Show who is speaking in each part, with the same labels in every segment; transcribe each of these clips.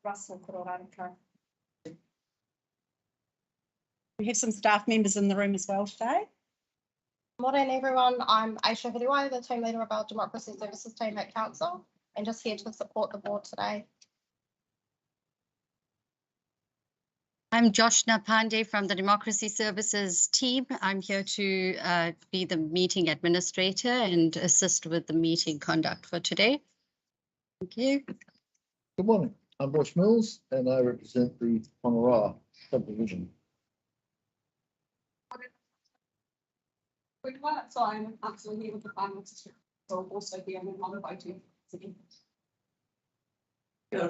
Speaker 1: Russell Kororarika. We have some staff members in the room as well today.
Speaker 2: Morning everyone, I'm Aisha Hiriwai, the team leader of our Democracy Services team at Council, and just here to support the board today.
Speaker 3: I'm Joshna Pandey from the Democracy Services team. I'm here to be the meeting administrator and assist with the meeting conduct for today. Thank you.
Speaker 4: Good morning, I'm Bush Mills and I represent the Whangaroa subdivision.
Speaker 5: So I'm absolutely here with the finance, so I'll also be on another voting.
Speaker 6: Good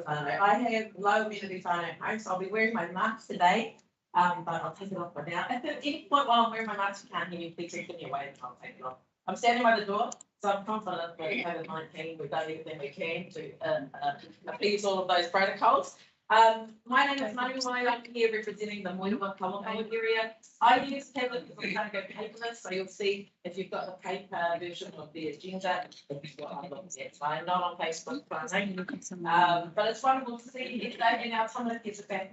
Speaker 6: whānau. I have low immunity whānau at home, so I'll be wearing my mask today, but I'll take it off right now. If at any point while I'm wearing my mask, you can't hear me, please give me away and I'll take it off. I'm standing by the door, so I'm confident that COVID-19, we've done everything we can to appease all of those protocols. My name is Manu Mai. I'm here representing the Moerewa Kawangawa area. I use tablets because I can't go paperless, so you'll see if you've got the paper version of the agenda, this is what I'm looking at. So I'm not on Facebook, but it's wonderful to see you today in our time of back.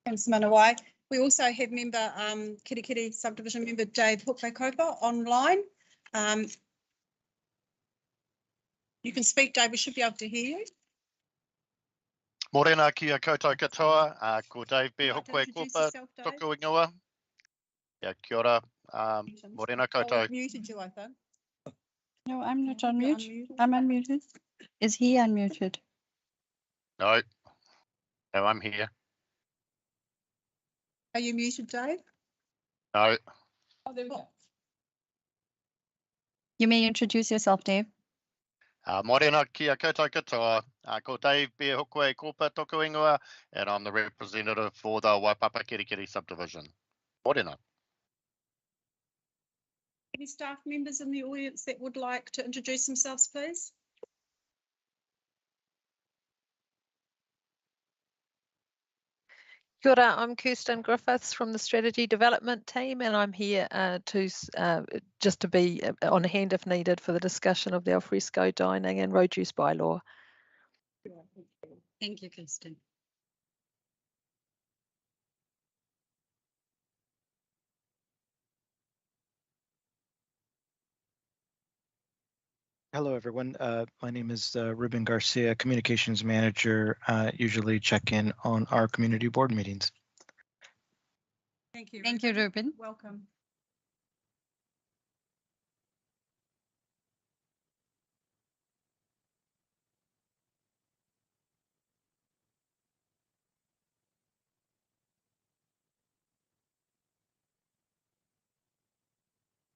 Speaker 1: Thanks, Manawai. We also have member Kirikiri subdivision member Dave Hukwekopa online. You can speak, Dave. We should be able to hear you.
Speaker 7: Morena kia koutou katoa, ko Dave Bear Hukwekopa, toko ingoa. Yeah, kia ora, morena koutou.
Speaker 1: I've muted you, I think.
Speaker 8: No, I'm not on mute. I'm unmuted. Is he unmuted?
Speaker 7: No, I'm here.
Speaker 1: Are you muted, Dave?
Speaker 7: No.
Speaker 1: Oh, there we go.
Speaker 8: You may introduce yourself, Dave.
Speaker 7: Morena kia koutou katoa, ko Dave Bear Hukwekopa, toko ingoa, and I'm the representative for the Waipapa Kirikiri subdivision. Morena.
Speaker 1: Any staff members in the audience that would like to introduce themselves, please?
Speaker 9: Kia ora, I'm Kirsten Griffiths from the Strategy Development team, and I'm here just to be on hand if needed for the discussion of the alfresco dining and road use bylaw.
Speaker 3: Thank you, Kirsten.
Speaker 10: Hello, everyone. My name is Ruben Garcia, Communications Manager. Usually check in on our community board meetings.
Speaker 1: Thank you.
Speaker 3: Thank you, Ruben.
Speaker 1: Welcome.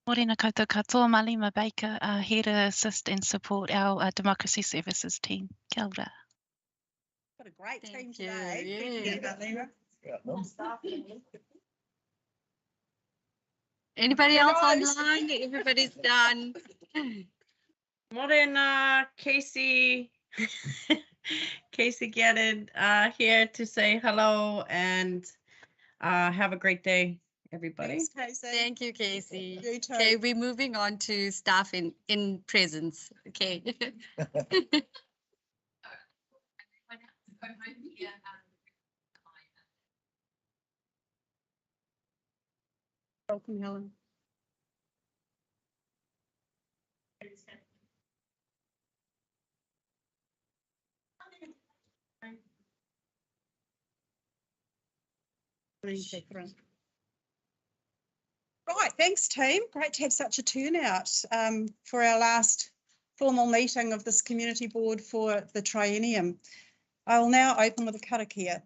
Speaker 11: Morena koutou katoa, Malima Baker, here to assist and support our Democracy Services team. Kia ora.
Speaker 1: Got a great team
Speaker 3: Thank you.
Speaker 1: today.
Speaker 3: Yeah.
Speaker 1: Thank you,
Speaker 3: Anybody else online? Everybody's done.
Speaker 12: Morena, Casey, Casey Getted here to say hello and have a great day, everybody.
Speaker 1: Thanks, Casey.
Speaker 3: Thank you, Casey.
Speaker 1: You too.
Speaker 3: Okay, we're moving on to staff in presence. Okay.
Speaker 1: Welcome, Helen. Right, thanks team. Great to have such a turnout for our last formal meeting of this community board for the triennium. I will now open with a karakia.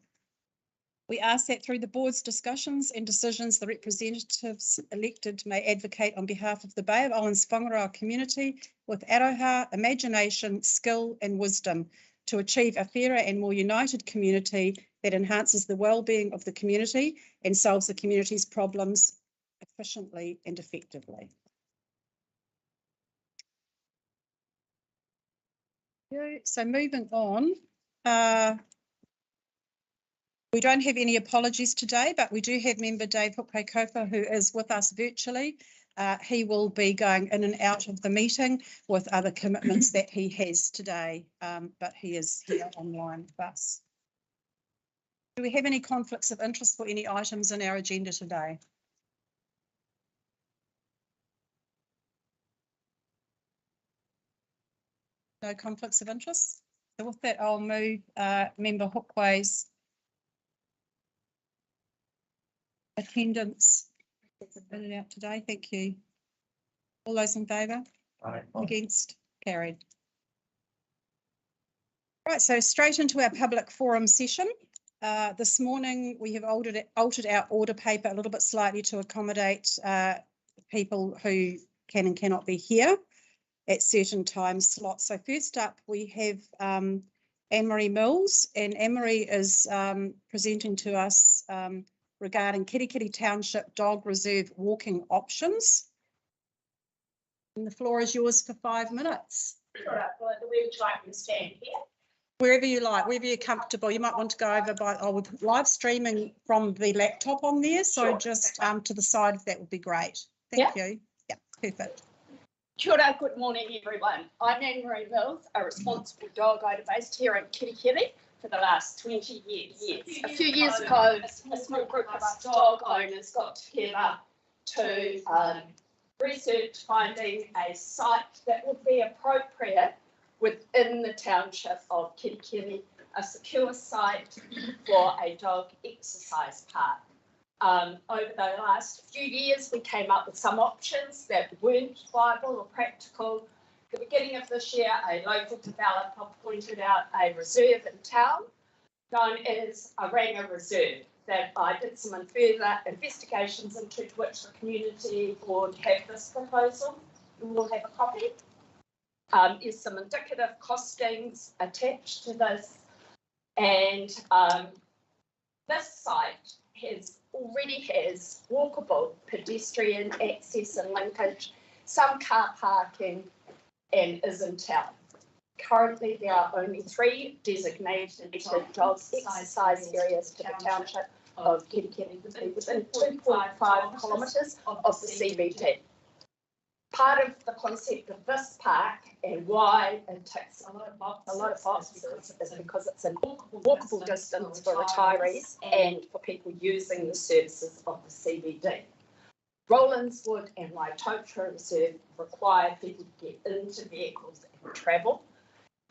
Speaker 1: We ask that through the board's discussions and decisions, the representatives elected may advocate on behalf of the Bay of Islands-Whangaroa community with aroha, imagination, skill and wisdom to achieve a fairer and more united community that enhances the well-being of the community and solves the community's problems efficiently and effectively. So moving on, we don't have any apologies today, but we do have member Dave Hukwekopa who is with us virtually. He will be going in and out of the meeting with other commitments that he has today, but he is here online with us. Do we have any conflicts of interest for any items in our agenda today? No conflicts of interest? So with that, I'll move Member Hookway's attendance in and out today. Thank you. All those in favour? Against? Carried. Right, so straight into our public forum session. This morning we have altered our order paper a little bit slightly to accommodate people who can and cannot be here at certain time slots. So first up we have Anne-Marie Mills, and Anne-Marie is presenting to us regarding Kirikiri Township Dog Reserve walking options. And the floor is yours for 5 minutes.
Speaker 13: Where would you like me to stand here?
Speaker 1: Wherever you like, wherever you're comfortable. You might want to go over with live streaming from the laptop on there. So
Speaker 13: Sure.
Speaker 1: just to the side of that would be great. Thank you. Yeah, perfect.
Speaker 13: Kia ora, good morning everyone. I'm Anne-Marie Mills, a responsible dog owner based here in Kirikiri for the last 20 years. A few years ago, a small group of us dog owners got together to research finding a site that would be appropriate within the township of Kirikiri, a secure site for a dog exercise park. Over the last few years, we came up with some options that weren't viable or practical. At the beginning of this year, a local developer pointed out a reserve in town known as Oranga Reserve that I did some further investigations into, which the community board have this proposal. We will have a copy. There's some indicative costings attached to this, and this site already has walkable pedestrian access and linkage, some car parking, and is in town. Currently, there are only 3 designated dog exercise areas to the township of Kirikiri within 2.5 kilometres of the CBD. Part of the concept of this park and why it ticks a lot of boxes is because it's in walkable distance for retirees and for people using the services of the CBD. Rolandswood and Waitotra Reserve require people to get into vehicles and travel.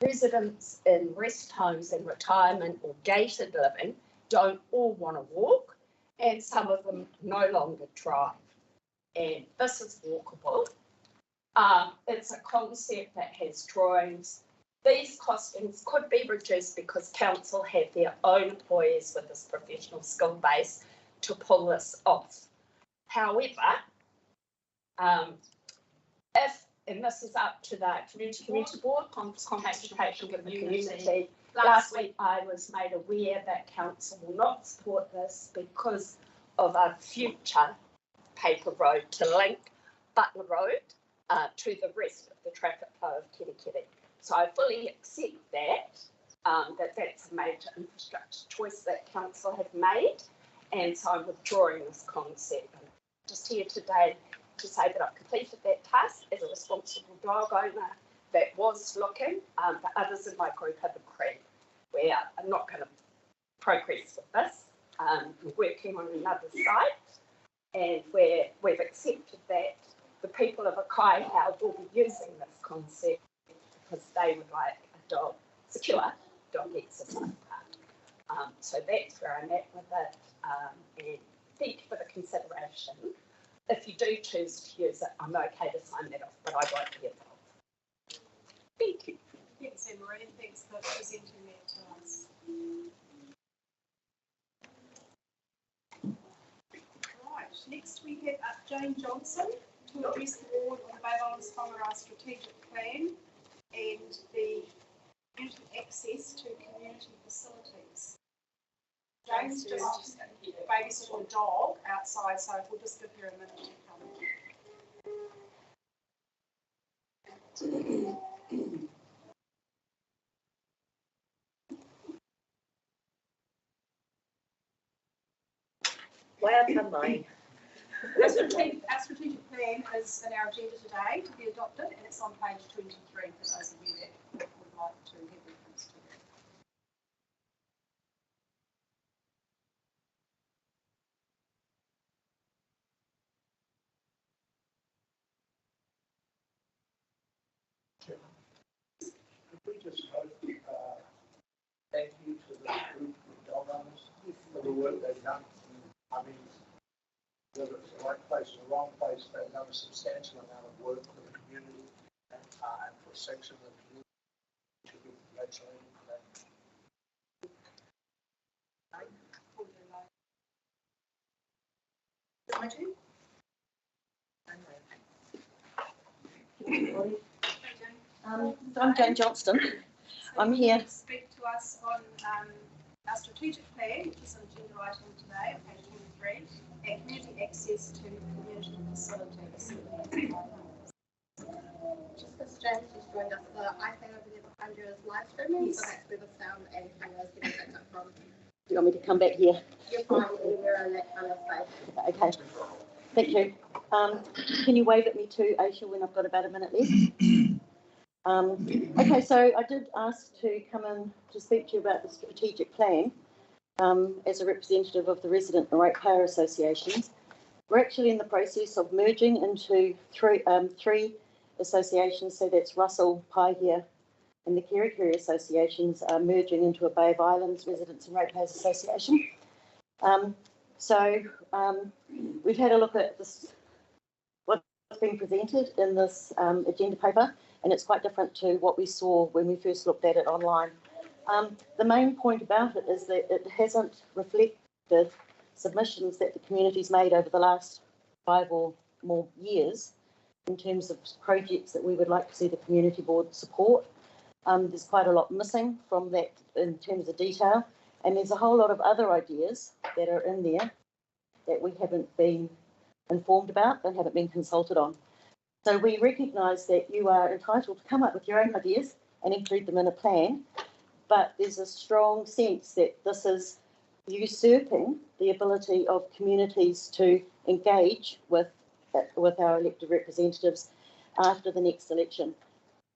Speaker 13: Residents in rest homes and retirement or gated living don't all want to walk, and some of them no longer drive. And this is walkable. It's a concept that has drawings. These costings could be reduced because council have their own employees with this professional skill base to pull this off. However, and this is up to the community board, consultation with the community. Last week I was made aware that council will not support this because of a future paper road to link Butler Road to the rest of the traffic flow of Kirikiri. So I fully accept that, that's a major infrastructure choice that council have made, and so I'm withdrawing this concept. I'm just here today to say that I've completed that task as a responsible dog owner that was looking, but others in my group have agreed. We are not going to progress with this. We're working on another site, and we've accepted that the people of Akai House will be using this concept because they would like a secure dog exercise park. So that's where I'm at with it, and thank you for the consideration. If you do choose to use it, I'm okay to sign that off, but I won't be involved. Thank you.
Speaker 5: Thanks, Anne-Marie. Thanks for presenting that to us. Right, next we have Jane Johnson to address the board on the Islands-Whangaroa strategic plan and the community access to community facilities. Jane's just babysitting a dog outside, so we'll just give her a minute to come.
Speaker 13: Welcome, mate. Our
Speaker 5: strategic plan is in our agenda today to be adopted, and it's on page 23 for those of you that would like to have reference to it.
Speaker 14: Could we just note, thank you to the group of dog owners for the work they've done. I mean, whether it's the right place or the wrong place, they've done a substantial amount of work for the community and for a section of the community. Should be congratulated for that.
Speaker 15: I'm Jane Johnston. I'm here.
Speaker 5: Speak to us on our strategic plan, which is an agenda item today on page 23, and community access to community facilities.
Speaker 2: Just because James has joined us, the iPad over there behind you is live streaming, so that's where the sound and camera is getting picked up from.
Speaker 15: Do you want me to come back here?
Speaker 2: You're fine anywhere in that kind of space.
Speaker 15: Okay. Thank you. Can you wave at me too, Aisha, when I've got about a minute left? Okay, so I did ask to come in to speak to you about the strategic plan as a representative of the resident and ratepayer associations. We're actually in the process of merging into three associations, so that's Russell, Paihia and the Kerikeri associations are merging into a Bay of Islands Residents and Ratepayers Association. We've had a look at this, what's been presented in this agenda paper, and it's quite different to what we saw when we first looked at it online. The main point about it is that it hasn't reflected submissions that the community's made over the last 5 or more years in terms of projects that we would like to see the community board support. There's quite a lot missing from that in terms of detail, and there's a whole lot of other ideas that are in there that we haven't been informed about and haven't been consulted on. So we recognise that you are entitled to come up with your own ideas and include them in a plan, but there's a strong sense that this is usurping the ability of communities to engage with our elected representatives after the next election.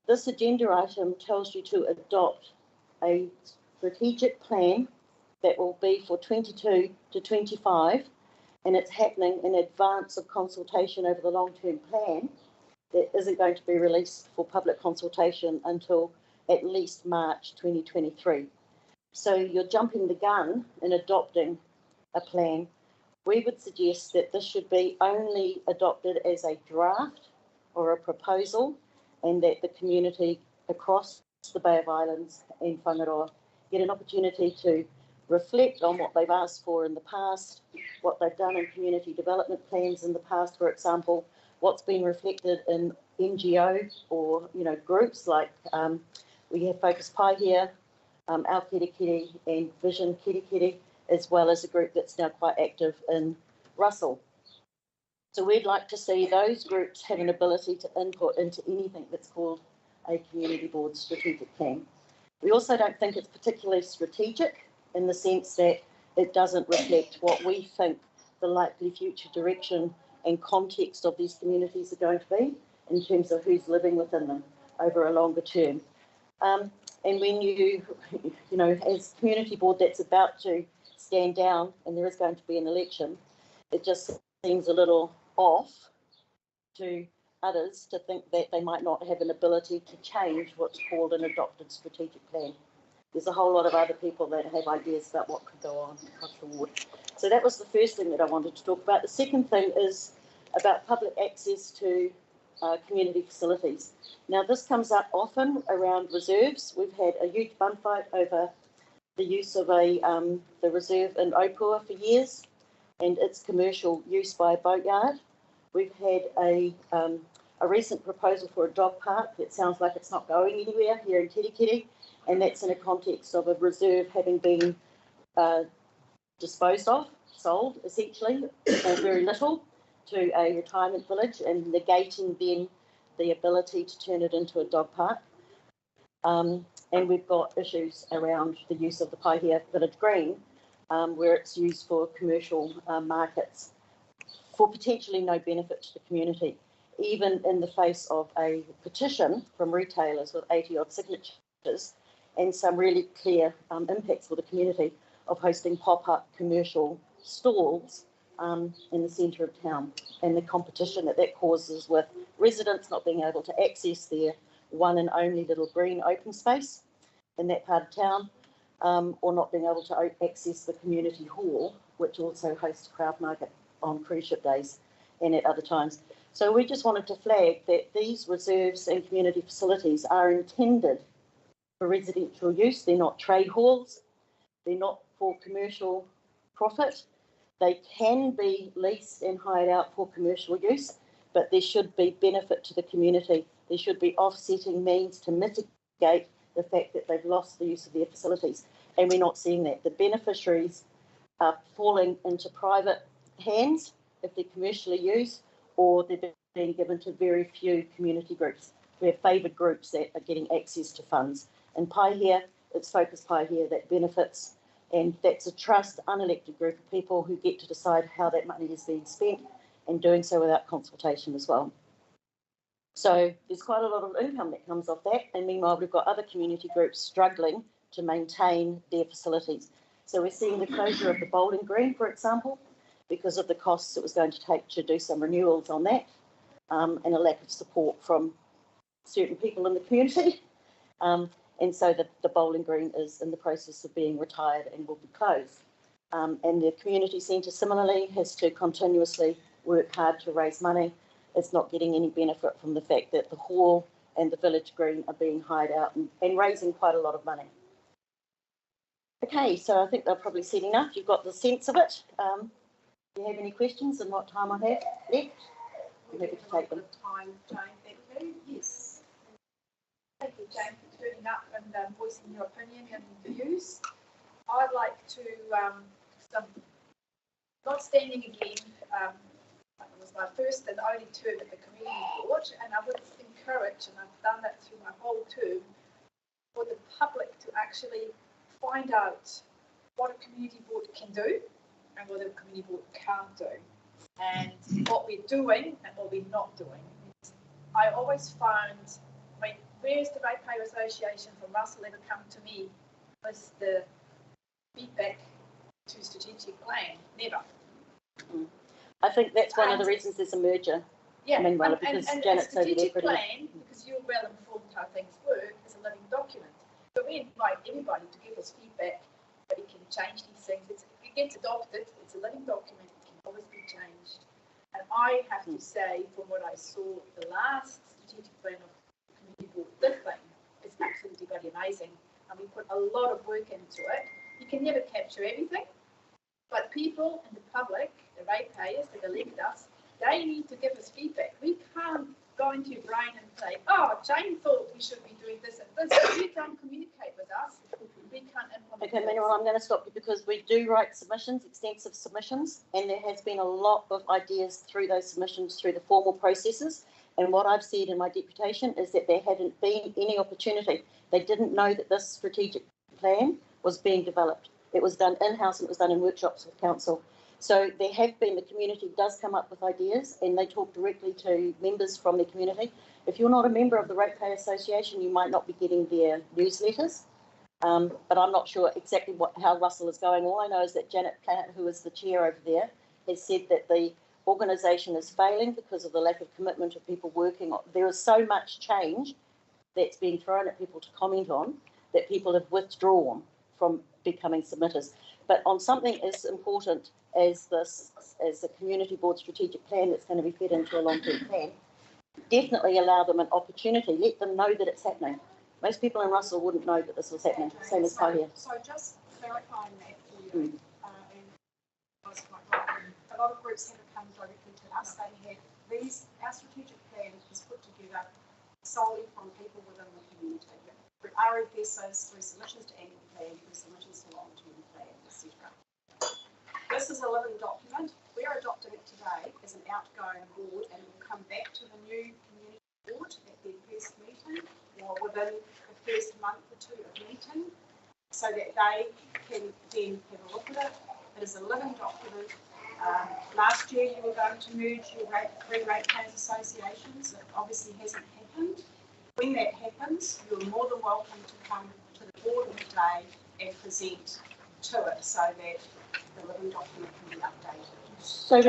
Speaker 15: This agenda item tells you to adopt a strategic plan that will be for 22 to 25, and it's happening in advance of consultation over the long-term plan that isn't going to be released for public consultation until at least March 2023. So you're jumping the gun in adopting a plan. We would suggest that this should be only adopted as a draft or a proposal, and that the community across the Bay of Islands and Whangaroa get an opportunity to reflect on what they've asked for in the past, what they've done in community development plans in the past, for example, what's been reflected in NGO or groups like we have Focus Paihia, Our Kerikeri and Vision Kerikeri, as well as a group that's now quite active in Russell. So we'd like to see those groups have an ability to input into anything that's called a community board strategic plan. We also don't think it's particularly strategic in the sense that it doesn't reflect what we think the likely future direction and context of these communities are going to be in terms of who's living within them over a longer term. And when you as community board that's about to stand down and there is going to be an election, it just seems a little off to others to think that they might not have an ability to change what's called an adopted strategic plan. There's a whole lot of other people that have ideas about what could go on across the ward. So that was the first thing that I wanted to talk about. The second thing is about public access to community facilities. Now, this comes up often around reserves. We've had a huge bun fight over the use of the reserve in Opua for years and its commercial use by a boatyard. We've had a recent proposal for a dog park that sounds like it's not going anywhere here in Kerikeri, and that's in a context of a reserve having been disposed of, sold essentially, for very little to a retirement village and negating then the ability to turn it into a dog park. And we've got issues around the use of the Paihia Village Green, where it's used for commercial markets for potentially no benefit to the community, even in the face of a petition from retailers with 80 odd signatures and some really clear impacts for the community of hosting pop-up commercial stalls in the centre of town, and the competition that that causes with residents not being able to access their one and only little green open space in that part of town, or not being able to access the community hall, which also hosts crowd market on cruise ship days and at other times. So we just wanted to flag that these reserves and community facilities are intended for residential use. They're not trade halls. They're not for commercial profit. They can be leased and hired out for commercial use, but there should be benefit to the community. There should be offsetting means to mitigate the fact that they've lost the use of their facilities, and we're not seeing that. The beneficiaries are falling into private hands if they're commercially used, or they're being given to very few community groups. We have favoured groups that are getting access to funds. And Paihia, it's Focus Paihia that benefits, and that's a trust, unelected group of people who get to decide how that money is being spent, and doing so without consultation as well. So there's quite a lot of income that comes off that, and meanwhile we've got other community groups struggling to maintain their facilities. So we're seeing the closure of the bowling green, for example, because of the costs it was going to take to do some renewals on that, and a lack of support from certain people in the community. And so the bowling green is in the process of being retired and will be closed. And the community centre similarly has to continuously work hard to raise money. It's not getting any benefit from the fact that the hall and the village green are being hired out and raising quite a lot of money. Okay, so I think they've probably said enough. You've got the sense of it. Do you have any questions and what time I have left? I'm happy to take them.
Speaker 5: Time, Jane, thank you. Yes. Thank you, Jane, for turning up and voicing your opinion and views. I'd like to, not standing again, it was my first and only term at the community board, and I would encourage, and I've done that through my whole term, for the public to actually find out what a community board can do and what a community board can't do, and what we're doing and what we're not doing. I always found, where's the Ratepayer Association from Russell ever come to me with the feedback to strategic plan? Never.
Speaker 15: I think that's one of the reasons there's a merger.
Speaker 5: Yeah,
Speaker 15: Meanwhile, because Janet's over there pretty.
Speaker 5: Plan, because you're well informed how things work, is a living document. But we invite everybody to give us feedback, but it can change these things. It gets adopted, it's a living document, it can always be changed. And I have to say, from what I saw, the last strategic plan of the community board, this thing is absolutely bloody amazing. And we put a lot of work into it. You can never capture everything, but people and the public, the ratepayers that elect us, they need to give us feedback. We can't go into your brain and say, oh, Jane thought we should be doing this and this. If you don't communicate with us, we can't implement.
Speaker 15: Okay, Manuel, I'm going to stop you because we do write submissions, extensive submissions, and there has been a lot of ideas through those submissions through the formal processes. And what I've said in my deputation is that there hadn't been any opportunity. They didn't know that this strategic plan was being developed. It was done in-house and it was done in workshops with council. So there have been, the community does come up with ideas and they talk directly to members from the community. If you're not a member of the Ratepayer Association, you might not be getting their newsletters, but I'm not sure exactly how Russell is going. All I know is that Janet Platt, who is the chair over there, has said that the organisation is failing because of the lack of commitment of people working on. There is so much change that's being thrown at people to comment on that people have withdrawn from becoming submitters. But on something as important as this, as the community board strategic plan that's going to be fed into a long-term plan, definitely allow them an opportunity. Let them know that it's happening. Most people in Russell wouldn't know that this was happening. Same as Paihia.
Speaker 5: So just clarifying that for you, and a lot of groups haven't come directly to us. They have these. Our strategic plan is put together solely from people within the community. Through RFSs, through submissions to annual plan, through submissions to long-term plan, etc. This is a living document. We're adopting it today as an outgoing board, and we'll come back to the new community board at their first meeting or within the first month or two of meeting, so that they can then have a look at it. It is a living document. Last year you were going to merge your three ratepayers associations. It obviously hasn't happened. When that happens, you're more than welcome to come to the board today and present to it so that the living document can be updated.
Speaker 15: So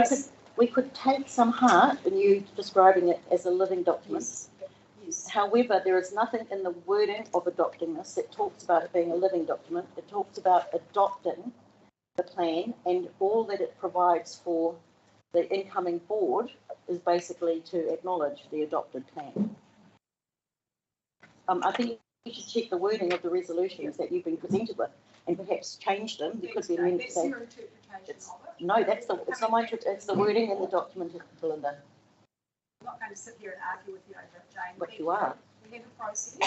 Speaker 15: we could take some heart in you describing it as a living document.
Speaker 5: Yes. Yes.
Speaker 15: However, there is nothing in the wording of adopting this that talks about it being a living document. It talks about adopting the plan, and all that it provides for the incoming board is basically to acknowledge the adopted plan. I think you should check the wording of the resolutions that you've been presented with and perhaps change them. There could be amendments.
Speaker 5: That's your interpretation of it.
Speaker 15: No, it's not my, it's the wording in the document, Belinda.
Speaker 5: I'm not going to sit here and argue with you over it, Jane.
Speaker 15: But you are.
Speaker 5: We have a process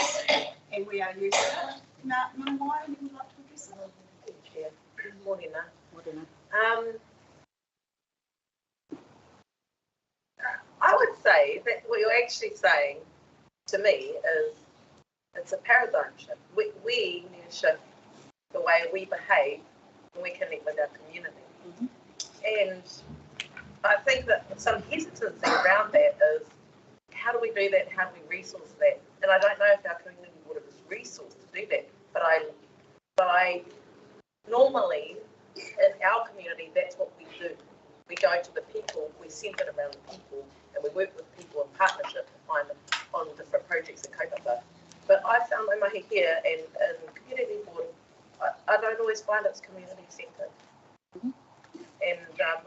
Speaker 5: and we are using it. Now, why you would like to address it?
Speaker 6: Chair. Good morning, Nat. I would say that what you're actually saying to me is it's a paradigm shift. We need to shift the way we behave when we connect with our community. And I think that some hesitancy around that is, how do we do that? How do we resource that? And I don't know if our community board is resourced to do that, but I normally in our community, that's what we do. We go to the people, we centre around the people, and we work with people in partnership to find them on different projects and kaupapa. But I found my mahi here and community board, I don't always find it's community centred. And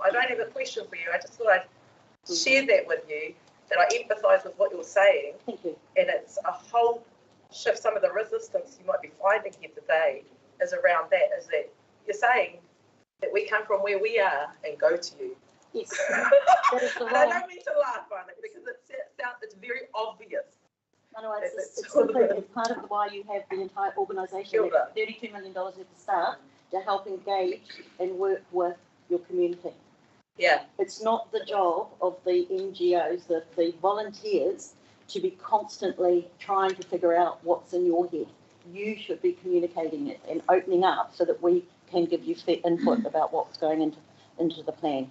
Speaker 6: I don't have a question for you. I just thought I'd share that with you, that I empathise with what you're saying.
Speaker 15: Thank you.
Speaker 6: And it's a whole shift. Some of the resistance you might be finding here today is around that, is that you're saying that we come from where we are and go to you.
Speaker 15: Yes. That is the
Speaker 6: I don't mean to laugh on it because it's very obvious.
Speaker 15: No, it's part of why you have the entire organisation. $32 million at the start to help engage and work with your community.
Speaker 6: Yeah.
Speaker 15: It's not the job of the NGOs, the volunteers, to be constantly trying to figure out what's in your head. You should be communicating it and opening up so that we can give you input about what's going into the plan.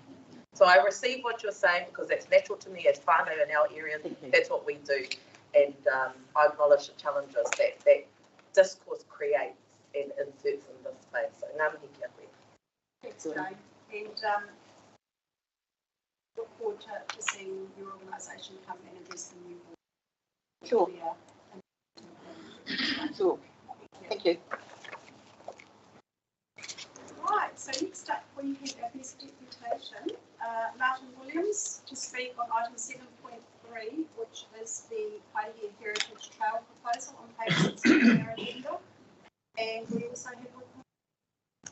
Speaker 6: So I receive what you're saying because that's natural to me as whānau in our area. That's what we do. And I acknowledge the challenges that discourse creates and inserts in this space. So ngā mihi kia koe.
Speaker 5: Thanks, Jane. And look forward to seeing your organisation come and address the new board.
Speaker 15: Sure. Sure. Thank you.
Speaker 5: Right, so next up we have our first deputation, Martin Williams, to speak on item 7.3, which is the Paihia Heritage Trail proposal on page 6 of our agenda. And we also have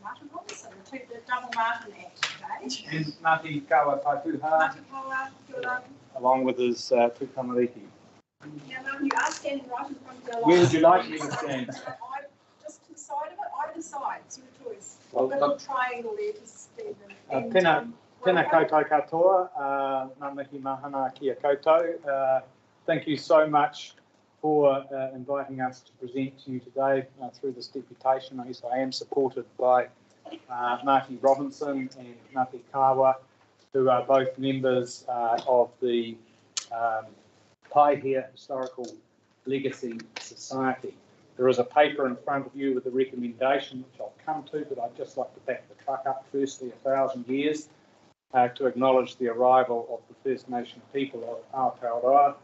Speaker 5: Martin Robinson, the Double Martin Act today.
Speaker 16: And Ngāti Kawa Taituha,
Speaker 5: Ngāti Kawa, kia ora.
Speaker 16: along with his two tamariki.
Speaker 5: Yeah, no, you are standing right in front of your
Speaker 16: Where would you like me to stand?
Speaker 5: Just to the side of it, either side, it's your choice.
Speaker 16: Well,
Speaker 5: I've got a little triangle there to stand in.
Speaker 16: Tēnā koutou katoa, ngā mihi mahana kia koutou. Thank you so much for inviting us to present to you today through this deputation. I am supported by Marty Robinson and Ngāti Kawa, who are both members of the Paihia Historical Legacy Society. There is a paper in front of you with a recommendation, which I'll come to, but I'd just like to back the truck up firstly 1,000 years to acknowledge the arrival of the First Nation people of Aotearoa,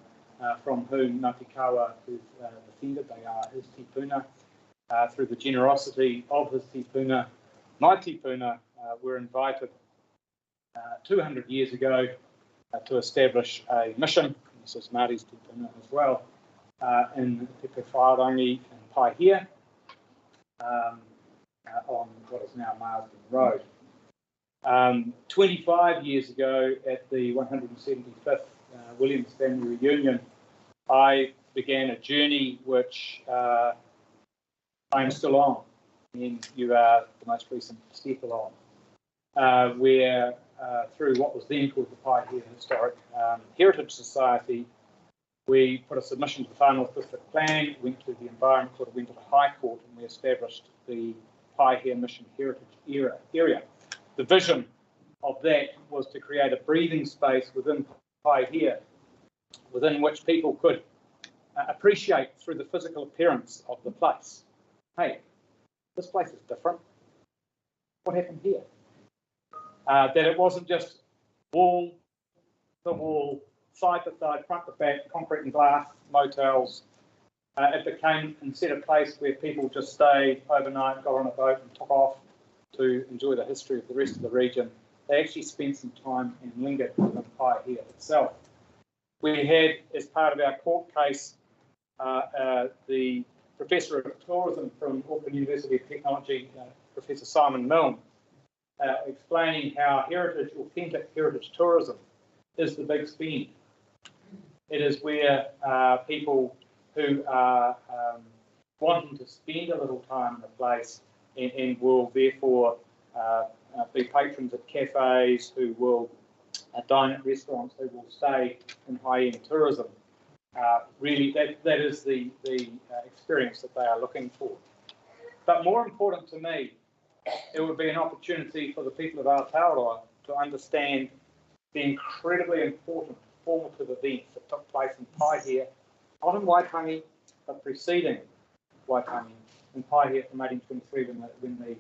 Speaker 16: from whom Ngāti Kawa is descended. They are his tipuna. Through the generosity of his tipuna, my tipuna were invited 200 years ago to establish a mission. This is Māori's tipuna as well, in Te Whārangi in Paihia, on what is now Marsden Road. 25 years ago, at the 175th Williams family reunion, I began a journey which I am still on, and you are the most recent step along, where through what was then called the Paihia Historic Heritage Society, we put a submission to the Far North District Planning, went to the Environment Court, went to the High Court, and we established the Paihia Mission Heritage area. The vision of that was to create a breathing space within Paihia, within which people could appreciate through the physical appearance of the place. Hey, this place is different. What happened here? That it wasn't just wall to wall, side to side, front to back, concrete and glass motels. It became instead a place where people just stayed overnight, got on a boat and took off to enjoy the history of the rest of the region. They actually spent some time and lingered within Paihia itself. We had, as part of our court case, the Professor of Tourism from Auckland University of Technology, Professor Simon Milne, explaining how authentic heritage tourism is the big spend. It is where people who are wanting to spend a little time in the place and will therefore be patrons of cafes, who will dine at restaurants, who will stay in high-end tourism. Really, that is the experience that they are looking for. But more important to me, it would be an opportunity for the people of Aotearoa to understand the incredibly important formative events that took place in Paihia, not in Waitangi, but preceding Waitangi, in Paihia from 1823 when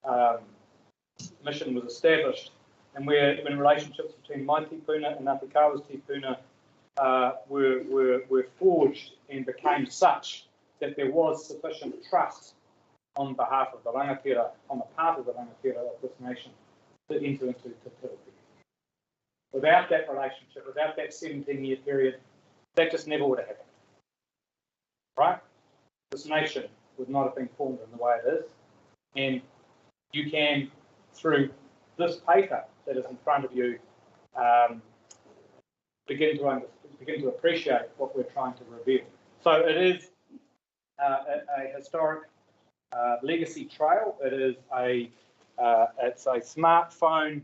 Speaker 16: the mission was established, and when relationships between my tipuna and Ngāti Kawa's tipuna were forged and became such that there was sufficient trust on behalf of the rangatira, on the part of the rangatira of this nation, to enter into captivity. Without that relationship, without that 17-year period, that just never would have happened. Right? This nation would not have been formed in the way it is. And you can, through this paper that is in front of you, begin to appreciate what we're trying to reveal. So it is a historic legacy trail. It is it's a smartphone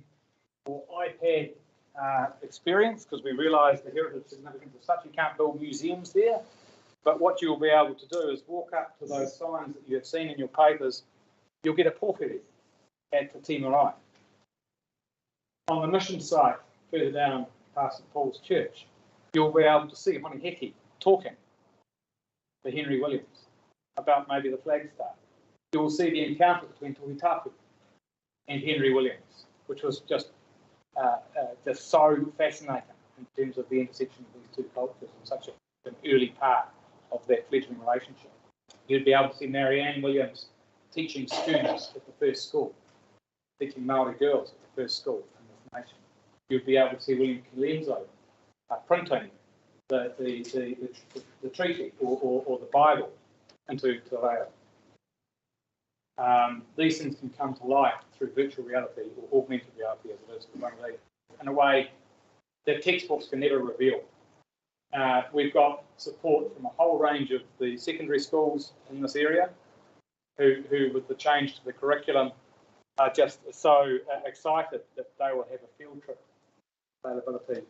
Speaker 16: or iPad experience, because we realise the heritage significance of such. You can't build museums there, but what you'll be able to do is walk up to those signs that you have seen in your papers. You'll get a pōwhiri at Te Tii Marae. On the mission site, further down past St Paul's Church, you'll be able to see Honi Heki talking to Henry Williams about maybe the Flagstaff. You will see the encounter between Tuhitapu and Henry Williams, which was just so fascinating in terms of the intersection of these two cultures and such an early part of that fledgling relationship. You'd be able to see Marianne Williams teaching students at the first school, teaching Māori girls at the first school in this nation. You'd be able to see William Kilenzo printing the treaty or the Bible into Te Reo. These things can come to life through virtual reality or augmented reality, as it is with one of these, in a way that textbooks can never reveal. We've got support from a whole range of the secondary schools in this area, who with the change to the curriculum, are just so excited that they will have a field trip availability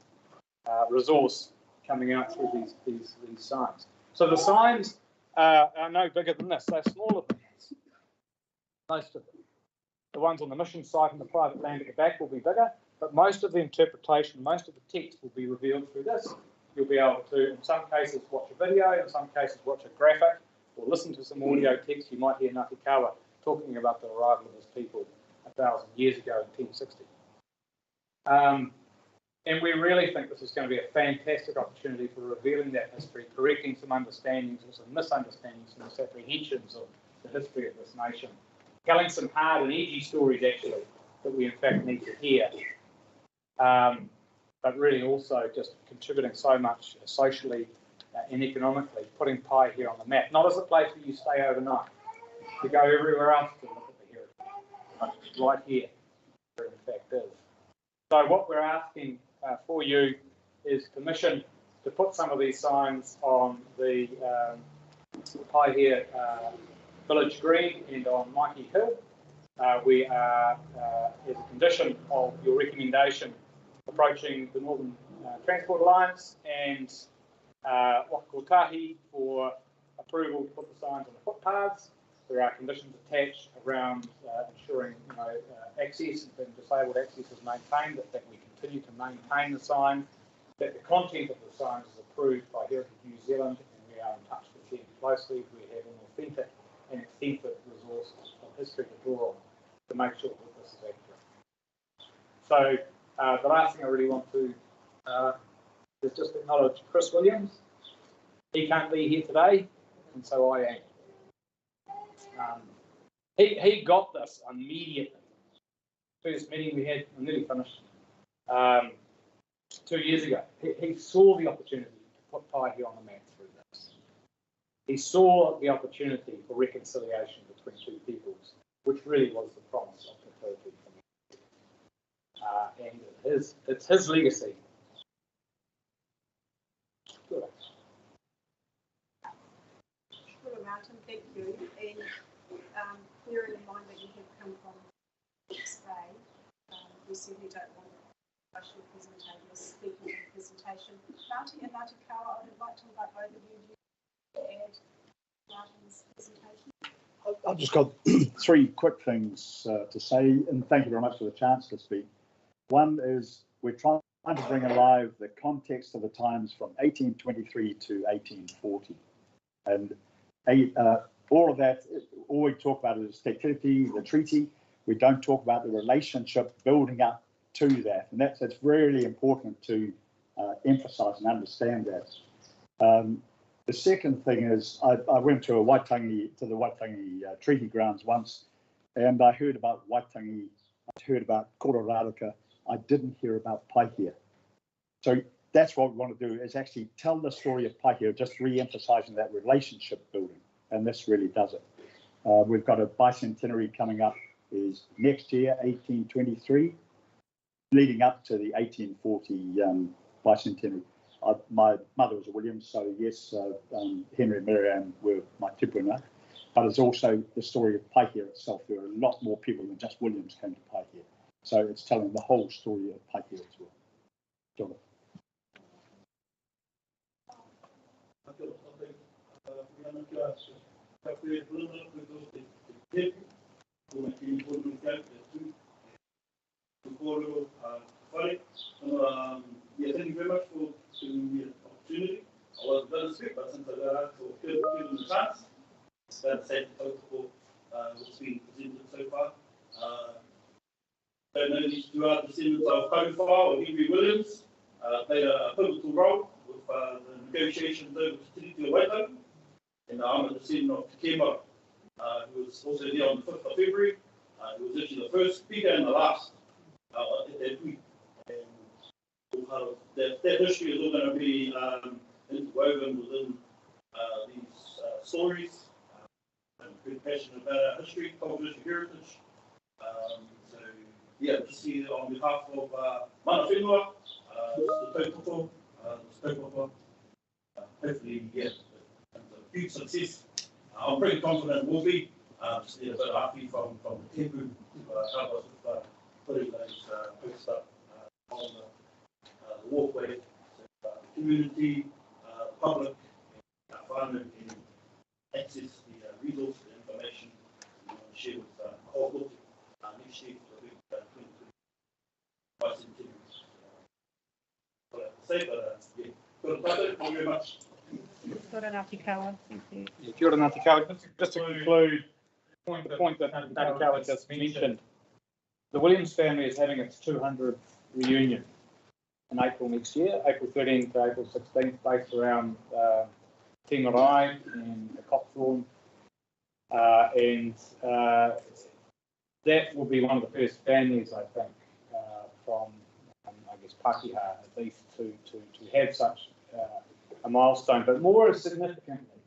Speaker 16: resource coming out through these signs. So the signs are no bigger than this. They're smaller than this. Most of them. The ones on the mission site and the private land at the back will be bigger, but most of the interpretation, most of the text will be revealed through this. You'll be able to, in some cases, watch a video, in some cases, watch a graphic, or listen to some audio text. You might hear Ngāti Kawa talking about the arrival of his people 1,000 years ago in 1060. And we really think this is going to be a fantastic opportunity for revealing that history, correcting some understandings or some misunderstandings, some misapprehensions of the history of this nation, telling some hard and edgy stories, actually, that we in fact need to hear, but really also just contributing so much socially and economically, putting Paihia on the map, not as a place where you stay overnight, to go everywhere else to look at the heritage, but right here, where it in fact is. So what we're asking for you is permission to put some of these signs on the Paihia Village Green and on Mikey Hill. We are, as a condition of your recommendation, approaching the Northern Transport Alliance and Whakakotahi for approval to put the signs on the footpaths. There are conditions attached around ensuring access and disabled access is maintained, that we continue to maintain the sign, that the content of the signs is approved by Heritage New Zealand, and we are in touch with them closely. We have an authentic and extensive resources of history to draw on to make sure that this is accurate. So the last thing I really want to is just acknowledge Chris Williams. He can't be here today, and so I am. He got this immediately. First meeting we had, I'm nearly finished, 2 years ago. He saw the opportunity to put Paihia on the map through this. He saw the opportunity for reconciliation between two peoples, which really was the promise of the Territory community. And it's his legacy. Good.
Speaker 5: Sure, Martin, thank you. And bearing in mind that you have come from Bay, we certainly don't want social presentators speaking in the presentation. Martin and Matakawa, I would like to invite both of you to add Martin's presentation.
Speaker 17: I've just got three quick things to say, and thank you very much for the chance to speak. One is we're trying to bring alive the context of the times from 1823 to 1840. And all of that, all we talk about is activity, the treaty. We don't talk about the relationship building up to that. And that's really important to emphasise and understand that. The second thing is I went to the Waitangi treaty grounds once, and I heard about Waitangi, I heard about Kororaraka. I didn't hear about Paihia. So that's what we want to do, is actually tell the story of Paihia, just re-emphasising that relationship building, and this really does it. We've got a bicentenary coming up is next year, 1823, leading up to the 1840 bicentenary. My mother was a Williams, so yes, Henry and Marianne were my tupuna, but it's also the story of Paihia itself. There are a lot more people than just Williams came to Paihia. So it's telling the whole story of Paihia as well. John.
Speaker 18: Yeah, thank you very much for giving me an opportunity. I was going to speak, but since I got asked for given the chance, that said, what's been presented so far. I know these two are descendants of Kofa or Henry Williams, played a pivotal role with the negotiations over the Treaty of Waitangi. And I'm a descendant of Te Kemara, who was also there on the 5th of February. He was actually the first speaker and the last at that week. That history is all going to be interwoven within these stories. I'm pretty passionate about our history, culture, heritage. So, yeah, just here on behalf of Mana Whenua, the taupapa, hopefully, yeah, a huge success. I'm pretty confident it will be. Just need a bit of happy from the temple to help us with putting those posts up on the walkway, so, the community, public, farming can access the resources and information we want to share with Kohoko next year for the big 2020 bicentenary. What I have to say, but yeah, thank you very much.
Speaker 1: Kia ora Ngāti Kawa, thank you.
Speaker 16: Yeah, kia ora Ngāti Kawa. Just to conclude the point that Ngāti Kawa just mentioned, the Williams family is having its 200th reunion in April next year, April 13th to April 16th, based around Te Marae and the Cockthorn. That will be one of the first families, I think, from, I guess, Pakeha, at least, to have such a milestone. But more significantly,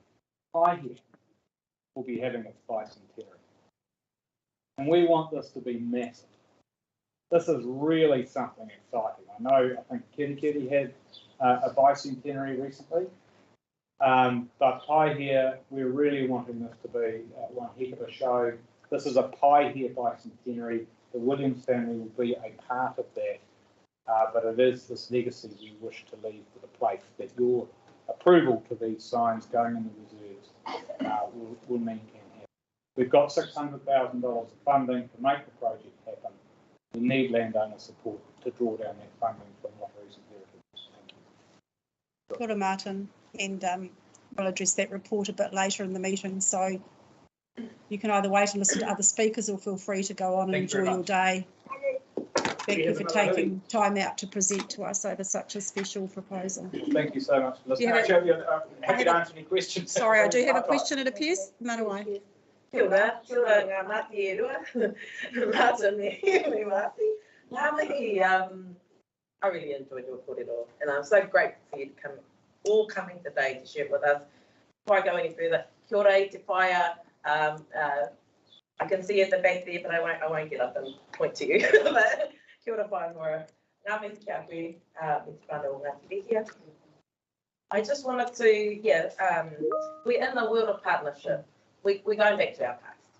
Speaker 16: Paihia will be having its bicentenary. And we want this to be massive. This is really something exciting. I think Kirikiri had a bicentenary recently, but Paihia, we're really wanting this to be one heck of a show. This is a Paihia bicentenary. The Williams family will be a part of that, but it is this legacy we wish to leave for the place, that your approval to these signs going in the reserves will mean can have. We've got $600,000 of funding to make the project happen. We need landowner support to draw down that funding from lotteries and heritages. Thank you.
Speaker 1: Kia ora, Martin, and we'll address that report a bit later in the meeting. So you can either wait and listen to other speakers or feel free to go on and enjoy your day. Thank you for taking time out to present to us over such a special proposal.
Speaker 16: Thank you so much for listening. Happy to answer any questions.
Speaker 1: Sorry, I do have a question, it appears. Manawa.
Speaker 6: Kia ora ngā mati e rua. Nāta me mati. Ngā mihi, I really enjoyed your kōrero, and I'm so grateful for you all coming today to share it with us. Before I go any further, kia ora I te whaia. I can see at the back there, but I won't get up and point to you. But kia ora whānora. Ngā mihi kia koe, me te whānau ngā te rihia. I just wanted to, we're in the world of partnership. We're going back to our past.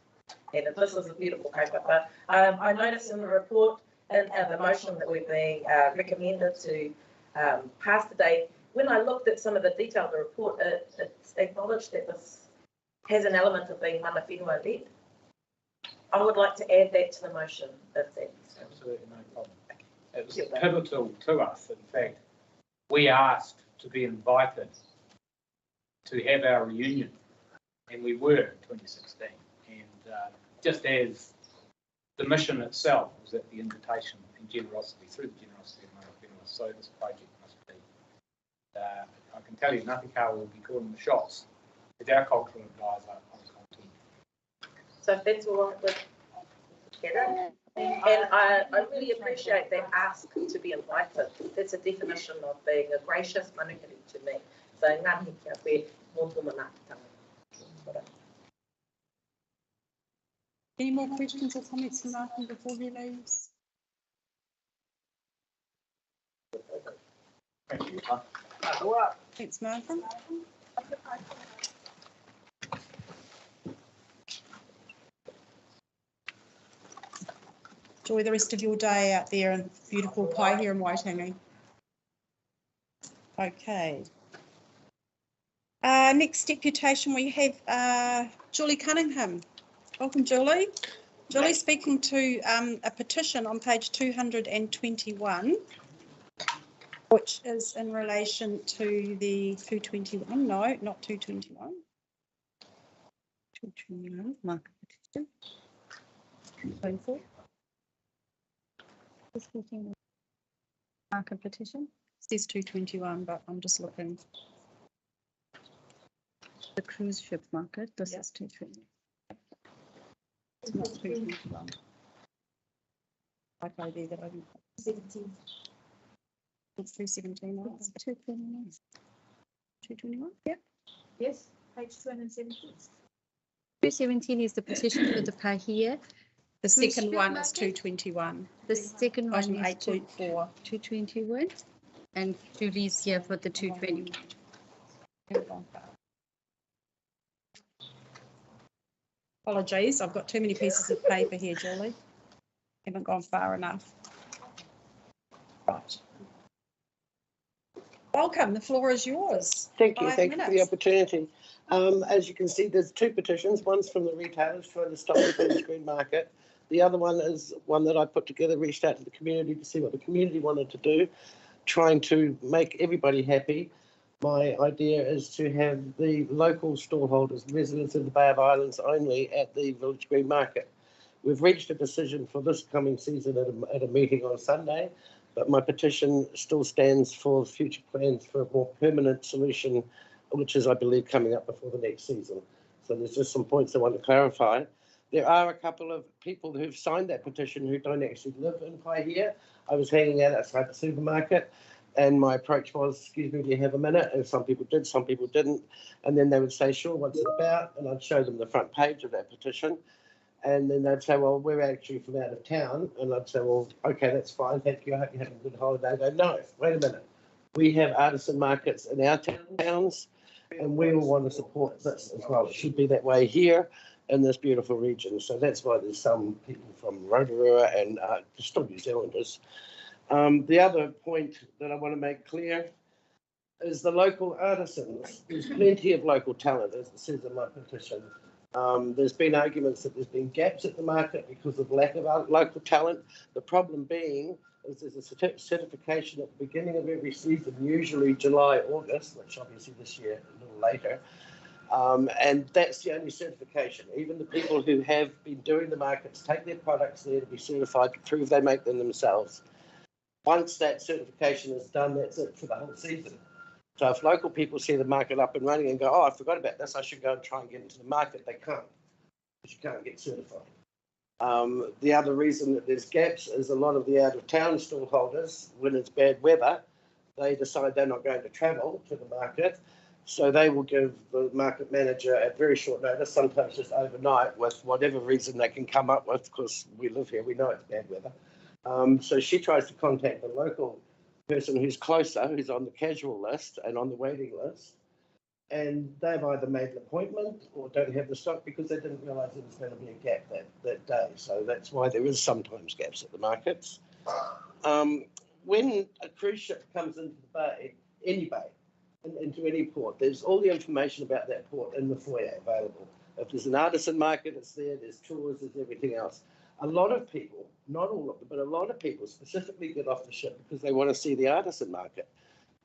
Speaker 6: And this is a beautiful kaupapa. I noticed in the report and the motion that we're being recommended to pass today, when I looked at some of the detail of the report, it's acknowledged that this has an element of being mana whenua led. I would like to add that to the motion, if that's
Speaker 16: absolutely no problem. It was pivotal to us. In fact, we asked to be invited to have our reunion, and we were in 2016. And just as the mission itself was at the invitation and generosity, through the generosity of mana whenua, so this project must be. I can tell you, Ngāti Kawa will be calling the shots as our cultural advisor on content.
Speaker 6: So if that's all right with Karen. And I really appreciate that ask to be invited. That's a definition of being a gracious manukiri to me. So ngā mihi kia koe, mō tō manaakitanga.
Speaker 1: Any more questions or comments from Martin before he leaves?
Speaker 16: Thank you.
Speaker 1: Thanks, Martin. Enjoy the rest of your day out there in beautiful Pai here in Waitangi. Okay. Next deputation we have Julie Cunningham. Welcome, Julie. Julie speaking to a petition on page 221, which is in relation to the 221. No, not 221. 221 market petition. 24. Market petition. It says 221, but I'm just looking. The cruise ship market. This is 220. It's not 221. Okay, there that I didn't. 17. It's 317. No, it's 221. 221. Yep.
Speaker 5: Yes, page 217.
Speaker 3: 217 is the petition for the Pahia.
Speaker 1: The second one is 221.
Speaker 3: The second one
Speaker 1: Item
Speaker 3: is
Speaker 1: 8.4.
Speaker 3: 221, and Julie's here for the 221.
Speaker 1: Apologies, I've got too many pieces of paper here, Julie. Haven't gone far enough. Right. Welcome, the floor is yours.
Speaker 19: Thank you.
Speaker 1: 5
Speaker 19: Thank you for the
Speaker 1: minutes.
Speaker 19: opportunity. As you can see, there's two petitions. One's from the retailers trying to stop the Village Green Market. The other one is one that I put together, reached out to the community to see what the community wanted to do, trying to make everybody happy. My idea is to have the local stallholders, residents of the Bay of Islands only at the Village Green Market. We've reached a decision for this coming season at a meeting on Sunday, but my petition still stands for future plans for a more permanent solution, which is, I believe, coming up before the next season. So there's just some points I want to clarify. There are a couple of people who've signed that petition who don't actually live in Paihia. I was hanging out outside the supermarket and my approach was, excuse me, do you have a minute? And some people did, some people didn't. And then they would say, sure, what's it about? And I'd show them the front page of that petition. And then they'd say, well, we're actually from out of town. And I'd say, well, okay, that's fine. Thank you. I hope you're having a good holiday. They go, no, wait a minute. We have artisan markets in our towns and we will want to support this as well. It should be that way here in this beautiful region. So that's why there's some people from Rotorua and still New Zealanders. The other point that I want to make clear is the local artisans. There's plenty of local talent, as it says in my petition. There's been arguments that there's been gaps at the market because of lack of local talent. The problem being is there's a certification at the beginning of every season, usually July, August, which obviously this year a little later. And that's the only certification. Even the people who have been doing the markets take their products there to be certified to prove they make them themselves. Once that certification is done, that's it for the whole season. So if local people see the market up and running and go, oh, I forgot about this, I should go and try and get into the market, they can't, because you can't get certified. The other reason that there's gaps is a lot of the out-of-town stallholders, when it's bad weather, they decide they're not going to travel to the market, so they will give the market manager at very short notice, sometimes just overnight, with whatever reason they can come up with, because we live here, we know it's bad weather. So she tries to contact the local person who's closer, who's on the casual list and on the waiting list, and they've either made an appointment or don't have the stock because they didn't realise there was going to be a gap that day. So that's why there is sometimes gaps at the markets. When a cruise ship comes into the bay, any bay, into any port, there's all the information about that port in the foyer available. If there's an artisan market, it's there, there's tours, there's everything else. A lot of people, not all of them, but a lot of people specifically get off the ship because they want to see the artisan market.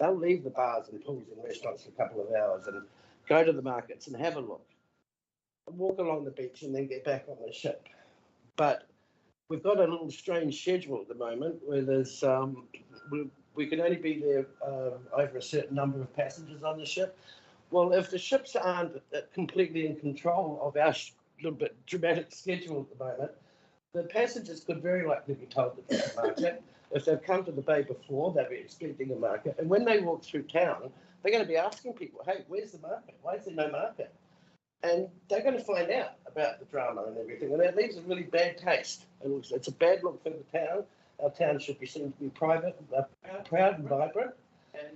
Speaker 19: They'll leave the bars and pools and restaurants for a couple of hours and go to the markets and have a look, walk along the beach and then get back on the ship. But we've got a little strange schedule at the moment where there's we can only be there over a certain number of passengers on the ship. Well, if the ships aren't completely in control of our little bit dramatic schedule at the moment, the passengers could very likely be told that there's a market. If they've come to the bay before, they'll be expecting a market. And when they walk through town, they're going to be asking people, hey, where's the market? Why is there no market? And they're going to find out about the drama and everything. And that leaves a really bad taste. And it's a bad look for the town. Our town should be seen to be private, proud and vibrant,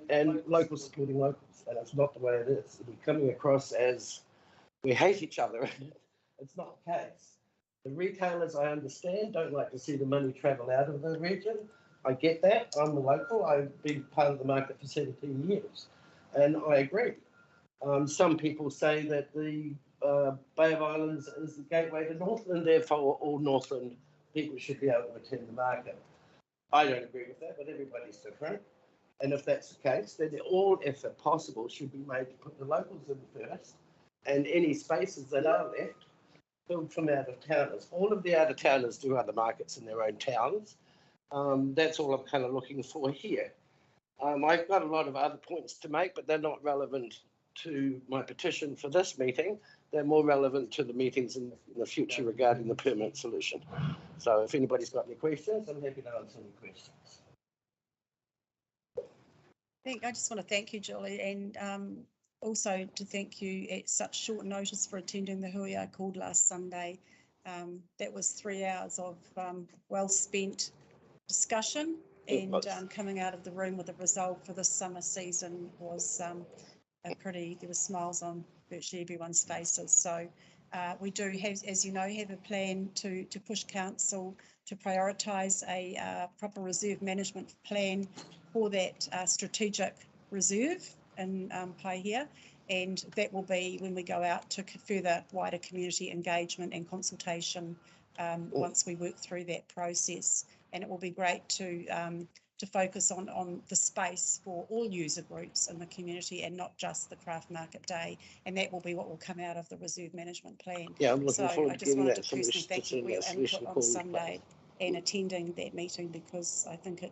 Speaker 19: and locals supporting locals. And it's not the way it is. We're coming across as we hate each other. It's not the case. The retailers, I understand, don't like to see the money travel out of the region. I get that. I'm a local. I've been part of the market for 17 years, and I agree. Some people say that the Bay of Islands is the gateway to Northland, therefore all Northland people should be able to attend the market. I don't agree with that, but everybody's different. And if that's the case, then all effort possible should be made to put the locals in first, and any spaces that are left filled from out-of-towners. All of the out-of-towners do other markets in their own towns. That's all I'm kind of looking for here. I've got a lot of other points to make, but they're not relevant to my petition for this meeting. They're more relevant to the meetings in the future regarding the permanent solution. So if anybody's got any questions, I'm happy to answer any questions.
Speaker 1: I just want to thank you, Julie, and also to thank you at such short notice for attending the hui I called last Sunday. That was 3 hours of well spent discussion, and coming out of the room with a result for this summer season was there were smiles on virtually everyone's faces. So we do have, as you know, have a plan to push council to prioritise a proper reserve management plan for that strategic reserve in Paihia, and that will be when we go out to further wider community engagement and consultation once we work through that process. And it will be great to focus on the space for all user groups in the community and not just the craft market day, and that will be what will come out of the reserve management plan.
Speaker 19: Yeah, I'm looking forward
Speaker 1: I
Speaker 19: to
Speaker 1: just
Speaker 19: getting
Speaker 1: wanted
Speaker 19: that
Speaker 1: to personally thank you for your input on Sunday and attending that meeting, because I think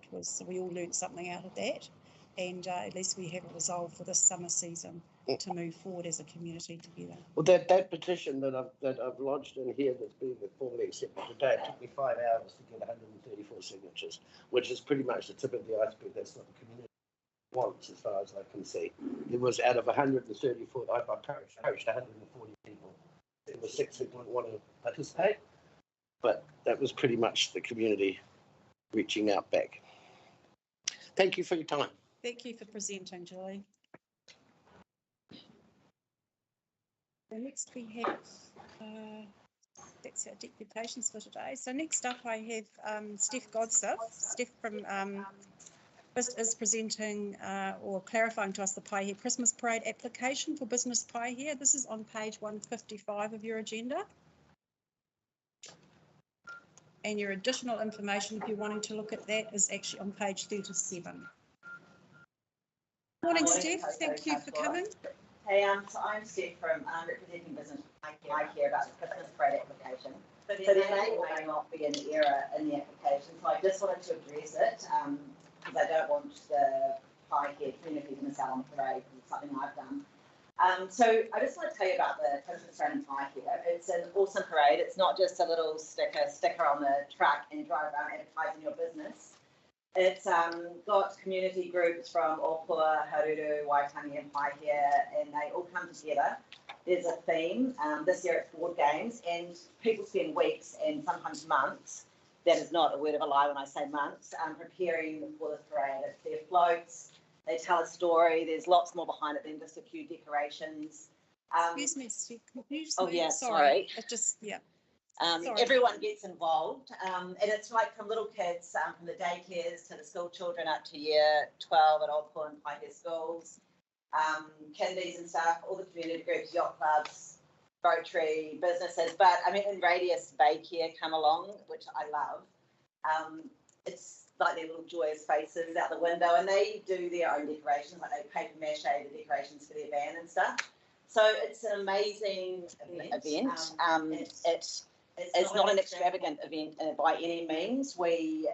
Speaker 1: we all learned something out of that, and at least we have a resolve for this summer season to move forward as a community together.
Speaker 19: Well, that petition that I've lodged in here that's being formally accepted today, it took me 5 hours to get 134 signatures, which is pretty much the tip of the iceberg. That's what the community wants, as far as I can see. It was out of 134, I approached 140 people. There were 6 who didn't want to participate, but that was pretty much the community reaching out back. Thank you for your time.
Speaker 1: Thank you for presenting, Julie. Next we have, that's our deputations for today. So next up I have Steph Godseth. Steph from First is presenting or clarifying to us the Paihia Christmas Parade application for Business Paihia. This is on page 155 of your agenda. And your additional information, if you're wanting to look at that, is actually on page 37. Morning, Steph. Thank you for coming.
Speaker 20: Hey, so I'm Steph from representing Business Paihia about the Christmas Parade application. So there may or may not be an error in the application, so I just wanted to address it because I don't want the Paihia community to miss out on the parade because it's something I've done. So I just want to tell you about the Christmas Parade in Paihia. It's an awesome parade. It's not just a little sticker on the truck and drive around advertising your business. It's got community groups from Opua, Haruru, Waitangi and Paihia, and they all come together. There's a theme. This year it's board games, and people spend weeks and sometimes months. That is not a word of a lie when I say months, preparing for this parade. It's their floats. They tell a story. There's lots more behind it than just a few decorations.
Speaker 1: Excuse me, Steve.
Speaker 20: Oh, yeah, sorry.
Speaker 1: It just, yeah.
Speaker 20: Everyone gets involved, and it's like from little kids, from the daycares to the school children up to year 12 at Opua and Paihia schools, kindies and stuff, all the community groups, yacht clubs, Rotary, businesses. But I mean, in Radius Baycare come along, which I love. It's like their little joyous faces out the window, and they do their own decorations, like they paper mache the decorations for their van and stuff. So it's an amazing event. It's not an extravagant event by any means. We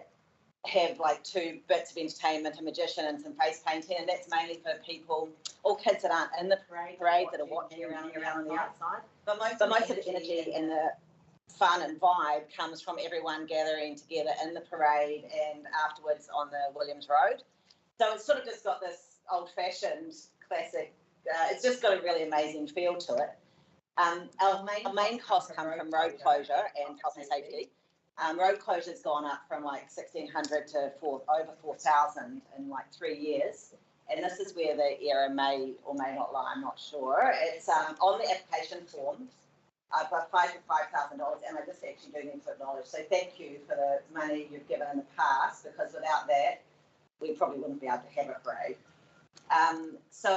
Speaker 20: have like 2 bits of entertainment, a magician and some face painting, and that's mainly for people, all kids that aren't in the parade that are watching around on the outside. But most of the energy and the fun and vibe comes from everyone gathering together in the parade and afterwards on the Williams Road. So it's sort of just got this old-fashioned classic, it's just got a really amazing feel to it. Our main costs come from road closure and health and safety. Road closure's gone up from like 1,600 to over 4,000 in like 3 years. And this is where the error may or may not lie, I'm not sure. It's on the application form. I've applied for $5,000 and I just actually do need to acknowledge. So thank you for the money you've given in the past, because without that, we probably wouldn't be able to have a parade. So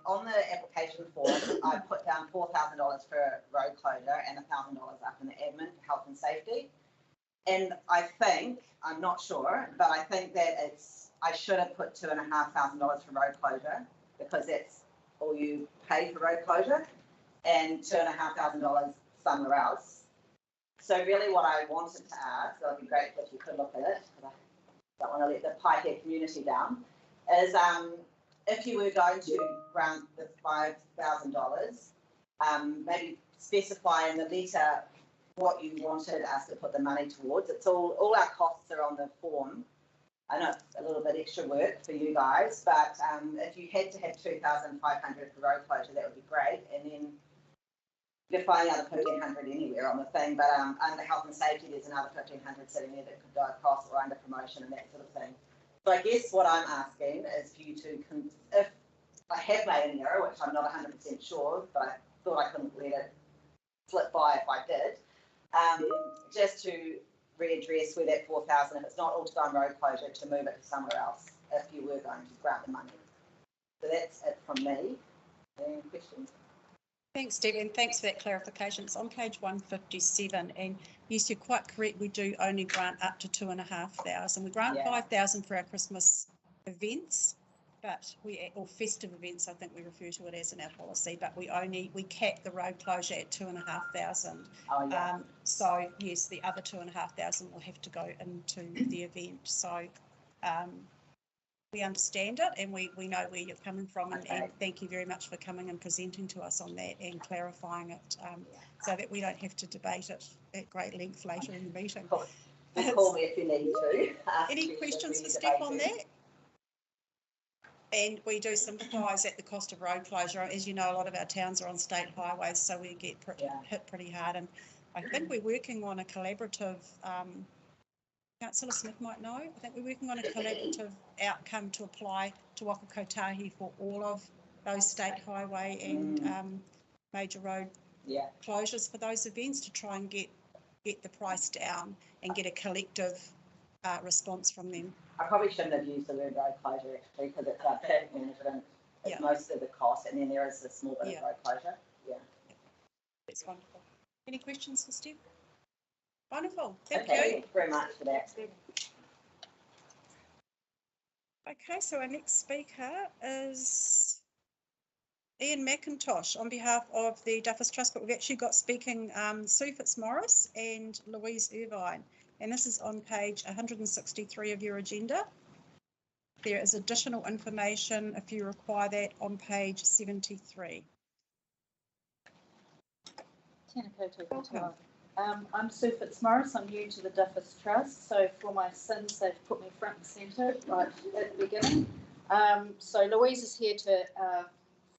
Speaker 20: on the application form, I put down $4,000 for road closure and $1,000 up in the admin for health and safety. And I think, I'm not sure, but I think that I should have put $2,500 for road closure, because that's all you pay for road closure, and $2,500 somewhere else. So really what I wanted to ask, it would be great if you could look at it, because I don't want to let the Paihia community down, is if you were going to grant the $5,000, maybe specify in the letter what you wanted us to put the money towards. It's all our costs are on the form. I know it's a little bit extra work for you guys, but if you had to have $2,500 for road closure, that would be great. And then you could find another $1,500 anywhere on the thing, but under health and safety, there's another $1,500 sitting there that could go across, or under promotion and that sort of thing. So I guess what I'm asking is for you to, if I have made an error, which I'm not 100% sure, but I thought I couldn't let it slip by if I did, just to readdress where that 4,000, if it's not all to go on road closure, to move it to somewhere else if you were going to grant the money. So that's it from me. Any questions?
Speaker 1: Thanks, Debbie, and thanks for that clarification. It's on page 157, and yes, you're quite correct. We do only grant up to 2,500. We grant 5,000 for our Christmas events, but or festive events, I think we refer to it as in our policy. But we cap the road closure at 2,500.
Speaker 20: Oh, yeah.
Speaker 1: So yes, the other 2,500 will have to go into the event. So we understand it, and we know where you're coming from, and thank you very much for coming and presenting to us on that and clarifying it, so that we don't have to debate it at great length later in the meeting.
Speaker 20: Call me if you need to.
Speaker 1: Any questions for Steph on that? And we do sympathise at the cost of road closure. As you know, a lot of our towns are on state highways, so we get hit pretty hard. And I think we're working on a collaborative, Councillor Smith might know, I think we're working on a collaborative outcome to apply to Waka Kotahi for all of those state highway and major road closures for those events, to try and get the price down and get a collective response from them.
Speaker 20: I probably shouldn't have used the word road closure actually, because it's traffic management, it's
Speaker 1: Yeah.
Speaker 20: most of the cost, and then there is a small bit
Speaker 1: Yeah.
Speaker 20: of road closure. Yeah.
Speaker 1: That's wonderful. Any questions for Steve? Wonderful. Thank
Speaker 20: Okay,
Speaker 1: you.
Speaker 20: thank you very much for that.
Speaker 1: Okay, so our next speaker is Ian McIntosh on behalf of the Duffus Trust, but we've actually got speaking Sue Fitzmaurice and Louise Irvine, and this is on page 163 of your agenda. There is additional information if you require that on page 73.
Speaker 8: Tēnā koutou katoa. I'm Sue Fitzmaurice. I'm new to the Duffus Trust, so for my sins, they've put me front and centre right at the beginning. So Louise is here to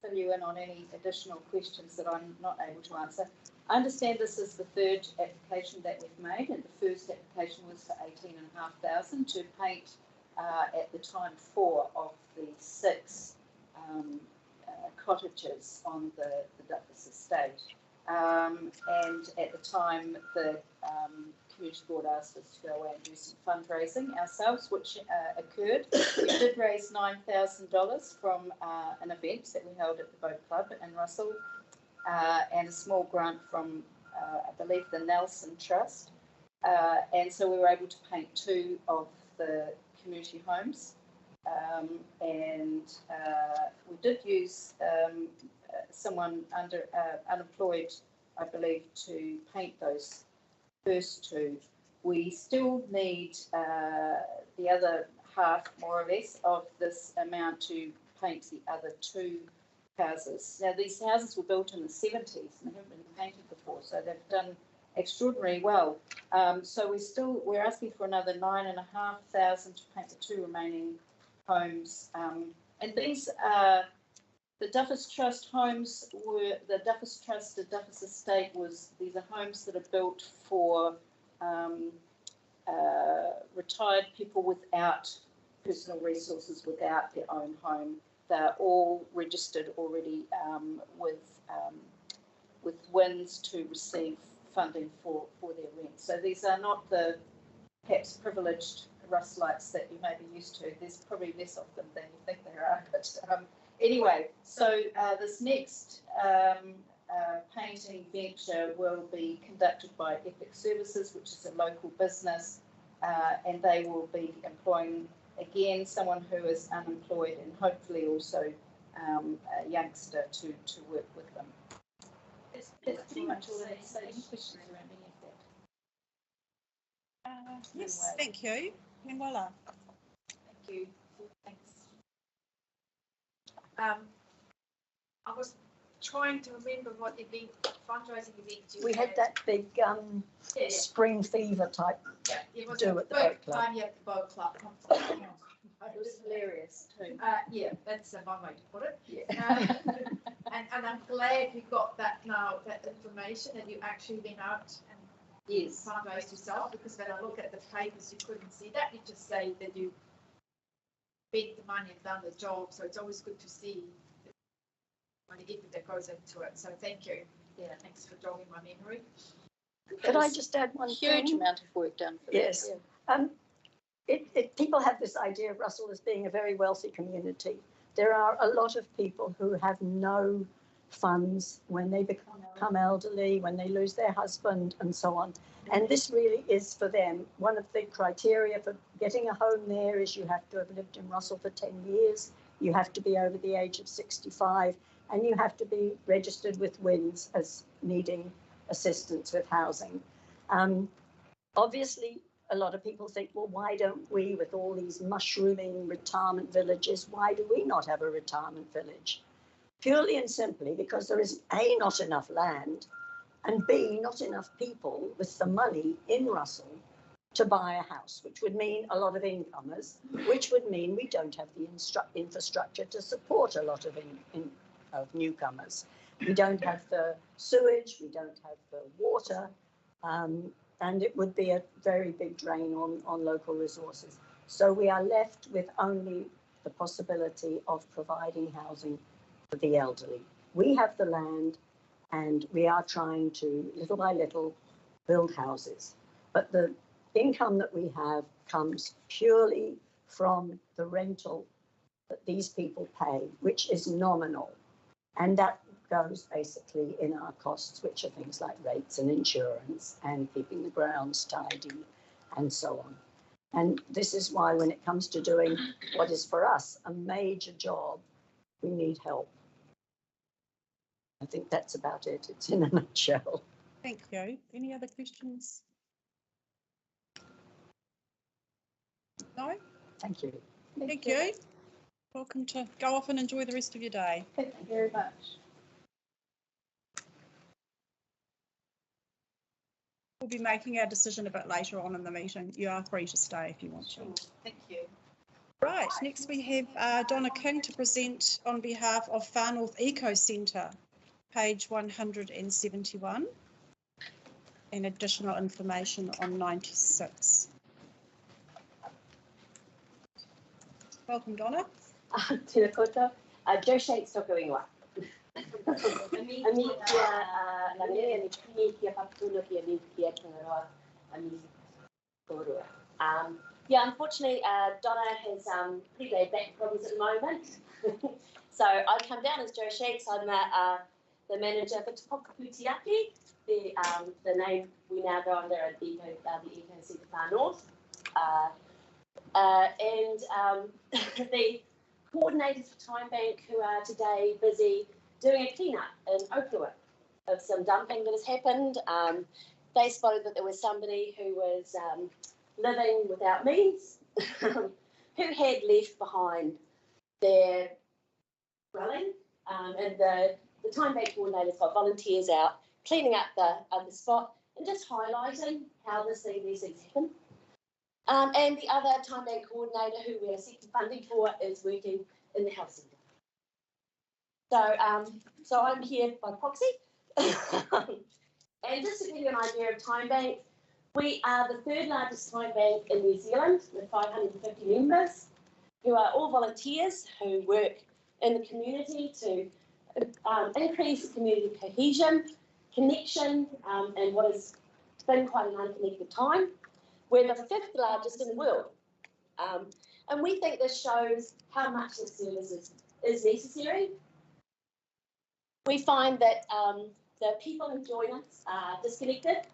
Speaker 8: fill you in on any additional questions that I'm not able to answer. I understand this is the third application that we've made, and the first application was for $18,500 to paint at the time 4 of the 6 cottages on the Duffus estate. And at the time, the community board asked us to go away and do some fundraising ourselves, which occurred. We did raise $9,000 from an event that we held at the Boat Club in Russell, and a small grant from, I believe, the Nelson Trust. And so we were able to paint 2 of the community homes. And we did use someone unemployed, I believe, to paint those first 2. We still need the other half, more or less, of this amount to paint the other 2 houses. Now, these houses were built in the 70s and haven't been painted before, so they've done extraordinarily well. So we're asking for another $9,500 to paint the 2 remaining homes. And these the Duffus Trust homes were, the Duffus Trust, the Duffus Estate these are homes that are built for retired people without personal resources, without their own home. They're all registered already with WINS to receive funding for their rent. So these are not the perhaps privileged Russellites that you may be used to. There's probably less of them than you think there are. But anyway, so this next painting venture will be conducted by Epic Services, which is a local business, and they will be employing, again, someone who is unemployed and hopefully also a youngster to work with them. That's pretty much all I have to say. Any questions around any of that?
Speaker 1: Yes, thank you. Menwala.
Speaker 8: Thank you. Thanks.
Speaker 21: I was trying to remember what event, fundraising event you
Speaker 22: We had that big spring fever type
Speaker 21: it was
Speaker 22: do
Speaker 21: a
Speaker 22: at the
Speaker 21: big
Speaker 22: boat club.
Speaker 21: party at the boat club.
Speaker 8: It was hilarious too.
Speaker 21: Yeah, that's one way to put it.
Speaker 8: Yeah.
Speaker 21: And I'm glad you got that now, that information, and you actually went out and fundraised yourself, because when I look at the papers, you couldn't see that. You just say that you spent the money and done the job. So it's always good to see the money that goes into it. So thank you. Yeah, thanks for jogging my memory.
Speaker 22: Could I just add one
Speaker 8: huge
Speaker 22: thing?
Speaker 8: amount of work done for
Speaker 22: Yes.
Speaker 8: this.
Speaker 22: People have this idea of Russell as being a very wealthy community. There are a lot of people who have no funds when they become elderly, when they lose their husband and so on. And this really is for them. One of the criteria for getting a home there is you have to have lived in Russell for 10 years, you have to be over the age of 65, and you have to be registered with WINS as needing assistance with housing. Obviously, a lot of people think, well, why don't we, with all these mushrooming retirement villages, why do we not have a retirement village? Purely and simply because there is A, not enough land, and B, not enough people with the money in Russell to buy a house, which would mean a lot of incomers, which would mean we don't have the infrastructure to support a lot of newcomers. We don't have the sewage, we don't have the water, and it would be a very big drain on local resources. So we are left with only the possibility of providing housing for the elderly. We have the land and we are trying to, little by little, build houses. But the income that we have comes purely from the rental that these people pay, which is nominal. And that goes basically in our costs, which are things like rates and insurance and keeping the grounds tidy and so on. And this is why when it comes to doing what is for us a major job, we need help. I think that's about it. It's in a nutshell.
Speaker 1: Thank you. Any other questions? No?
Speaker 22: Thank you.
Speaker 1: Thank you. Welcome to go off and enjoy the rest of your day.
Speaker 2: Thank you very much.
Speaker 1: We'll be making our decision a bit later on in the meeting. You are free to stay if you want to.
Speaker 2: Thank you.
Speaker 1: Right, next we have Donna King to present on behalf of Far North Eco Centre, page 171, and additional information on 96. Welcome, Donna.
Speaker 4: Tēnā koutou. Joe Shakes toka ingoa. Ami kia langere, ani kia papuno kia ni kia Tangaroa, ami korua. Yeah, unfortunately, Donna has pretty bad back problems at the moment. So I come down as Joe Shakes. I'm the manager for Te Pokaputiaki, the name we now go under at the Eco Centre Far North. And the coordinators for Time Bank, who are today busy doing a clean-up in Okua of some dumping that has happened. They spotted that there was somebody who was living without means, who had left behind their dwelling, and the Time Bank coordinators got volunteers out cleaning up the spot and just highlighting how these things happen. And the other Time Bank coordinator who we are seeking funding for is working in the health centre. So I'm here by proxy. And just to give you an idea of Time Bank, we are the third largest Time Bank in New Zealand with 550 members who are all volunteers who work in the community to increase community cohesion, connection, and what has been quite an unconnected time. We're the fifth largest in the world. And we think this shows how much this service is necessary. We find that the people who join us are disconnected,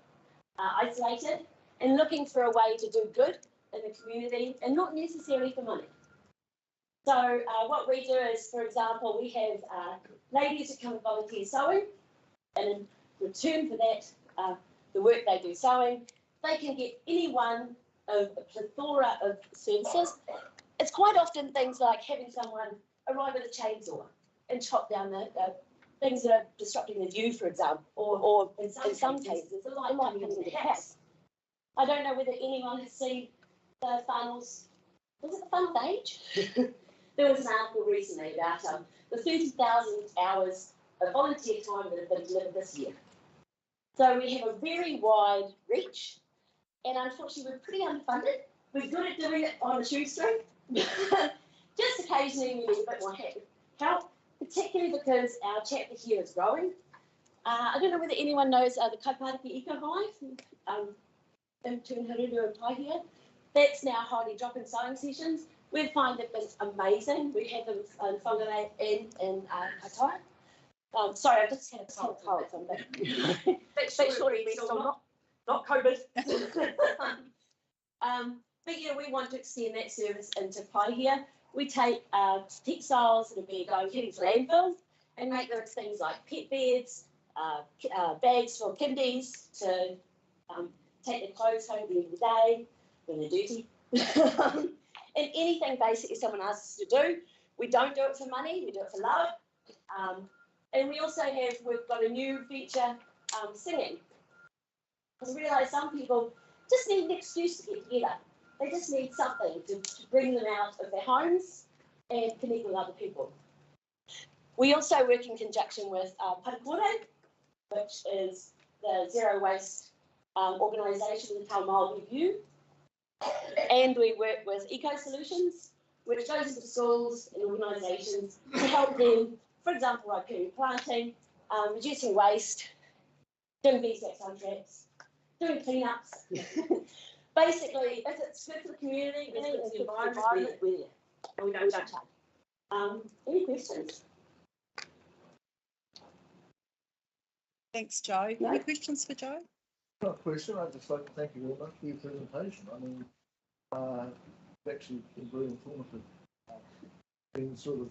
Speaker 4: isolated, and looking for a way to do good in the community and not necessarily for money. So what we do is, for example, we have ladies who come and volunteer sewing, and in return for that, the work they do sewing, they can get any one of a plethora of services. It's quite often things like having someone arrive with a chainsaw and chop down the things that are disrupting the view, for example, or in some cases, the light coming into the house. I don't know whether anyone has seen the funnels. Was it the funnel age? There was an article recently about the 30,000 hours of volunteer time that have been delivered this year. So we have a very wide reach, and unfortunately we're pretty underfunded. We're good at doing it on a shoestring. Just occasionally we need a bit more help, particularly because our chapter here is growing. I don't know whether anyone knows the Kaupatiki Eco Hive in Tūnharuru and Paihia. That's now holding drop-in sewing sessions. We find that it's amazing. We have them in Whangaroa and in Katoa. Sorry, I just had a cold, so I'm back. But surely we're still not COVID. But yeah, we want to extend that service into Paihia. We take textiles that have been going to landfill and make them things like pet beds, bags for kindies to take their clothes home at the end of the day when they're dirty. And anything basically someone asks us to do, we don't do it for money, we do it for love. And we also we've got a new feature, singing. Because we realise some people just need an excuse to get together. They just need something to bring them out of their homes and connect with other people. We also work in conjunction with Parakore, which is the zero waste organisation in Te Mile View. And we work with Eco Solutions, which goes into schools and organisations to help them, for example, riparian planting, reducing waste, doing beeswax on traps, doing cleanups. basically, if it's good for the community, it's good for the environment, we're there. And we don't charge. Any questions?
Speaker 1: Thanks, Joe. Any questions for Joe?
Speaker 7: Not a question, I'd just like to thank you very much for your presentation. I mean, it's actually been very informative. Been sort of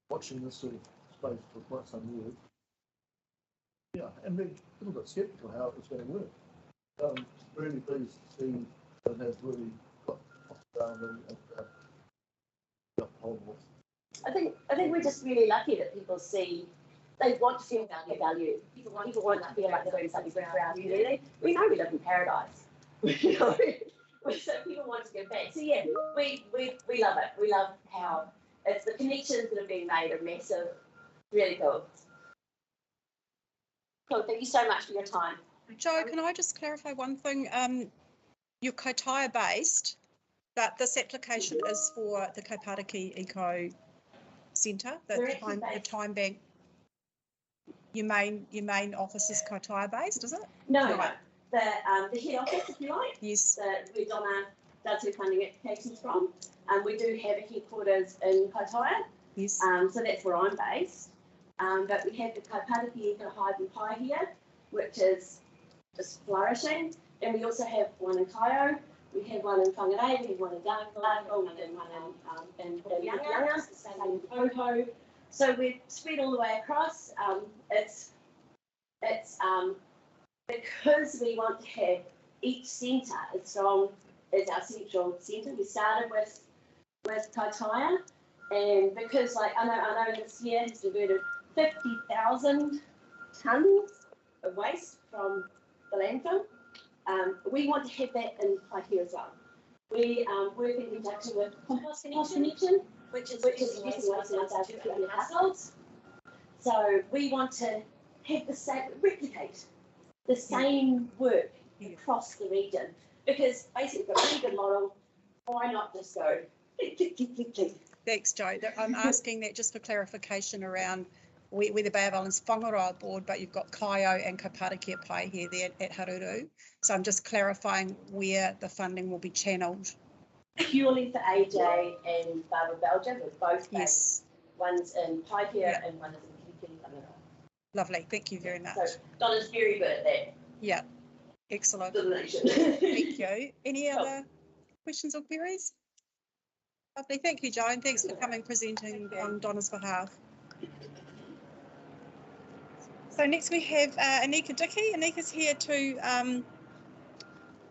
Speaker 7: watching this sort of space for quite some years. Yeah, and been a little bit sceptical how it was going to work. Really pleased to see that it has really got off the ground and got hold of.
Speaker 4: I think we're just really lucky that people see, they want to feel value. People want to feel like they're doing something good for our community. We know we live in paradise. You know? So people want to give back. So yeah, we love it. We love how it's the connections that have been made are massive. Really cool. Cool. Thank you so much for your time.
Speaker 1: Joe, can I just clarify one thing? You're Kaitaia based, but this application is for the Kapariki Eco Centre, the time bank. Your main office is Kaitaia based, is it?
Speaker 4: No. The head office, if you like.
Speaker 1: Yes.
Speaker 4: Where Donna does her funding applications from. We do have a headquarters in Kaitaia.
Speaker 1: Yes.
Speaker 4: So that's where I'm based. But we have the Kapariki Eco Hive and Pie here, which is just flourishing. And we also have one in Kaio. We have one in Whangaroa, we have one in Darkville, and one in Younga, same in Poho. So we're spread all the way across. It's because we want to have each centre as strong as our central centre. We started with Kaitaia, and because I know this year has diverted 50,000 tonnes of waste from the landfill. We want to have that in Kaitaia as well. We work in conjunction with Compost Connection, which is reducing waste in our community households. So we want to have the same, replicate the same work across the region, because basically we've got a really good model. Why not just go click, click, click, click, click.
Speaker 1: Thanks, Joe. I'm asking that just for clarification around we're the Bay of Islands-Whangaroa board, but you've got Kaio and Kapariki Pai here there at Haruru. So I'm just clarifying where the funding will be channelled.
Speaker 4: Purely for AJ and Barbara Belgium, with both
Speaker 1: yes.
Speaker 4: One's in Pai here and one is in Whangaroa.
Speaker 1: Lovely, thank you very much.
Speaker 4: So Donna's very good at that.
Speaker 1: Yeah, excellent.
Speaker 4: Thank
Speaker 1: you. Any other questions or queries? Lovely, thank you, Joe, and thanks for coming presenting on Donna's behalf. So next we have Anika Dickey. Anika's here to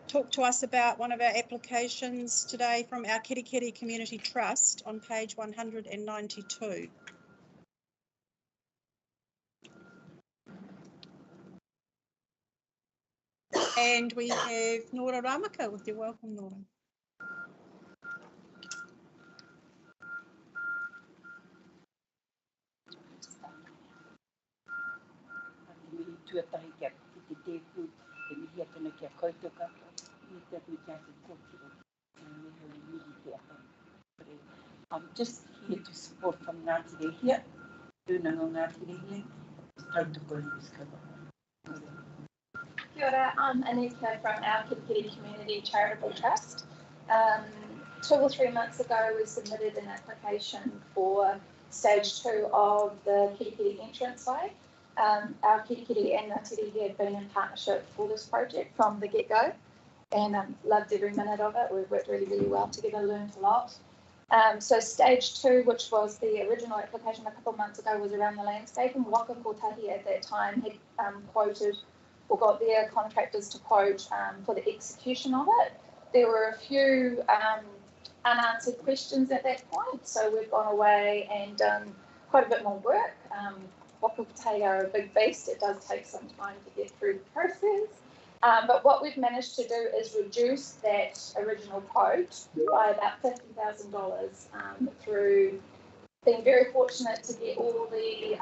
Speaker 1: talk to us about one of our applications today from our Kirikiri Community Trust on page 192. And we have Nora Ramaka with you. Welcome, Nora.
Speaker 9: I'm just here to support from Ngāti Rehia, Tūnanga Ngāti Rehia, Tautoko in this cover.
Speaker 23: Kia ora, I'm Anika from our Kirikiri Community Charitable Trust. 2 or 3 months ago, we submitted an application for stage 2 of the Kirikiri entranceway. Our Kirikiri and Ngāti Rehia have been in partnership for this project from the get-go, and loved every minute of it. We've worked really, really well together, learned a lot. So stage 2, which was the original application a couple of months ago, was around the landscaping. Waka Kotahi at that time had quoted or got their contractors to quote for the execution of it. There were a few unanswered questions at that point, so we've gone away and done quite a bit more work. Waka Kotahi are a big beast. It does take some time to get through the process. But what we've managed to do is reduce that original quote by about $50,000 through being very fortunate to get all the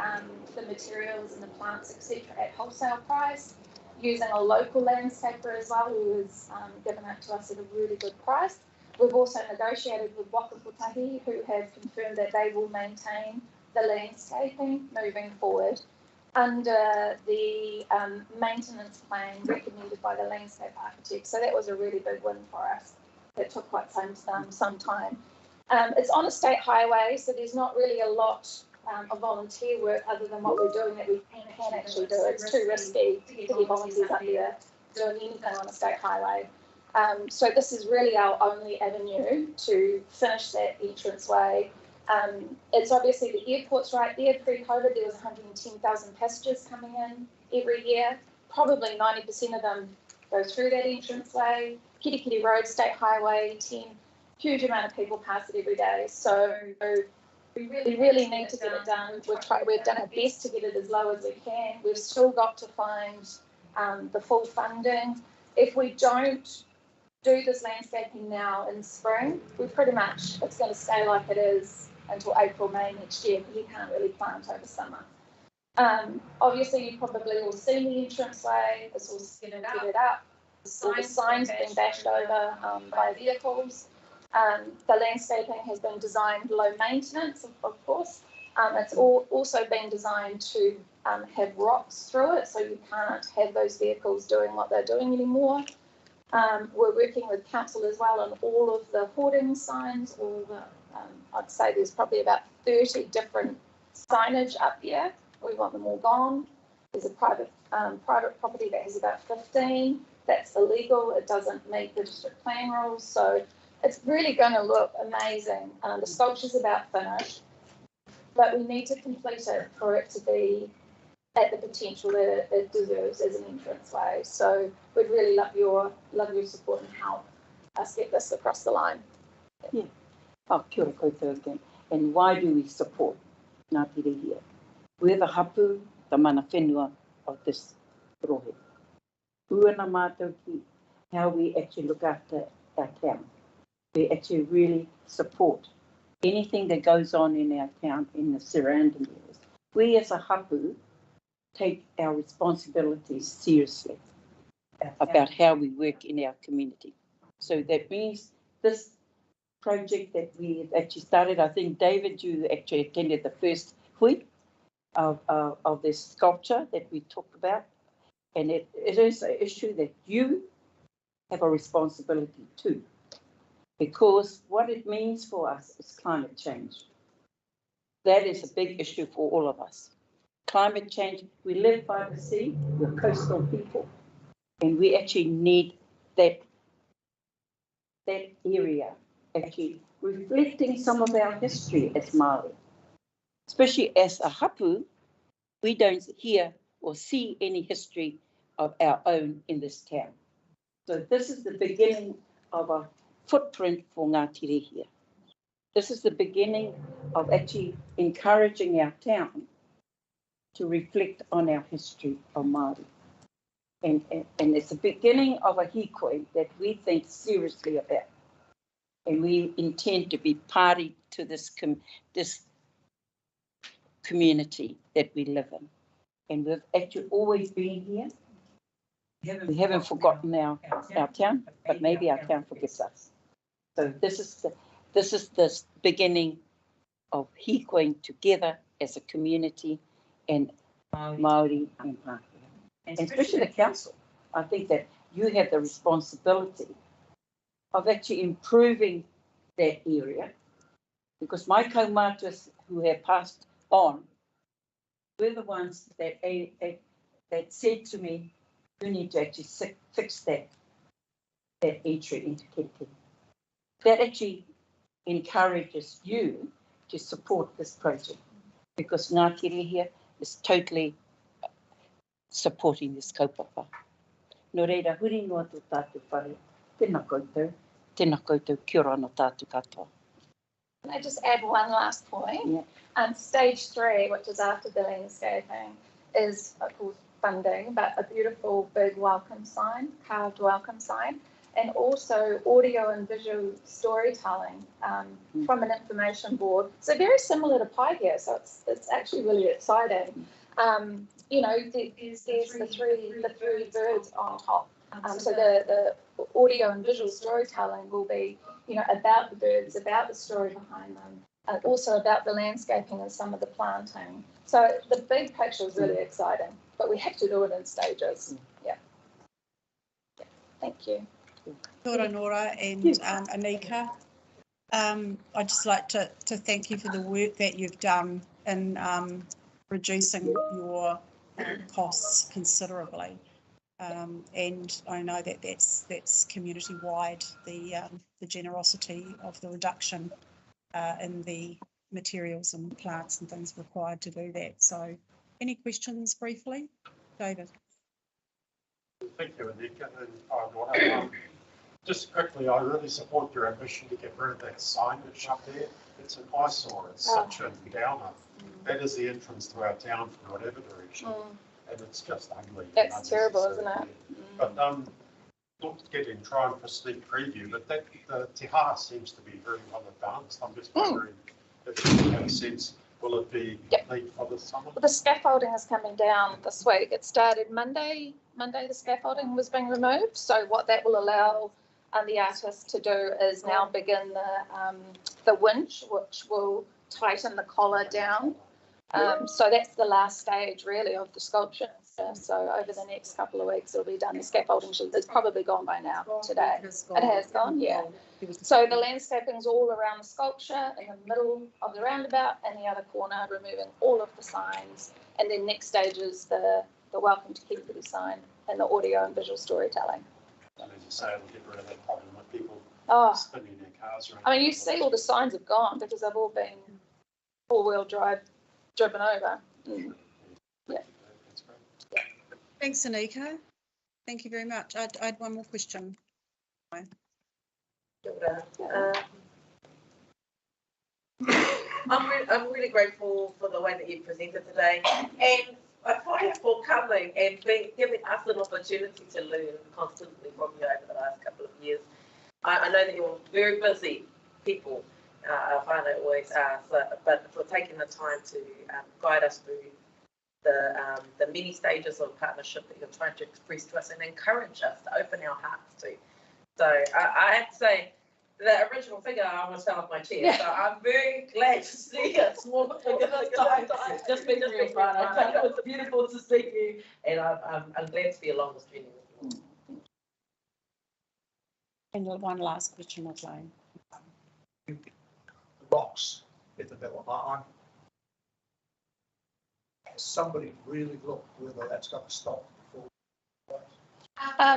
Speaker 23: materials and the plants, etc., at wholesale price, using a local landscaper as well, who has given it to us at a really good price. We've also negotiated with Waka Kotahi, who have confirmed that they will maintain the landscaping moving forward under the maintenance plan recommended by the landscape architect. So that was a really big win for us. It took quite some time. It's on a state highway, so there's not really a lot of volunteer work other than what we're doing that we can actually do. It's too risky to get volunteers up there doing anything on a state highway. So this is really our only avenue to finish that entranceway. It's obviously the airport's right there. Pre-COVID, there was 110,000 passengers coming in every year. Probably 90% of them go through that entranceway. Kirikiri Road, State Highway 10, huge amount of people pass it every day. So we really need to get it done. We've done our best to get it as low as we can. We've still got to find the full funding. If we don't do this landscaping now in spring, it's going to stay like it is until April, May next year, because you can't really plant over summer. Obviously, you probably all seen the entranceway. It's all get it up. All the signs have been bashed over by vehicles. The landscaping has been designed low maintenance, of course. It's also been designed to have rocks through it, so you can't have those vehicles doing what they're doing anymore. We're working with council as well on all of the hoarding signs. I'd say there's probably about 30 different signage up here. We want them all gone. There's a private property that has about 15. That's illegal. It doesn't meet the district plan rules. So it's really going to look amazing. The sculpture's about finished, but we need to complete it for it to be at the potential that it deserves as an entranceway. So we'd really love your support and help us get this across the line.
Speaker 9: Yeah. Oh, kia ora koutou again. And why do we support Ngāti Rehia? We're the hapu, the mana whenua of this rohe. Uana mātou ki how we actually look after our town. We actually really support anything that goes on in our town, in the surrounding areas. We as a hapu take our responsibilities seriously about how we work in our community. So that means this project that we have actually started, I think, David, you actually attended the first hui of this sculpture that we talked about. And it is an issue that you have a responsibility too, because what it means for us is climate change. That is a big issue for all of us. Climate change, we live by the sea, we're coastal people, and we actually need that area actually reflecting some of our history as Māori. Especially as a hapu, we don't hear or see any history of our own in this town. So this is the beginning of a footprint for Ngāti Rehia. This is the beginning of actually encouraging our town to reflect on our history of Māori. And it's the beginning of a hikoi that we think seriously about. And we intend to be party to this community that we live in. And we've actually always been here. We haven't forgotten our town, but maybe our town forgets us. So this is the beginning of hikoing together as a community and Māori and Pākehā. And especially the council. I think that you have the responsibility of actually improving that area, because my kaumātua who have passed on were the ones that said to me, you need to actually fix that entry into Kirikiri. That actually encourages you to support this project, because Ngāti Rehia is totally supporting this kaupapa. Nō reira, huri noa tō tātou whare, tēnā koutou, kia ora no tātou katoa.
Speaker 23: Can I just add one last point? Yeah. Stage 3, which is after the landscaping, is of course funding, but a beautiful big welcome sign, carved welcome sign, and also audio and visual storytelling from an information board. So very similar to Pākehā, so it's actually really exciting. You know, there's the three birds on top. So the audio and visual storytelling will be, you know, about the birds, about the story behind them, also about the landscaping and some of the planting. So the big picture is really exciting. but we have to do it in stages. Yeah. Thank you.
Speaker 1: Kia ora, Nora and Anika. I'd just like to thank you for the work that you've done in reducing your costs considerably. And I know that that's community-wide, the generosity of the reduction in the materials and plants and things required to do that. So any questions briefly? David.
Speaker 10: Thank you, Anika, and Nora. Just quickly, I really support your ambition to get rid of that signage up there. It's an eyesore. It's such a downer. That is the entrance to our town from whatever direction, and it's just ugly.
Speaker 23: It's terrible, isn't it?
Speaker 10: But not trying for a sneak preview, but the Te Haha seems to be very well advanced. I'm just wondering if it makes sense. Will it be complete for the summer?
Speaker 23: Well, the scaffolding is coming down this week. It started Monday. The scaffolding was being removed. So what that will allow the artists to do is now begin the winch, which will tighten the collar down. So that's the last stage really of the sculpture. So over the next couple of weeks it'll be done. The scaffolding it's probably gone by now today. It has gone, yeah. So the landscaping's all around the sculpture, in the middle of the roundabout, and the other corner, removing all of the signs. And then next stage is the welcome to Kirikiri sign and the audio and visual storytelling.
Speaker 10: And as you say, it'll get rid of that problem with people spinning their cars around.
Speaker 23: I mean, you see all the signs have gone because they've all been four-wheel drive driven over. Yeah.
Speaker 10: That's great.
Speaker 1: Thanks, Anika. Thank you very much. I had one more question.
Speaker 6: I'm really grateful for the way that you presented today, and I find it for coming and giving us an opportunity to learn constantly from you over the last couple of years. I know that you're very busy people, I find it always are, but for taking the time to guide us through the many stages of partnership that you're trying to express to us and encourage us to open our hearts to. So I have to say, the original figure, I almost fell off my chair. So I'm very glad to see a smaller figure this time. Just being real fun. I found it was beautiful to see you, and I'm glad to be along this journey with you.
Speaker 1: And one last question, McLean.
Speaker 14: The rocks in the middle. Has somebody really looked whether that's going to stop before?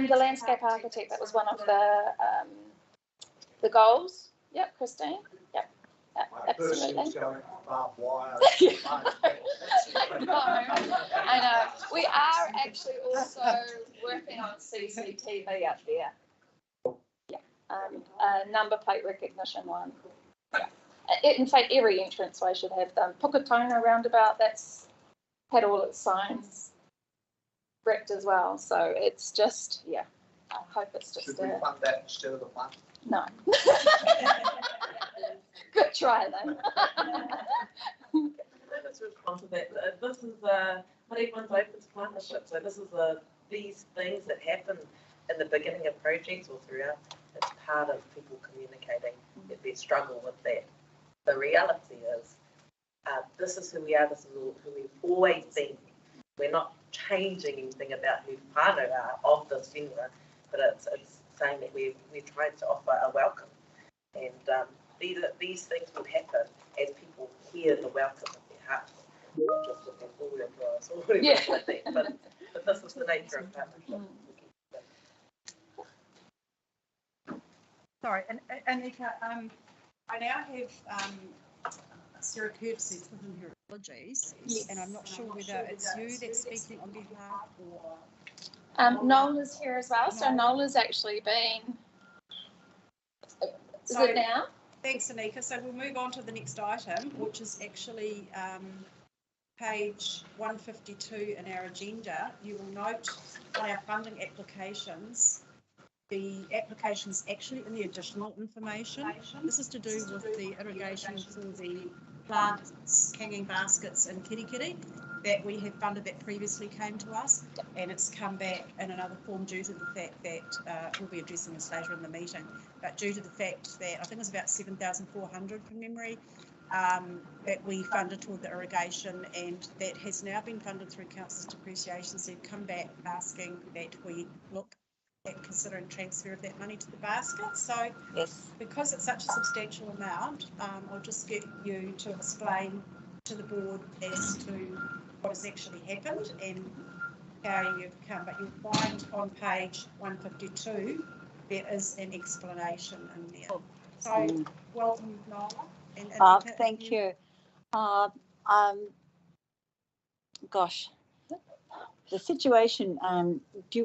Speaker 23: The landscape architect, that was one of the goals. Yep, Christine. Yep, absolutely.
Speaker 14: Going barbed wire.
Speaker 23: No, I know. We are actually also working on CCTV up there. Yeah, a number plate recognition one. Yeah. In fact, every entranceway should have them. Puketona roundabout, that's had all its signs bricked as well. So it's just, yeah, I hope it's just
Speaker 14: Should we fund that instead of the fund?
Speaker 23: No. Good try then.
Speaker 6: Let's respond to that. This is not everyone's open to partnership. So this is these things that happen in the beginning of projects or throughout. It's part of people communicating if they struggle with that. The reality is, this is who we are. This is who we've always been. We're not changing anything about who whānau are of this whenua, but it's saying that we're trying to offer a welcome, and these things will happen as people hear the welcome of their hearts, not just with their four-wheel drives or whatever like that. But this is the nature of partnership.
Speaker 1: Sorry, and Anika, I now have Sarah Curtis within her apologies, and I'm not sure whether it's you that's speaking on behalf or.
Speaker 23: Nola's here as well. So Nola's actually been. Is it now?
Speaker 1: Thanks, Anika. So we'll move on to the next item, which is actually page 152 in our agenda. You will note on our funding applications, the application's actually in the additional information. This is to do with the irrigation for the plants, hanging baskets and Kirikiri that we have funded that previously came to us, and it's come back in another form due to the fact that we'll be addressing this later in the meeting, but due to the fact that I think it was about 7,400 from memory, that we funded toward the irrigation, and that has now been funded through council's depreciation. So they've come back asking that we look at considering transfer of that money to the basket. So
Speaker 22: Yes.
Speaker 1: because it's such a substantial amount, I'll just get you to explain to the board as to what has actually happened and how you've come. But you'll find on page 152 there is an explanation in there. So welcome, Nola.
Speaker 22: Thank you. Gosh, the situation.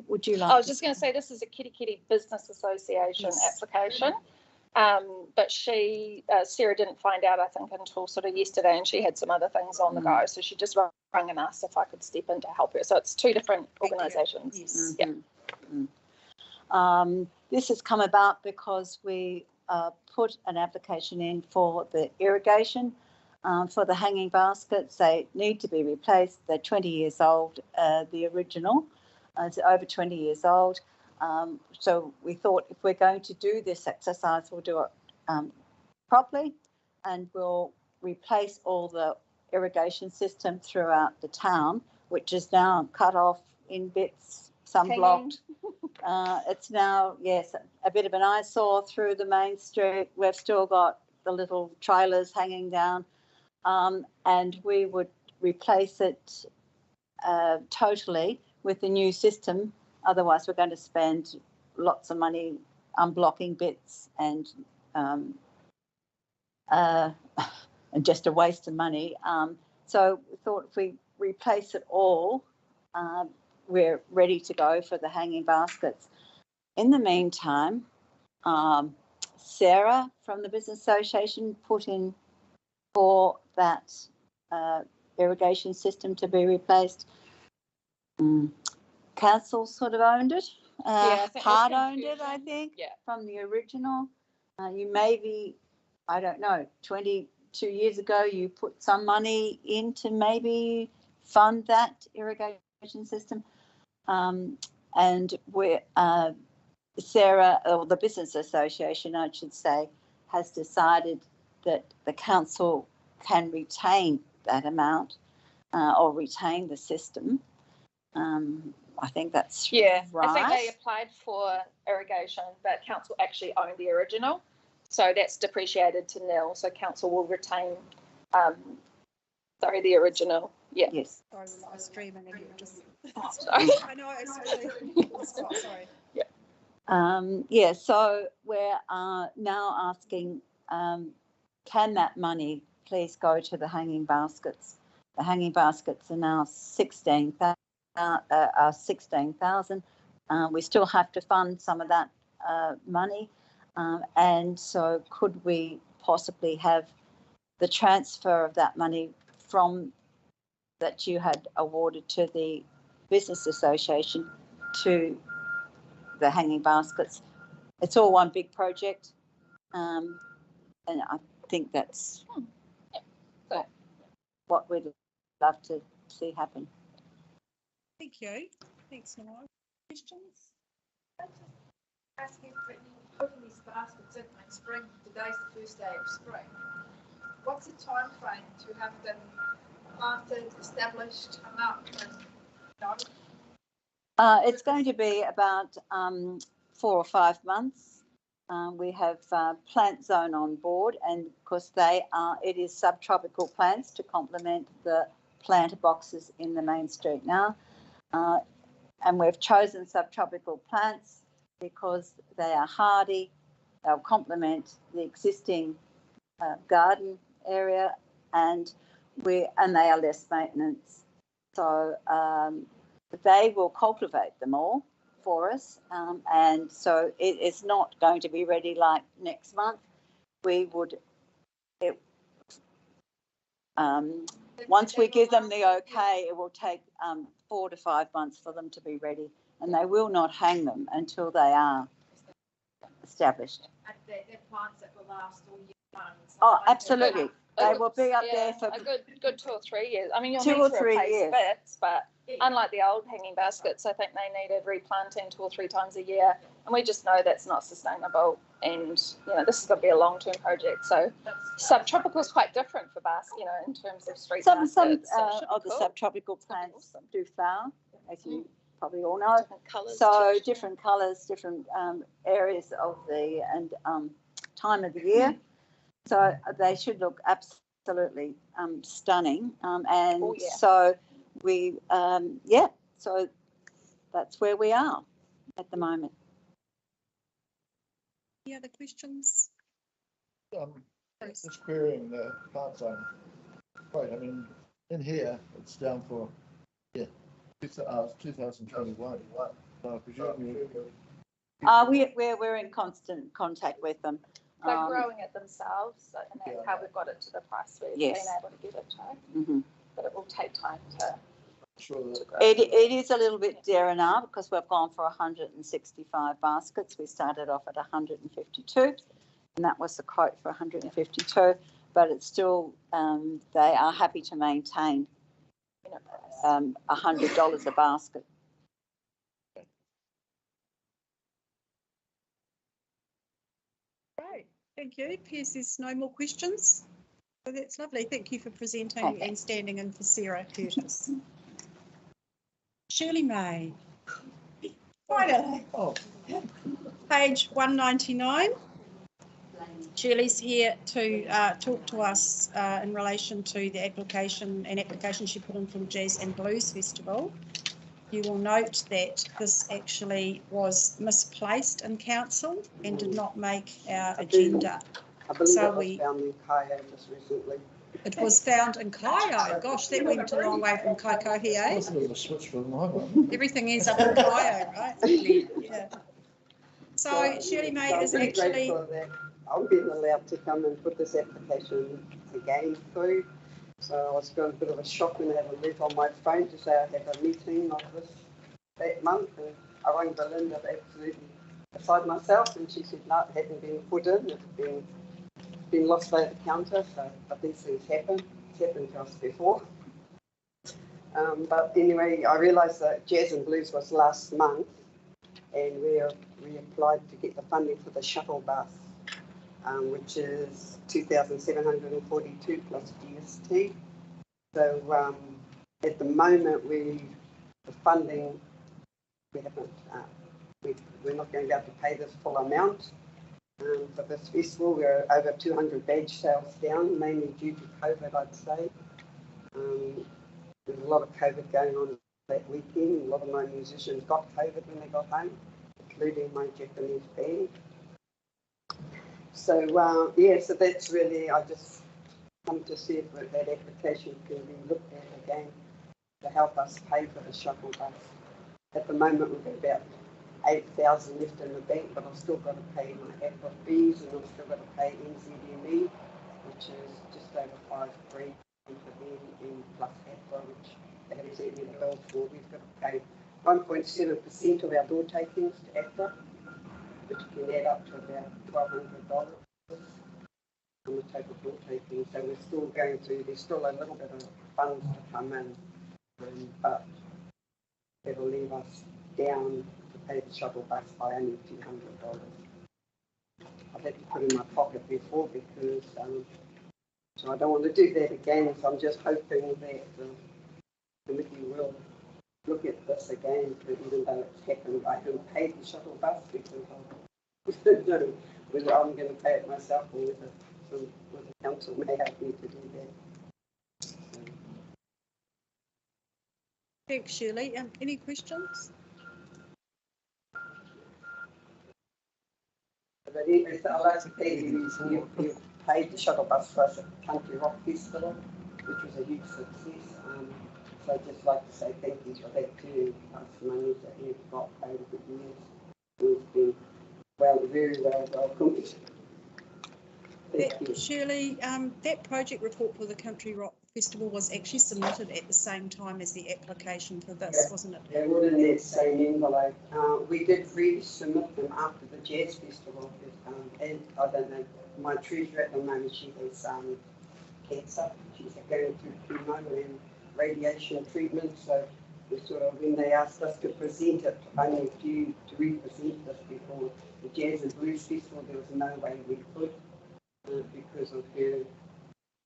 Speaker 22: Would you like?
Speaker 23: I was just going to say this is a Kitty Business Association application, but Sarah didn't find out, I think, until sort of yesterday, and she had some other things on the go, so she just rang and asked if I could step in to help her. So it's two different organisations.
Speaker 22: Yes.
Speaker 23: Yeah.
Speaker 22: This has come about because we put an application in for the irrigation for the hanging baskets. They need to be replaced. They're 20 years old. The original is over 20 years old. So we thought if we're going to do this exercise, we'll do it properly, and we'll replace all the irrigation system throughout the town, which is now cut off in bits, some blocked. It's now, yes, a bit of an eyesore through the main street. We've still got the little trailers hanging down, and we would replace it totally with the new system. Otherwise, we're going to spend lots of money unblocking bits and just a waste of money. So we thought if we replace it all, we're ready to go for the hanging baskets. In the meantime, Sarah from the Business Association put in for that irrigation system to be replaced. Council sort of owned it, part owned it, I think, from the original. You maybe, I don't know, 22 years ago, you put some money in to maybe fund that irrigation system. And we're, Sarah, or the Business Association, I should say, has decided that the council can retain that amount or retain the system. I think that's right.
Speaker 23: I think they applied for irrigation, but council actually owned the original, so that's depreciated to nil. So council will retain, the original. Yeah.
Speaker 22: Yes.
Speaker 1: Sorry, I was streaming and you were just.
Speaker 23: Sorry.
Speaker 1: I know it's really. Sorry.
Speaker 22: Yeah. So we're now asking, can that money please go to the hanging baskets? The hanging baskets are now 16,000. We still have to fund some of that money, and so could we possibly have the transfer of that money from that you had awarded to the Business Association to the hanging baskets? It's all one big project, and I think that's what we'd love to see happen.
Speaker 1: Thank you. Thanks, Noel. Questions?
Speaker 21: Ask you, when you put these baskets in spring, today's the first day of spring. What's the time frame to have them planted, established, marked, and
Speaker 22: It's going to be about 4 or 5 months. We have Plant Zone on board, and of course it is subtropical plants to complement the planter boxes in the main street now. And we've chosen subtropical plants because they are hardy, they'll complement the existing garden area, and they are less maintenance. So they will cultivate them all for us, and so it is not going to be ready like next month. We would, once we give them the okay, it will take 4 to 5 months for them to be ready, and they will not hang them until they are established.
Speaker 21: they're plants that will last all year round?
Speaker 22: Oh, absolutely. They will be up
Speaker 23: Yeah,
Speaker 22: there for
Speaker 23: a good 2 or 3 years. I mean, you'll
Speaker 22: 2
Speaker 23: need
Speaker 22: or
Speaker 23: to
Speaker 22: 3
Speaker 23: replace
Speaker 22: years.
Speaker 23: bits, but unlike the old hanging baskets, I think they needed replanting 2 or 3 times a year, and we just know that's not sustainable. And you know, this is going to be a long-term project. So, subtropical is quite different for in terms of street
Speaker 22: some
Speaker 23: baskets. So it should be
Speaker 22: of the
Speaker 23: cool.
Speaker 22: subtropical plants do flower, as you probably all know.
Speaker 23: Different colours.
Speaker 22: So
Speaker 23: texture.
Speaker 22: different colours, different areas of the time of the year. So they should look absolutely stunning. And
Speaker 23: Oh, yeah.
Speaker 22: so we, so that's where we are at the moment.
Speaker 1: Any other questions?
Speaker 7: Just querying the plant zone. Right, I mean, in here, it's down for, 2021. So I presume
Speaker 22: We're in constant contact with them.
Speaker 23: They're growing it themselves, and that's how we've got it to the price we've
Speaker 22: Yes.
Speaker 23: been able to get it to.
Speaker 22: Mhm.
Speaker 23: But it will take time to grow.
Speaker 22: It is a little bit dearer now because we've gone for 165 baskets. We started off at 152, and that was the quote for 152. But it's still, they are happy to maintain $100 a basket.
Speaker 1: Great, thank you. It appears there's no more questions. So that's lovely. Thank you for presenting and standing in for Sarah Curtis. Shirley May. Finally. Page 199. Shirley's here to talk to us in relation to the application she put in for the Jazz and Blues Festival. You will note that this actually was misplaced in council and did not make our agenda.
Speaker 11: I believe
Speaker 1: So
Speaker 11: it was found in Kaya just recently.
Speaker 1: It was found in Kaya. Gosh, that went a long way from Kaikohe, eh?
Speaker 7: That's a bit of a switch from my one.
Speaker 1: Everything ends up in Kaya, right? Yeah. So Shirley May is
Speaker 11: I'm
Speaker 1: actually.
Speaker 11: grateful that I've been allowed to come and put this application again through. So I was going a bit of a shock when I had a letter on my phone to say I have a meeting of this that month, and I rang Belinda absolutely beside myself, and she said no, it hadn't been put in, it's been lost by the counter. So, but these things happen. It's happened to us before. But anyway, I realised that Jazz and Blues was last month, and we applied to get the funding for the shuttle bus, which is 2,742 plus GST. So at the moment, the funding, we haven't, we're not going to be able to pay this full amount. For this festival, we're over 200 badge sales down, mainly due to COVID, I'd say. There's a lot of COVID going on that weekend. A lot of my musicians got COVID when they got home, including my Japanese band. So, so that's really, I just come to see if that application can be looked at again to help us pay for the shuttle bus. At the moment, we've got about 8,000 left in the bank, but I've still got to pay my APRA fees, and I've still got to pay NZME, which is just over $5,300 for them, and plus APRA, which they haven't sent me the bill for. We've got to pay 1.7% of our door takings to APRA, which can add up to about $1,200 on the total door taking. So we're still going through, there's still a little bit of funds to come in, but it'll leave us down to pay the shuttle bus by only $200. I've had to put in my pocket before because, so I don't want to do that again. So I'm just hoping that the committee will look at this again, even though it's happened. I can pay the shuttle bus because I don't know whether I'm going to pay it myself or whether the council may help me to do that.
Speaker 1: Thanks, Shirley. Any questions?
Speaker 11: But I'd like to pay you paid the shuttle bus for us at the Country Rock Festival, which was a huge success. So I'd just like to say thank you for that too. Us money that you've got over the years. We've been very well welcomed.
Speaker 1: Shirley, that project report for the Country Rock Festival was actually submitted at the same time as the application for this, wasn't it?
Speaker 11: They were in that same envelope. We did resubmit them after the Jazz Festival, and I don't know, my treasurer at the moment, she has cancer. She's going through chemo and radiation treatment. So we sort of, when they asked us to present it, only to represent this before the Jazz and Blues Festival, there was no way we could because of her,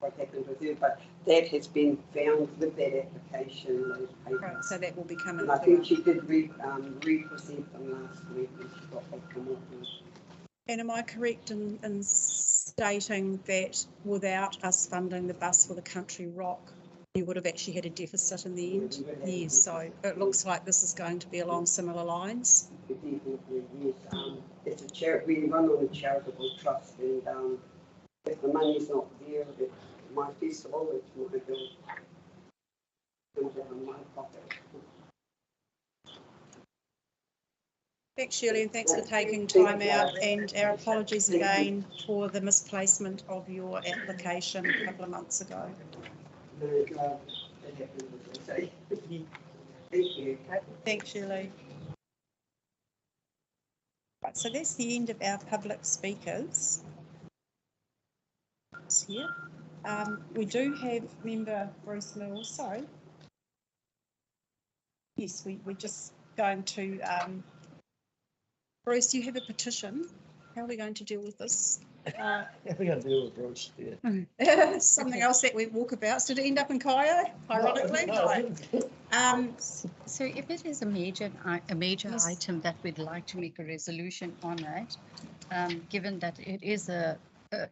Speaker 11: what happened with her. But that has been found with that application. Those papers.
Speaker 1: Right, so that will be coming.
Speaker 11: And I think she did represent them last week when she got back from Auckland.
Speaker 1: And am I correct in stating that without us funding the bus for the Country Rock, you would have actually had a deficit in the end? Yes, so it looks like this is going to be along similar lines.
Speaker 11: Definitely, yes. It's a charity. We run on a charitable trust, and if the money's not there, my festival, it's my bill. Comes out of my pocket.
Speaker 1: Thanks, Shirley, and thanks for taking time out, and our apologies again for the misplacement of your application a couple of months ago.
Speaker 11: Very glad that happened, as I say. Thank you.
Speaker 1: Thanks, Shirley. Right, so that's the end of our public speakers. Here. We do have member Bruce Mills. Sorry. Yes, we're just going to. Bruce, you have a petition. How are we going to deal with this?
Speaker 7: Yeah, we're going to deal with Bruce. Yeah.
Speaker 1: Something else that we walk about. Did it end up in Kyo? Ironically, no.
Speaker 3: So if it is a major
Speaker 1: Yes.
Speaker 3: item that we'd like to make a resolution on it, given that it is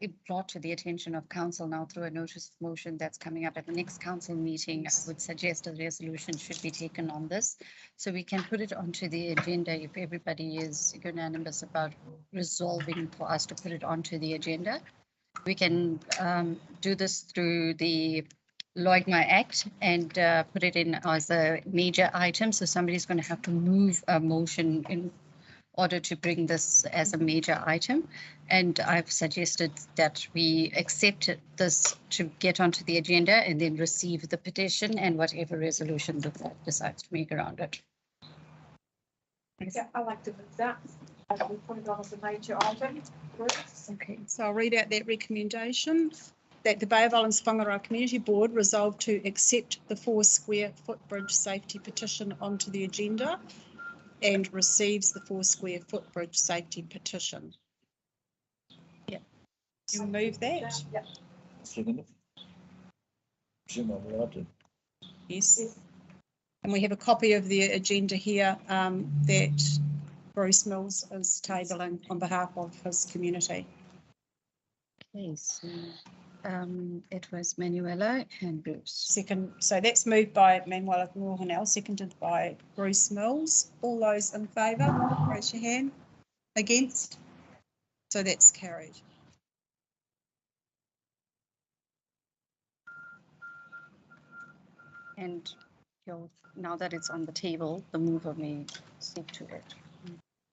Speaker 3: it brought to the attention of council now through a notice of motion that's coming up at the next council meeting, I would suggest a resolution should be taken on this. So we can put it onto the agenda if everybody is unanimous about resolving for us to put it onto the agenda. We can do this through the Loigma Act and put it in as a major item. So somebody's going to have to move a motion in order to bring this as a major item. And I've suggested that we accept this to get onto the agenda and then receive the petition and whatever resolution the board decides to make around it.
Speaker 21: Yeah, I like to move that. We put it on as a major item.
Speaker 1: Okay, so I'll read out that recommendation. That the Bay of Islands-Whangaroa Community Board resolved to accept the 4 square footbridge safety petition onto the agenda and receives the 4 square footbridge safety petition. Yeah. You move that?
Speaker 21: Yeah.
Speaker 7: Second. Jim, I'm allowed to.
Speaker 1: Yes. And we have a copy of the agenda here that Bruce Mills is tabling on behalf of his community.
Speaker 3: Okay, so it was Manuela and Bruce.
Speaker 1: Second, so that's moved by Manuela Mohanel, seconded by Bruce Mills. All those in favour, raise your hand. Against? So that's carried.
Speaker 3: And now that it's on the table, the mover may speak to it.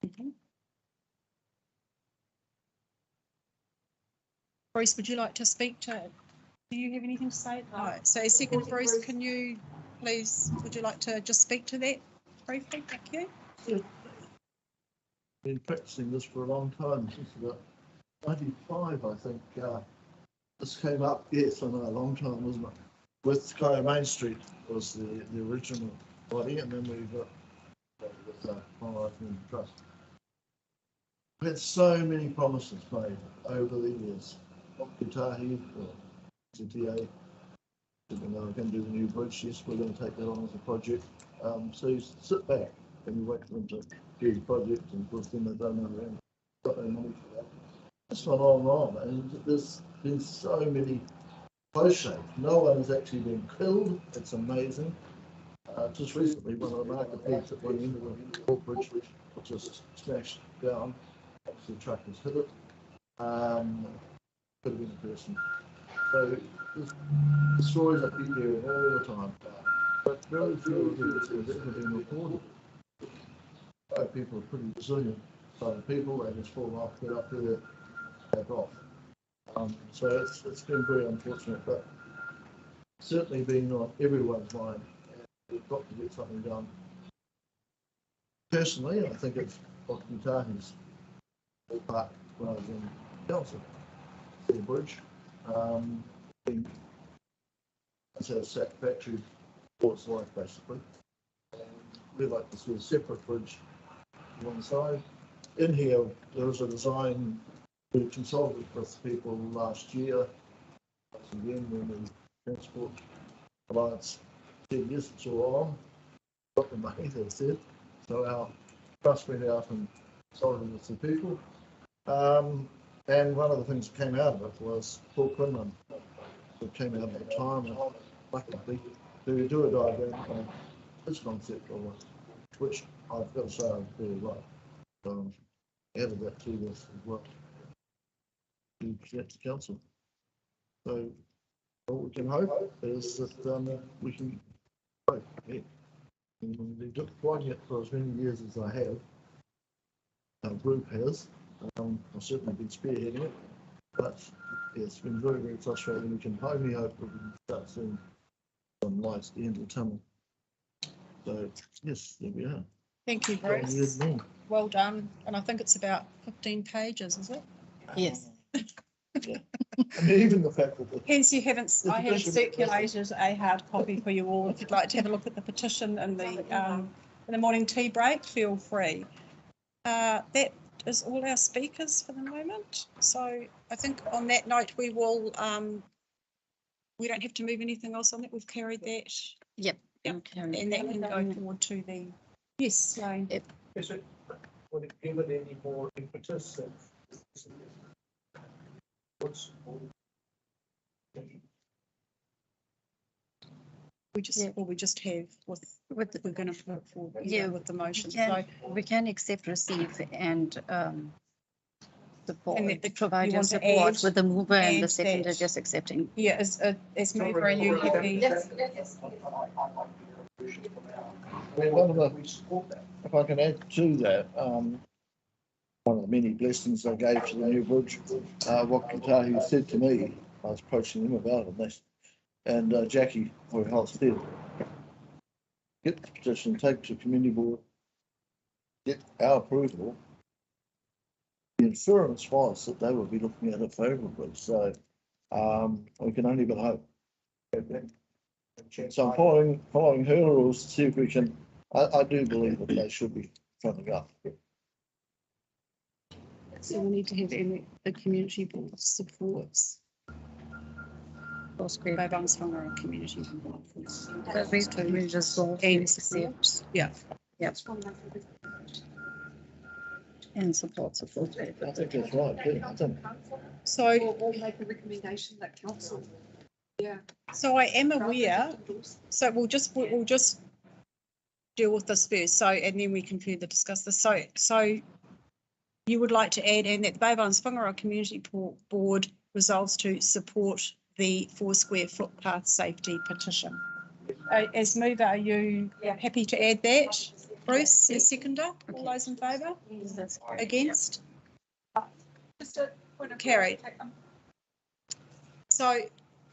Speaker 1: Mm-hmm. Bruce, would you like to speak to it? Do you have anything to say? No. So second, Bruce, can you please, would you like to just speak to that briefly? Thank you.
Speaker 7: Yeah. Been practicing this for a long time, since about 95, I think. This came up, yes, I know, a long time, wasn't it? With Kaya Main Street was the original body, and then we got with Whangaroa Community Trust. We had so many promises made over the years. Okutahi or CTA, we're going to do the new bridge. Yes, we're going to take that on as a project. So you sit back and you wait for them to do the project, and of course then they don't know around. Got no money for that. That's not on, and there's been so many close shaves. No one has actually been killed. It's amazing. Just recently, one of the market peaks at one end of the Port Bridge, which just smashed down. Obviously, the truck has hit it. Could have been a person. So the stories I keep hearing all the time, but very few of them have ever been recorded. People are pretty resilient. So the people, they just fall off, get up there, back off. So it's been very unfortunate, but certainly being on everyone's mind. We've got to get something done. Personally, I think it's Okutahi's part when I was in council. The bridge, been satisfactory for its life, basically. We'd like to see a separate bridge on one side. In here, there was a design we consulted with people last year. Again, when the Transport Alliance said yes, it's all on. Got the money, they said. So our trust went out and consulted with the people. And one of the things that came out of it was Paul Quinlan, that came out at the time, and luckily, to do a diagram on this concept of it, which I've got to say I really like. Added that to this as well, to present to council. So what we can hope is that we can go ahead. And we've been fighting it for as many years as I have. Our group has. I've certainly been spearheading it, but yeah, it's been very, very frustrating. We can only hope that we can start seeing some lights at the end of the tunnel. So yes, there we are.
Speaker 1: Thank you, Bruce. Well done. And I think it's about 15 pages, is it?
Speaker 3: Yes.
Speaker 7: Yeah. I mean, even the fact that
Speaker 1: hence you haven't, I have circulated a hard copy for you all. If you'd like to have a look at the petition in the morning tea break, feel free. That is all our speakers for the moment. So I think on that note, we will, we don't have to move anything else on that. We've carried that.
Speaker 3: Yep.
Speaker 1: And that can go forward to the, yes, Lane.
Speaker 3: Yep.
Speaker 14: Is it, would it give it any more impetus? What's
Speaker 1: we just, yeah. Well, we just have with the, we're going to put forward,
Speaker 3: yeah,
Speaker 1: with the motion.
Speaker 3: So we can accept, receive, and support. And provide your support with the mover and the seconder just accepting.
Speaker 1: Yeah, as mover, are you happy?
Speaker 7: Yes. I mean, one of the, if I can add to that, one of the many blessings I gave to the new bridge, what Katahi said to me, I was approaching him about it, and Jackie, for health, said, get the petition, take it to community board, get our approval. The inference was that they would be looking at it favourably, so we can only but hope. So I'm following her rules to see if we can. I do believe that they should be fronting up.
Speaker 1: So we need to have the community board supports. Islands-Whangaroa community board.
Speaker 3: But we just go and accept.
Speaker 1: Yeah.
Speaker 3: Yep. And support.
Speaker 7: I think that's right. Yeah, I think.
Speaker 1: So
Speaker 5: we'll make a recommendation that council. Yeah.
Speaker 1: So I am aware. So we'll just deal with this first. So and then we can further discuss this. So you would like to add in that the Bay of Islands-Whangaroa Community Board resolves to support the 4 square footpath safety petition. As mover, are you happy to add that? Bruce, as seconder, all those in favour? Against?
Speaker 5: Just a point of
Speaker 1: carried. So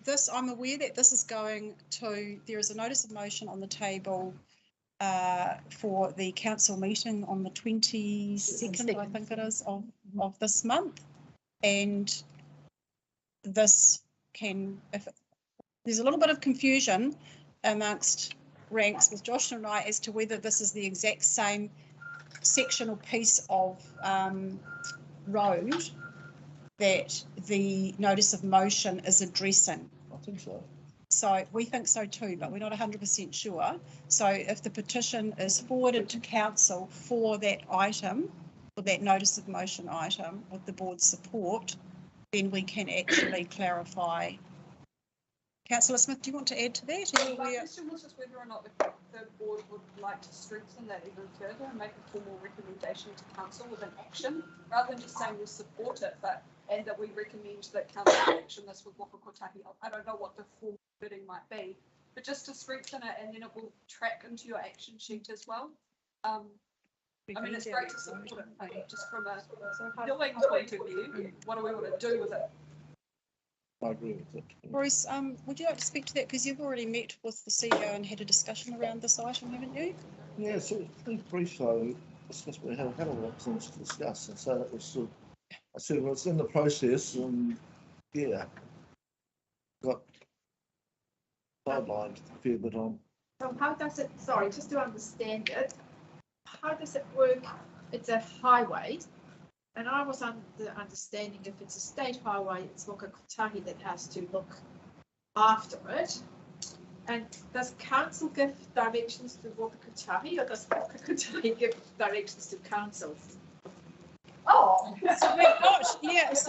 Speaker 1: this, I'm aware that this is going to, there is a notice of motion on the table for the council meeting on the 22nd, I think it is, of this month. And this can, if there's a little bit of confusion amongst ranks with Josh and I as to whether this is the exact same section or piece of road that the notice of motion is addressing.
Speaker 7: I think so.
Speaker 1: So we think so too, but we're not 100% sure. So if the petition is forwarded to council for that item, for that notice of motion item with the board's support, then we can actually clarify. Councillor Smith, do you want to add to that?
Speaker 5: My question was just whether or not the board would like to strengthen that even further and make a formal recommendation to council with an action, rather than just saying we support it, and that we recommend that council action this with Waka Kotahi. I don't know what the formal wording might be, but just to strengthen it, and then it will track into your action sheet as well. I mean, it's great to support it, just from a billing point of view. What do we want to do with it?
Speaker 7: I agree with it.
Speaker 1: Bruce, would you like to speak to that? Because you've already met with the CEO and had a discussion around this item, haven't you?
Speaker 7: Yeah, so briefly, we had a lot of things to discuss, and so that was sort of, I said, well, it's in the process, and yeah, got sidelined a fair bit on.
Speaker 21: So how does it, sorry, just to understand it, how does it work? It's a highway, and I was under the understanding if it's a state highway, it's Waka Kotahi that has to look after it. And does council give directions to Waka Kotahi, or does Waka Kotahi give directions to council? Oh,
Speaker 1: So we've got, yes.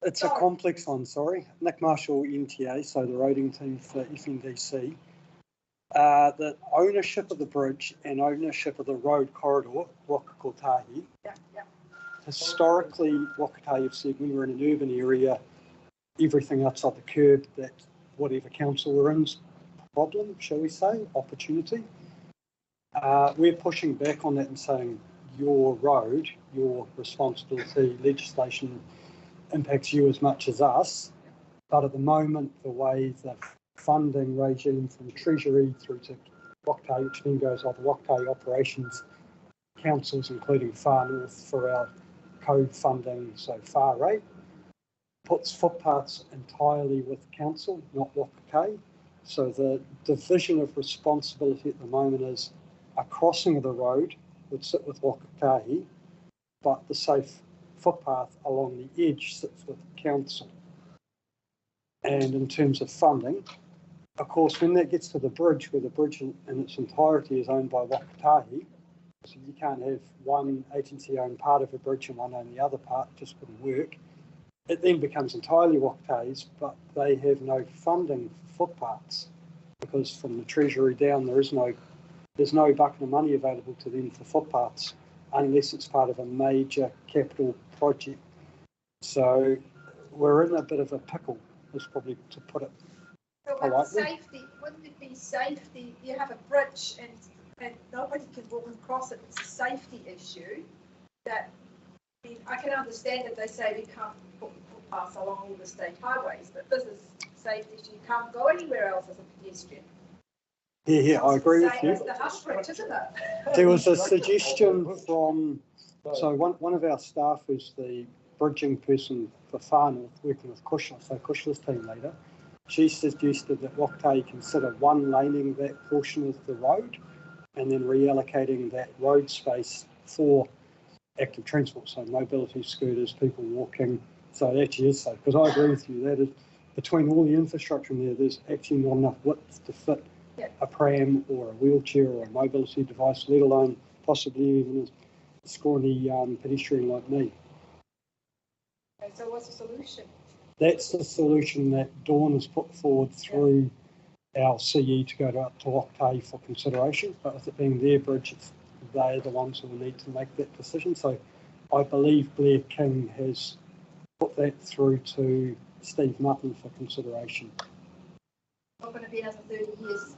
Speaker 12: It's a complex one, sorry. Nick Marshall, NTA, so the roading team for FNDC. The ownership of the bridge and ownership of the road corridor, Waka Kotahi. Historically, Waka Kotahi have said when we're in an urban area, everything outside the curb, that whatever council we're in's problem, shall we say, opportunity. We're pushing back on that and saying your road, your responsibility, legislation impacts you as much as us. But at the moment, the way the funding regime from Treasury through to Waka Kotahi, which then goes on the Waka Kotahi operations councils, including Far North for our code funding, so far rate, puts footpaths entirely with council, not Waka Kotahi. So the division of responsibility at the moment is a crossing of the road would sit with Waka Kotahi, but the safe footpath along the edge sits with council. And in terms of funding, of course, when that gets to the bridge, where the bridge in its entirety is owned by Waka Kotahi, so you can't have one agency own part of a bridge and one own the other part, it just wouldn't work. It then becomes entirely Waka Kotahi's, but they have no funding for footpaths because from the Treasury down there's no bucket of money available to them for footpaths unless it's part of a major capital project. So we're in a bit of a pickle, is probably to put it politely.
Speaker 21: But safety, wouldn't it be safety? You have a bridge and nobody can walk across it. It's a safety issue that, I mean, I can understand that they say we can't put footpaths along all the state highways, but this is safety issue. You can't go anywhere else as a pedestrian.
Speaker 12: Yeah, I agree with you.
Speaker 21: It's the Hush Bridge, isn't it?
Speaker 12: There was a suggestion from, so one of our staff who's the bridging person for Far North, working with Kushla, so Kushla's team leader, she suggested that Waka Kotahi consider one laning that portion of the road and then reallocating that road space for active transport, so mobility scooters, people walking. So it actually is safe, because I agree with you, that is, between all the infrastructure in there, there's actually not enough width to fit a pram or a wheelchair or a mobility device, let alone possibly even a scrawny pedestrian like me.
Speaker 21: Okay, so what's the solution?
Speaker 12: That's the solution that Dawn has put forward through our CE to go to Waka Kotahi for consideration. But with it being their bridge, they're the ones who will need to make that decision. So I believe Blair King has put that through to Steve Mutton for consideration.
Speaker 21: Not going to be another 30 years.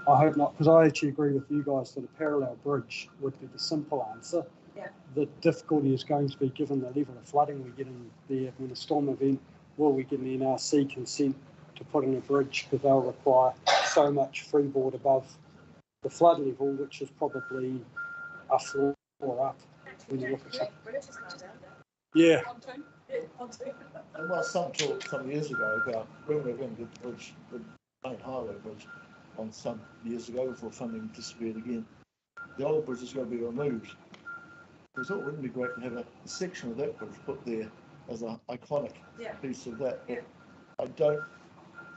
Speaker 12: I hope not, because I actually agree with you guys that a parallel bridge would be the simple answer.
Speaker 21: Yeah.
Speaker 12: The difficulty is going to be, given the level of flooding we get in there when a storm event, will we get an NRC consent to put in a bridge, because they'll require so much freeboard above the flood level, which is probably a floor up when you look at it. Yeah.
Speaker 7: And while some talk some years ago about when we were going to get the bridge, the main highway bridge, on some years ago before funding disappeared again, the old bridge is going to be removed. We thought, wouldn't it be great to have a section of that bridge put there as an iconic piece of that? But I don't,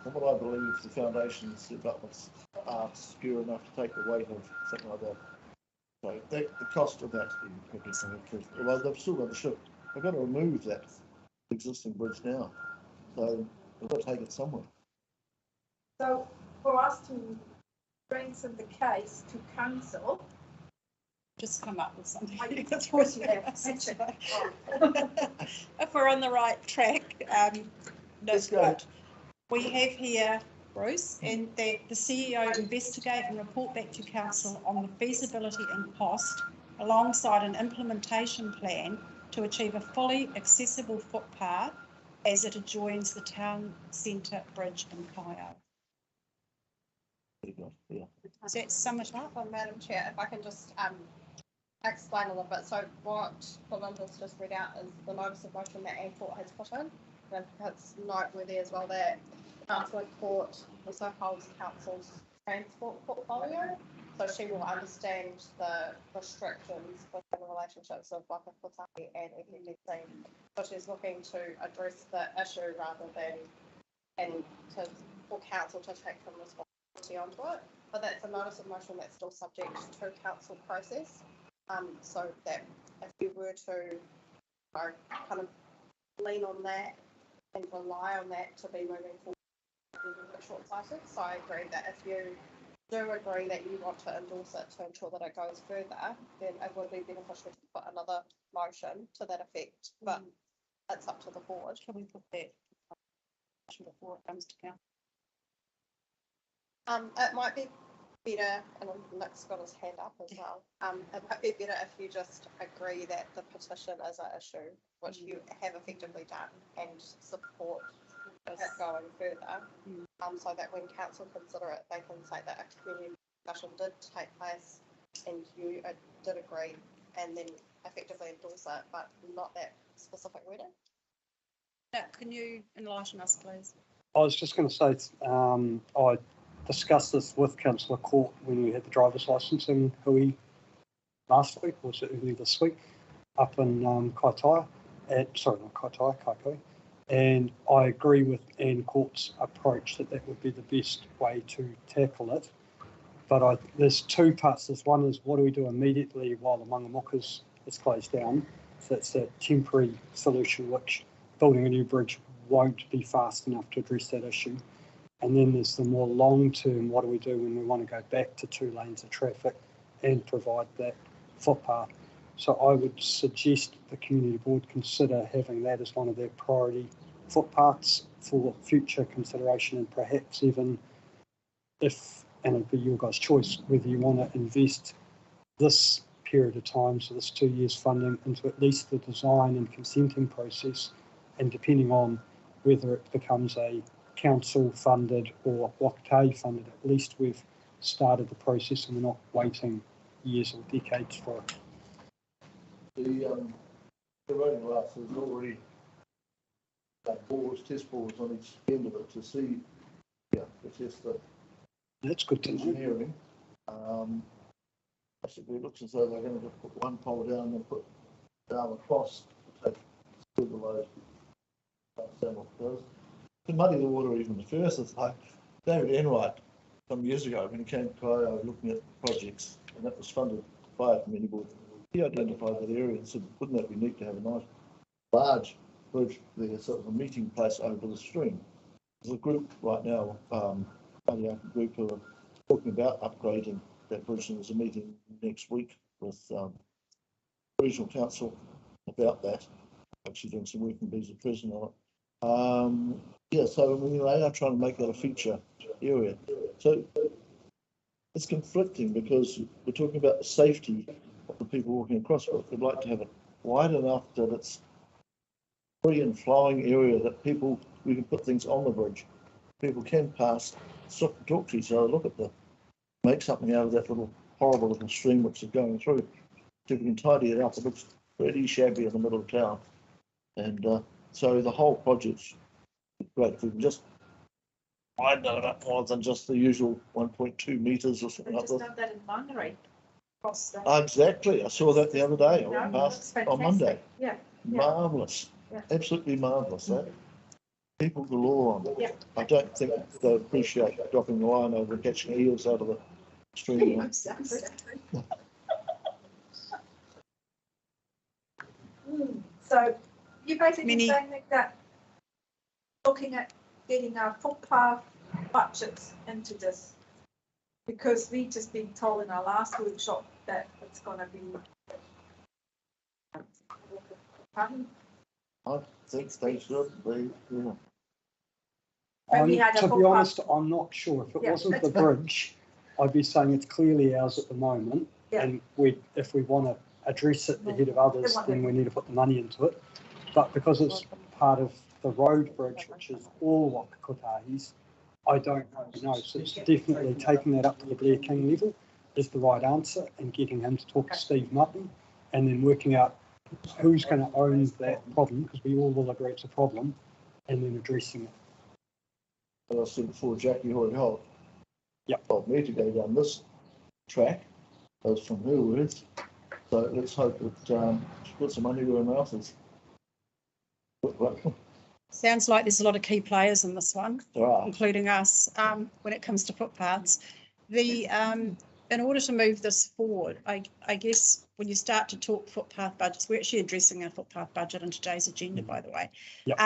Speaker 7: from what I believe, the foundations, the abutments are secure enough to take the weight of something like that. So the cost of that could be something too. Well, they've still got the ship. They've got to remove that existing bridge now. So they've got to take it somewhere.
Speaker 21: So for us to strengthen the case to council,
Speaker 1: just come up with something.
Speaker 21: Of course you have.
Speaker 1: If we're on the right track, that's good. We have here, Bruce, and that the CEO investigate and report back to council on the feasibility and cost alongside an implementation plan to achieve a fully accessible footpath as it adjoins the town centre bridge in Kaiau.
Speaker 7: Yeah.
Speaker 1: Does that sum it up?
Speaker 2: Well, Madam Chair, if I can just explain a little bit. So what Belinda's just read out is the notice of motion that Anne Court has put in. And it's noteworthy as well that Councillor Court also holds council's transport portfolio. So she will understand the restrictions within the relationships of like a Kotahi and EPDC. So she's looking to address the issue rather than for council to take some responsibility onto it. But that's a notice of motion that's still subject to council process. So that if you were to kind of lean on that and rely on that to be moving forward, it would be short-sighted. So I agree that if you do agree that you want to endorse it to ensure that it goes further, then it would be beneficial to put another motion to that effect. But it's up to the board.
Speaker 1: Can we put that before it comes to council?
Speaker 2: It might be better, and Nick's got his hand up as well. It might be better if you just agree that the petition is an issue, which you have effectively done, and support this going further. So that when council consider it, they can say that a community discussion did take place and you did agree, and then effectively endorse it, but not that specific wording.
Speaker 1: Can you enlighten us, please?
Speaker 12: I was just going to say, I discussed this with Councillor Court when we had the driver's licence in Hui last week, or was it early this week, up in Kaitaia, Kaikui. And I agree with Anne Court's approach that would be the best way to tackle it. But there's two parts. There's one is what do we do immediately while the Mangamukas is closed down? So it's a temporary solution, which building a new bridge won't be fast enough to address that issue. And then there's the more long-term, what do we do when we want to go back to 2 lanes of traffic and provide that footpath? So I would suggest the community board consider having that as one of their priority footpaths for future consideration, and perhaps even if, and it'd be your guys' choice, whether you want to invest this period of time, so this 2 years funding, into at least the design and consenting process, and depending on whether it becomes a council funded or Whakatāi funded, at least we've started the process and we're not waiting years or decades for it.
Speaker 7: The voting glass is already test boards on each end of it to see, to test the
Speaker 12: That's good to know.
Speaker 7: engineering. Basically, it looks as though they're going to just put one pole down and put down across to take the load. To muddy the water even further, it's like David Enright some years ago when he came to Kaio looking at projects, and that was funded by a community board. He identified that area and said, wouldn't that be neat to have a nice large bridge there, sort of a meeting place over the stream. There's a group right now, a group who are talking about upgrading that bridge, and there's a meeting next week with regional council about that. Actually doing some work in Beasley Prison on it. So they are trying to make that a feature area. So it's conflicting because we're talking about the safety of the people walking across, but we'd like to have it wide enough that it's free and flowing area that we can put things on the bridge. People can pass, stop and talk to each other, look at make something out of that horrible little stream which is going through. If we can tidy it up, it looks pretty shabby in the middle of town. And so the whole project's great. If we can just widen it up more than just the usual 1.2 metres or something like that.
Speaker 21: Just done that in Whangaroa.
Speaker 7: Exactly. I saw that the other day. I went past on Monday.
Speaker 21: Yeah.
Speaker 7: Marvellous.
Speaker 21: Yeah.
Speaker 7: Absolutely marvellous. People galore on it.
Speaker 21: Yeah.
Speaker 7: I don't think they appreciate dropping the line over and catching eels out of the stream.
Speaker 21: So you basically saying that looking at getting our footpath budgets into this, because we just been told in our last workshop that it's going to be.
Speaker 7: I think they should be.
Speaker 12: To be honest, I'm not sure. If it wasn't the bridge, I'd be saying it's clearly ours at the moment. Yeah. And if we want to address it ahead of others, then we need to put the money into it. But because it's part of the road bridge, which is all Whakakotahis, I don't know. So it's definitely taking that up to the Blair King level is the right answer and getting him to talk to Steve Mutton and then working out who's going to own that problem, because we all will agree it's a problem, and then addressing it.
Speaker 7: But I said before, Jackie Hoyle
Speaker 12: Yep.
Speaker 7: told me to go down this track. Those from her words. So let's hope that she puts some money where her mouth is.
Speaker 1: Sounds like there's a lot of key players in this one,
Speaker 7: Right.
Speaker 1: including us, when it comes to footpaths. In order to move this forward, I guess when you start to talk footpath budgets, we're actually addressing our footpath budget in today's agenda, by the way.
Speaker 12: Yep.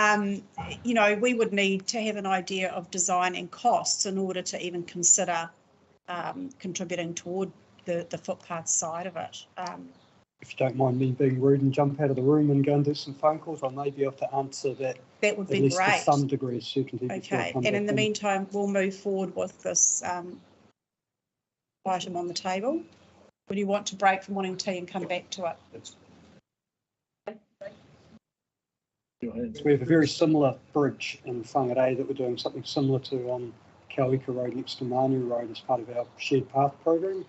Speaker 1: You know, we would need to have an idea of design and costs in order to even consider contributing toward the footpath side of it.
Speaker 12: If you don't mind me being rude and jump out of the room and go and do some phone calls, I may be able to answer that.
Speaker 1: That would be
Speaker 12: at least
Speaker 1: great.
Speaker 12: to some degree of certainty.
Speaker 1: Okay, and in the meantime, we'll move forward with this item on the table. Would you want to break for morning tea and come back to it?
Speaker 12: We have a very similar bridge in Whangaroa that we're doing something similar to on Kauika Road next to Manu Road as part of our shared path program.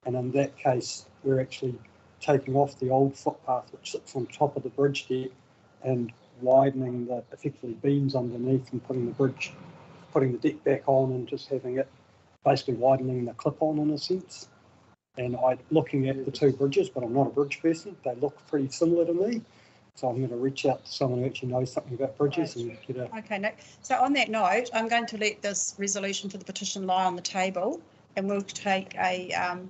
Speaker 12: And in that case, we're actually taking off the old footpath which sits on top of the bridge deck and widening the effectively beams underneath and putting the deck back on and just having it basically widening the clip on in a sense. And I'm looking at the two bridges, but I'm not a bridge person. They look pretty similar to me. So I'm going to reach out to someone who actually knows something about bridges and get a...
Speaker 1: Okay, Nick. So on that note, I'm going to let this resolution for the petition lie on the table, and we'll take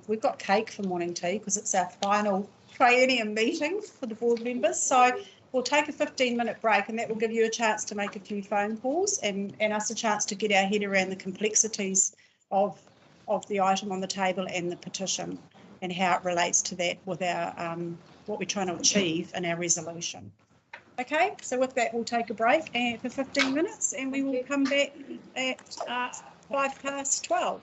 Speaker 1: we've got cake for morning tea because it's our final triennium meeting for the board members. So we'll take a 15-minute break, and that will give you a chance to make a few phone calls and us a chance to get our head around the complexities of the item on the table and the petition and how it relates to that with our what we're trying to achieve in our resolution. Okay, so with that, we'll take a break for 15 minutes and we will come back at 12:05.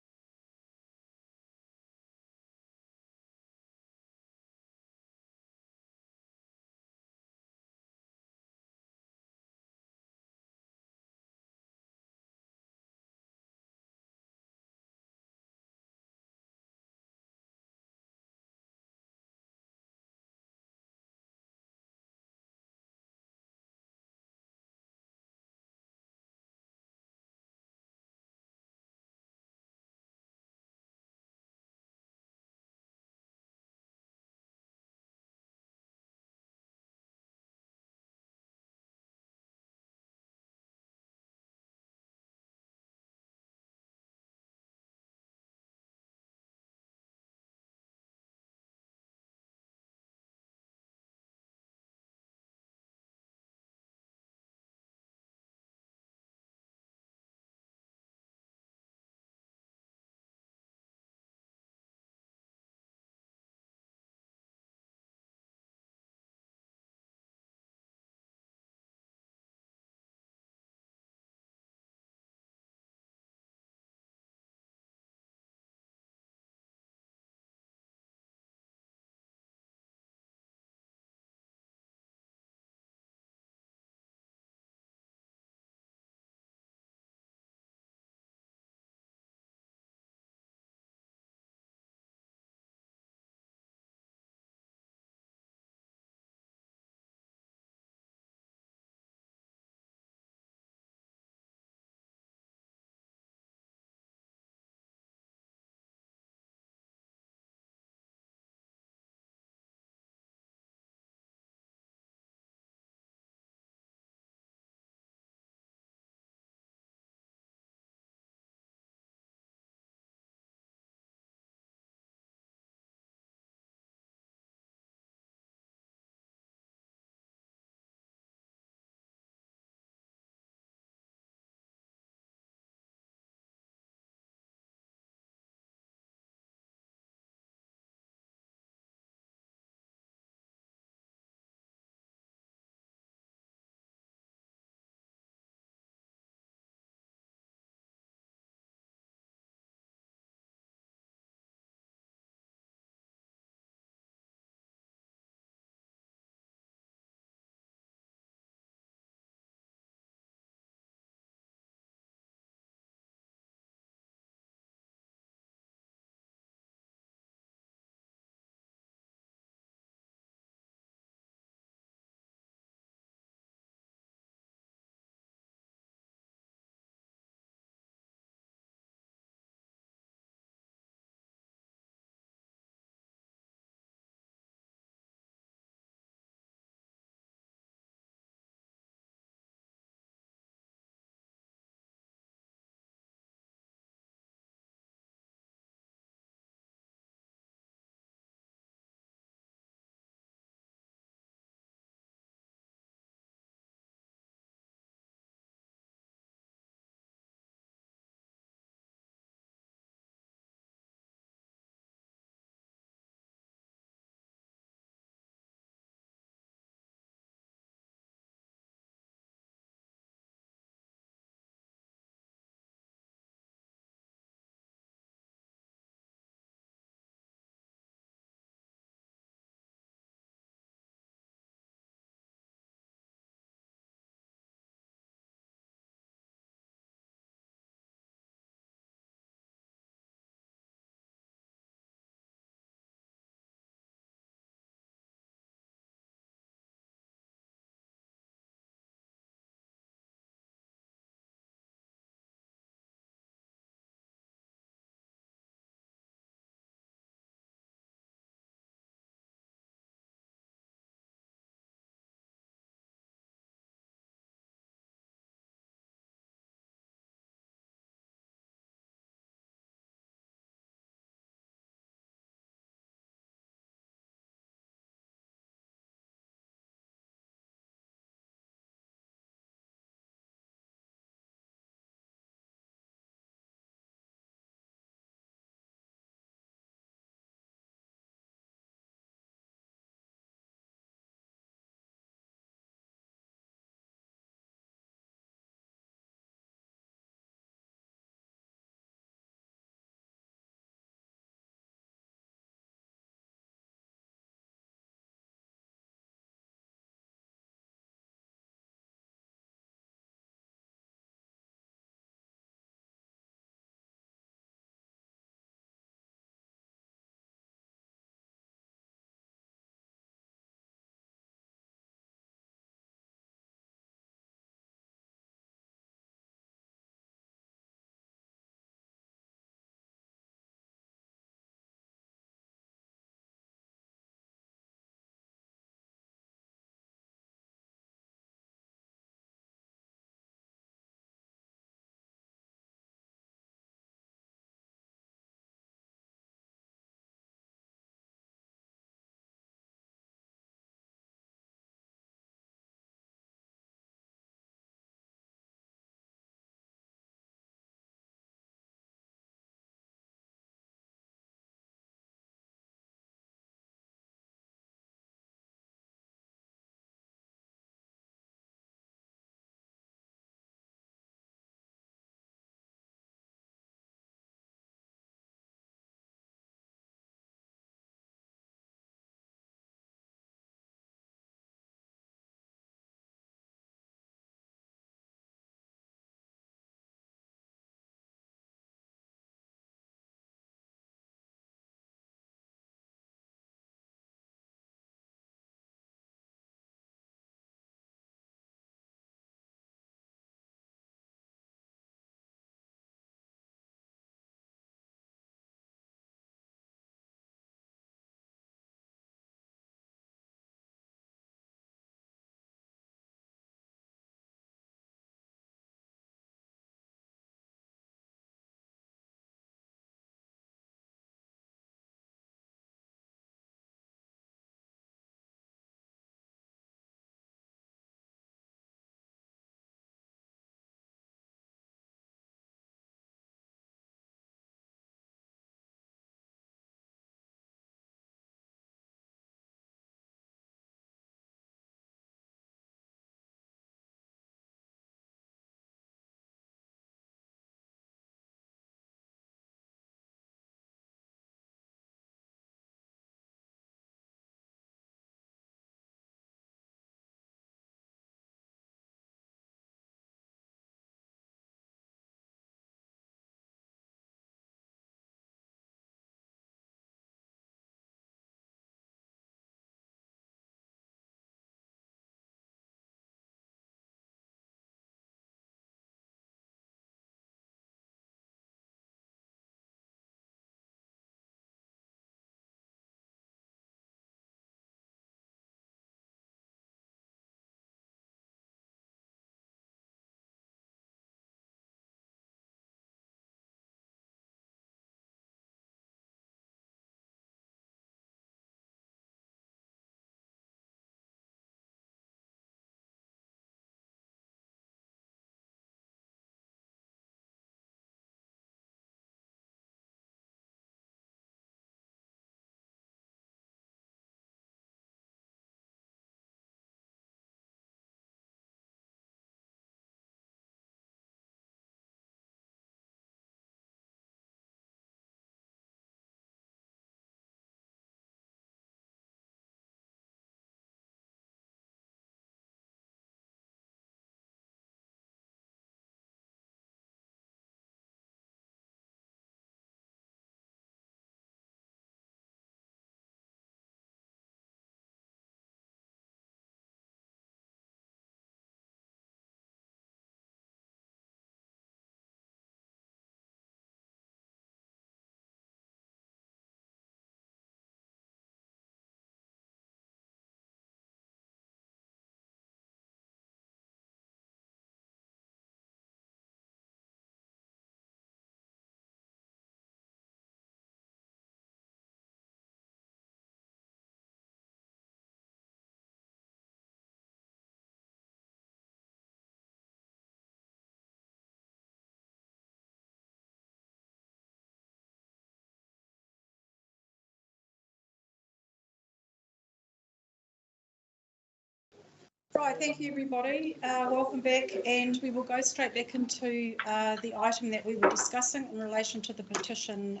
Speaker 1: Right, thank you everybody. Welcome back, and we will go straight back into the item that we were discussing in relation to the petition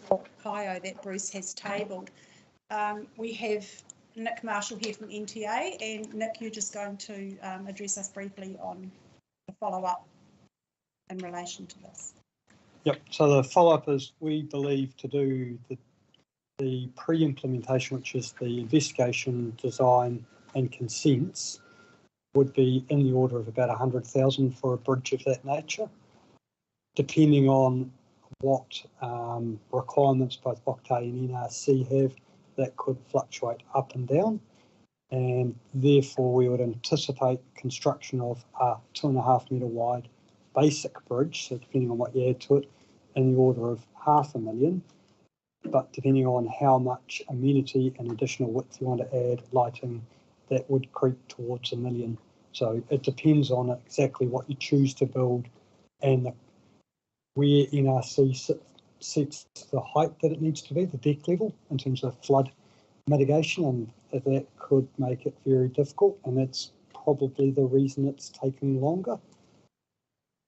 Speaker 1: for Kaio that Bruce has tabled. We have Nick Marshall here from NTA, and Nick, you're just going to address us briefly on the follow-up in relation to this.
Speaker 12: Yep, so the follow-up is we believe to do the pre-implementation, which is the investigation, design and consents, would be in the order of about 100,000 for a bridge of that nature, depending on what requirements both Octave and NRC have. That could fluctuate up and down, and therefore we would anticipate construction of a 2.5 metre wide basic bridge, so depending on what you add to it, in the order of $500,000, but depending on how much amenity and additional width you want to add, lighting, that would creep towards $1 million. So it depends on exactly what you choose to build and where NRC sets the height that it needs to be, the deck level, in terms of flood mitigation, and that could make it very difficult, and that's probably the reason it's taking longer.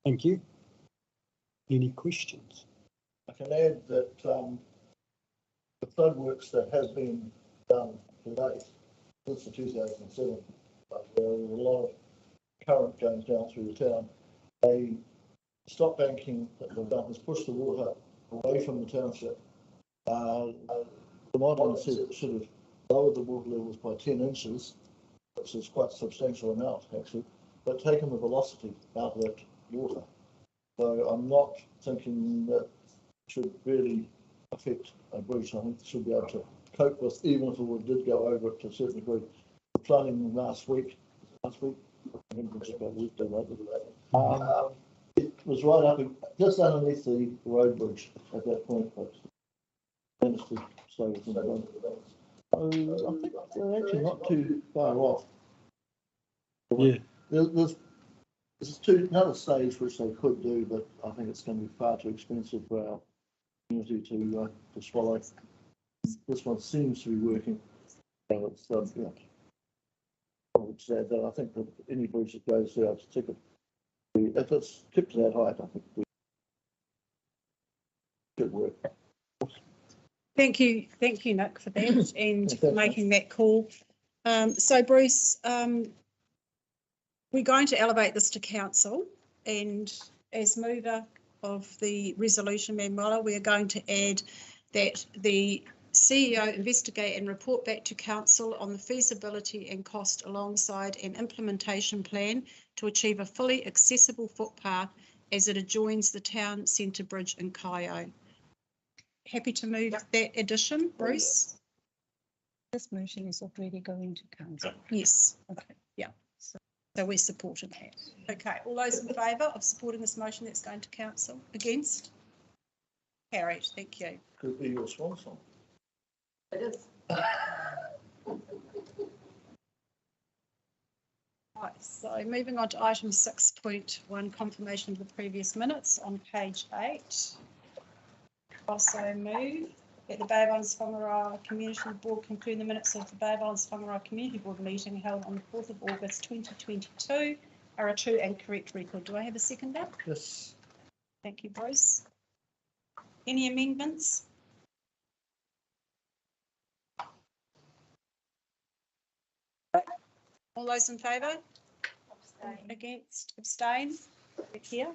Speaker 12: Thank you. Any questions?
Speaker 7: I can add that the flood works that have been done to date since the 2007, but there are a lot of current going down through the town. A stop banking that they've done has pushed the water away from the township. The modelling says it should have lowered the water levels by 10 inches, which is quite a substantial amount actually, but taken the velocity out of that water. So I'm not thinking that should really affect a bridge. I think it should be able to cope with, even if it did go over it to a certain degree. The flooding last week, I think it was about a week later, it was right up just underneath the road bridge at that point, but managed to slow within the road. I think they're actually not too far off.
Speaker 12: Yeah.
Speaker 7: There's another stage which they could do, but I think it's going to be far too expensive for our community to swallow. This one seems to be working. So it's, yeah. I would say that I think that any bridge that goes there, it's ticket. If it's kept to that height, I think we should work.
Speaker 1: Thank you, Nick, for that and for making that call. So Bruce, we're going to elevate this to council, and as mover of the resolution, Manuela, we are going to add that the CEO investigate and report back to council on the feasibility and cost alongside an implementation plan to achieve a fully accessible footpath as it adjoins the town centre bridge in Kaio. Happy to move that addition, Bruce?
Speaker 3: This motion is already going to council.
Speaker 1: Yes. Okay. Yeah. So we're supporting that. Okay. All those in favour of supporting this motion that's going to council? Against? Carried. Thank you.
Speaker 7: Could be your swan song.
Speaker 1: It is. Right, so moving on to item 6.1, confirmation of the previous minutes on page 8. Also move that the Bay of Islands-Whangaroa Community Board conclude the minutes of the Bay of Islands-Whangaroa Community Board meeting held on the 4th of August 2022 are a true and correct record. Do I have a seconder?
Speaker 7: Yes.
Speaker 1: Thank you, Bruce. Any amendments? All those in favour? Against? Abstain? Right here.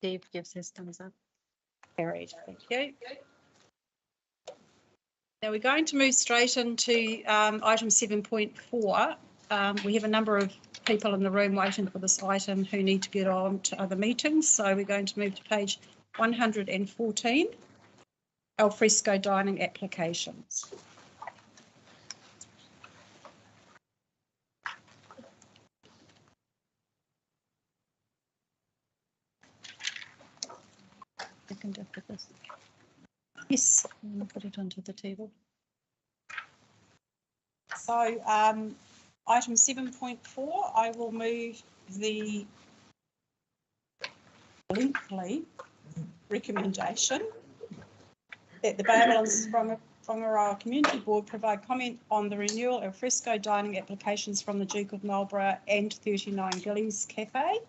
Speaker 3: Dave gives his thumbs up.
Speaker 1: Carried. Thank you. Now we're going to move straight into item 7.4. We have a number of people in the room waiting for this item who need to get on to other meetings. So we're going to move to page 114, alfresco dining applications.
Speaker 3: I can do this.
Speaker 1: Yes, I'm going to put it onto the table. So item 7.4, I will move the lengthy recommendation that the Bay of Islands Islands-Whangaroa Community Board provide comment on the renewal of fresco dining applications from the Duke of Marlborough and 39 Gillies Cafe.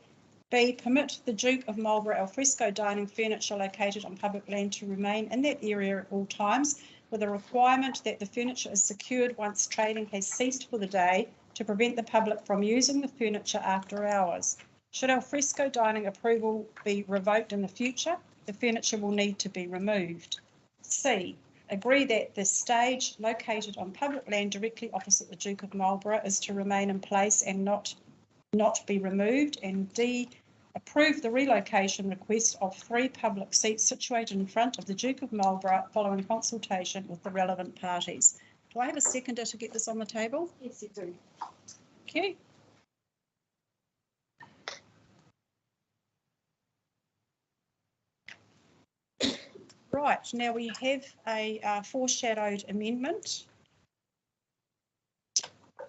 Speaker 1: B, permit the Duke of Marlborough alfresco dining furniture located on public land to remain in that area at all times, with a requirement that the furniture is secured once trading has ceased for the day to prevent the public from using the furniture after hours. Should alfresco dining approval be revoked in the future, the furniture will need to be removed. C, agree that the stage located on public land directly opposite the Duke of Marlborough is to remain in place and not be removed. And D, approve the relocation request of 3 public seats situated in front of the Duke of Marlborough following consultation with the relevant parties. Do I have a seconder to get this on the table?
Speaker 21: Yes, you do.
Speaker 1: Okay. Right, now we have a foreshadowed amendment,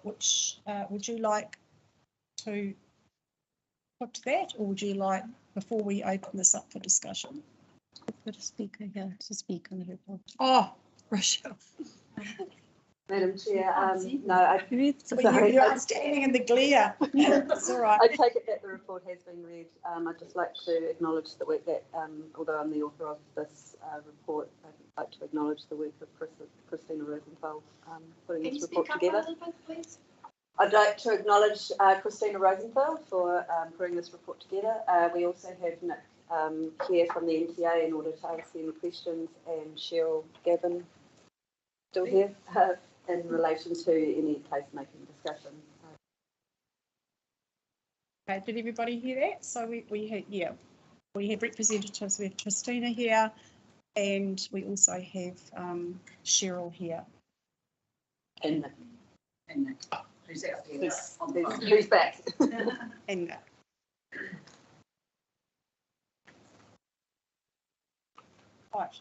Speaker 1: which would you like to put to that, or would you like, before we open this up for discussion?
Speaker 3: Put a speaker here to speak on the report.
Speaker 1: Oh, Rochelle.
Speaker 13: Madam Chair, no,
Speaker 1: You're standing in the glare. It's all right.
Speaker 13: I take it that the report has been read. I'd just like to acknowledge the work that, although I'm the author of this report, I'd like to acknowledge the work of Christina Rosenthal putting this report together.
Speaker 21: Please?
Speaker 13: I'd like to acknowledge Christina Rosenthal for putting this report together. We also have Nick here from the NTA in order to answer any questions, and Cheryl Gavin still here in relation to any placemaking discussion.
Speaker 1: Okay, did everybody hear that? So we have representatives. We have Christina here, and we also have Cheryl here.
Speaker 13: And Nick. Who's out here? Who's back?
Speaker 1: And right.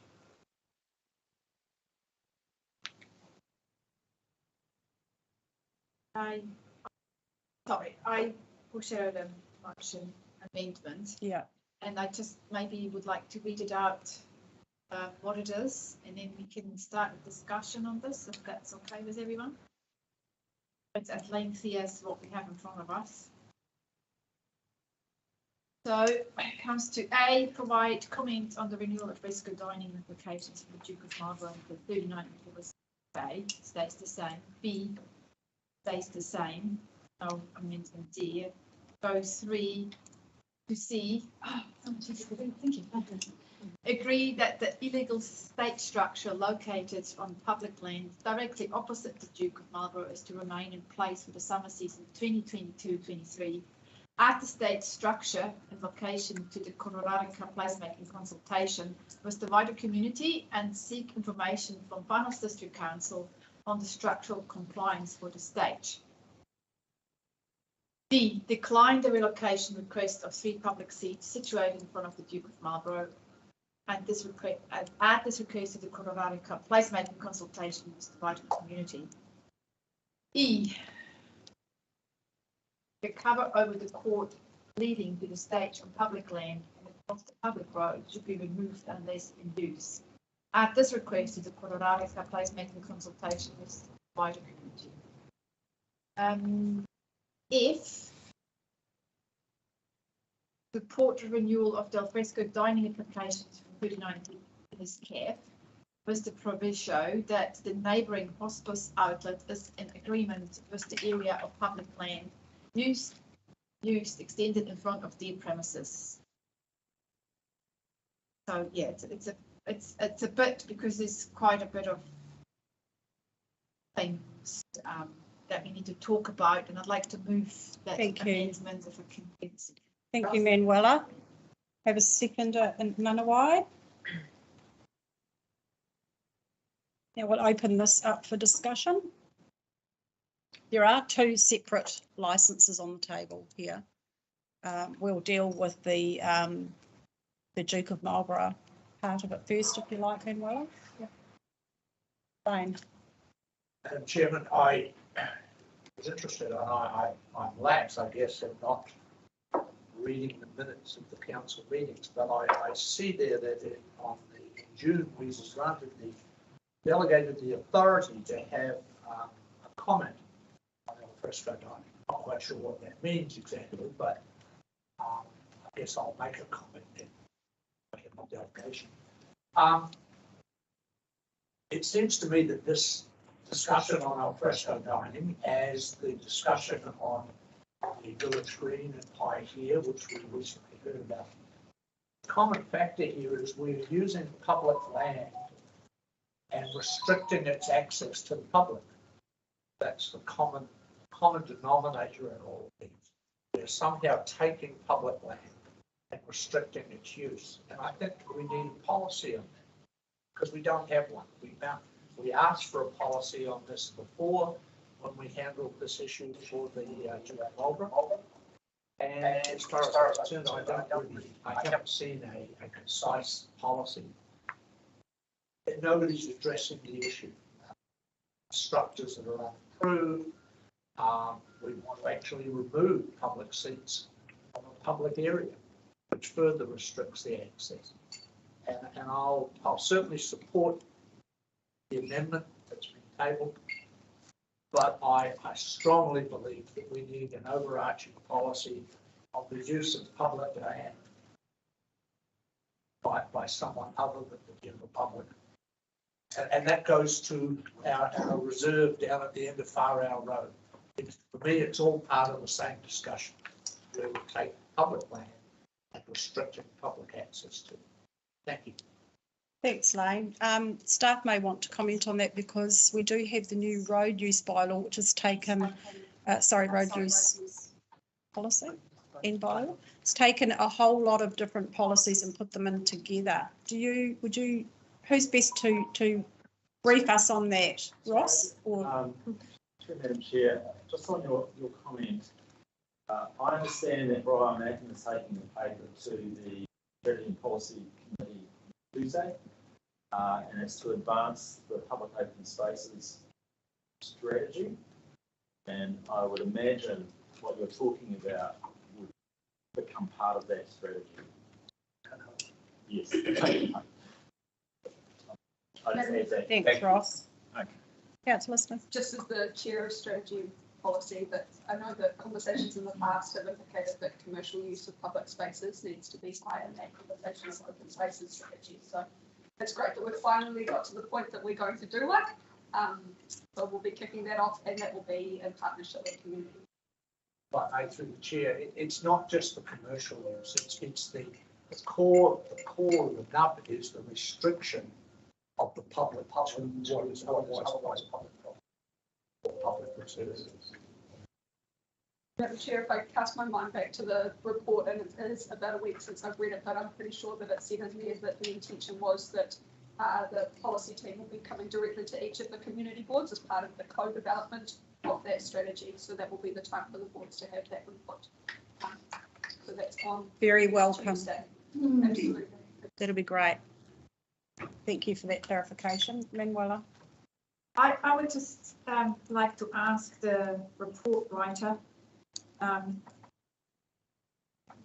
Speaker 21: I foreshadowed a motion amendment.
Speaker 1: Yeah.
Speaker 21: And I just maybe would like to read it out, what it is, and then we can start a discussion on this, if that's okay with everyone. It's as lengthy as what we have in front of us. So when it comes to A, provide comment on the renewal of fresco dining applications for the Duke of Marlborough and the 39 Gillies Cafe, stays the same. B, stays the same. Oh, amendment D. Go 3 to C. Oh, thank you. Agree that the illegal state structure located on public land directly opposite the Duke of Marlborough is to remain in place for the summer season 2022-23. At the state structure and location to the Kororareka placemaking consultation with the wider community, and seek information from Whanga's District Council on the structural compliance for the stage. D, decline the relocation request of 3 public seats situated in front of the Duke of Marlborough, and this request, add this request to the Kororareka placemaking consultation with the wider community. E, the cover over the court leading to the stage on public land and across the public road should be removed unless in use. Add this request to the Kororareka placemaking consultation with the wider community. If support the renewal of the alfresco dining applications from 39 Gillies Cafe, with the proviso that the neighbouring hospice outlet is in agreement with the area of public land used extended in front of their premises. So yeah, it's a bit, because there's quite a bit of things that we need to talk about, and I'd like to move that amendment if I can get it.
Speaker 1: Thank you, Manuela. Have a seconder in Manawai. Now we'll open this up for discussion. There are 2 separate licences on the table here. We'll deal with the Duke of Marlborough part of it first, if you like, Manuela. Yeah. Fine.
Speaker 14: Madam Chairman, I was interested, and I'm lax, I guess, in not reading the minutes of the council meetings, but I see there that in June we was granted the delegated the authority to have a comment on the fresco dining. Not quite sure what that means exactly, but I guess I'll make a comment then. I have my delegation. It seems to me that this discussion on al fresco dining, as the discussion on the village green and Pioneer, which we recently heard about, the common factor here is we're using public land and restricting its access to the public. That's the common denominator in all of these. We're somehow taking public land and restricting its use. And I think we need a policy on that because we don't have one. We asked for a policy on this before when we handled this issue for the Marlborough. And as far as I'm concerned, I haven't seen a concise policy. Nobody's addressing the issue. Structures that are unapproved. We want to actually remove public seats from a public area, which further restricts the access. And I'll certainly support the amendment that's been tabled, but I strongly believe that we need an overarching policy on the use of public land by someone other than the general public. And that goes to our reserve down at the end of Farrow Road. For me, it's all part of the same discussion where we take public land and restricting public access to it. Thank you.
Speaker 1: Thanks, Lane. Staff may want to comment on that because we do have the new road use bylaw, which has taken, road use policy and bylaw. It's taken a whole lot of different policies and put them in together. Who's best to brief us on that, Ross? Or
Speaker 15: Madam Chair, just on your comment, I understand that Brian Mackin is taking the paper to the Strategy and Policy Committee Tuesday, and it's to advance the public open spaces strategy. And I would imagine what you're talking about would become part of that strategy. Yes.
Speaker 1: Thanks, Ross.
Speaker 15: Okay.
Speaker 1: Councillor Smith.
Speaker 5: Just as the chair of strategy policy, that I know that conversations in the past have indicated that commercial use of public spaces needs to be higher in that conversation of open spaces strategy. So it's great that we've finally got to the point that we're going to do it. So we'll be kicking that off, and that will be in partnership with the community.
Speaker 14: But through the chair, it's not just the commercial use. It's the core of the nub is the restriction of the public to what is otherwise public reserves.
Speaker 5: Madam Chair, if I cast my mind back to the report, and it is about a week since I've read it, but I'm pretty sure that it said in there that the intention was that the policy team will be coming directly to each of the community boards as part of the co-development of that strategy. So that will be the time for the boards to have that input. So that's on.
Speaker 1: Very welcome.
Speaker 5: Absolutely.
Speaker 1: That'll be great. Thank you for that clarification. Manuela.
Speaker 21: I would just like to ask the report writer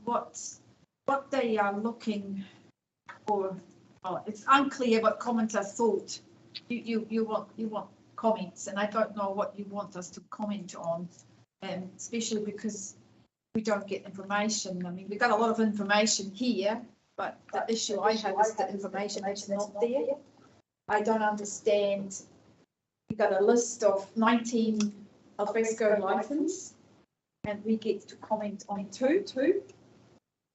Speaker 21: what they are looking for. Well, it's unclear what commenters thought. You want comments, and I don't know what you want us to comment on, especially because we don't get information. I mean, we've got a lot of information here, but the issue I have is the information is not there. I don't understand. We got a list of 19 alfresco license, and we get to comment on two.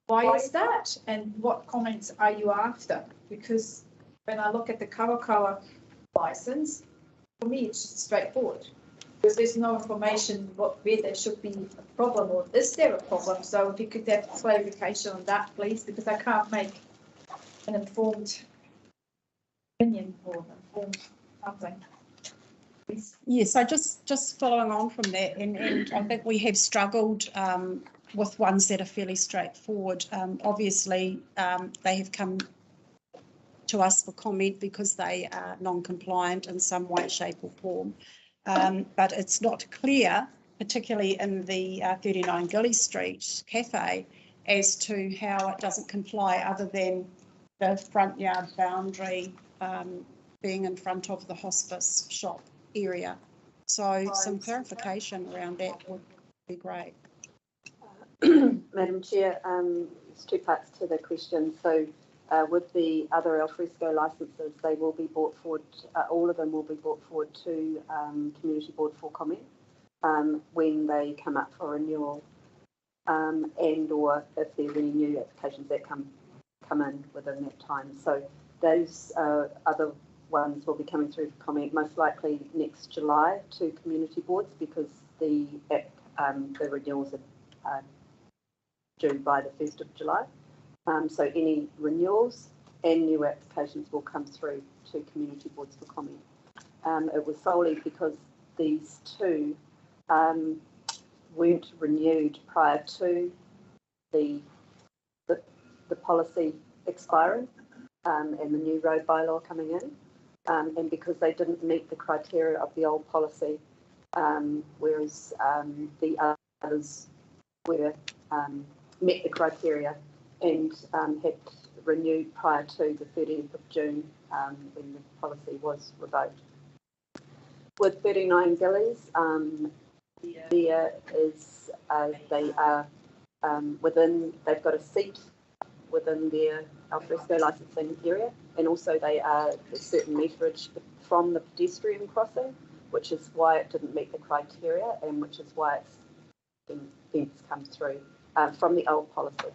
Speaker 21: Why is that? And what comments are you after? Because when I look at the Kawakawa license, for me it's just straightforward. Because there's no information where there should be a problem, or is there a problem? So if you could have clarification on that, please, because I can't make an informed opinion or informed something. Please.
Speaker 1: Yes, I just following on from that, and I think we have struggled with ones that are fairly straightforward. Obviously, they have come to us for comment because they are non-compliant in some way, shape or form. But it's not clear, particularly in the 39 Gilly Street cafe, as to how it doesn't comply other than the front yard boundary being in front of the hospice shop area. So some clarification around that would be great.
Speaker 13: Madam Chair, there's two parts to the question. So with the other alfresco licences, they will be brought forward, all of them will be brought forward to Community Board for comment when they come up for renewal, and or if there are any new applications that come in within that time. So those other ones will be coming through for comment most likely next July to Community Boards, because the renewals are due by the 1st of July. So any renewals and new applications will come through to Community Boards for comment. It was solely because these two weren't renewed prior to the policy expiring and the new road bylaw coming in, and because they didn't meet the criteria of the old policy, whereas the others were met the criteria and had renewed prior to the 30th of June when the policy was revoked. With 39 Gillies, there is they are within, they've got a seat within their alfresco licensing area, and also they are a certain meterage from the pedestrian crossing, which is why it didn't meet the criteria and which is why it's come through from the old policy.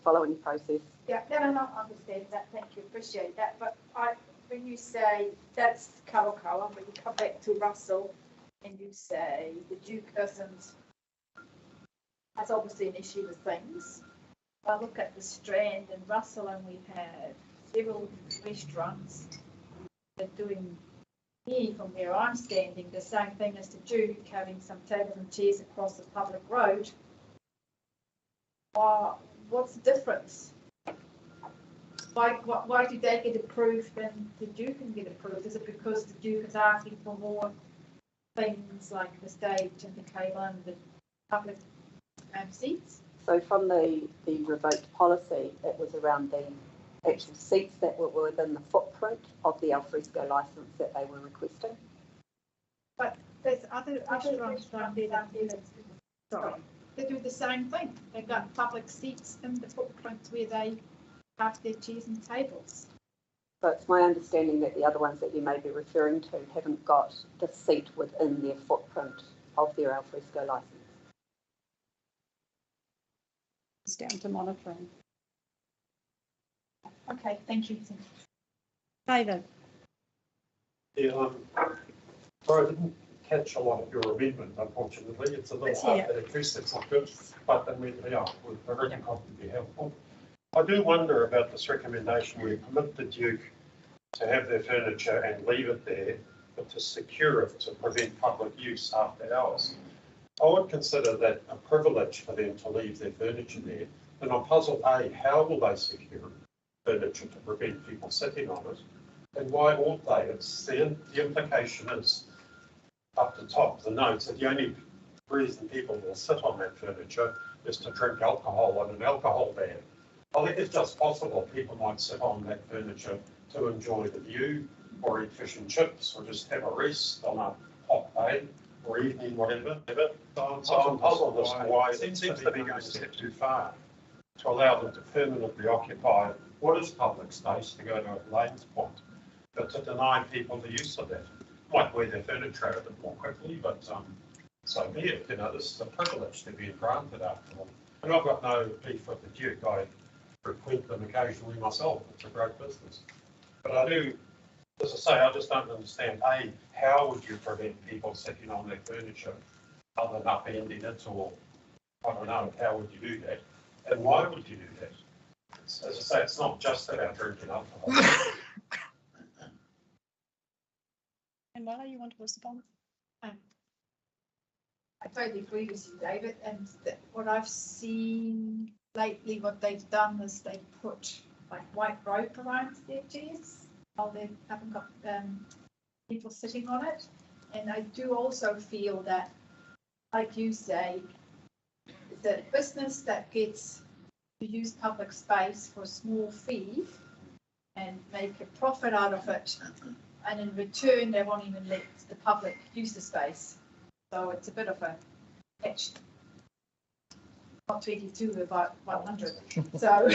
Speaker 13: Following process.
Speaker 21: Yeah, no, I understand that. Thank you, appreciate that. But when you say that's Kawaikawa, when you come back to Russell and you say the Duke isn't, that's obviously an issue with things. I look at the Strand in Russell and we have several restaurants that are doing here from where I'm standing the same thing as the Duke, having some tables and chairs across the public road. What's the difference? Why do they get approved and the Duke can get approved? Is it because the Duke is asking for more things like the stage and the cable and the public seats?
Speaker 13: So from the revoked policy, it was around the actual seats that were within the footprint of the alfresco licence that they were requesting.
Speaker 21: But there's other restaurants around there that do sorry, they do the same thing. They've got public seats in the footprint where they have their chairs and tables.
Speaker 13: So it's my understanding that the other ones that you may be referring to haven't got the seat within their footprint of their alfresco licence.
Speaker 1: It's down to monitoring.
Speaker 21: Okay, thank you.
Speaker 1: David.
Speaker 10: Yeah, sorry, I didn't catch a lot of your amendment, unfortunately. It's a little hard to address, it's not good, but then we'd be helpful. I do wonder about this recommendation where you permit the Duke to have their furniture and leave it there, but to secure it to prevent public use after hours. I would consider that a privilege for them to leave their furniture there. And I'm puzzled, A, how will they secure furniture to prevent people sitting on it? And why won't they? It's the implication is up the top, the notes, that the only reason people will sit on that furniture is to drink alcohol on an alcohol ban. I think it's just possible people might sit on that furniture to enjoy the view or eat fish and chips or just have a rest on a hot day or evening, whatever. So I'm puzzled as to why it seems to be going a step too far to allow them to permanently occupy what is public space, to go to Elaine's point, but to deny people the use of that. Might wear their furniture out a bit more quickly, but so be it. You know, this is a privilege to be granted after all. And I've got no beef with the Duke. I frequent them occasionally myself. It's a great business. But I do, as I say, I just don't understand, A, how would you prevent people sitting on their furniture other than upending it, or I don't know, how would you do that? And why would you do that? As I say, it's not just about drinking alcohol.
Speaker 1: And Wala, you want to respond?
Speaker 21: I totally agree with you, David. And what I've seen lately, what they've done is they put like white rope around their chairs while they haven't got people sitting on it. And I do also feel that, like you say, the business that gets to use public space for a small fee and make a profit out of it. And in return, they won't even let the public use the space. So it's a bit of a catch. Not 22, about 100. So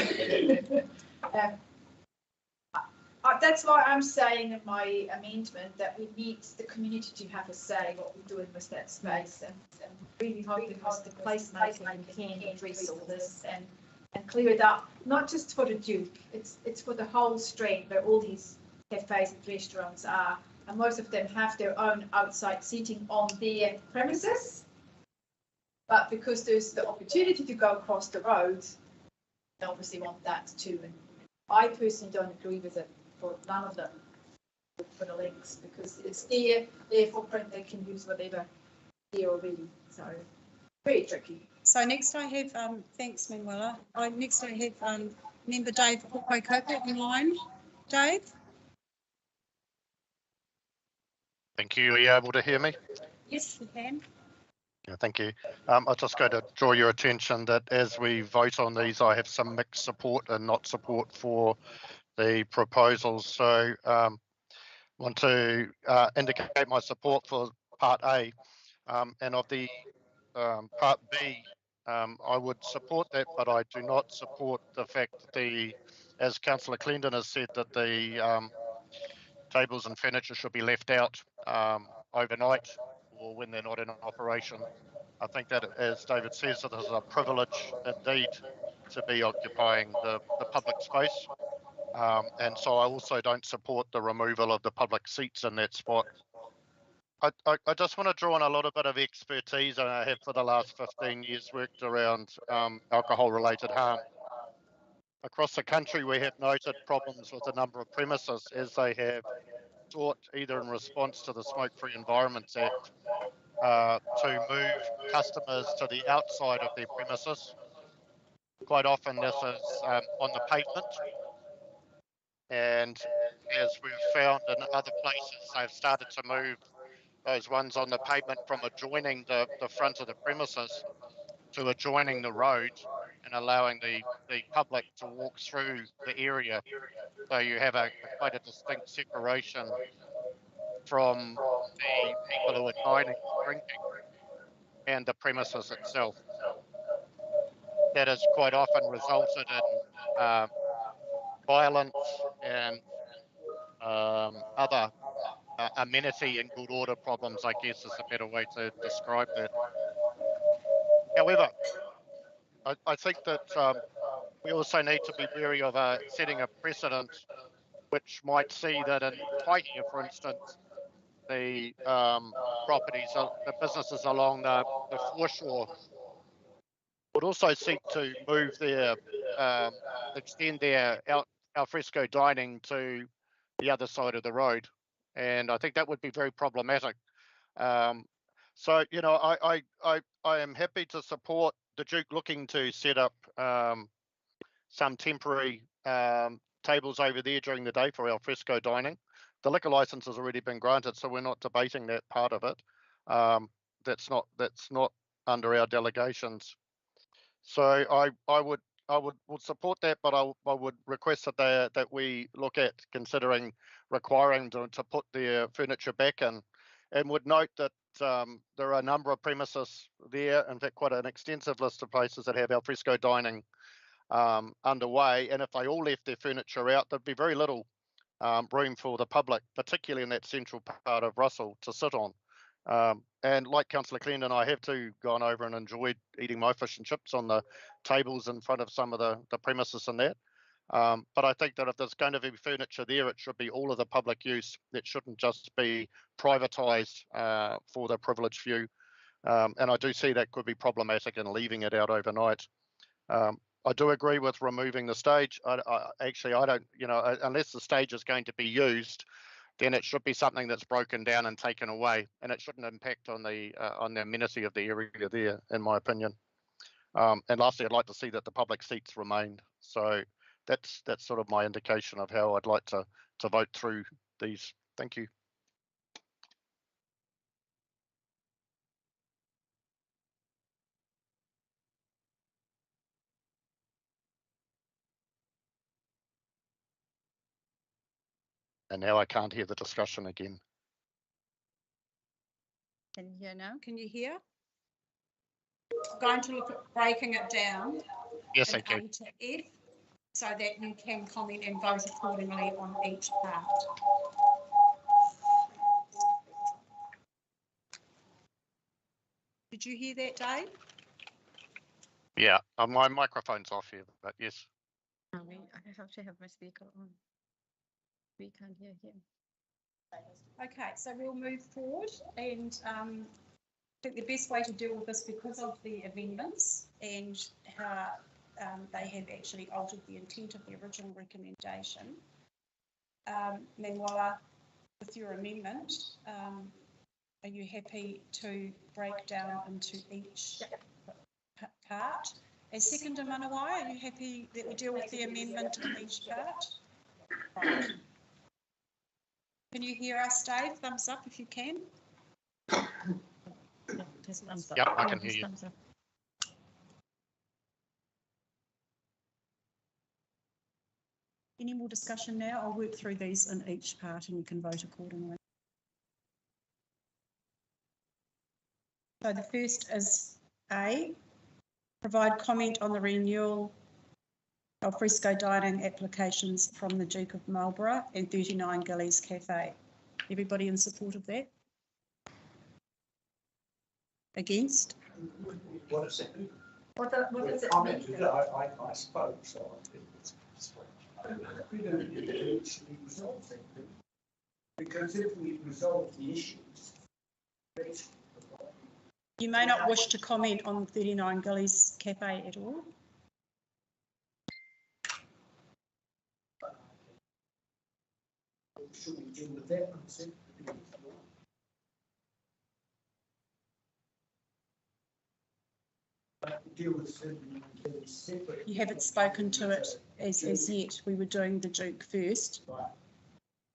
Speaker 21: that's why I'm saying in my amendment that we need the community to have a say what we're doing with that space, and really hoping the placemaking can address all this and clear it up, not just for the Duke, it's for the whole street where all these cafes and restaurants are, and most of them have their own outside seating on their premises. But because there's the opportunity to go across the road, they obviously want that too. And I personally don't agree with it for none of them, for the links, because it's their footprint, they can use whatever there already. So very tricky.
Speaker 1: So next I have, thanks Manuela. Next I have member Dave Hokokopa in line. Dave?
Speaker 16: Thank you. Are you able to hear me?
Speaker 1: Yes, we can.
Speaker 16: Yeah, thank you. I'm just going to draw your attention that as we vote on these, I have some mixed support and not support for the proposals. So want to indicate my support for Part A, and of the Part B, I would support that, but I do not support the fact that as Councillor Clendon has said, that the tables and furniture should be left out overnight or when they're not in operation. I think that, as David says, it is a privilege indeed to be occupying the public space. And so I also don't support the removal of the public seats in that spot. I just want to draw on a little bit of expertise I have for the last 15 years worked around alcohol-related harm. Across the country, we have noted problems with a number of premises as they have sought, either in response to the Smoke-Free Environments Act, to move customers to the outside of their premises. Quite often this is on the pavement, and as we've found in other places, they've started to move those ones on the pavement from adjoining the front of the premises to adjoining the road and allowing the public to walk through the area. So you have quite a distinct separation from the people who are dining or drinking and the premises itself. That has quite often resulted in violence and other amenity and good order problems, I guess is a better way to describe that. However, I think that we also need to be wary of setting a precedent which might see that in Taihia, for instance, the properties, the businesses along the foreshore would also seek to move their, extend their alfresco dining to the other side of the road. And I think that would be very problematic. So, you know, I am happy to support the Duke looking to set up some temporary tables over there during the day for alfresco dining. The liquor license has already been granted, so we're not debating that part of it. That's not under our delegations. So I would support that, but I would request that we look at considering requiring to put their furniture back in, and would note that there are a number of premises there, in fact quite an extensive list of places that have alfresco dining underway, and if they all left their furniture out, there'd be very little room for the public, particularly in that central part of Russell, to sit on. And like Councillor Clendon, I have too gone over and enjoyed eating my fish and chips on the tables in front of some of the premises and that. But I think that if there's going to be furniture there, it should be all of the public use. It shouldn't just be privatised for the privileged few. And I do see that could be problematic in leaving it out overnight. I do agree with removing the stage. I don't, you know, unless the stage is going to be used, then it should be something that's broken down and taken away, and it shouldn't impact on the amenity of the area there, in my opinion. And lastly, I'd like to see that the public seats remain. So that's sort of my indication of how I'd like to vote through these. Thank you. And now I can't hear the discussion again.
Speaker 3: Can you hear now?
Speaker 1: Can you hear? I'm going to look at breaking it down.
Speaker 16: Yes,
Speaker 1: in
Speaker 16: I can.
Speaker 1: A to F, so that you can comment and vote accordingly on each part. Did you hear that, Dave?
Speaker 16: Yeah, my microphone's off here, but yes.
Speaker 3: I have to have my speaker on. We can't hear him.
Speaker 1: Okay, so we'll move forward, and I think the best way to deal with this, because of the amendments and how they have actually altered the intent of the original recommendation. Manuela, with your amendment, are you happy to break down into each part? As seconder Manawai, are you happy that we deal with the amendment in each part? Right. Can you hear us, Dave? Thumbs up if you can.
Speaker 16: Yep, I can hear you.
Speaker 1: Any more discussion now? I'll work through these in each part and you can vote accordingly. So the first is A, provide comment on the renewal of fresco dining applications from the Duke of Marlborough and 39 Gillies Cafe. Everybody in support of that? Against?
Speaker 14: What is it?
Speaker 21: What does it
Speaker 14: Commented,
Speaker 21: mean?
Speaker 14: I spoke, so I think it's we don't actually resolve things. Because if we resolve the issues,
Speaker 1: You may not wish to comment on 39 Gillies Cafe at all.
Speaker 14: should we deal with that one? Deal with separate.
Speaker 1: You haven't spoken to it as yet. We were doing the Duke first.
Speaker 14: Right.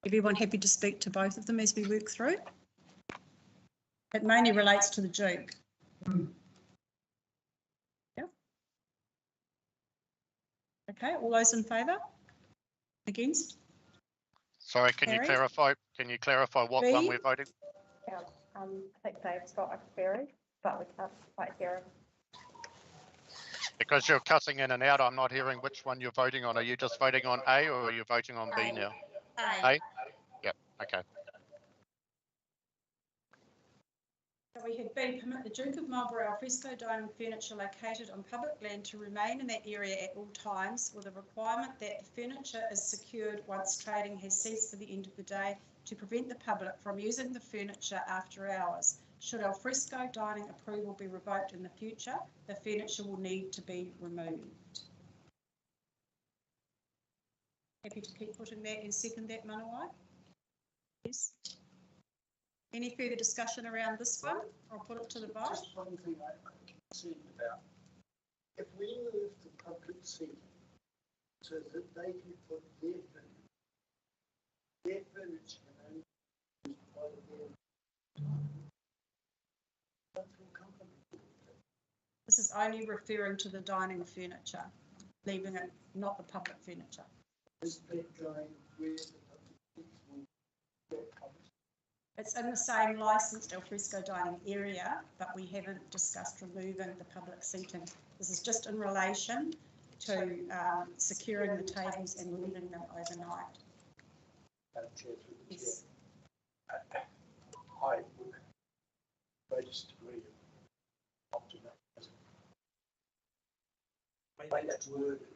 Speaker 1: Everyone happy to speak to both of them as we work through? It mainly relates to the Duke. Yeah. Okay, all those in favour? Against?
Speaker 16: Sorry, can you clarify? Can you clarify what one we're voting?
Speaker 2: Yeah, I think Dave's got a query, but we can't quite hear him.
Speaker 16: Because you're cutting in and out, I'm not hearing which one you're voting on. Are you just voting on A or are you voting on B now? A? Yep, okay.
Speaker 1: So we have B, permit the Duke of Marlborough alfresco dining furniture located on public land to remain in that area at all times, with a requirement that the furniture is secured once trading has ceased for the end of the day to prevent the public from using the furniture after hours. Should alfresco dining approval be revoked in the future, the furniture will need to be removed. Happy to keep putting that and second that, Manawai? Yes. Any further discussion around this one? I'll put it to the vote.
Speaker 14: Just one thing I'm concerned about. If we move to public seating so that they can put their furniture and only part of their
Speaker 1: This is only referring to the dining furniture, leaving it not the public furniture.
Speaker 14: Is that going where the public will get public?
Speaker 1: It's in the same licensed alfresco dining area, but we haven't discussed removing the public seating. This is just in relation to securing the tables and leaving them overnight. Yes.
Speaker 14: I would greatest degree of optimism. When that's worded,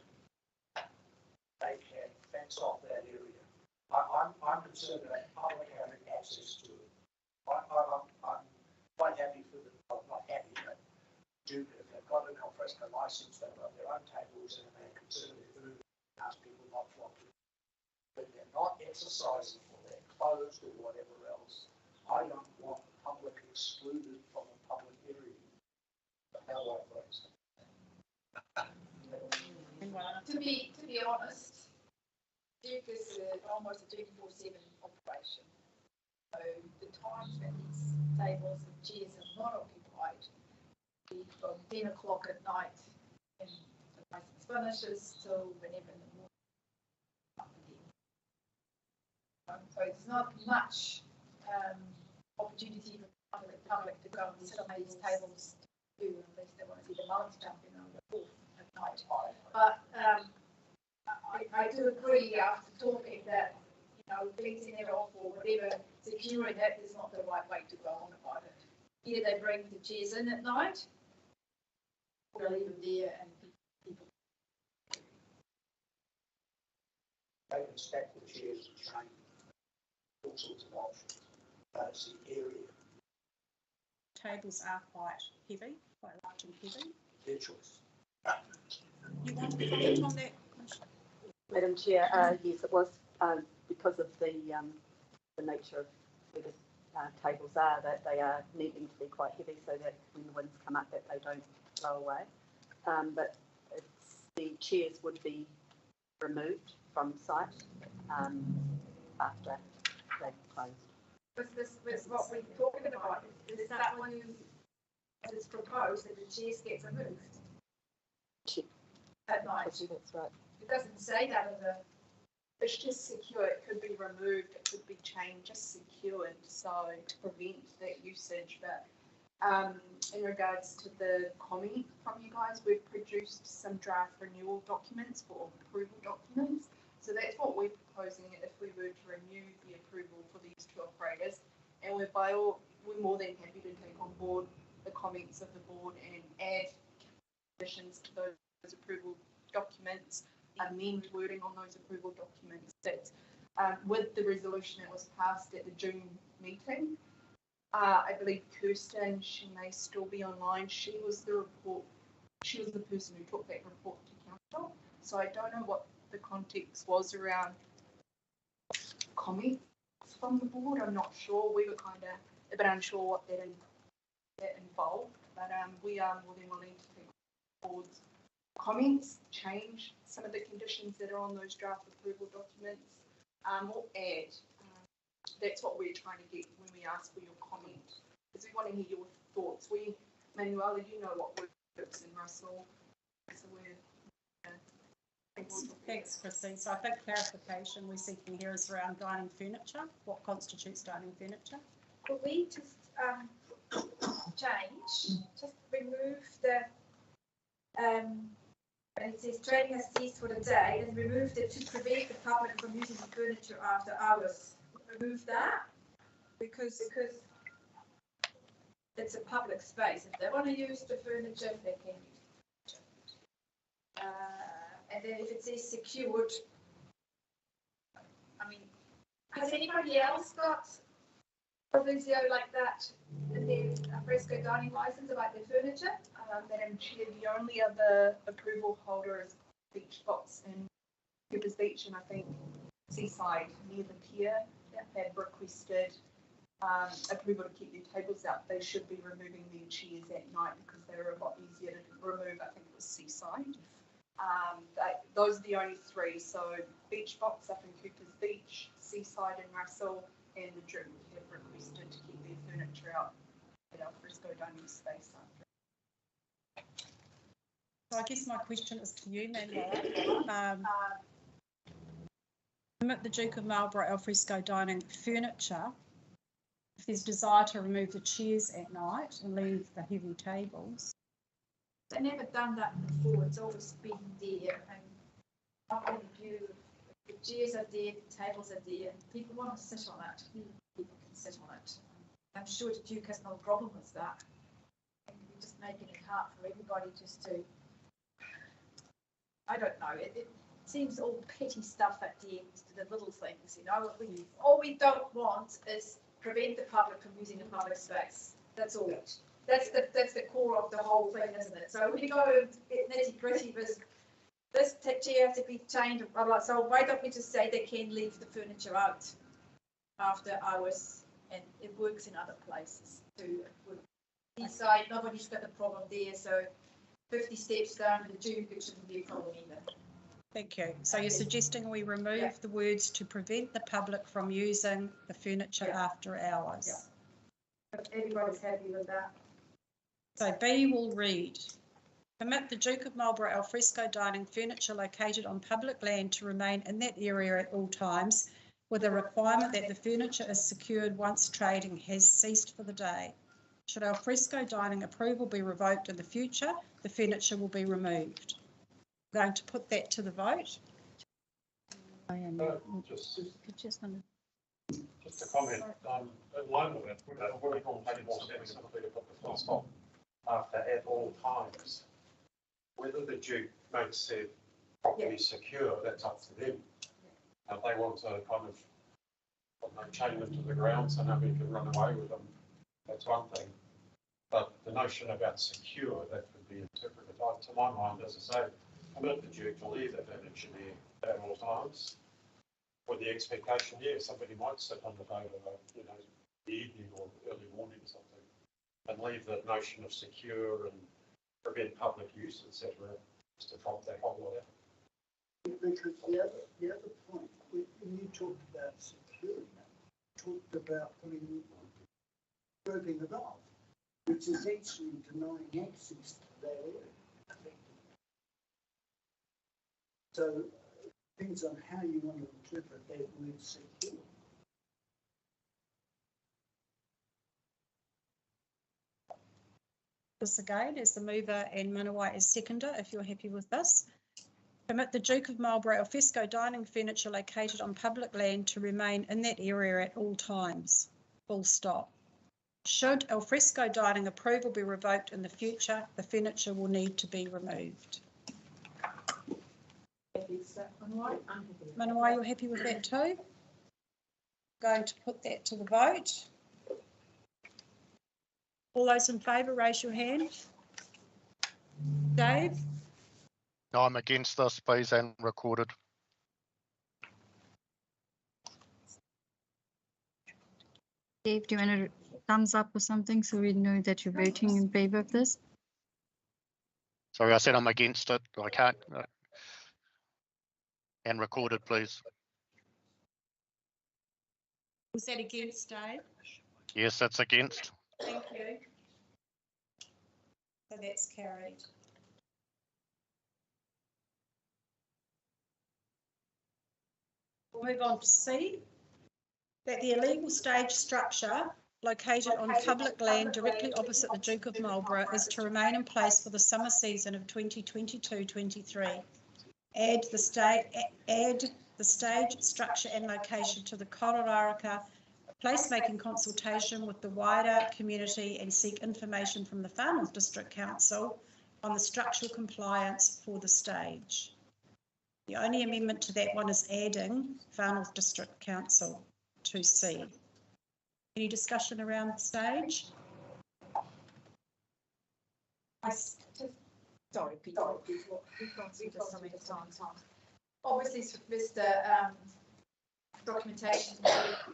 Speaker 14: they can fence off that area. I'm concerned about public having access to it. I'm quite happy for them, I'm not happy, but if they've got an alfresco license, they've got their own tables and they're concerned with food, ask people not to. But they're not exercising or they're closed or whatever else. I don't want the public excluded from a public area. How do I phrase it?
Speaker 21: To be honest, Duke is almost a 24/7 operation. So the times when these tables and chairs are not occupied, be from 10 o'clock at night and the license finishes till whenever in the morning. So it's not much opportunity for the public to go and sit on these tables too, unless they want to see the mullets jumping on the roof at night. But I do agree after talking that, you know, fencing it off or whatever, securing it is not the right way to go on about it. Either they bring the chairs in at night, or leave them there and people.
Speaker 14: They can stack the chairs and train, all sorts of options. That's the area,
Speaker 1: Tables are quite heavy, quite large and heavy.
Speaker 14: their choice.
Speaker 1: You want to comment on that?
Speaker 13: Madam Chair, yes, it was because of the nature of where the tables are, that they are needing to be quite heavy so that when the winds come up that they don't blow away. But the chairs would be removed from site after they've closed.
Speaker 21: This what we're talking about. Is that when you, as it's proposed, that the chairs get removed at night?
Speaker 13: That's right.
Speaker 21: It doesn't say that in the.
Speaker 2: It's just secure, it could be removed, it could be changed, just secured, so to prevent that usage. But in regards to the comment from you guys, we've produced some draft renewal documents for approval documents. So that's what we're proposing if we were to renew the approval for these two operators. And we're more than happy to take on board the comments of the board and add conditions to those approval documents, amend wording on those approval documents that with the resolution that was passed at the June meeting. I believe Kirsten, she may still be online. She was the person who took that report to council. So I don't know what the context was around comments from the board. I'm not sure. We were kind of a bit unsure what that involved, but we are more than willing to take board's comments, change some of the conditions that are on those draft approval documents, or add. That's what we're trying to get when we ask for your comment, because we want to hear your thoughts. Manuela, you know what works in Russell, so we're.
Speaker 1: Thanks, Christine. So I think clarification we're seeking here is around dining furniture. What constitutes dining furniture?
Speaker 21: Could we just change, just remove the and it says training has ceased for the day, and remove the to prevent the public from using the furniture after hours. Remove that because it's a public space. If they want to use the furniture, they can use it. And then if it says secured, I mean, has anybody else got a Provinsio like that in their fresco dining license about their furniture?
Speaker 2: Madam Chair, the only other approval holder is Beach Box in Cooper's Beach, and I think Seaside near the pier had requested approval to keep their tables out. They should be removing their chairs at night because they're a lot easier to remove. I think it was Seaside. Those are the only three. So Beach Box up in Cooper's Beach, Seaside in Russell, and the Drink have requested to keep their furniture out at our fresco dining space.
Speaker 1: So I guess my question is to you, Manuela. Permit the Duke of Marlborough alfresco dining furniture if there's desire to remove the chairs at night and leave the heavy tables.
Speaker 21: They've never done that before. It's always been there, and our point of view, the chairs are there, the tables are there, and people want to sit on it. People can sit on it. I'm sure the Duke has no problem with that. And we're just making it hard for everybody just to. I don't know. It seems all petty stuff at the end, the little things, you know. All we don't want is prevent the public from using the public space. That's all. That's the core of the whole thing, isn't it? So when you go nitty gritty, this chair has to be changed. So why don't we just say they can leave the furniture out after hours, and it works in other places too. Inside, nobody's got a problem there. So 50 steps down to the Duke, it shouldn't be a problem either.
Speaker 1: Thank you. So you're suggesting we remove the words to prevent the public from using the furniture after hours?
Speaker 21: Yeah. If everybody's happy with that.
Speaker 1: So B will read, permit the Duke of Marlborough alfresco dining furniture located on public land to remain in that area at all times, with a requirement that the furniture is secured once trading has ceased for the day. Should al fresco dining approval be revoked in the future, the furniture will be removed. I'm going to put that to the vote.
Speaker 10: Just a comment, in line with it, we're going to take more steps to put the full stop after at all times. Whether the Duke makes it properly secure, that's up to them. If they want to kind of chain them to the ground so nobody can run away with them, that's one thing. But the notion about secure, that could be interpreted, to my mind, as I say, permit the Duke to leave the furniture there at all times, with the expectation, yeah, somebody might sit on the boat in the evening or early morning or something, and leave that notion of secure and prevent public use, etc., just to drop that whole lot out.
Speaker 14: Because the other point, when you talked about securing it, talked about roping it off, which is actually denying access to that area. So it depends on how you want to interpret that word secure.
Speaker 1: This again is the mover and Manawa as seconder, if you're happy with this. Permit the Duke of Marlborough alfresco dining furniture located on public land to remain in that area at all times. Full stop. Should alfresco dining approval be revoked in the future, the furniture will need to be removed. Manawa, you're happy with that too? Going to put that to the vote. All those in favour, raise your hand. Dave?
Speaker 16: No, I'm against this, please, and recorded.
Speaker 3: Dave, do you want to thumbs up or something so we know that you're voting in favour of this?
Speaker 16: Sorry, I said I'm against it. I can't. And recorded, please.
Speaker 1: Was that against, Dave?
Speaker 16: Yes, that's against.
Speaker 1: Thank you. So that's carried. We'll move on to C. That the illegal stage structure located on public land directly opposite the Duke of Marlborough is to remain in place for the summer season of 2022-23. Add the stage structure and location to the Kororaraka placemaking consultation with the wider community and seek information from the Far North District Council on the structural compliance for the stage. The only amendment to that one is adding Far North District Council to C. Any discussion around the stage?
Speaker 21: Sorry, Peter. We've gone through this so many times. Obviously, with the documentation,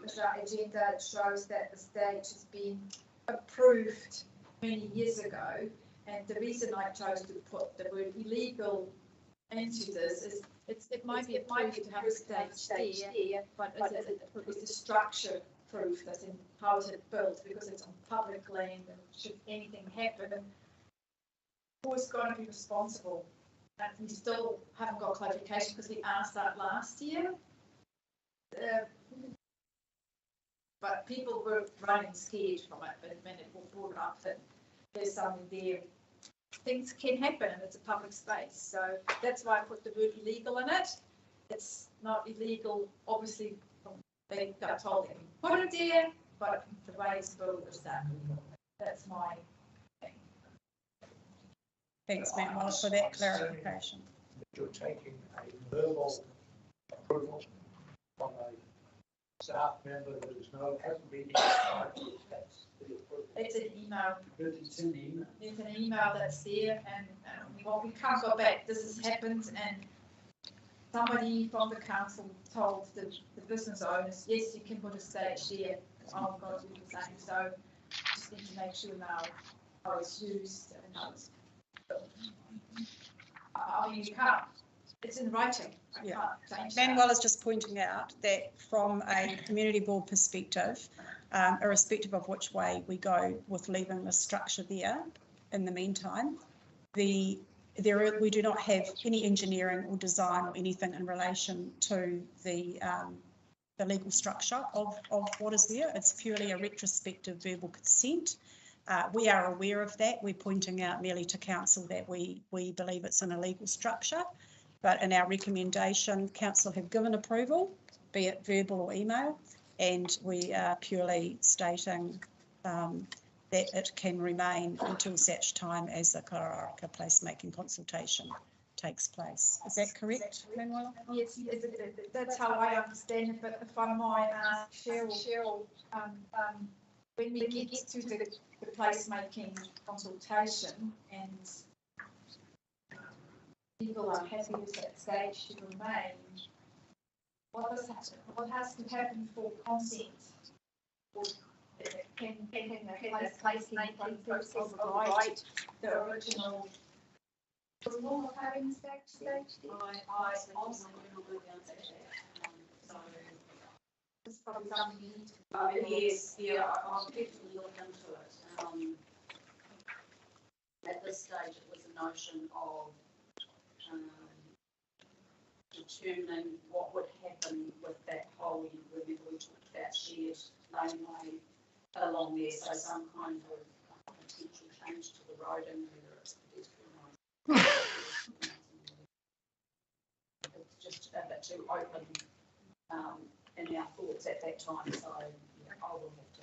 Speaker 21: with our agenda, it shows that the stage has been approved many years ago. And the reason I chose to put the word illegal into this is it might be approved to have a stage there, but it's a structure proof that's in how is it built, because it's on public land, and should anything happen, who's going to be responsible? And we still haven't got clarification because we asked that last year. But people were running scared from it, but when it was brought up that there's something there, things can happen and it's a public space. So that's why I put the word illegal in it. It's not illegal, obviously, they got told they can put it there, but the way it's built is that. That's my thing.
Speaker 1: Thanks, Matt Wallace, for that clarification.
Speaker 14: You're taking a verbal approval from a staff member that is no, hasn't been
Speaker 21: it's an email.
Speaker 14: It's an email.
Speaker 21: It's an email that's there, and we can't go back. This has happened, and somebody from the council told the business owners, yes, you can put a stage there. I'm going to do the same. So just need to make sure now how it's used and how it's built. I mean, you can't. It's in writing.
Speaker 1: Manuel is just pointing out that from a community board perspective, irrespective of which way we go with leaving the structure there, in the meantime, we do not have any engineering or design or anything in relation to the the legal structure of what is there. It's purely a retrospective verbal consent. We are aware of that. We're pointing out merely to council that we believe it's an illegal structure, but in our recommendation, council have given approval, be it verbal or email, and we are purely stating that it can remain until such time as the Kararaka placemaking consultation takes place. Is that correct, Manuela?
Speaker 21: Yes, that's how I understand it, but if I might ask Cheryl, when we get to the placemaking consultation and people are happy with that stage to remain, what has to happen for consent? Or can the placemaking process override the original approval of having stage?
Speaker 8: I also will go down to that. So
Speaker 21: this is probably something you need to
Speaker 8: yes, yeah, I'll definitely look into it. At this stage, it was a notion of determining what would happen with that whole end. Remember, we talked about shared laneway along there, so some kind of potential change to the roading, whether it's pedestrian. It's just a bit too open in our thoughts at that time, so yeah, I will have to.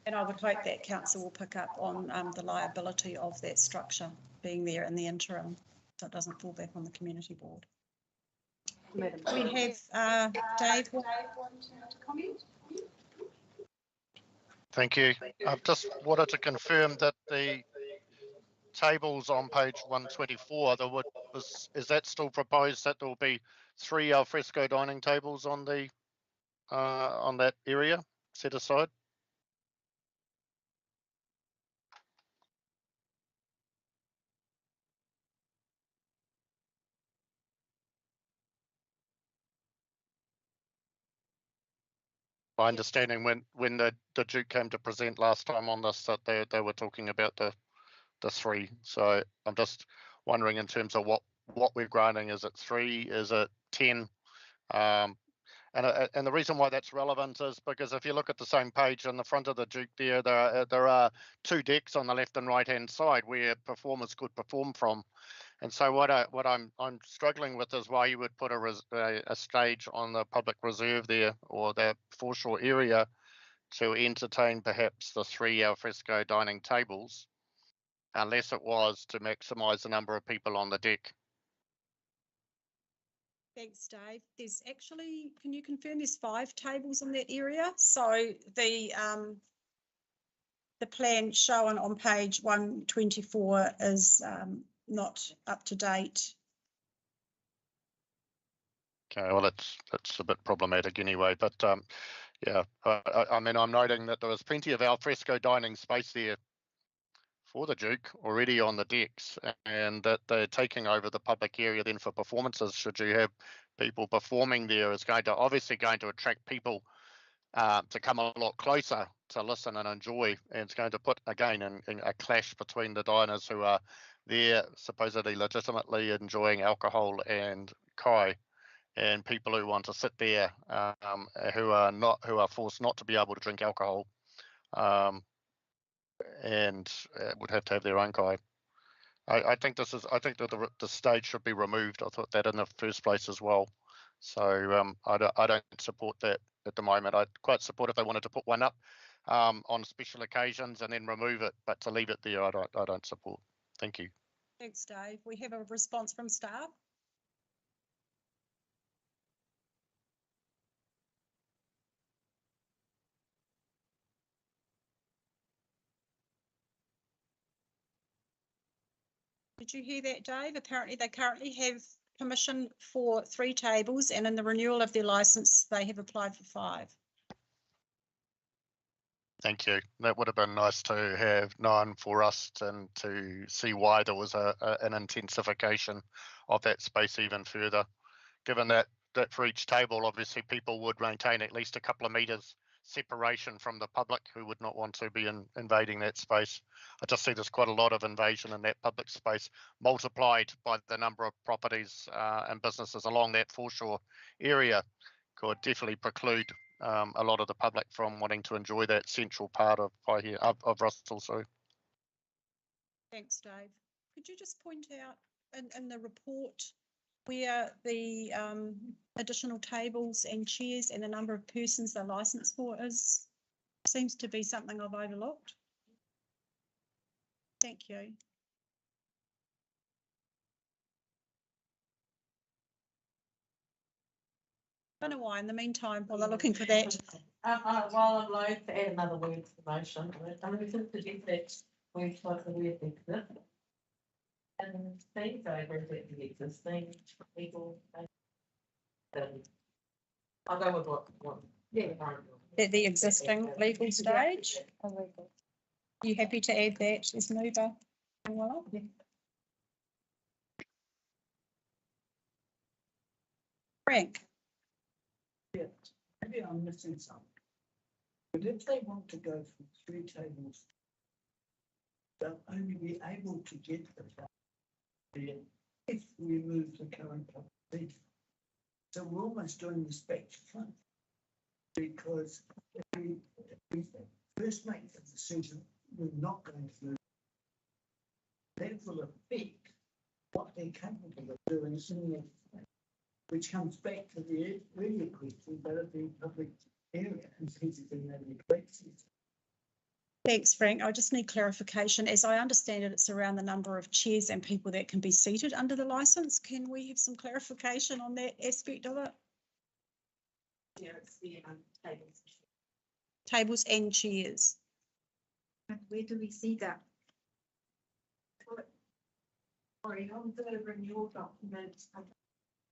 Speaker 1: And I would hope that council will pick up on the liability of that structure being there in the interim, so it doesn't fall back on the community board.
Speaker 13: Madam
Speaker 1: We have Dave want to comment?
Speaker 16: Thank you. I've just wanted to confirm that the tables on page 124, is that still proposed that there will be 3 alfresco dining tables on the on that area set aside? My understanding when the Duke came to present last time on this, that they were talking about the 3. So I'm just wondering in terms of what we're granting, is it 3, is it 10? And the reason why that's relevant is because if you look at the same page on the front of the Duke there are 2 decks on the left and right hand side where performers could perform from. And so what I'm struggling with is why you would put a stage on the public reserve there or the foreshore area to entertain perhaps the 3 alfresco dining tables, unless it was to maximise the number of people on the deck.
Speaker 1: Thanks, Dave. There's actually, can you confirm there's 5 tables in that area? So the plan shown on page 124 is not up to date.
Speaker 16: Okay, well, that's a bit problematic anyway, but yeah, I mean, I'm noting that there was plenty of alfresco dining space there for the Duke already on the decks, and that they're taking over the public area then for performances. Should you have people performing there, is obviously going to attract people to come a lot closer to listen and enjoy, and it's going to put again in a clash between the diners who are there supposedly legitimately enjoying alcohol and kai, and people who want to sit there who are forced not to be able to drink alcohol and would have to have their own kai. I think that the stage should be removed. I thought that in the first place as well. So I don't support that at the moment. I'd quite support if they wanted to put one up on special occasions and then remove it, but to leave it there, I don't support. Thank you.
Speaker 1: Thanks, Dave. We have a response from staff. Did you hear that, Dave? Apparently they currently have permission for 3 tables, and in the renewal of their licence, they have applied for 5.
Speaker 16: Thank you. That would have been nice to have known for us and to see why there was an intensification of that space even further, given that for each table, obviously people would maintain at least a couple of metres separation from the public who would not want to be invading that space. I just see there's quite a lot of invasion in that public space, multiplied by the number of properties and businesses along that foreshore area. Could definitely preclude a lot of the public from wanting to enjoy that central part of Russell. So,
Speaker 1: thanks, Dave. Could you just point out in the report where the additional tables and chairs and the number of persons they're licensed for is? Seems to be something I've overlooked. Thank you. I don't know why, in the meantime, while they're looking for that.
Speaker 6: While I'm loath to add another word to the motion, I'm going to suggest that we try the word exist. And things I agree with the existing legal. I'll go with what
Speaker 1: The existing legal stage. Are you happy to add that as mover? Well, Frank.
Speaker 17: Yeah, maybe I'm missing something. But if they want to go from 3 tables, they'll only be able to get the if we move the current public. So we're almost doing this back to front. Because if we first make the decision, we're not going to move. That will affect what they're capable of doing similar, which comes back to the earlier question about it being public area and people being able to access.
Speaker 1: Thanks, Frank. I just need clarification. As I understand it, it's around the number of chairs and people that can be seated under the licence. Can we have some clarification on that aspect of it?
Speaker 6: Yeah, it's the tables.
Speaker 1: Tables and chairs.
Speaker 21: And where do we see that?
Speaker 6: Sorry, on the renewal document, I've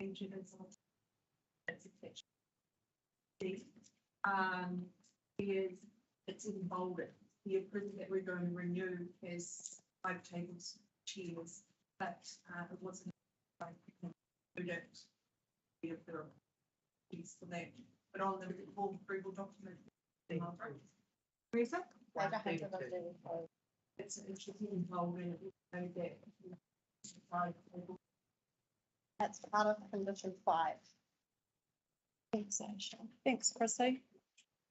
Speaker 6: changed it some. It's in bolded. The approval that we're going to renew has 5 tables, chairs, but it wasn't like included. We have the piece for that, but on the full approval document, where is it? It's in bolded.
Speaker 2: That's part of condition 5.
Speaker 1: Thanks, Aisha. Thanks, Chrissy.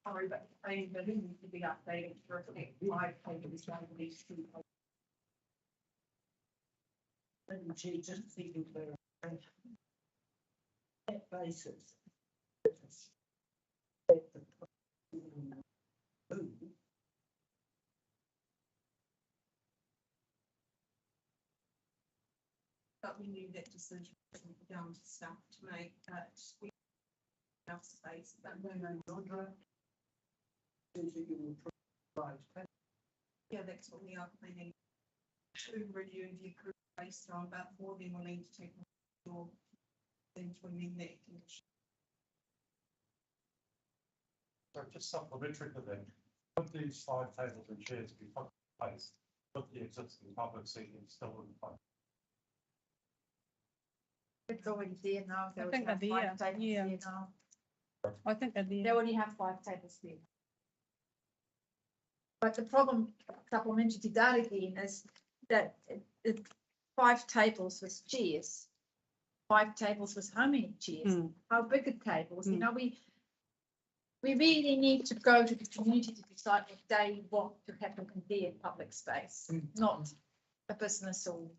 Speaker 6: Sorry, but I need to be updated to reflect 5 tables rather than these 2.
Speaker 17: And she just thinking about that basis.
Speaker 6: But we knew that decision wasn't down to staff to make, but we have enough space. Yeah, that's what we are planning to review the group based on, but more than willing to take more things to amend that condition.
Speaker 10: So just supplementary to that, would these 5 tables and chairs be put in place with the existing public seating still in place?
Speaker 21: It's already there now.
Speaker 1: I think they're there. Yeah.
Speaker 21: Now.
Speaker 1: I think they're there.
Speaker 21: They already have 5 tables there. But the problem, supplementary to that again, is that 5 tables with chairs. 5 tables with how many chairs? How big are tables? You know, we really need to go to the community to decide what they want to happen in their public space, not a business or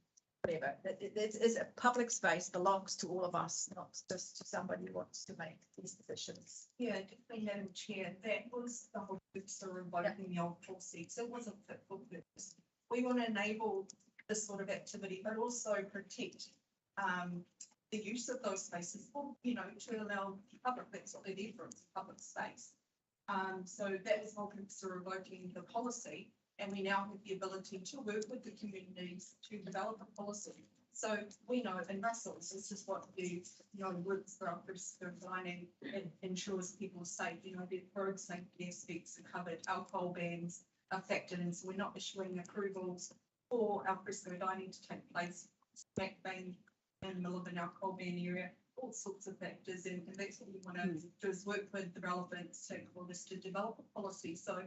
Speaker 21: whatever. It's a public space belongs to all of us, not just to somebody who wants to make these decisions.
Speaker 6: Yeah, definitely, Madam Chair, that was the whole purpose of revoking the old policy. So it wasn't fit for purpose. We want to enable this sort of activity, but also protect the use of those spaces, for, you know, to allow public, that's what they're there for, it's public space. So that was the whole purpose of revoking the policy, and we now have the ability to work with the communities to develop a policy. So we know in Russell's, this is what the works for our physical dining and ensures people are safe. You know, the road safety aspects are covered, alcohol bans are factored in, so we're not issuing approvals for our fresco dining to take place smack bang in the middle of an alcohol ban area.
Speaker 18: all sorts of factors, and that's what we want to do, is work with the relevant stakeholders to develop a policy. So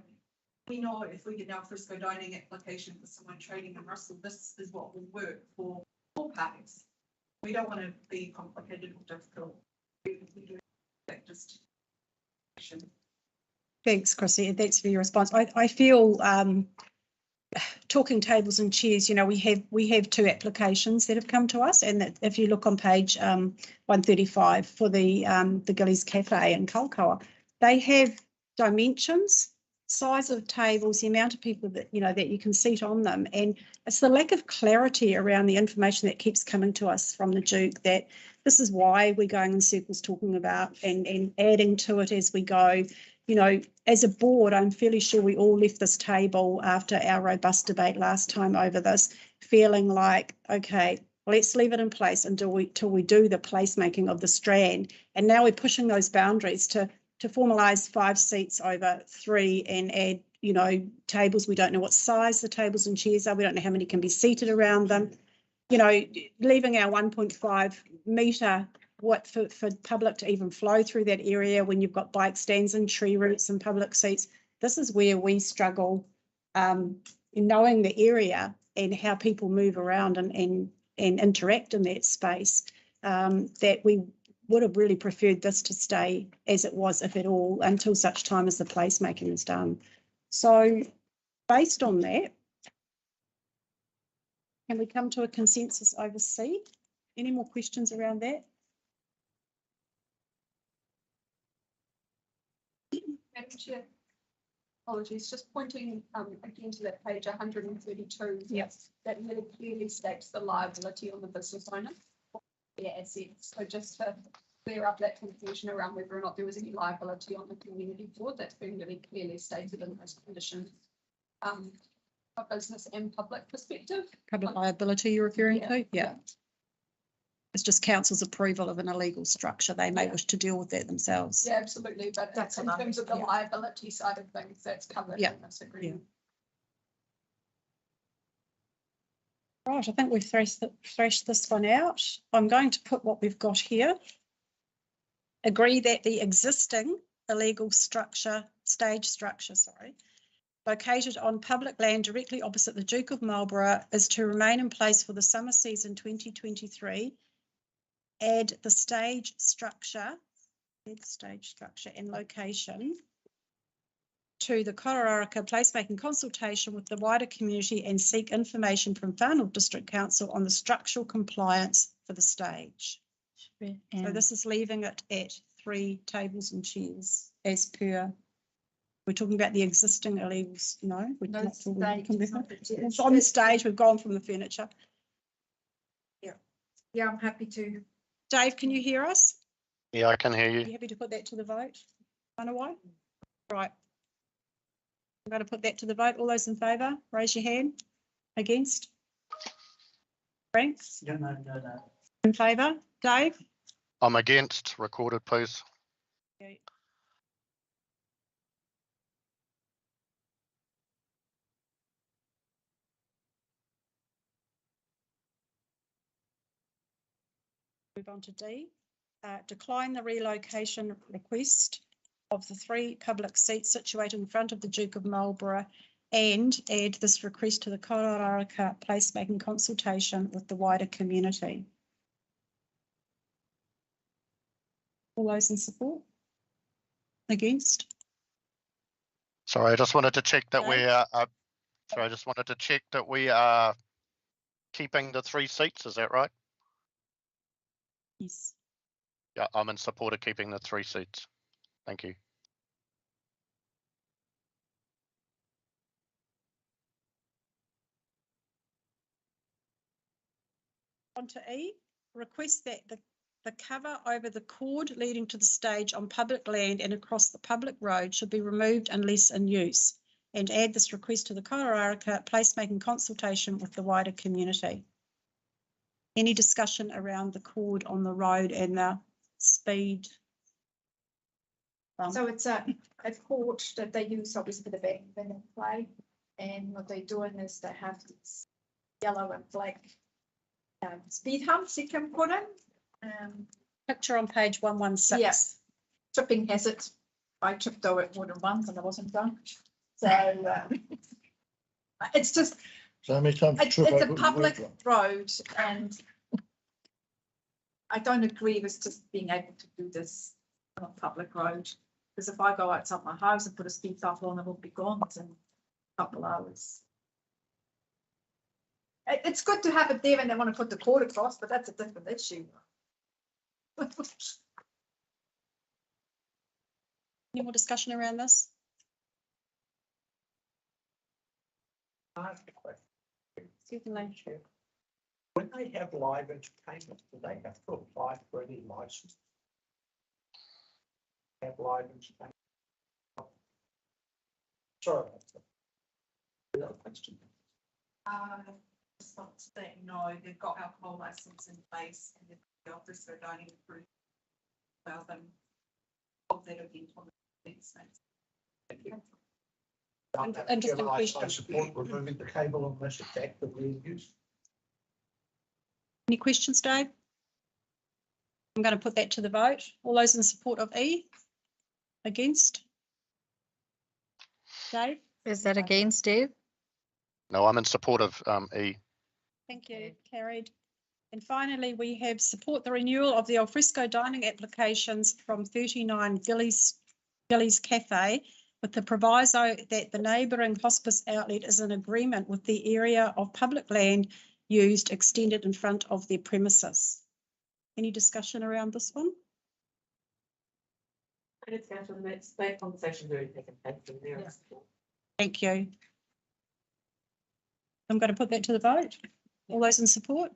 Speaker 18: we know if we get our frisco dining application for someone trading in Russell, this is what will work for all parties. We don't want to be complicated or difficult. We do factors to action.
Speaker 1: Thanks, Chrissy, and thanks for your response. I feel talking tables and chairs, you know, we have 2 applications that have come to us, and that if you look on page 135 for the Gillies Cafe in Kalkaua, they have dimensions, size of tables, the amount of people that, you know, that you can seat on them, and it's the lack of clarity around the information that keeps coming to us from the Duke, that this is why we're going in circles talking about and adding to it as we go. You know, as a board, I'm fairly sure we all left this table after our robust debate last time over this, feeling like, okay, let's leave it in place until we do the placemaking of the Strand. And now we're pushing those boundaries to formalise 5 seats over 3 and add, you know, tables. We don't know what size the tables and chairs are. We don't know how many can be seated around them. You know, leaving our 1.5 metre width for public to even flow through that area when you've got bike stands and tree roots and public seats. This is where we struggle in knowing the area and how people move around and interact in that space, that we would have really preferred this to stay as it was, if at all, until such time as the placemaking is done. So based on that, can we come to a consensus over C? Any more questions around that?
Speaker 19: Madam Chair, apologies, just pointing again to that page 132. Yes. That really clearly states the liability on the business owner for their assets. So just to clear up that confusion around whether or not there was any liability on the community board, that's been really clearly stated in those conditions. A business and public perspective.
Speaker 1: Public liability you're referring to? Yeah. It's just council's approval of an illegal structure. They may wish to deal with that themselves.
Speaker 19: Yeah, absolutely. But that's in terms of the liability side of things, that's covered in this agreement.
Speaker 1: Right, I think we've thrashed this one out. I'm going to put what we've got here. Agree that the existing illegal structure, stage structure, located on public land directly opposite the Duke of Marlborough is to remain in place for the summer season 2023. Add the stage structure and location to the Kororaraka placemaking consultation with the wider community and seek information from Far North District Council on the structural compliance for the stage. So this is leaving it at 3 tables and chairs as per. We're talking about the existing illegals. No, we're not talking. It's on the stage. We've gone from the furniture.
Speaker 21: Yeah, I'm happy to.
Speaker 1: Dave, can you hear us?
Speaker 16: Yeah, I can hear you.
Speaker 1: Are you happy to put that to the vote? Whanawai? Right. I'm going to put that to the vote. All those in favour, raise your hand. Against? Frank?
Speaker 12: No.
Speaker 1: In favour? Dave?
Speaker 16: I'm against. Recorded, please.
Speaker 1: Okay. Move on to D. Decline the relocation request of the 3 public seats situated in front of the Duke of Marlborough and add this request to the Kororaraka placemaking consultation with the wider community. All those in support? Against?
Speaker 16: Sorry, I just wanted to check that we are keeping the 3 seats. Is that right?
Speaker 1: Yes.
Speaker 16: Yeah, I'm in support of keeping the 3 seats. Thank you.
Speaker 1: On to E, request that the cover over the cord leading to the stage on public land and across the public road should be removed unless in use, and add this request to the Kororaraka placemaking consultation with the wider community. Any discussion around the cord on the road and the speed?
Speaker 21: So it's a cord that they use obviously for the back and play, and what they're doing is they have this yellow and black speed humps you can put in.
Speaker 1: Picture on page 116.
Speaker 4: Yes. Tripping hazard. I tripped over it more than once and I wasn't drunk. So it's just,
Speaker 7: So how many times you
Speaker 4: it's
Speaker 7: trip
Speaker 4: a
Speaker 7: over it when you
Speaker 4: public
Speaker 7: drunk?
Speaker 4: road and I don't agree with just being able to do this on a public road. Because if I go outside my house and put a speed bump on, it will be gone in a couple hours. It's good to have it there when they want to put the cord across, but that's a different issue.
Speaker 1: Any more discussion around this?
Speaker 14: I have a question.
Speaker 1: Certainly.
Speaker 14: When they have live entertainment, do they have to apply for any license? Have live entertainment? Sorry. Another question.
Speaker 18: Response to that, no, they've got alcohol license in place and the office are dining approved. Well, then, hope they don't need one of these things.
Speaker 1: Interesting
Speaker 14: I
Speaker 1: question.
Speaker 14: support removing the cable unless it's actively in use.
Speaker 1: Any questions, Dave? I'm going to put that to the vote. All those in support of E? Against? Dave?
Speaker 3: Is that against, Dave?
Speaker 16: No, I'm in support of E.
Speaker 1: Thank you. Carried. And finally, we have support the renewal of the alfresco dining applications from 39 Gillies Cafe with the proviso that the neighbouring hospice outlet is in agreement with the area of public land used extended in front of their premises. Any discussion around this one?
Speaker 6: It's going to the next day conversation very taken place from there.
Speaker 1: Yeah. Thank you. I'm going to put that to the vote. All those in support?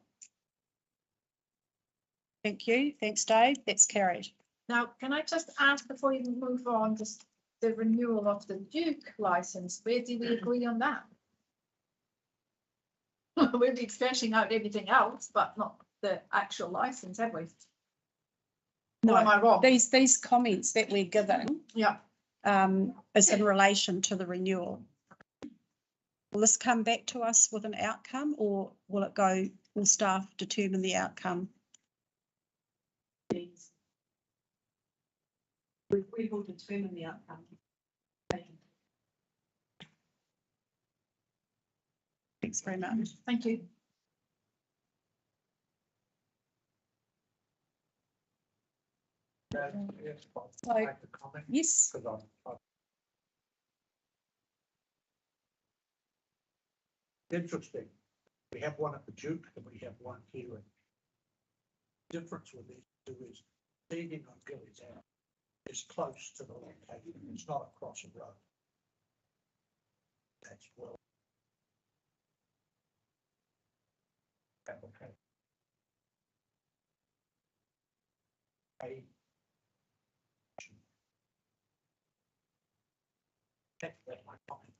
Speaker 1: Thank you. Thanks, Dave. That's carried.
Speaker 4: Now, can I just ask before you move on, just the renewal of the Duke license, where do we agree on that? We'll be expansion out everything else, but not the actual license, have we?
Speaker 1: No,
Speaker 4: or am I wrong?
Speaker 1: These comments that we're giving
Speaker 4: Yeah.
Speaker 1: is in relation to the renewal. Will this come back to us with an outcome or will it go, will staff determine the outcome?
Speaker 18: We will determine the outcome.
Speaker 1: Thanks very much.
Speaker 4: Thank you.
Speaker 1: Yes.
Speaker 14: Interesting. We have one at the Duke and we have one here. The difference with these two is seeding on Gillies Out is close to the location. It's not across a road. That's well. Okay. That's my comment.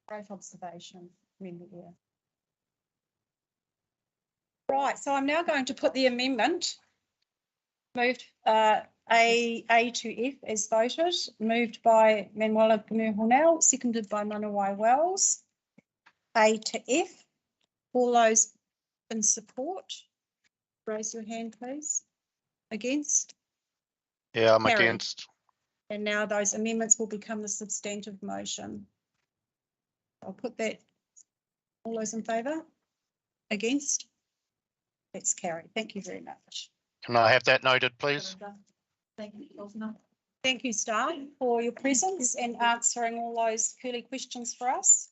Speaker 1: Great observation, Member Ear. Right, so I'm now going to put the amendment moved A to F as voted, moved by Manuela Hornell, seconded by Manawai Wells. A to F. All those in support, raise your hand, please. Against?
Speaker 16: Yeah, I'm
Speaker 1: Carried.
Speaker 16: against.
Speaker 1: And now those amendments will become the substantive motion. I'll put that. All those in favour? Against? That's carried. Thank you very much.
Speaker 16: Can I have that noted, please?
Speaker 4: Thank you, Rosna.
Speaker 1: Thank you, staff, for your presence and answering all those curly questions for us.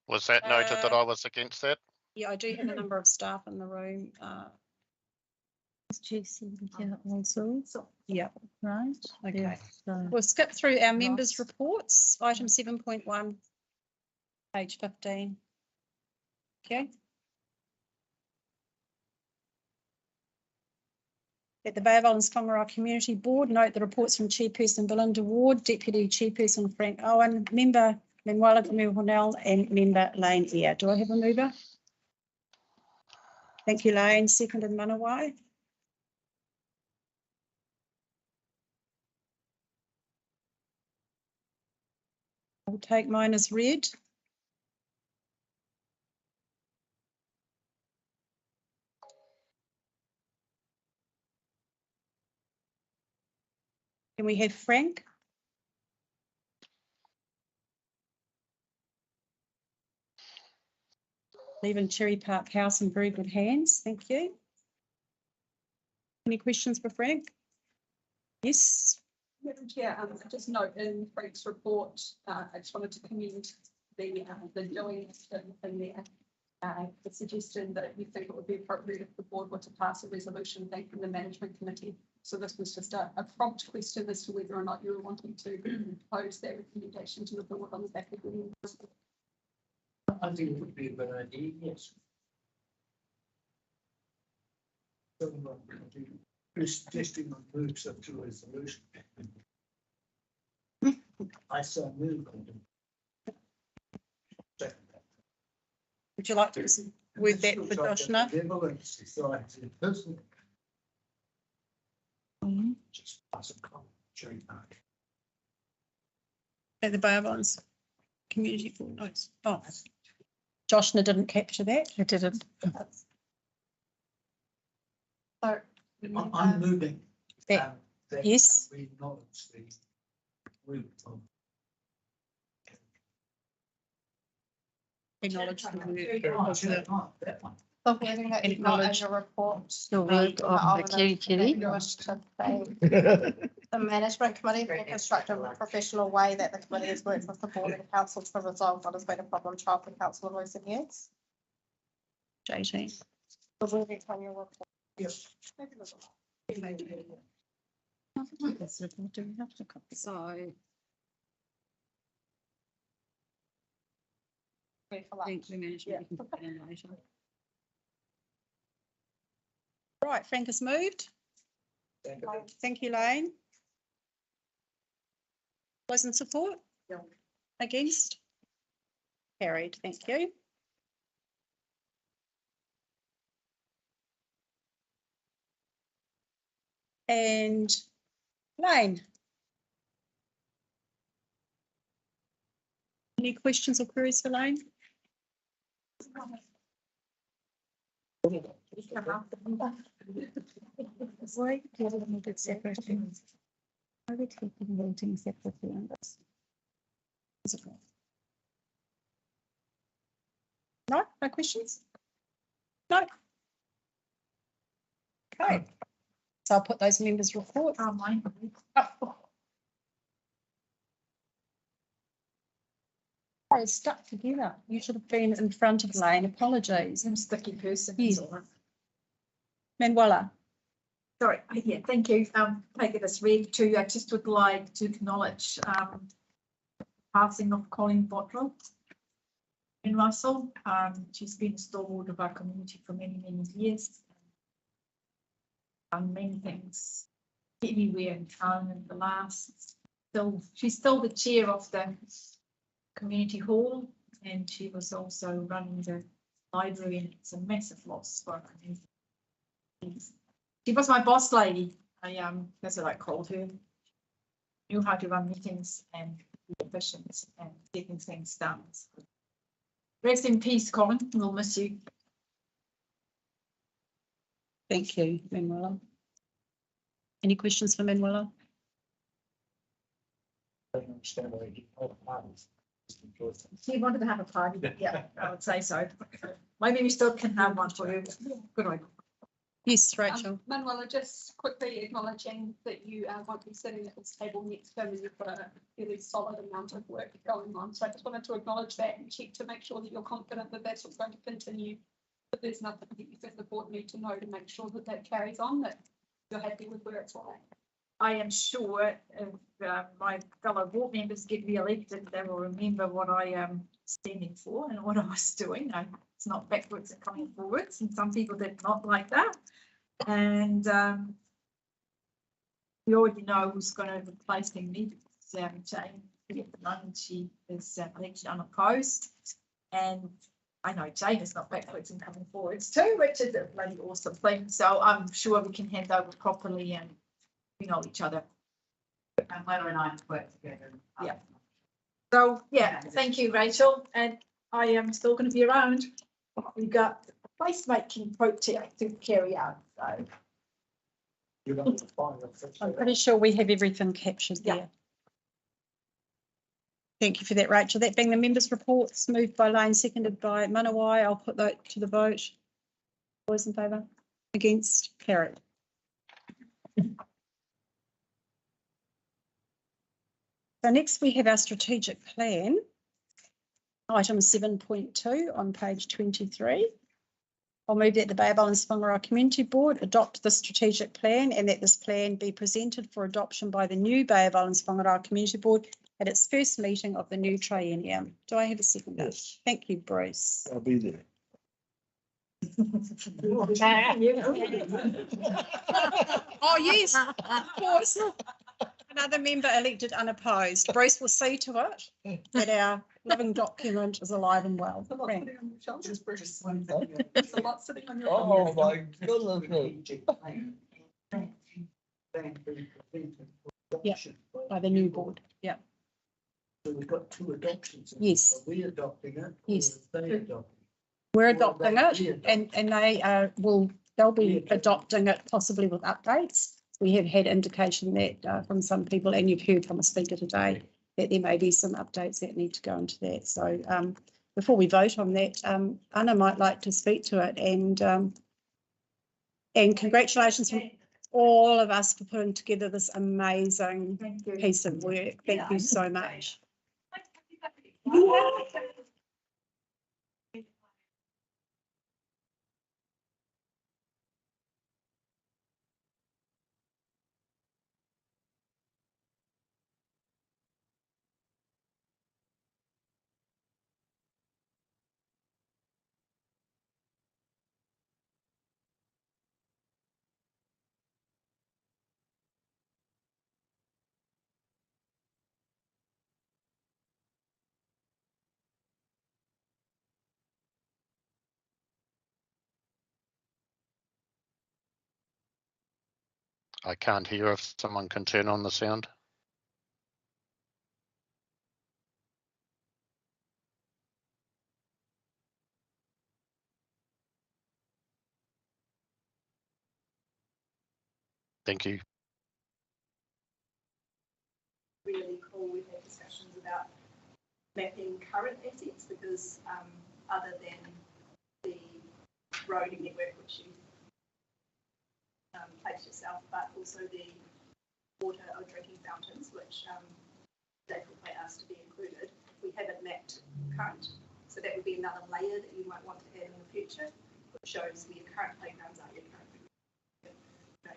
Speaker 16: Was that noted that I was against that?
Speaker 1: Yeah, I do have a number of staff in the room.
Speaker 3: Is JC here also?
Speaker 1: So, yeah.
Speaker 3: Right.
Speaker 1: Okay.
Speaker 3: Yes,
Speaker 1: We'll skip through our members' reports. Item 7.1, page 15. Okay. At the Bay of Islands-Whangaroa Community Board, note the reports from Chairperson Belinda Ward, Deputy Chairperson Frank Owen, Member Manuela Hornell and Member Lane Eyre. Do I have a mover? Thank you, Lane. Seconded Manawai. I'll take mine as read. Can we have Frank? Leaving Cherry Park House in very good hands. Thank you. Any questions for Frank? Yes.
Speaker 19: Madam Chair, just note in Frank's report, I just wanted to commend the doing in there. The suggestion that you think it would be appropriate if the board were to pass a resolution thanking the management committee. So this was just a prompt question as to whether or not you were wanting to pose that recommendation to the board on the back of the.
Speaker 17: I think it would be a good idea, yes. Suggesting on moves up to resolution. I saw move.
Speaker 1: Would you like to with that for Joshna?
Speaker 17: Just pass a comment, Cherry Park.
Speaker 1: At the Barbons Community Fortnights. Oh, Joshna didn't capture that. It didn't.
Speaker 2: So
Speaker 17: I'm moving.
Speaker 1: That, yes.
Speaker 17: We acknowledge the move of.
Speaker 1: Acknowledge the
Speaker 17: That one.
Speaker 2: the wording that you've got in your report.
Speaker 3: The work of the Kerry Kerry.
Speaker 2: The management committee for a constructive and professional way that the committee has worked with the board and council to resolve what has been a problem child and council in recent years.
Speaker 1: JT.
Speaker 2: The wording on your report.
Speaker 17: Yes.
Speaker 3: Do we have to copy? So. Thank you, management. You can put that in later.
Speaker 1: Right, Frank has moved. Thank you, Lane. Those in support?
Speaker 4: No.
Speaker 1: Against? Carried, thank you. And Lane. Any questions or queries for Lane?
Speaker 3: Why do we make it separately? Are we taking voting separately on this?
Speaker 1: No, no questions? No. Okay. So I'll put those members' reports.
Speaker 4: Mine.
Speaker 1: They're stuck together. You should have been in front of Lane. Apologies.
Speaker 4: I'm a sticky person.
Speaker 1: Yes. Manuela.
Speaker 4: Sorry, yeah, thank you. Take it as read too. I just would like to acknowledge passing of Colleen Bottrell in Russell. She's been a stalwart of our community for many, many years. Done many things everywhere in town in the last. She's still the chair of the community hall, and she was also running the library, and it's a massive loss for our community. She was my boss lady. That's what I called her. Knew how to run meetings and be efficient and getting things done. Rest in peace, Colin. We'll miss you.
Speaker 1: Thank you, Manuela. Any questions for Manuela?
Speaker 4: She wanted to have a party. Yeah, I would say so. Maybe we still can have one for you. Good one.
Speaker 1: Yes, Rachel.
Speaker 19: Manuela, just quickly acknowledging that you won't be sitting at this table next term and you've got a really solid amount of work going on. So I just wanted to acknowledge that and check to make sure that you're confident that that's what's going to continue. But there's nothing that you think the board need to know to make sure that that carries on, that you're happy with where it's at.
Speaker 4: I am sure if my fellow board members get re-elected, they will remember what I am standing for and what I was doing. It's not backwards and coming forwards, and some people did not like that. And we already know who's going to replace me. Jane. At the moment, she is elected unopposed, and I know Jane is not backwards and coming forwards too, which is a bloody awesome thing. So I'm sure we can hand over properly and we know each other.
Speaker 6: And Lena and I work together.
Speaker 4: Yeah. So yeah, thank you, Rachel. And I am still going to be around. We've got a placemaking project to carry out. So
Speaker 17: You're not the final.
Speaker 1: I'm pretty sure we have everything captured
Speaker 22: Yeah.
Speaker 1: there. Thank you for that, Rachel. That being the members' reports, moved by Lane, seconded by Manawai. I'll put that to the vote. All those in favour? Against? Carried. So next we have our strategic plan, item 7.2 on page 23. I'll move that the Bay of Islands-Whangaroa Community Board adopt the strategic plan and that this plan be presented for adoption by the new Bay of Islands-Whangaroa Community Board at its first meeting of the new triennium. Do I have a second?
Speaker 7: Yes.
Speaker 1: Thank you, Bruce.
Speaker 7: I'll be there.
Speaker 1: Oh, yes, of course. Another member elected unopposed. Bruce will see to it that our living document is alive and well. Frank.
Speaker 17: It's a lot sitting on your
Speaker 7: Oh, my goodness.
Speaker 1: Yeah, by the new board. Yeah.
Speaker 17: So we've got two adoptions.
Speaker 1: Yes.
Speaker 17: Are we adopting it?
Speaker 1: Yes.
Speaker 17: Or are they adopting?
Speaker 1: We're adopting it and they they'll be adopting it possibly with updates. We have had indication that from some people, and you've heard from a speaker today, that there may be some updates that need to go into that. So before we vote on that, Anna might like to speak to it and congratulations from all of us for putting together this amazing piece of work. Thank you so much.
Speaker 16: I can't hear if someone can turn on the sound. Thank you.
Speaker 5: Really cool. We've had discussions about mapping current assets because other than the road network, which you placed yourself, but also the water or drinking fountains, which they would like us to be included. We haven't mapped current, so that would be another layer that you might want to add in the future, which shows where your current playgrounds are, your current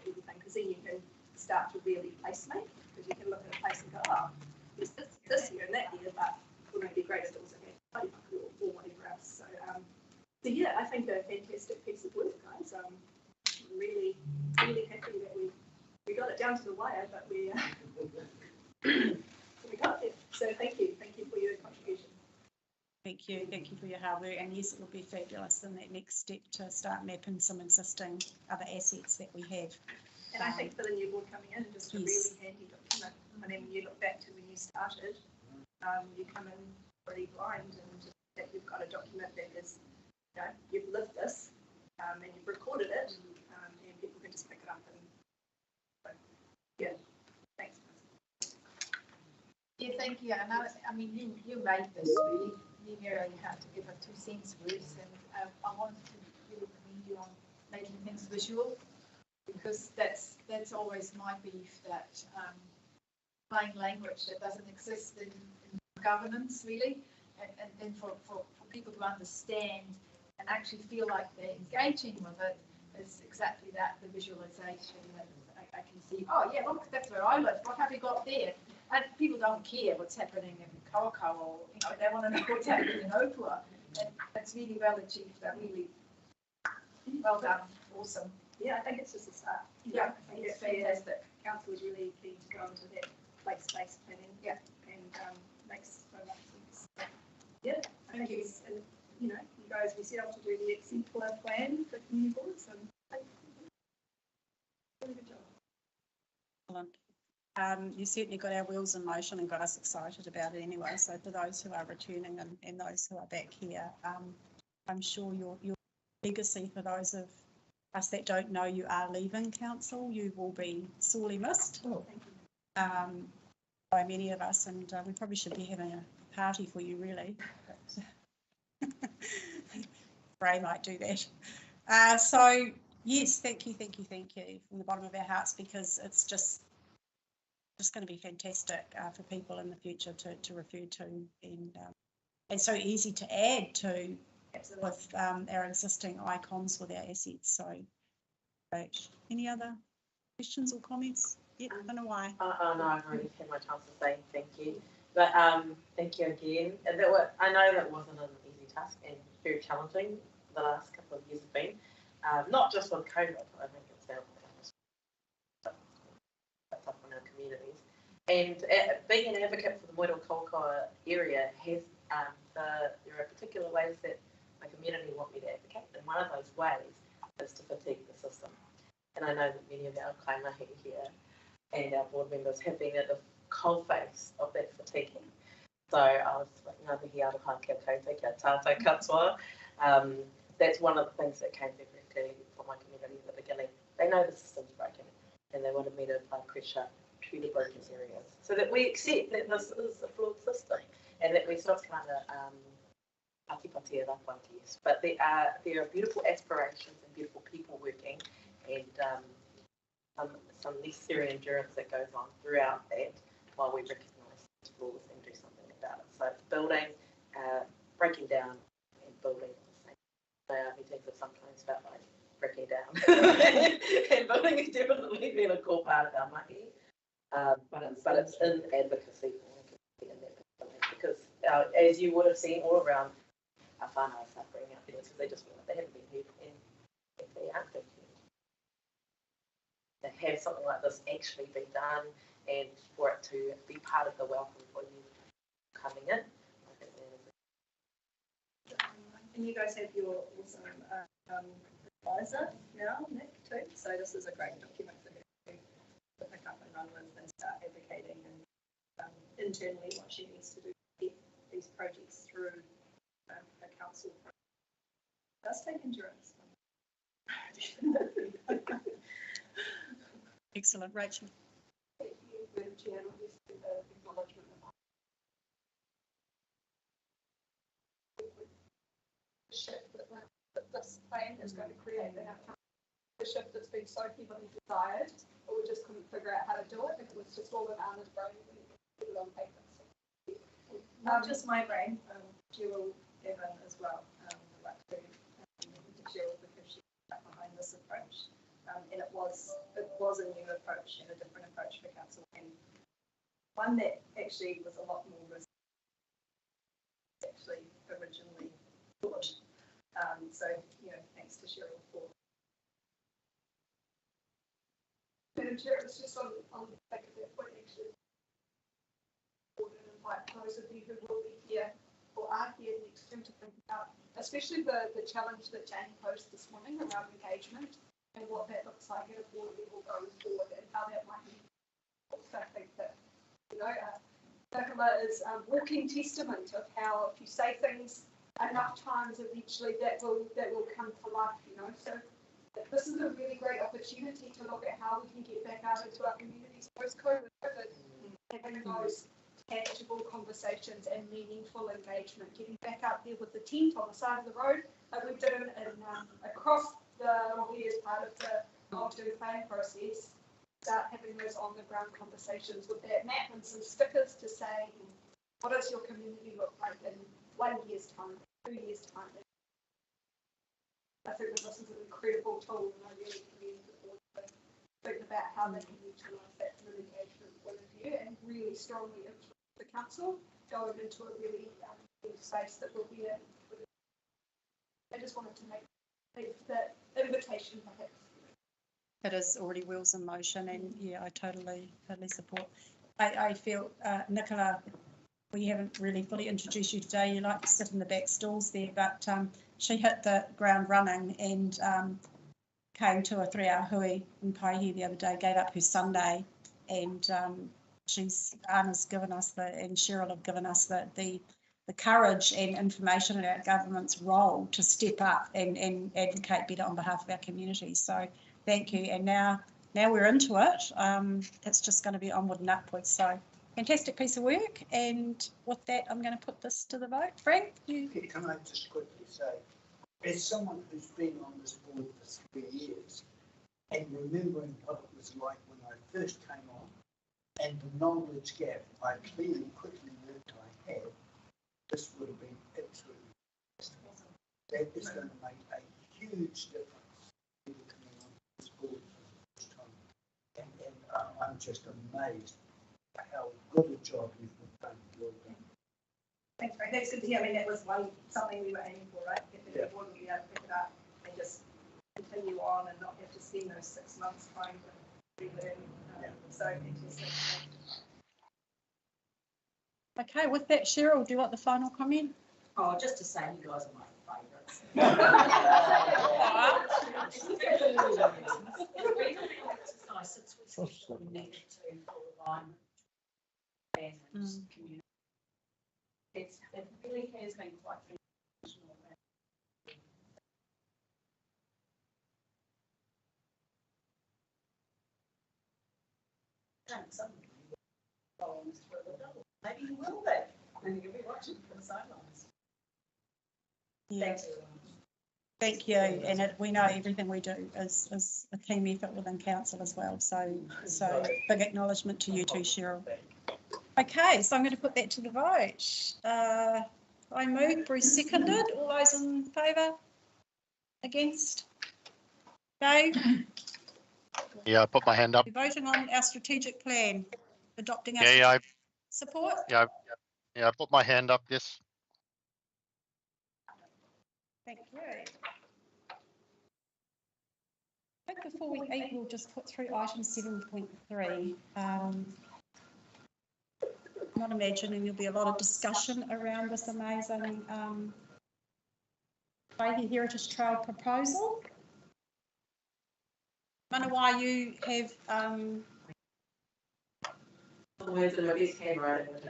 Speaker 5: everything, because then you can start to really placemate, because you can look at a place and go, oh, there's this year and that year, but wouldn't it be great if it was a or whatever else. So, so yeah, I think a fantastic piece of work, guys. Really, really happy that we got it down to the wire, but we got there. So thank you for your contribution.
Speaker 1: Thank you for your hard work, and yes, it will be fabulous in that next step to start mapping some existing other assets that we have.
Speaker 5: And I think for the new board coming in, just a really handy document. I mean, when you look back to when you started, you come in pretty blind, and that you've got a document that is, you know, you've lived this, and you've recorded it, and people can just pick it up and so, yeah. Thanks.
Speaker 21: Yeah, thank you. And I mean, you made this really. You really had to give it 2 cents worth, and I wanted to really commend you on making things visual, because that's always my beef, that plain language that doesn't exist in governance really, and for people to understand and actually feel like they're engaging with it is exactly that, the visualization that I can see, oh yeah, look, that's where I live, what have you got there? And people don't care what's happening in Kawakawa, or, you know, they want to know what's happening in Opua. And it's really well achieved, really well done, awesome.
Speaker 5: Yeah, I think it's just a start.
Speaker 21: Yeah,
Speaker 5: I think
Speaker 21: it's fantastic.
Speaker 5: Council is really keen to go into that place-based planning. Yeah, and makes so much sense. Yeah, I think it's, and, you know, you guys, we set out to do the exemplar plan for community boards, and really good job.
Speaker 1: You certainly got our wheels in motion and got us excited about it anyway. So for those who are returning and those who are back here, I'm sure your legacy for those of us that don't know, you are leaving council. You will be sorely missed by many of us, and we probably should be having a party for you, really. Ray might do that. So yes, thank you from the bottom of our hearts, because it's just going to be fantastic for people in the future to refer to, and so easy to add to. Absolutely. With our existing icons with our assets. So great. Any other questions or comments? Yeah, I don't know why.
Speaker 6: No, I've already had my chance to say thank you. But thank you again. And I know that wasn't an easy task and very challenging the last couple of years have been. Not just with COVID, I think it's now up in our communities. And being an advocate for the Moeroa area has there are particular ways that my community want me to advocate, and one of those ways is to fatigue the system. And I know that many of our kaimāhi here and our board members have been at the coalface of that fatiguing. So I was like, ngāmihi aroha kia koutou, kia tātou katoa. That's one of the things that came directly from my community at the beginning. They know the system's broken, and they wanted me to apply pressure to the broken areas, so that we accept that this is a flawed system, and that we stop kind of pati it up, I guess. But there are beautiful aspirations and beautiful people working, and some necessary endurance that goes on throughout that while we recognise these flaws and do something about it. So it's building, breaking down, and building at the same time. Our meetings have sometimes felt like breaking down, and building has definitely been a core part of our mahi. But it's in advocacy for in that because as you would have seen all around, our whānau are suffering out there because they just feel like they haven't been heard, and if they aren't being heard, to have something like this actually be done and for it to be part of the welcome for you coming in. I think that is
Speaker 19: and you guys have your awesome advisor now, Nick, too. So this is a great document for her to pick up and run with and start advocating and internally what she needs to do to get these projects through the council. It does take endurance.
Speaker 1: Excellent, Rachel.
Speaker 19: Thank you, Madam Chair, and obviously the acknowledgement of the shift that this plan is going to create in our country. The shift that's been so heavily desired, but we just couldn't figure out how to do it. It was just all in Anna's brain and put it on paper. So, not just my brain, Jill, Evan as well. I'd like to Jill because she got behind this approach. And it was a new approach and a different approach for council, and one that actually was a lot more risk actually originally thought. So thanks to Cheryl for. Madam Chair, it was just on the back of that point actually. And invite those of you who will be here or are here next term to think about, especially the challenge that Jane posed this morning around engagement. And what that looks like at a board level going forward, and how that might be. So I think that Nicola is a walking testament of how if you say things enough times, eventually that will come to life. So this is a really great opportunity to look at how we can get back out into our communities post-COVID, having those tangible conversations and meaningful engagement, getting back out there with the tent on the side of the road, like we've done across the lobby as part of the long-term planning process, start having those on-the-ground conversations with that map and some stickers to say, what does your community look like in 1 year's time, 2 years' time? I think that this is an incredible tool, and I really commend the board for thinking about how they can utilise that from an engagement point of view and really strongly influence the council going into a really space that will be in. I just wanted to make the invitation perhaps.
Speaker 1: It is already wheels in motion, and yeah, I totally support. I feel, Nicola, we haven't really fully introduced you today. You like to sit in the back stalls there, but she hit the ground running and came to a 3-hour hui in Paihi the other day, gave up her Sunday, and Anna's given us and Cheryl have given us the the courage and information about government's role to step up and advocate better on behalf of our community. So thank you. And now we're into it. It's just going to be onward and upwards. So fantastic piece of work. And with that, I'm going to put this to the vote. Frank, you.
Speaker 14: Can I just quickly say, as someone who's been on this board for 3 years and remembering what it was like when I first came on and the knowledge gap I clearly quickly learned I had, this would have been absolutely fantastic. That is going to make a huge difference in coming on this board for the first time. And I'm just amazed at how good a job you've done. Well done.
Speaker 5: Thanks, Frank. That's good to hear. I mean, that was something we were aiming for, right? Get the board to be able to pick it up and just continue on and not have to spend those 6 months trying to relearn. So fantastic.
Speaker 1: Okay, with that, Cheryl, do you want the final comment?
Speaker 6: Oh, just to say you guys are my favourites. It's connected to alignment and community. It really has been quite traditional. Maybe you will be, and you'll be watching from the sidelines.
Speaker 1: Yeah. Thank you. And we know everything we do is a team effort within council as well. So big acknowledgement to you too, Cheryl. Okay, so I'm going to put that to the vote. I moved, Bruce seconded. All those in favour? Against? Dave?
Speaker 16: Yeah, I put my hand up.
Speaker 1: We're voting on our strategic plan, adopting our
Speaker 16: Yeah,
Speaker 1: support.
Speaker 16: yeah, I put my hand up. Yes.
Speaker 1: Thank you. I think before we eat, we'll just put through item 7.3. Not imagining there'll be a lot of discussion around this amazing Waihi Heritage Trail proposal. Manawa, you have
Speaker 6: The words in my best handwriting, which I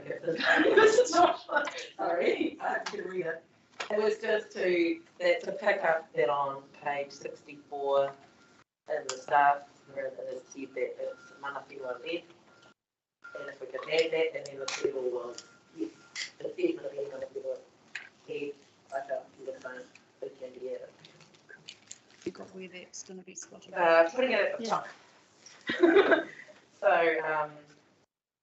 Speaker 6: guess is sorry, I can read it. It was just to pick up that on page 64 in the staff, where it said that it's Manawhenua led. And if we could add that, and then the title was, yes, it's definitely Manawhenua led. I felt it can be added.
Speaker 1: you got where that's going to be spotted.
Speaker 6: Putting it at the top. So,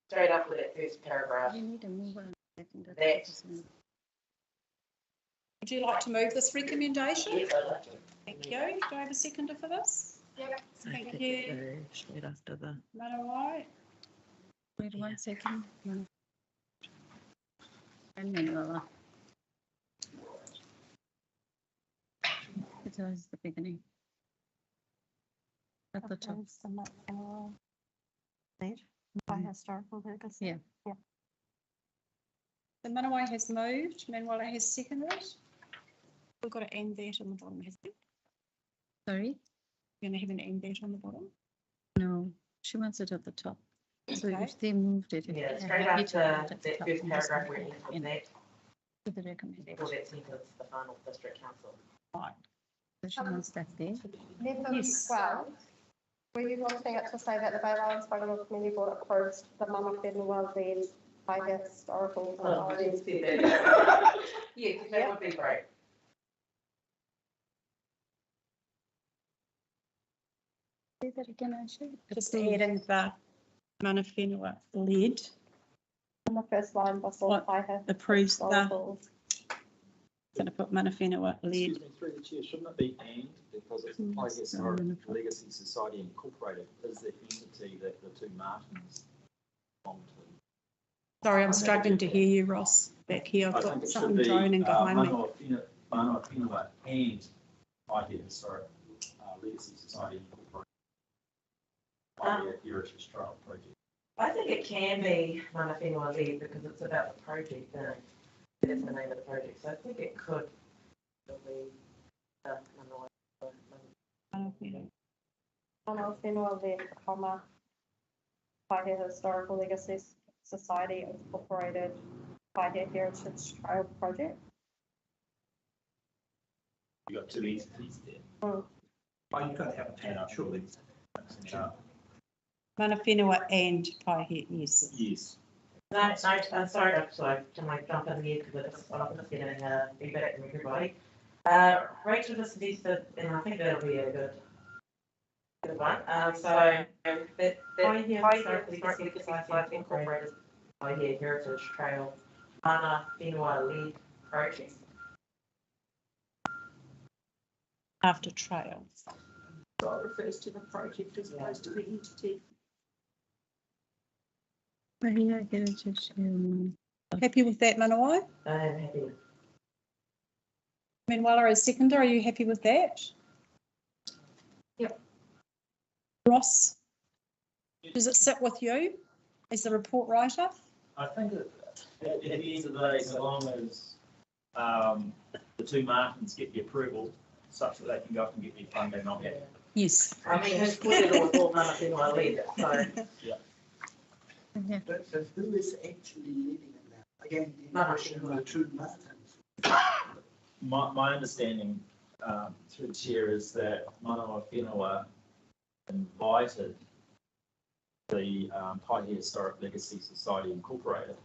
Speaker 6: straight up with that first paragraph.
Speaker 3: You need to move on.
Speaker 1: Would you like to move this recommendation?
Speaker 6: Yes, I'd like to.
Speaker 1: Thank you. Do I have a seconder for this? Yep. Thank you.
Speaker 9: Straight after the.
Speaker 1: Manawa.
Speaker 3: Wait 1 second. And then it was the beginning. At the top.
Speaker 19: By historical legacy.
Speaker 3: Yeah.
Speaker 19: Yeah.
Speaker 1: So Manawa has moved, Manuela has seconded. We've got to end that on the bottom, hasn't it?
Speaker 3: Sorry?
Speaker 1: You're going to have an end that on the bottom?
Speaker 3: No, she wants it at the top. So
Speaker 1: Okay.
Speaker 3: if they moved it.
Speaker 6: Yeah, straight after that first paragraph where it ends that.
Speaker 3: To the recommendation.
Speaker 6: Before that sentence, the final district council.
Speaker 1: Right.
Speaker 3: So she wants that there.
Speaker 2: Level 12, were you wanting it to say that the Bay Islands-Whangaroa Community Board approves the Manawhenua led by historical society?
Speaker 6: Yeah, that would be great.
Speaker 3: Say that again, Ashley.
Speaker 1: Just adding the Manawhenua led.
Speaker 2: On the first line before
Speaker 1: approves the. Going to put Manawhenua led.
Speaker 15: Excuse me, through the chair, shouldn't it be and, because it's Waihi Historic Legacy Society Incorporated is the entity that the two Martins belong to.
Speaker 1: Sorry, I'm struggling to hear you, Ross, back here. I've got something droning behind me.
Speaker 15: Manawhenua and Waihi Historic Legacy Society Incorporated. Waihi Heritage Trail Project.
Speaker 6: I think it can be Manawhenua led because it's about the project. That's the name of the project, so I think it could be
Speaker 2: Manawhenua led, Waihi Historical Legacy Society Incorporated
Speaker 1: Pioneer Heritage Trail project.
Speaker 15: You got two entities there.
Speaker 1: Oh.
Speaker 15: Well, you've got to have a panel, surely.
Speaker 1: Mana Whenua and Pioneer, yes.
Speaker 15: Yes.
Speaker 6: No, I'm sorry, can I jump in here because I'm just getting feedback from everybody. Rachel just suggested, and I think that'll be a good one. So that Pioneer Society incorporated Pioneer Heritage Trail Mana Whenua lead project.
Speaker 1: After trail.
Speaker 22: So it refers to the project as opposed to the entity.
Speaker 1: Happy with that, Manawai?
Speaker 6: I am happy.
Speaker 1: Manuela as seconder, are you happy with that?
Speaker 22: Yep.
Speaker 1: Ross, does it sit with you as the report writer?
Speaker 15: I think at the end of the day, so long as the two Martins get the approval such that they can go up and get their funding, I'm happy.
Speaker 1: Yes.
Speaker 6: I mean, it's clear that it was all Mana Whenua lead, so.
Speaker 15: Yeah.
Speaker 17: But who is actually leading it now? Again, the
Speaker 6: Mana
Speaker 17: notion of the two Martins.
Speaker 15: My understanding through the chair is that Mana Whenua invited the Pioneer Historic Legacy Society Incorporated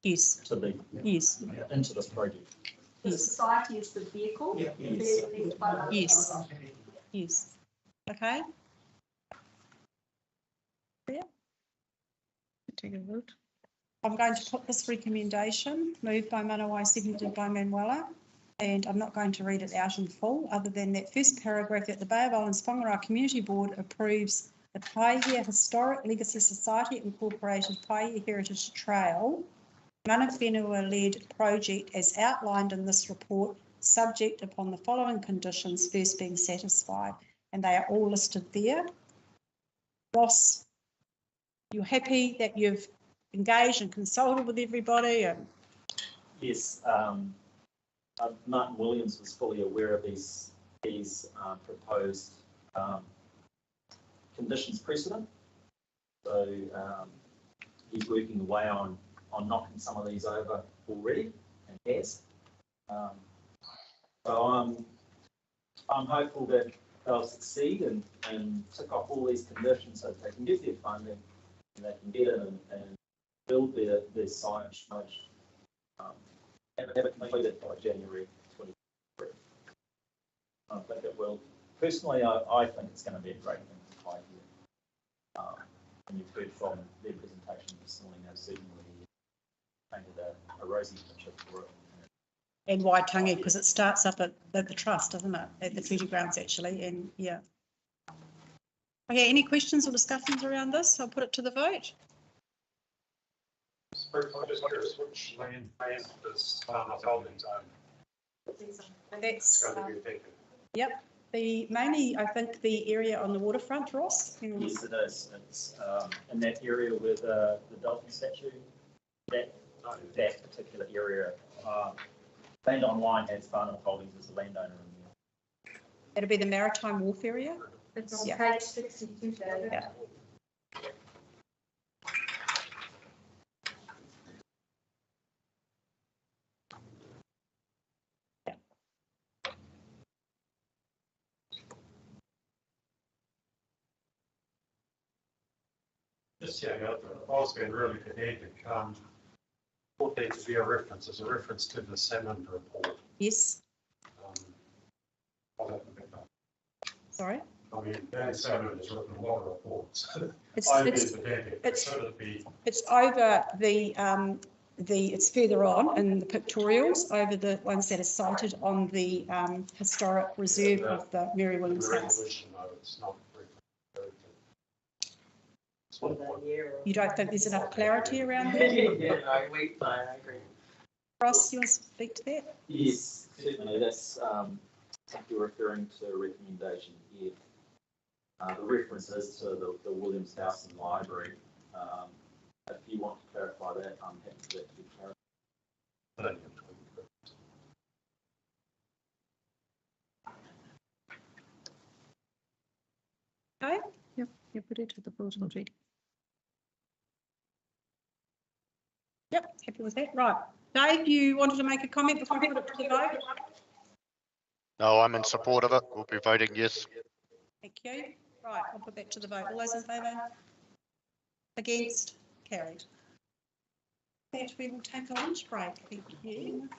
Speaker 1: Yes.
Speaker 15: to lead
Speaker 1: Yes.
Speaker 15: into this project.
Speaker 22: The society is the vehicle.
Speaker 15: Yeah.
Speaker 22: They're led by the-
Speaker 1: Yes. Yes. Okay. Yeah. Take a vote. I'm going to put this recommendation, moved by Manawai, seconded by Manuela, and I'm not going to read it out in full, other than that first paragraph that the Bay of Islands-Whangaroa Community Board approves the Pioneer Historic Legacy Society Incorporated Pioneer Heritage Trail Mana Whenua-led project as outlined in this report, subject upon the following conditions first being satisfied, and they are all listed there. Ross, you're happy that you've engaged and consulted with everybody? And
Speaker 15: Yes, Martin Williams was fully aware of these proposed conditions precedent. So he's working away on knocking some of these over already and has. So I'm hopeful that they'll succeed and tick off all these conditions so that they can get their funding and they can get in and build their science much. Have it completed by January 2023. I think it will. Personally, I think it's going to be a great thing to try here. And you've heard from their presentation this morning, they've certainly painted a rosy picture for it.
Speaker 1: and Waitangi, because it starts up at the trust, doesn't it? At the treaty grounds, actually, and yeah. Okay, any questions or discussions around this? I'll put it to the vote.
Speaker 10: I'm just curious, which land does Mana Holdings own?
Speaker 1: That's,
Speaker 10: It's going to be affected.
Speaker 1: yep, mainly, I think, the area on the waterfront, Ross.
Speaker 15: Yes, it is. It's in that area with the dolphin statue, that particular area. Land Online has Mana Holdings as a landowner in there.
Speaker 1: It'll be the Maritime Wharf area.
Speaker 2: It's on
Speaker 1: Yeah.
Speaker 2: page 62, David.
Speaker 1: Yeah.
Speaker 10: Just, yeah, I've always been really pedantic. What needs to be a reference is a reference to the Salmon report.
Speaker 1: Yes.
Speaker 10: I'll have to pick up.
Speaker 1: Sorry.
Speaker 10: I mean, Dan Salmon has written a lot of reports.
Speaker 1: It's over it's further on in the pictorials, over the ones that are cited on the historic reserve of the Mary Williams House.
Speaker 10: It's not.
Speaker 1: You don't think there's enough clarity around that?
Speaker 6: Yeah, I agree.
Speaker 1: Ross, you want to speak to that?
Speaker 15: Yes, certainly. That's if you're referring to a recommendation here. The references to the Williams House and Library. If you want to clarify that, I'm happy for that to be clarified.
Speaker 1: Okay. Yep. You put it to the portal already. Yep. Happy with that? Right. Dave, you wanted to make a comment before we put it to the vote?
Speaker 16: No, I'm in support of it. We'll be voting yes.
Speaker 1: Thank you. Right, I'll put that to the vote. All those in favour? Against? Carried. That we will take a lunch break. Thank you.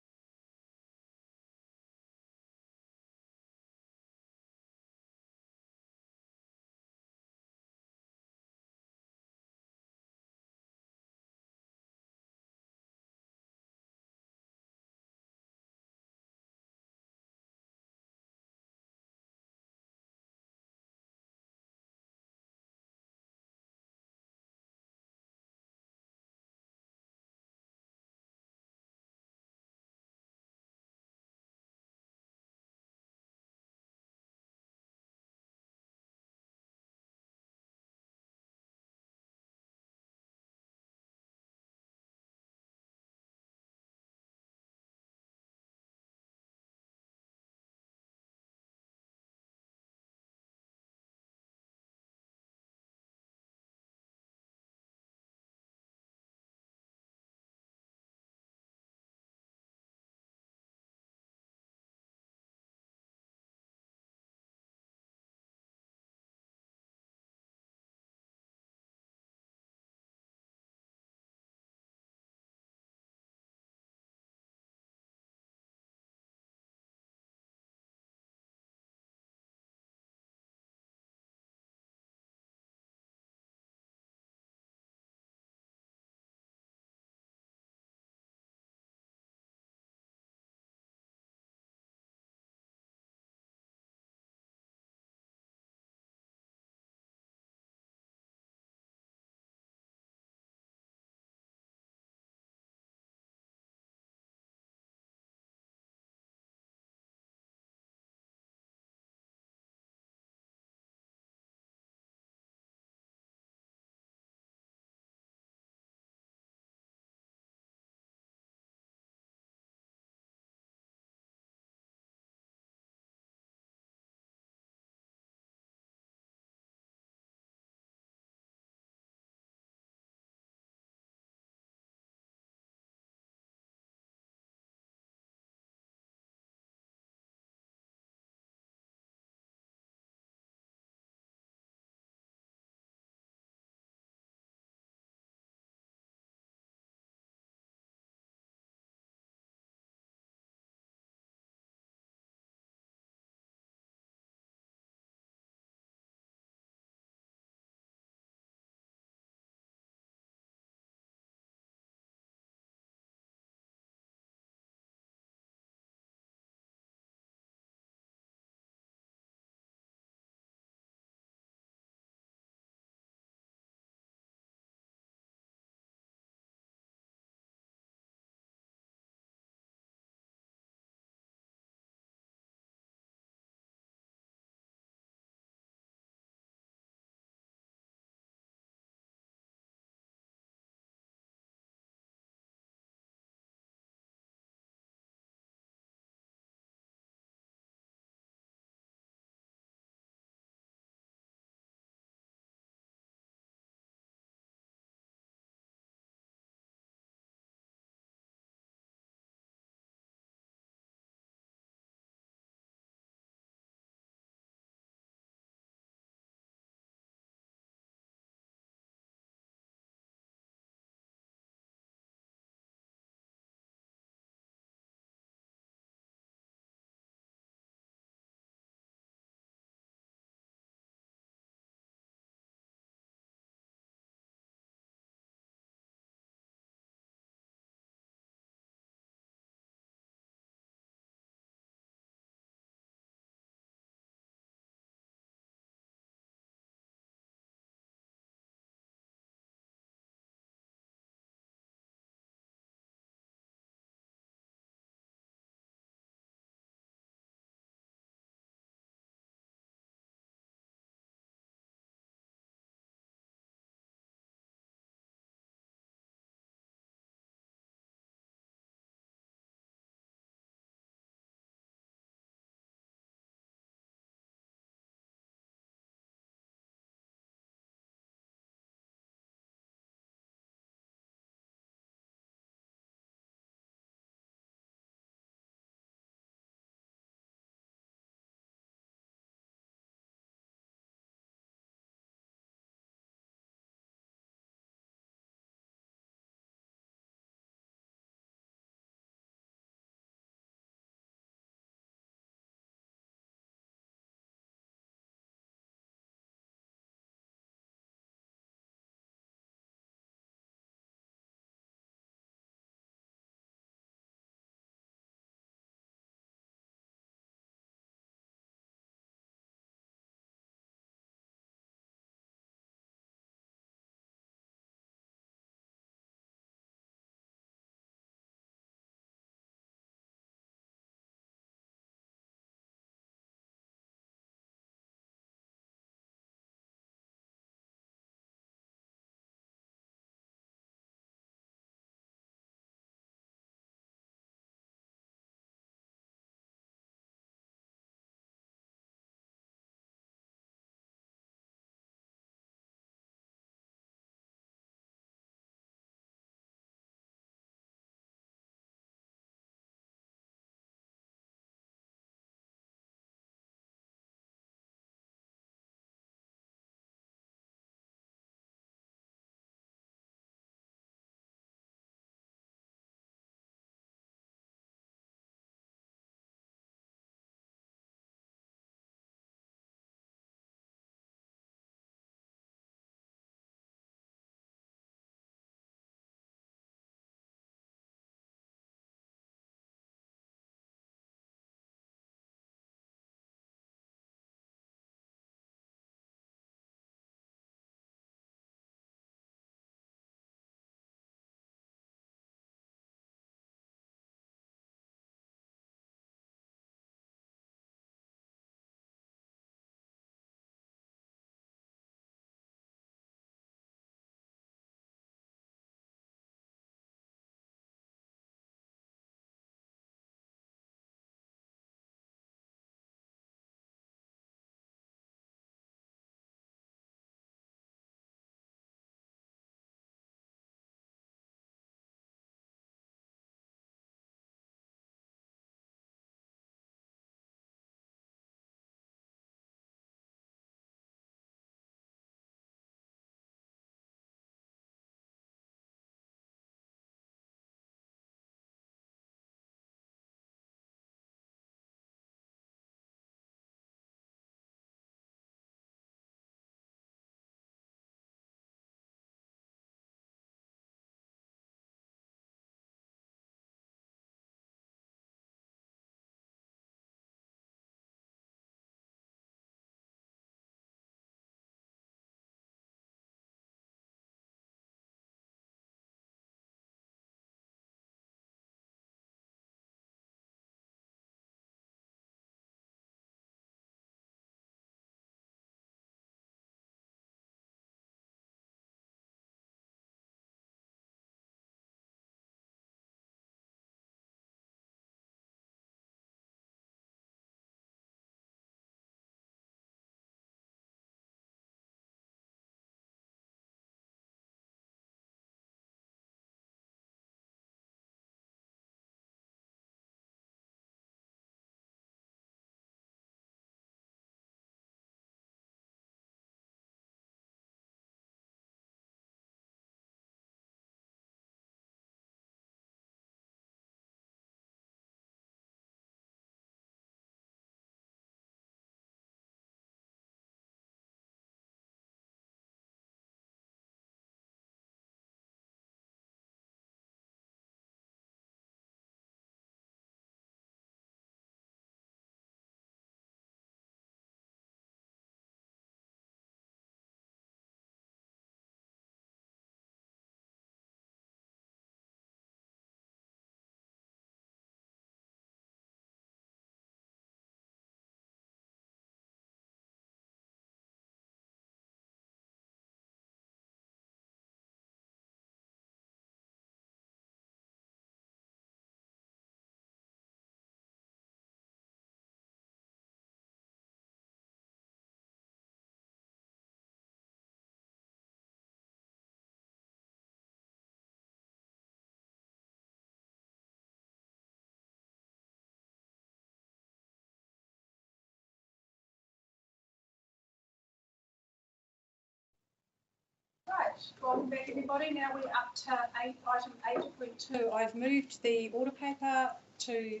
Speaker 5: welcome back everybody. Now we're up to item 8.2.
Speaker 1: I've moved the order paper to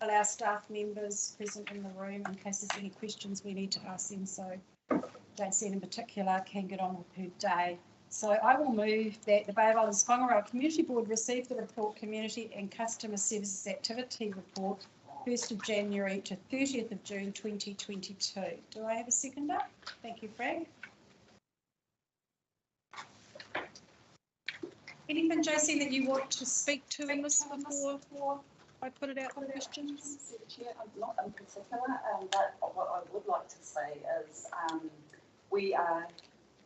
Speaker 1: allow staff members present in the room in case there's any questions we need to ask them. So Jane in particular can get on with her day. So I will move that the Bay of Islands-Whangaroa Community Board receive the report Community and Customer Services Activity Report 1st of January to 30th of June 2022. Do I have a seconder? Thank you, Frank. Anything, Josie, that you want to speak to in this before I put it out for questions?
Speaker 9: Chair, not in particular, but what I would like to say is we are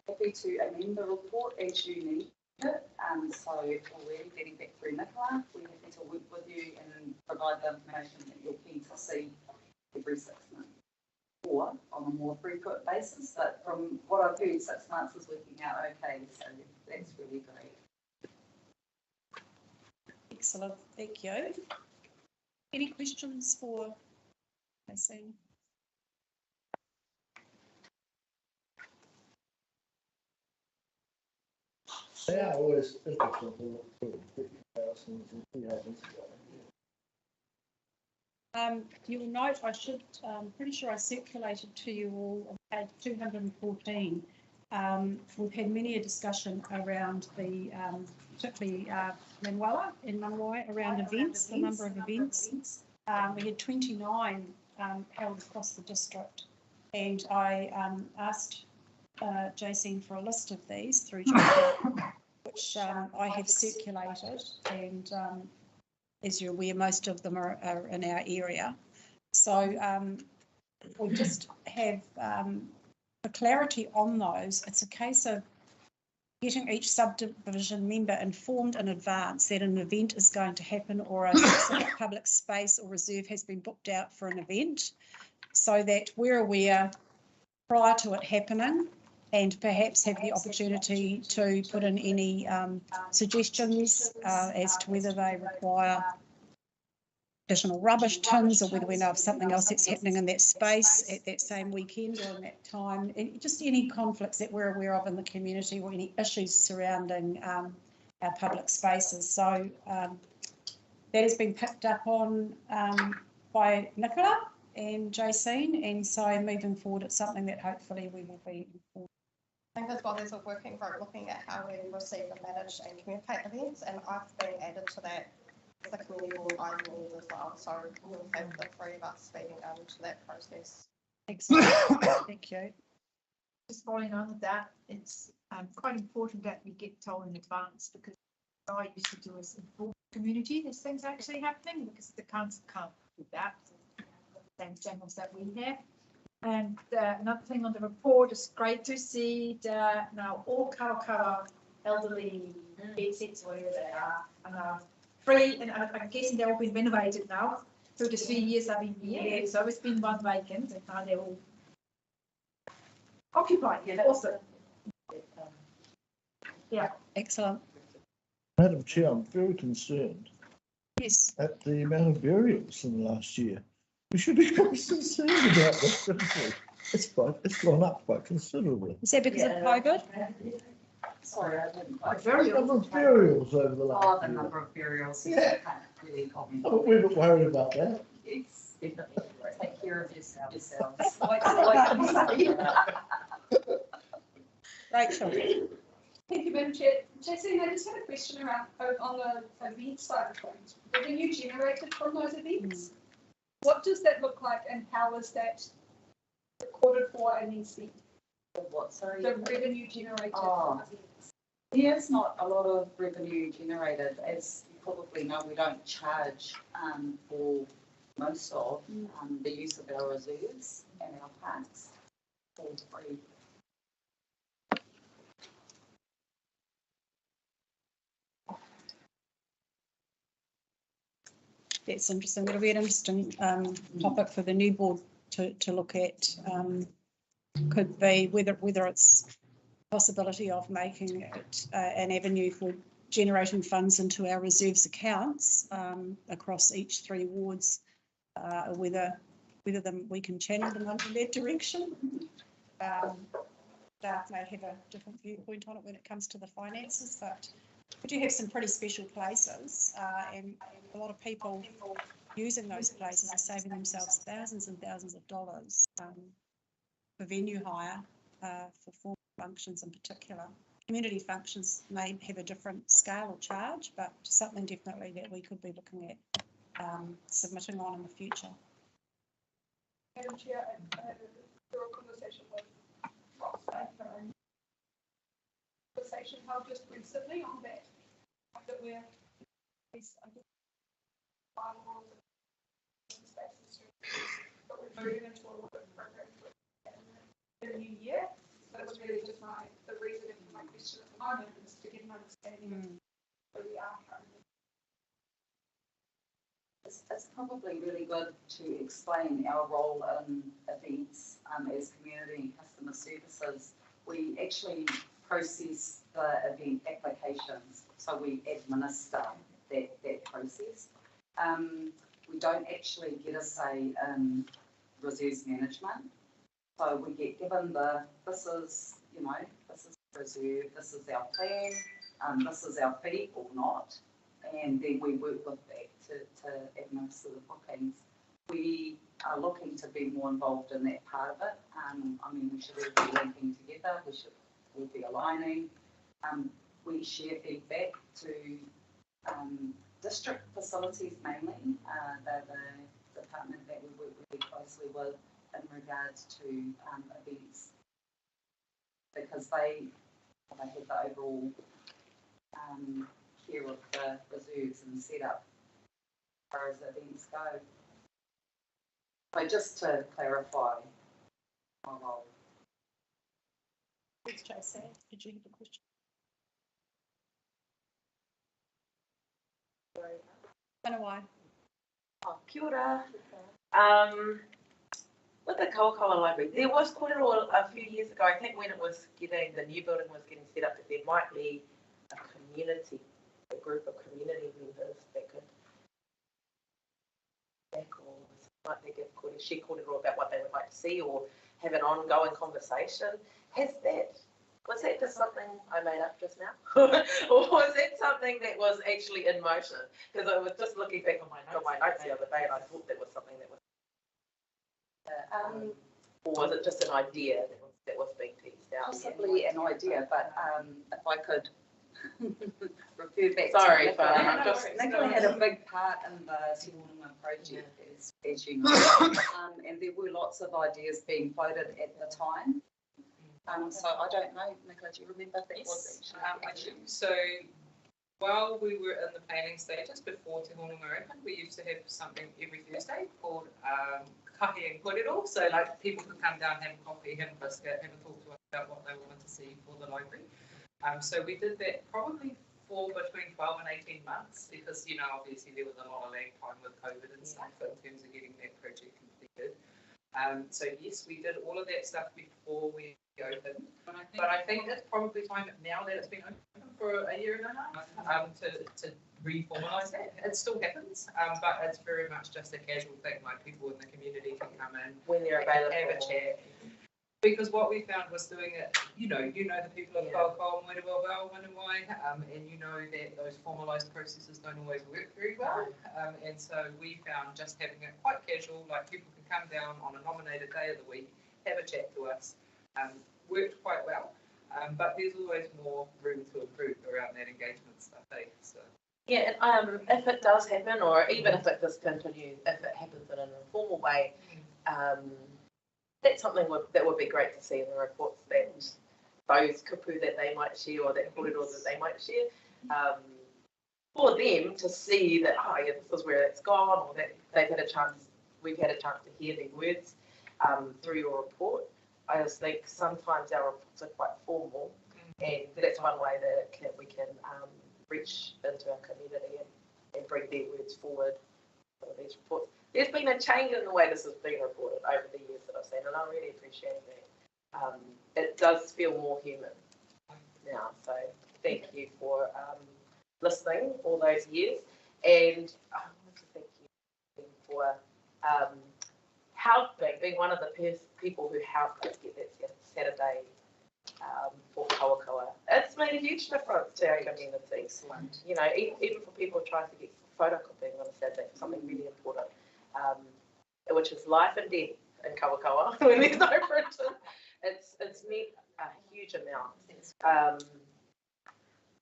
Speaker 9: happy to amend the report as you need it. So already getting back through Nicola, we're happy to work with you and provide the information that you're keen to see every 6 months or on a more frequent basis. But from what I've heard, 6 months is working out okay, so that's really great.
Speaker 1: Excellent, thank you. Any questions for Jane?
Speaker 7: Yeah, always interesting to look through comparisons and see how things go.
Speaker 1: You will note I should, pretty sure I circulated to you all on page 214. We've had many a discussion around the, particularly Manuela in Manawa around events, the number of events. We had 29 held across the district, and I asked Jane for a list of these through which I have circulated, and as you're aware, most of them are in our area. So we just have for clarity on those. It's a case of getting each subdivision member informed in advance that an event is going to happen or a specific public space or reserve has been booked out for an event, so that we're aware prior to it happening, and perhaps have the opportunity to put in any suggestions as to whether they require additional rubbish tins or whether we know of something else that's happening in that space at that same weekend or in that time, and just any conflicts that we're aware of in the community or any issues surrounding our public spaces. So that has been picked up on by Nicola and Jane, and so moving forward it's something that hopefully we will be informed.
Speaker 2: I think as well there's a working group looking at how we receive and manage and communicate events, and I've been added to that the community board I believe as well, so we'll have the three of us feeding into that process.
Speaker 1: Excellent. Thank you.
Speaker 20: Just following on with that, it's quite important that we get told in advance, because what I used to do is inform the community there's things actually happening, because the council can't do that, the same channels that we have. And another thing on the report, is great to see that now all Karakara elderly beds, whatever they are free, and I'm guessing they've all been renovated now through the 3 years I've been here. So it's been one vacant, and now they're all occupied. Yeah, also. Yeah.
Speaker 1: Excellent.
Speaker 7: Madam Chair, I'm very concerned.
Speaker 1: Yes.
Speaker 7: At the amount of burials in the last year. We should be quite concerned about this. It's gone up quite considerably.
Speaker 1: Is that because of COVID?
Speaker 9: Sorry, I didn't.
Speaker 7: The number of burials over the last
Speaker 9: the
Speaker 7: year.
Speaker 9: number of burials.
Speaker 7: Yeah.
Speaker 9: Really comment.
Speaker 7: Oh, we're not worried about that.
Speaker 9: It's definitely take care of yourselves.
Speaker 1: Rachel.
Speaker 19: Thank you, Madam Chair. Jane, I just had a question around on the event side of things. Revenue generated from those events. What does that look like, and how is that recorded for and then spent?
Speaker 9: What, sorry?
Speaker 19: The revenue generated.
Speaker 9: There's not a lot of revenue generated. As you probably know, we don't charge for most of the use of our reserves and our parks for free.
Speaker 1: That's interesting. It'll be an interesting topic for the new board to look at. Could be whether it's possibility of making it an avenue for generating funds into our reserves accounts across each 3 wards, whether we can channel them in that direction. staff may have a different viewpoint on it when it comes to the finances, but we do have some pretty special places, and a lot of people using those places are saving themselves thousands and thousands of dollars for venue hire, for formal functions in particular. Community functions may have a different scale or charge, but something definitely that we could be looking at submitting on in the future.
Speaker 5: Madam Chair, I had a conversation with Ross, conversation held just recently on that we're but we're moving into a work program in the new year. So that was really just the reason for my question at the moment is to get an understanding of where we are currently.
Speaker 9: It's probably really good to explain our role in events as community and customer services. We actually process the event applications, so we administer that process. We don't actually get a say in reserves management. So we get given this is reserve, this is our plan, this is our fee or not, and then we work with that to administer the bookings. We are looking to be more involved in that part of it. I mean, we should all be working together, we should all be aligning. We share feedback to district facilities mainly. They're the department that we work really closely with in regards to events, because they have the overall care of the reserves and setup as far as events go. So just to clarify my role.
Speaker 1: Thanks, Jose. Did you have a question? Why?
Speaker 6: Oh, kia ora. With the Kaukau Library, there was quite a few years ago, I think when it was the new building was getting set up, that there might be a group of community members that could might they give share kōrero about what they would like to see or have an ongoing conversation. Was that just something I made up just now? Or was that something that was actually in motion? Because I was just looking back on my notes the other day and I thought that was something that was or was it just an idea that was being teased out?
Speaker 9: Possibly an idea, but if I could refer back
Speaker 6: Sorry,
Speaker 9: to Nicola. Nicola had a big part in the Te project, as you know, and there were lots of ideas being floated at the time. So I don't know, Nicola, do you remember if that was actually?
Speaker 8: So while we were in the planning stages before Te Whangaroa, we used to have something every Thursday called kahi and kōrero. So like people could come down, have a coffee, have a biscuit, have a talk to us about what they wanted to see for the library. So we did that probably for between 12 and 18 months because, you know, obviously there was a lot of lag time with COVID and stuff in terms of getting that project completed. So yes, we did all of that stuff before we opened, but I think it's probably time now that it's been open for a year and a half to reformalise that. It still happens, but it's very much just a casual thing, like people in the community can come in
Speaker 6: when they're available,
Speaker 8: have a chat. Because what we found was doing it, you know the people of Kaukau, Whangaroa, and you know that those formalised processes don't always work very well. And so we found just having it quite casual, like people can come down on a nominated day of the week, have a chat to us, worked quite well. But there's always more room to improve around that engagement stuff, So.
Speaker 6: Yeah, if it does happen, or even if it discontinues, if it happens in an informal way, that's something that would be great to see in the reports, that those kupu that they might share or that kōrero that they might share, for them to see that, oh yeah, this is where it's gone, or that we've had a chance to hear their words through your report. I just think sometimes our reports are quite formal, and that's one way that we can reach into our community and bring their words forward for these reports. There's been a change in the way this has been reported over the years that I've seen, and I really appreciate that. It does feel more human now, so thank you for listening all those years, and I want to thank you for helping, being one of the people who helped us get that Saturday for Kawakawa. It's made a huge difference to our community. You know, even for people trying to get photocopying on a Saturday, something really important, which is life and death in Kawakawa when there's no printing. It's meant a huge amount.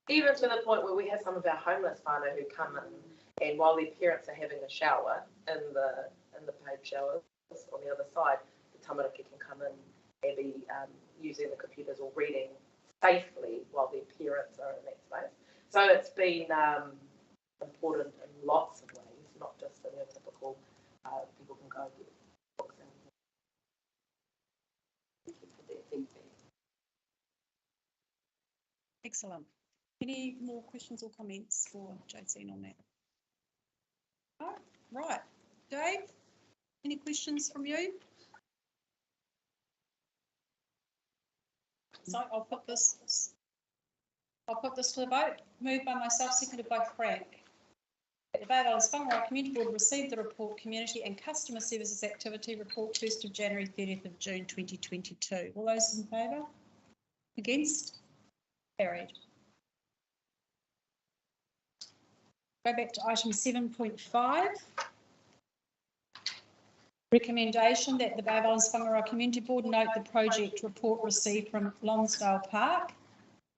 Speaker 6: Even to the point where we have some of our homeless whānau who come in, and while their parents are having a shower in the paid showers on the other side, the tamariki can come in and be using the computers or reading safely while their parents are in that space. So it's been important in lots of ways, not just in your typical people can go get books and thank you for that feedback.
Speaker 1: Excellent. Any more questions or comments for Jacene on that? No? Right. Dave, any questions from you? So I'll put this to the vote. Moved by myself, seconded by Frank. The Bay Islands-Whangaroa Community Board received the report Community and Customer Services Activity Report 1st of January, 30th of June 2022. All those in favour? Against? Carried. Go back to item 7.5. Recommendation that the Bay Islands-Whangaroa Community Board note the project report received from Lonsdale Park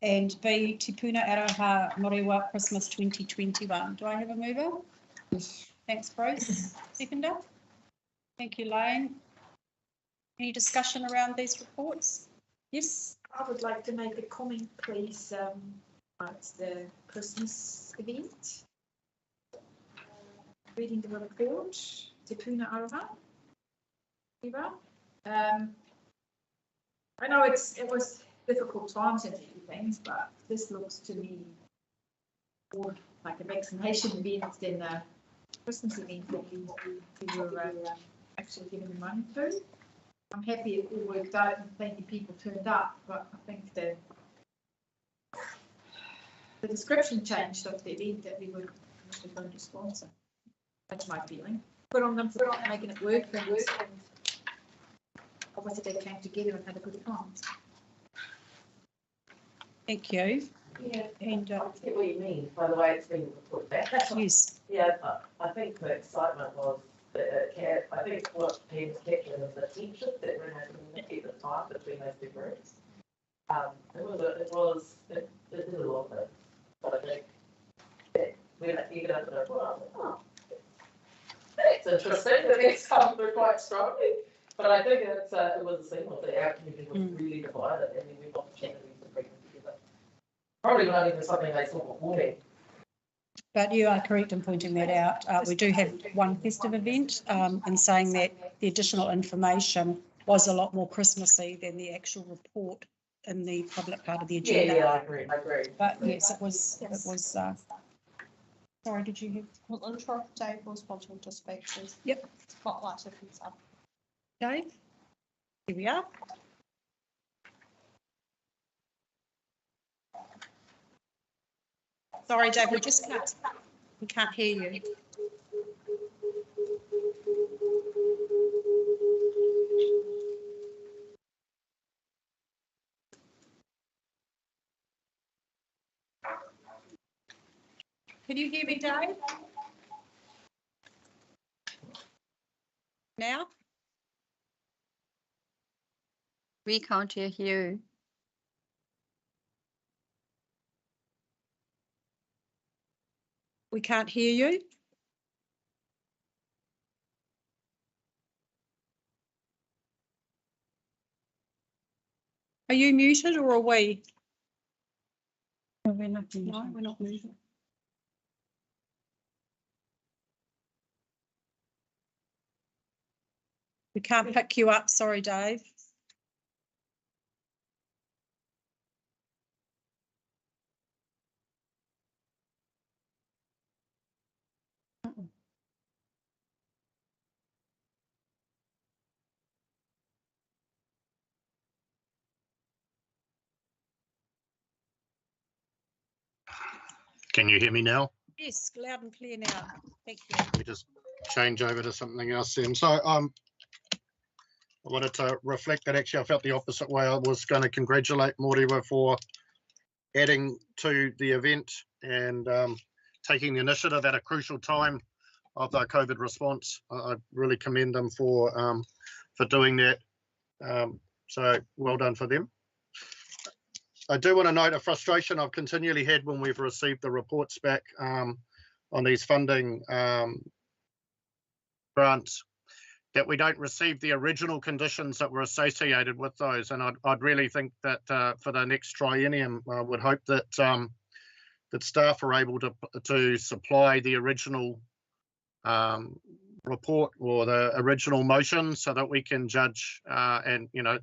Speaker 1: and B Te Puna Aroha Moriwa Christmas 2021. Do I have a mover? Yes. Thanks, Bruce. Seconder? Thank you, Lane. Any discussion around these reports? Yes?
Speaker 20: I would like to make a comment, please, about the Christmas event. Reading the report, Te Puna Aroha. I know it was difficult times and everything, but this looks to me more like a vaccination event than a Christmas event that we were actually giving money to. I'm happy it all worked out and plenty of people turned up, but I think the description changed of the event that we were going to sponsor. That's my feeling. Put on them for making it work and obviously they came together and had a good time.
Speaker 1: Thank you.
Speaker 6: Yeah,
Speaker 1: and
Speaker 6: I get what you mean by the way it's been put back.
Speaker 1: Yes.
Speaker 6: Yeah, I think the excitement was that I think what Pam's captured is the tension that ran over the community at the time between those two groups. It did a lot of it, but I think that when I figured out that I was like, oh, that's interesting that these come through quite strongly. But I think it was a signal that our community was really divided and then we got opportunities to bring them together. Probably not even something they saw beforehand.
Speaker 1: But you are correct in pointing that out. We do have one festive event and saying that the additional information was a lot more Christmassy than the actual report in the public part of the agenda.
Speaker 6: Yeah, I agree.
Speaker 1: But yes, it was. Sorry, did you have?
Speaker 2: Well, intro Dave was wanting to speak to.
Speaker 1: Yep.
Speaker 2: Spotlight if he's up.
Speaker 1: Dave, here we are. Sorry, Dave, we can't hear you. Can you hear me, Dave? Now?
Speaker 3: We can't hear you.
Speaker 1: We can't hear you. Are you muted or are we?
Speaker 3: No, we're not muted.
Speaker 1: No, we're not muted. We can't pick you up. Sorry, Dave.
Speaker 10: Can you hear me now?
Speaker 1: Yes, loud and clear now. Thank you.
Speaker 10: Let me just change over to something else then. So
Speaker 16: I wanted to reflect that actually I felt the opposite way. I was going to congratulate Moriwa for adding to the event and taking the initiative at a crucial time of the COVID response. I really commend them for doing that. So well done for them. I do want to note a frustration I've continually had when we've received the reports back on these funding grants, that we don't receive the original conditions that were associated with those. And I'd really think that for the next triennium, I would hope that that staff are able to supply the original report or the original motion so that we can judge and, you know,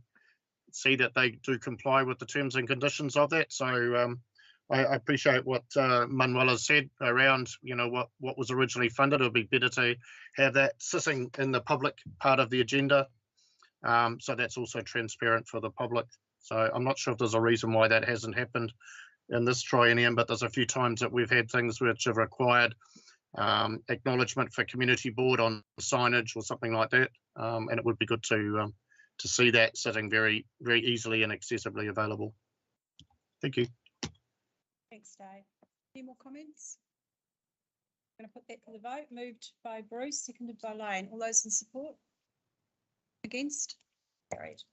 Speaker 16: see that they do comply with the terms and conditions of that. So I appreciate what Manuela said around, you know, what was originally funded. It would be better to have that sitting in the public part of the agenda. So that's also transparent for the public. So I'm not sure if there's a reason why that hasn't happened in this triennium, but there's a few times that we've had things which have required acknowledgement for community board on signage or something like that. And it would be good to see that sitting very, very easily and accessibly available. Thank you.
Speaker 1: Thanks, Dave. Any more comments? I'm going to put that to the vote. Moved by Bruce, seconded by Lane. All those in support? Against? Carried.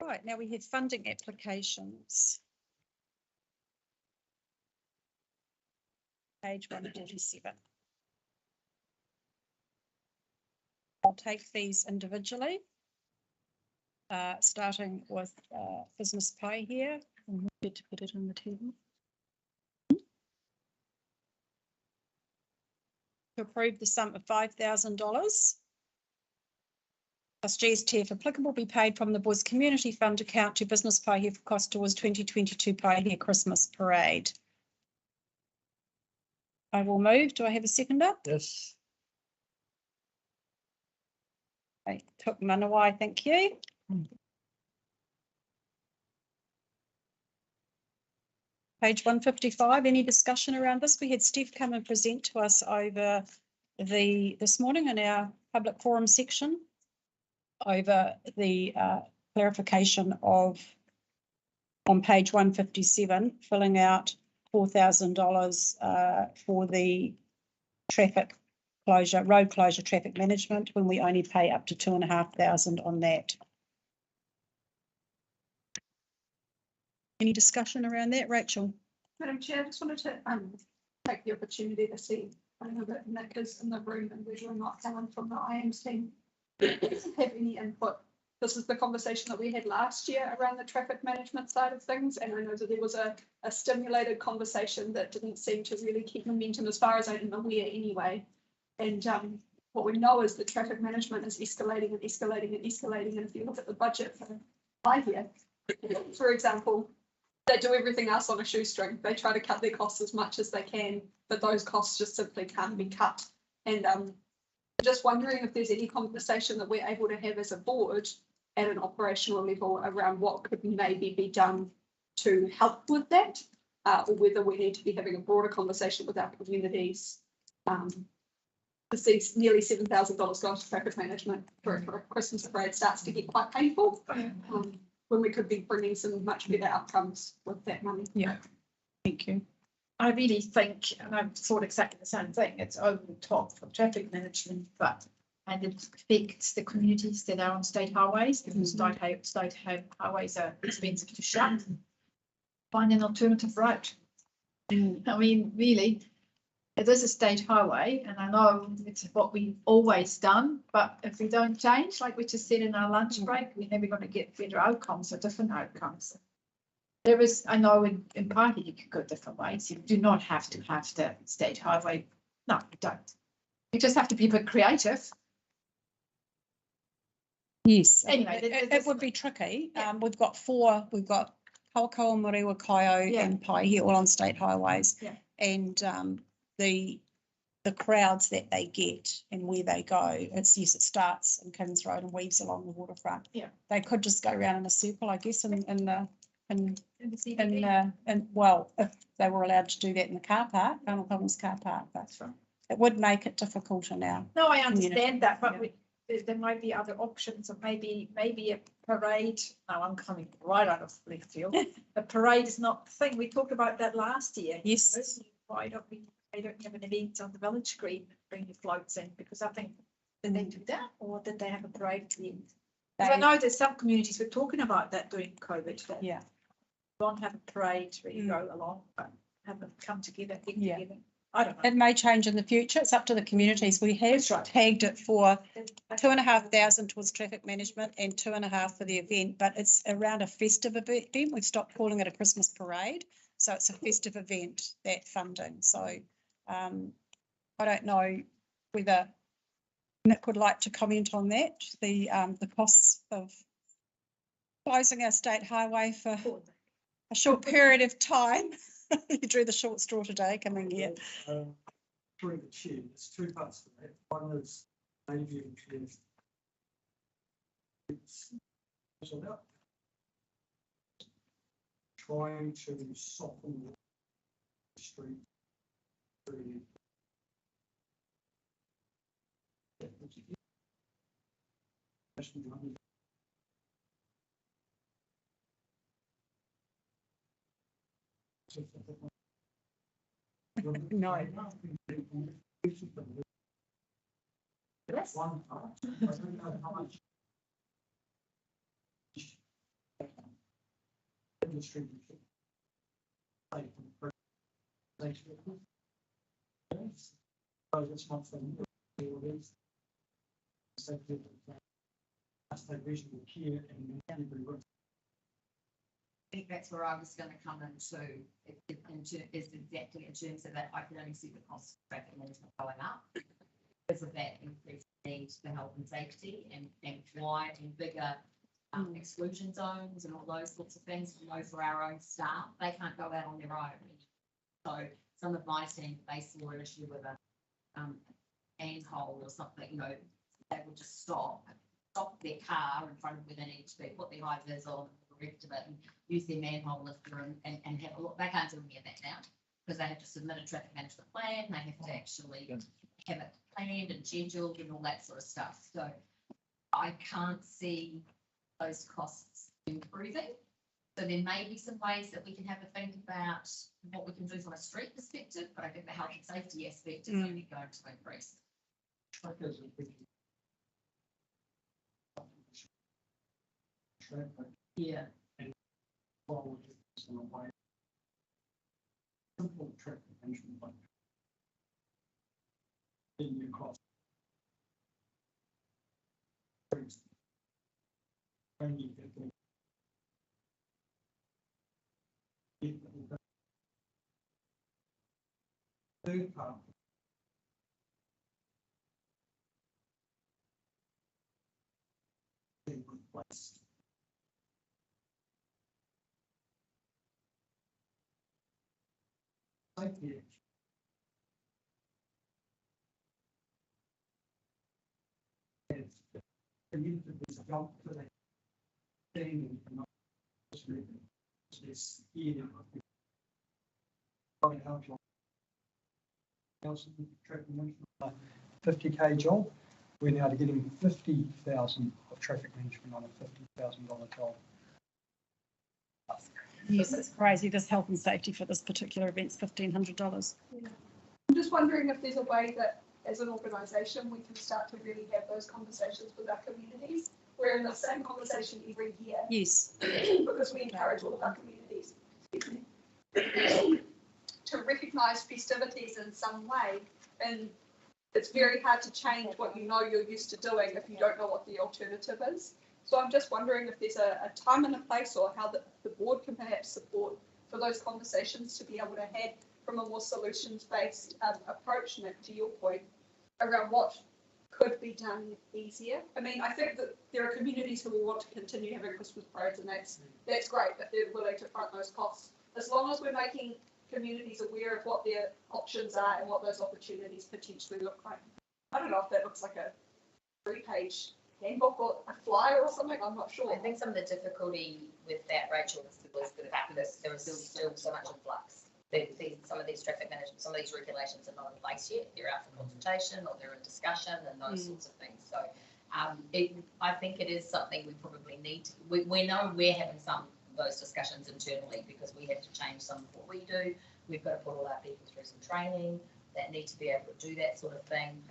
Speaker 1: Right, now we have funding applications. Page 147. I'll take these individually, starting with business pay here. I'm good to put it on the table. To approve the sum of $5,000 plus GST if applicable be paid from the Boys Community Fund account to business pay here for cost towards 2022 pay here Christmas parade. I will move. Do I have a seconder?
Speaker 7: Yes.
Speaker 1: I took Manawai, thank you. Page 155, any discussion around this? We had Steph come and present to us over this morning in our public forum section over the clarification of, on page 157, filling out $4,000 for the traffic closure, road closure traffic management, when we only pay up to $2,500 on that. Any discussion around that, Rachel?
Speaker 19: Madam Chair, I just wanted to take the opportunity to see, I know that Nick is in the room and we're not someone from the IAMS team have any input. This is the conversation that we had last year around the traffic management side of things, and I know that there was a stimulated conversation that didn't seem to really keep momentum as far as I'm aware anyway. And what we know is that traffic management is escalating and escalating and escalating, and if you look at the budget for 5 years, for example, they do everything else on a shoestring. They try to cut their costs as much as they can, but those costs just simply can't be cut. And just wondering if there's any conversation that we're able to have as a board at an operational level around what could maybe be done to help with that, or whether we need to be having a broader conversation with our communities. To see nearly $7,000 go to traffic management for a Christmas parade starts to get quite painful. When we could be bringing some much better outcomes with that money.
Speaker 1: Yeah, thank you.
Speaker 20: I really think, and I've thought exactly the same thing, it's over the top for traffic management, and it affects the communities that are on state highways, because state highways are expensive to shut. Find an alternative route. I mean, really, it is a state highway, and I know it's what we've always done, but if we don't change, like we just said in our lunch break, we're never going to get better outcomes or different outcomes. There is, I know in Party you could go different ways. You do not have to have the state highway. No, you don't. You just have to be a bit creative.
Speaker 1: Yes.
Speaker 20: Anyway,
Speaker 1: it would be tricky. Yeah. We've got Kaukau, Moriwa, Kaio and Paihia all on state highways.
Speaker 20: Yeah.
Speaker 1: And the crowds that they get and where they go, it starts in Kings Road and weaves along the waterfront.
Speaker 20: Yeah.
Speaker 1: They could just go around in a circle, I guess, in well, if they were allowed to do that in the car park, Arnold Commons car park. That's right. It would make it difficult in our
Speaker 20: No, I understand that, but there might be other options, or maybe a parade. Now I'm coming right out of left field. A parade is not the thing. We talked about that last year.
Speaker 1: Yes.
Speaker 20: Why don't you have an event on the village green and bring your floats in? Because I think, did they do that, or did they have a parade at the end? Because I know that some communities were talking about that during COVID. That
Speaker 1: Yeah.
Speaker 20: Don't have a parade where you go along, but have them come together, get together. I don't know.
Speaker 1: It may change in the future. It's up to the communities. We have tagged it for 2,500 towards traffic management and 2,500 for the event, but it's around a festive event. We've stopped calling it a Christmas parade. So it's a festive event, that funding. So I don't know whether Nick would like to comment on that, the costs of closing our state highway for a short period of time. You drew the short straw today coming here.
Speaker 12: Through the chair, there's two parts to that. One is maybe it's about trying to soften the street through
Speaker 1: No.
Speaker 12: That's one part. I don't know how much industry. It's not from reasonable care and
Speaker 11: I think that's where I was going to come into, is exactly in terms of that. I can only see the cost of traffic management going up because of that increased need for health and safety and wide and bigger exclusion zones and all those sorts of things. We know for our own staff, they can't go out on their own. So some of my team, they saw an issue with a handhold or something, you know, they would just stop their car in front of where they need to be, put their high vis on, the rest of it, and use their manhole lifter and have a look. They can't do any of that now because they have to submit a traffic management plan. They have to actually have it planned and scheduled and all that sort of stuff. So I can't see those costs improving. So there may be some ways that we can have a think about what we can do from a street perspective, but I think the health and safety aspect is only going to increase. Yeah.
Speaker 12: Simple traffic management plan. In your cost. When you get the third part. Being replaced. Safety. There's a jump to that thing and not this year. 50k job, we're now getting 50,000 of traffic management on a $50,000 job.
Speaker 1: Yes, it's crazy. This health and safety for this particular event's $1,500.
Speaker 5: Yeah. I'm just wondering if there's a way that as an organisation we can start to really have those conversations with our communities. We're in the same conversation every year.
Speaker 1: Yes.
Speaker 5: Because we encourage all of our communities to recognise festivities in some way, and it's very hard to change what you know you're used to doing if you don't know what the alternative is. So I'm just wondering if there's a time and a place, or how the board can perhaps support for those conversations to be able to have from a more solutions-based approach, Nick, to your point, around what could be done easier. I mean, I think that there are communities who will want to continue having Christmas parades, and that's great if they're willing to front those costs. As long as we're making communities aware of what their options are and what those opportunities potentially look like. I don't know if that looks like a 3-page handbook or a flyer or something, I'm not sure.
Speaker 11: I think some of the difficulty with that, Rachel, is that there is still so much influx. Some of these traffic management, some of these regulations are not in place yet. They're out for consultation or they're in discussion and those sorts of things. So I think it is something we probably need to, we know we're having some of those discussions internally because we have to change some of what we do. We've got to put all our people through some training that need to be able to do that sort of thing.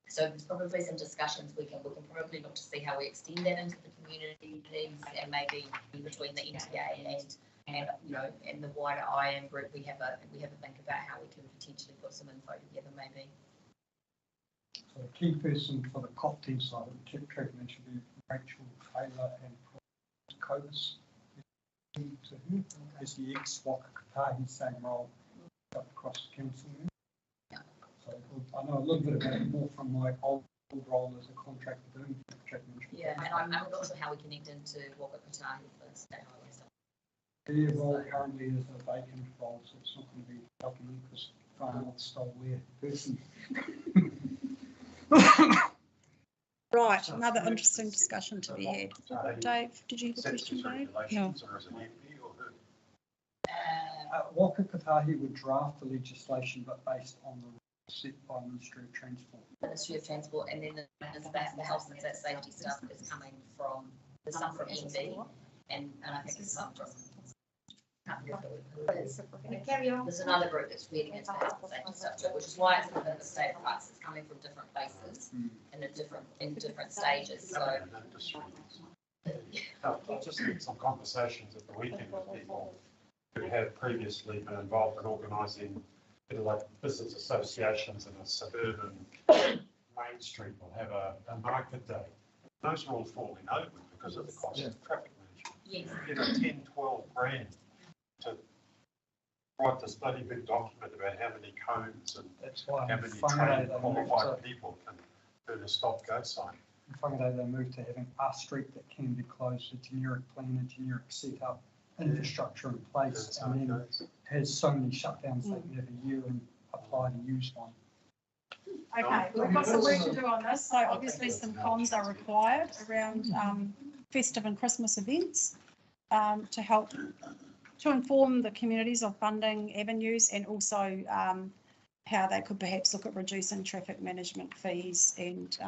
Speaker 11: So there's probably some discussions we can probably look to see how we extend that into the community teams and maybe in between the NTA and you know, and the wider IM group, we have a think about how we can potentially put some info together maybe.
Speaker 12: So the key person for the COP team side of the treatment should be Rachel Taylor and Cobus. To who is the ex-Waka Katahi same role up across the council. So I know a little bit about it more from my old role as a contractor doing treatment.
Speaker 11: Yeah, and I'm not sure how we connect into Waka Katahi for the state highway.
Speaker 12: Their role currently is a vacant role, so it's not going to be helping me because Far North stole their person.
Speaker 1: Right, another interesting discussion to be had. Dave, did you have a question, Dave? No.
Speaker 12: Waka Katahi would draft the legislation, but based on the rules set by Ministry of Transport.
Speaker 11: Ministry of Transport, and then the health and safety stuff is coming from, there's some from MD, and I think there's some from. There's another group that's reading into health and safety stuff too, which is why it's within the state of us. It's coming from different places and in different stages. So
Speaker 10: I just had some conversations at the weekend with people who have previously been involved in organising like business associations in a suburban Main Street will have a market day. Those are all falling over because of the cost of traffic management.
Speaker 11: yes.
Speaker 10: You know, 10, 12 grand to write this bloody big document about how many cones and how many trained qualified people can do a stop-go sign.
Speaker 12: In Whangaroa, they moved to having a street that can be closed, a generic plan, a generic setup, infrastructure in place, and then has so many shutdowns they can have a year and apply to use one.
Speaker 1: Okay, we've got some work to do on this. So obviously some comms are required around festive and Christmas events to help to inform the communities of funding avenues and also how they could perhaps look at reducing traffic management fees and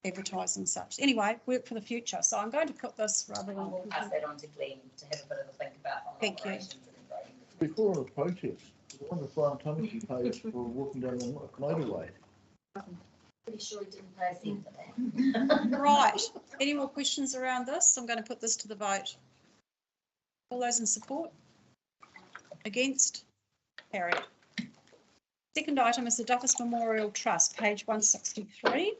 Speaker 1: advertise and such. Anyway, work for the future. So I'm going to put this rather than.
Speaker 11: We'll pass that on to Glenn to have a bit of a think about.
Speaker 1: Thank you.
Speaker 7: Before the protest, the one that Brian Thompson paid for walking down the motorway.
Speaker 11: Pretty sure he didn't pay a cent for that.
Speaker 1: Right. Any more questions around this? I'm going to put this to the vote. All those in support? Against? Carried. Second item is the Duffus Memorial Trust, page 163.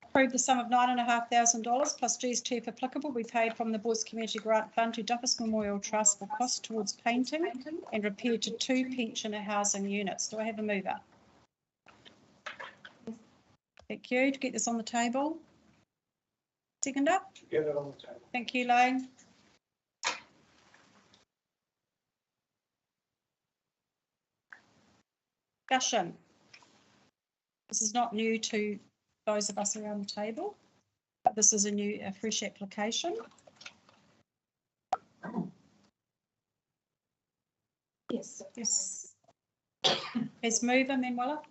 Speaker 1: Approve the sum of $9,500 plus GST if applicable be paid from the Boys Community Grant Fund to Duffus Memorial Trust for cost towards painting and repair to 2 pensioner housing units. Do I have a mover? Thank you. To get this on the table. Second up.
Speaker 14: Get it on the table.
Speaker 1: Thank you, Lane. Discussion. This is not new to those of us around the table, but this is a fresh application.
Speaker 20: Yes.
Speaker 1: Yes. As mover, Manuela.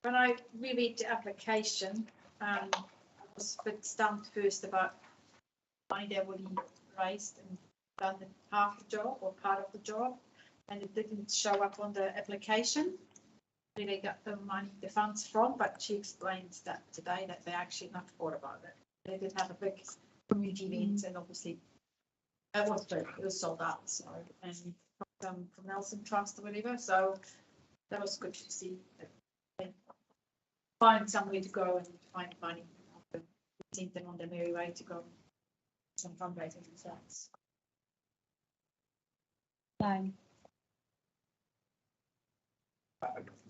Speaker 20: When I reread the application, I was a bit stumped first about money that would be raised and done half the job or part of the job, and it didn't show up on the application. Where they got the money, the funds from, but she explained that today that they actually not thought about it. They did have a big community event, and obviously it was big, it was sold out. So, and from Nelson Trust or whatever, so that was good to see. Find somewhere to go and find money. Send them on their merry way to go some fundraising themselves.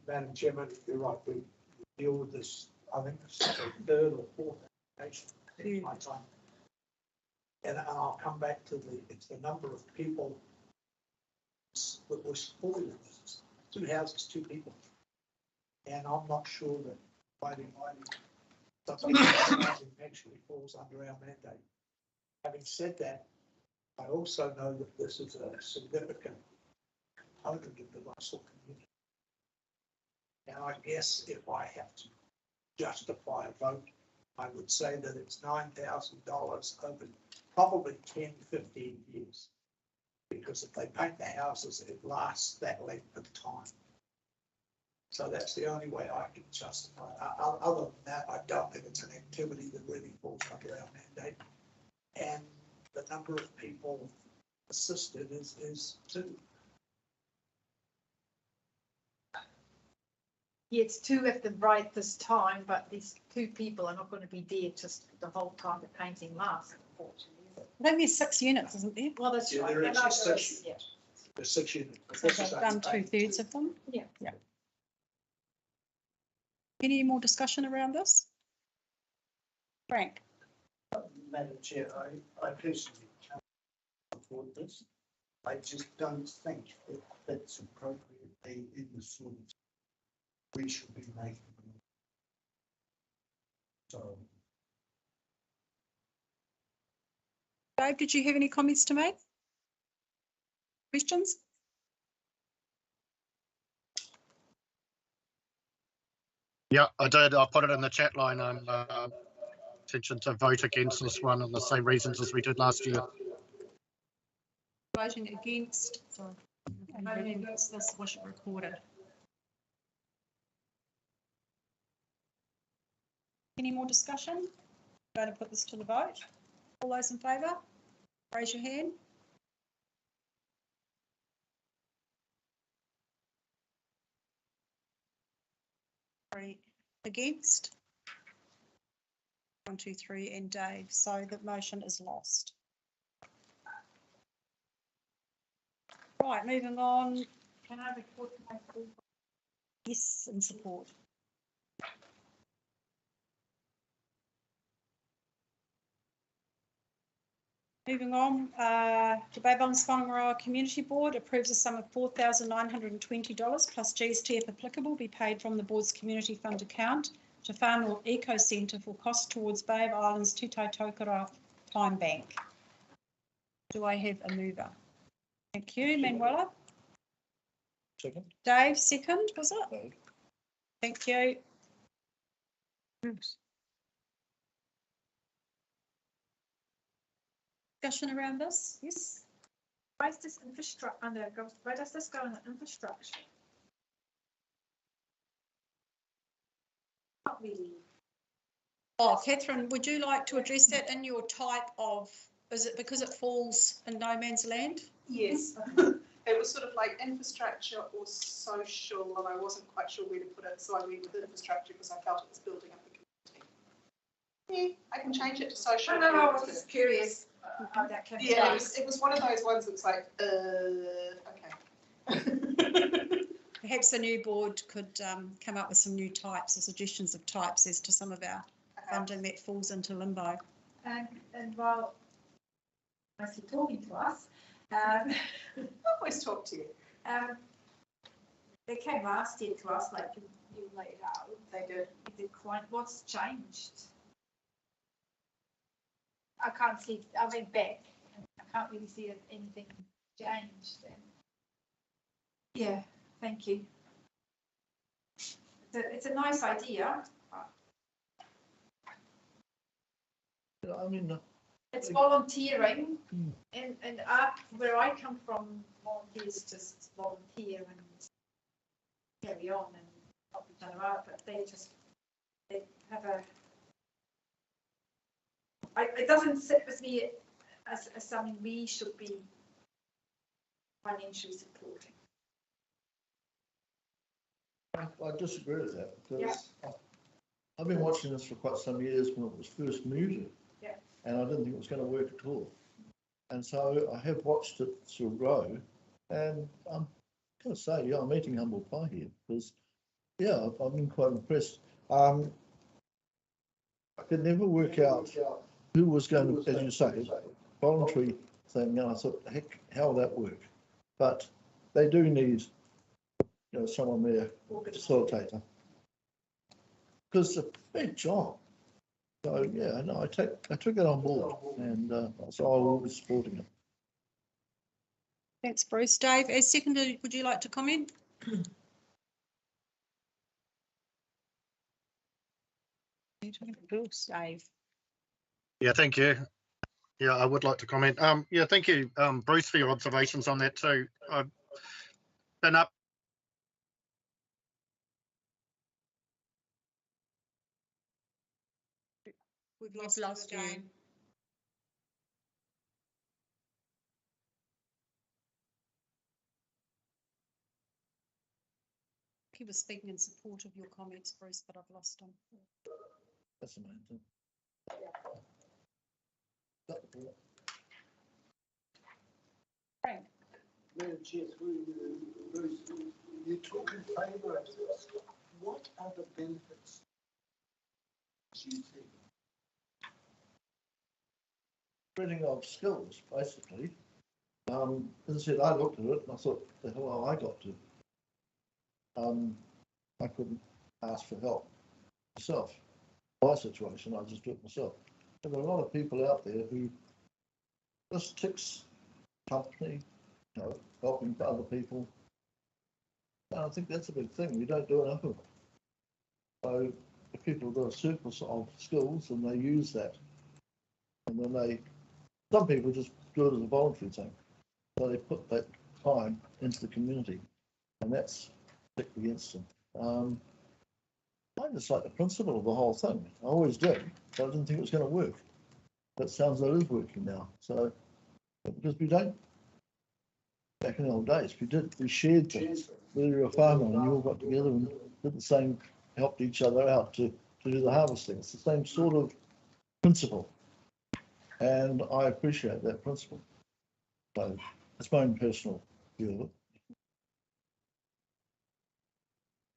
Speaker 14: Madam Chairman, you're right, we deal with this, I think it's the third or fourth application in my time. And I'll come back to it's the number of people that were supporting this. 2 houses, 2 people. And I'm not sure that something actually falls under our mandate. Having said that, I also know that this is a significant component of the Russell community. And I guess if I have to justify a vote, I would say that it's $9,000 over probably 10, 15 years. Because if they paint the houses, it lasts that length of time. So that's the only way I can justify it. Other than that, I don't think it's an activity that really falls under our mandate. And the number of people assisted is 2.
Speaker 20: Yeah, it's 2 at the right this time, but these 2 people are not going to be there just the whole time the painting lasts, unfortunately.
Speaker 1: I think there's 6 units, isn't there?
Speaker 20: Well, that's
Speaker 14: Yeah,
Speaker 20: right.
Speaker 14: there
Speaker 20: And
Speaker 14: is
Speaker 20: others,
Speaker 14: 6
Speaker 20: yeah.
Speaker 14: There's 6 units.
Speaker 1: So they've done 2/3 of them.
Speaker 20: Yeah.
Speaker 1: Yeah. Any more discussion around this? Frank?
Speaker 14: Madam Chair, I personally can't support this. I just don't think it fits appropriately in the sort of we should be making. So.
Speaker 1: Dave, did you have any comments to make? Questions?
Speaker 16: Yeah, I did. I put it in the chat line. I'm intention to vote against this one on the same reasons as we did last year.
Speaker 1: Voting against, sorry, voting against this, wish it recorded. Any more discussion? Going to put this to the vote. All those in favour, raise your hand. Three against. 1, 2, 3, and Dave. So the motion is lost. Right, moving on.
Speaker 20: Can I report my full?
Speaker 1: Yes, in support. Moving on, the Islands-Whangaroa Community Board approves a sum of $4,920 plus GST if applicable be paid from the board's community fund account to Whanau Eco Centre for costs towards Bay of Islands Tutai Tokara Time Bank. Do I have a mover? Thank you, Manuela.
Speaker 7: Second.
Speaker 1: Dave, second, was it? Thank you. Discussion around this? Yes.
Speaker 20: Why is this infrastructure why does this go in the infrastructure? Not really.
Speaker 1: Oh, Catherine, would you like to address that in your type of, is it because it falls in no man's land?
Speaker 5: Yes, it was sort of like infrastructure or social, and I wasn't quite sure where to put it, so I went with infrastructure because I felt it was building up the community. Yeah, I can change it to social.
Speaker 20: No, I was just curious how that came.
Speaker 5: Yeah, it was one of those ones that's like, okay.
Speaker 1: Perhaps the new board could come up with some new types or suggestions of types as to some of our funding that falls into limbo.
Speaker 20: And while nicely talking to us,
Speaker 5: I always talk to you.
Speaker 20: They came last year to us, like you laid out.
Speaker 5: They did.
Speaker 20: What's changed? I can't see. I went back. I can't really see anything changed. Yeah, thank you. It's a nice idea.
Speaker 7: I mean,
Speaker 20: it's volunteering, and where I come from, volunteers just volunteer and carry on and help each other out, but they have a. It doesn't sit with me as something we should be financially supporting.
Speaker 7: I disagree with that because I've been watching this for quite some years when it was first mooted, and I didn't think it was going to work at all. And so I have watched it sort of grow, and I'm going to say, I'm eating humble pie here because, I've been quite impressed. I could never work out who was going to, as you say, voluntary thing, and I thought, heck, how will that work? But they do need, someone there, facilitator, because it's a big job. So I took it on board, and so I will be supporting it.
Speaker 1: Thanks, Bruce. Dave, as seconded, would you like to comment? Bruce, Dave.
Speaker 10: Yeah, thank you. Yeah, I would like to comment. Yeah, thank you, Bruce, for your observations on that too. I've been up.
Speaker 1: We've lost you. He was speaking in support of your comments, Bruce, but I've lost him.
Speaker 7: That's the main thing.
Speaker 1: Frank.
Speaker 14: Madam Chair, through you, Bruce, you talk in favour of this. What are the benefits do you see?
Speaker 7: Spreading of skills, basically. As I said, I looked at it and I thought, the hell have I got to? I couldn't ask for help myself. My situation, I just do it myself. There are a lot of people out there who just ticks company, you know, helping other people. And I think that's a big thing. We don't do enough of it. So if people have got a surplus of skills and they use that, and then some people just do it as a voluntary thing. So they put that time into the community, and that's ticked against them. I just like the principle of the whole thing. I always did, but I didn't think it was going to work. But it sounds like it is working now. So, because we don't, back in the old days, we shared things. Whether you're a farmer and you all got together and did the same, helped each other out to do the harvesting. It's the same sort of principle. And I appreciate that principle. So, that's my own personal view of it.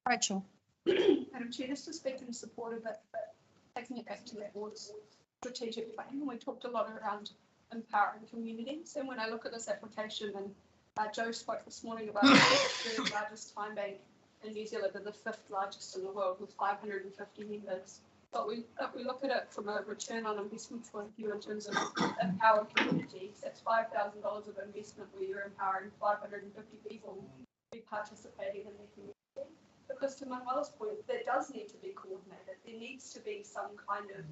Speaker 1: Rachel.
Speaker 19: Madam Chair, just to speak in support of it, but taking it back to that board's strategic plan, we talked a lot around empowering communities. And when I look at this application, and Joe spoke this morning about the third largest time bank in New Zealand and the fifth largest in the world with 550 members. But if we look at it from a return on investment point of view in terms of empowered communities, that's $5,000 of investment where you're empowering 550 people to be participating in their community. Because to Manuela's point, there does need to be coordinated. There needs to be some kind of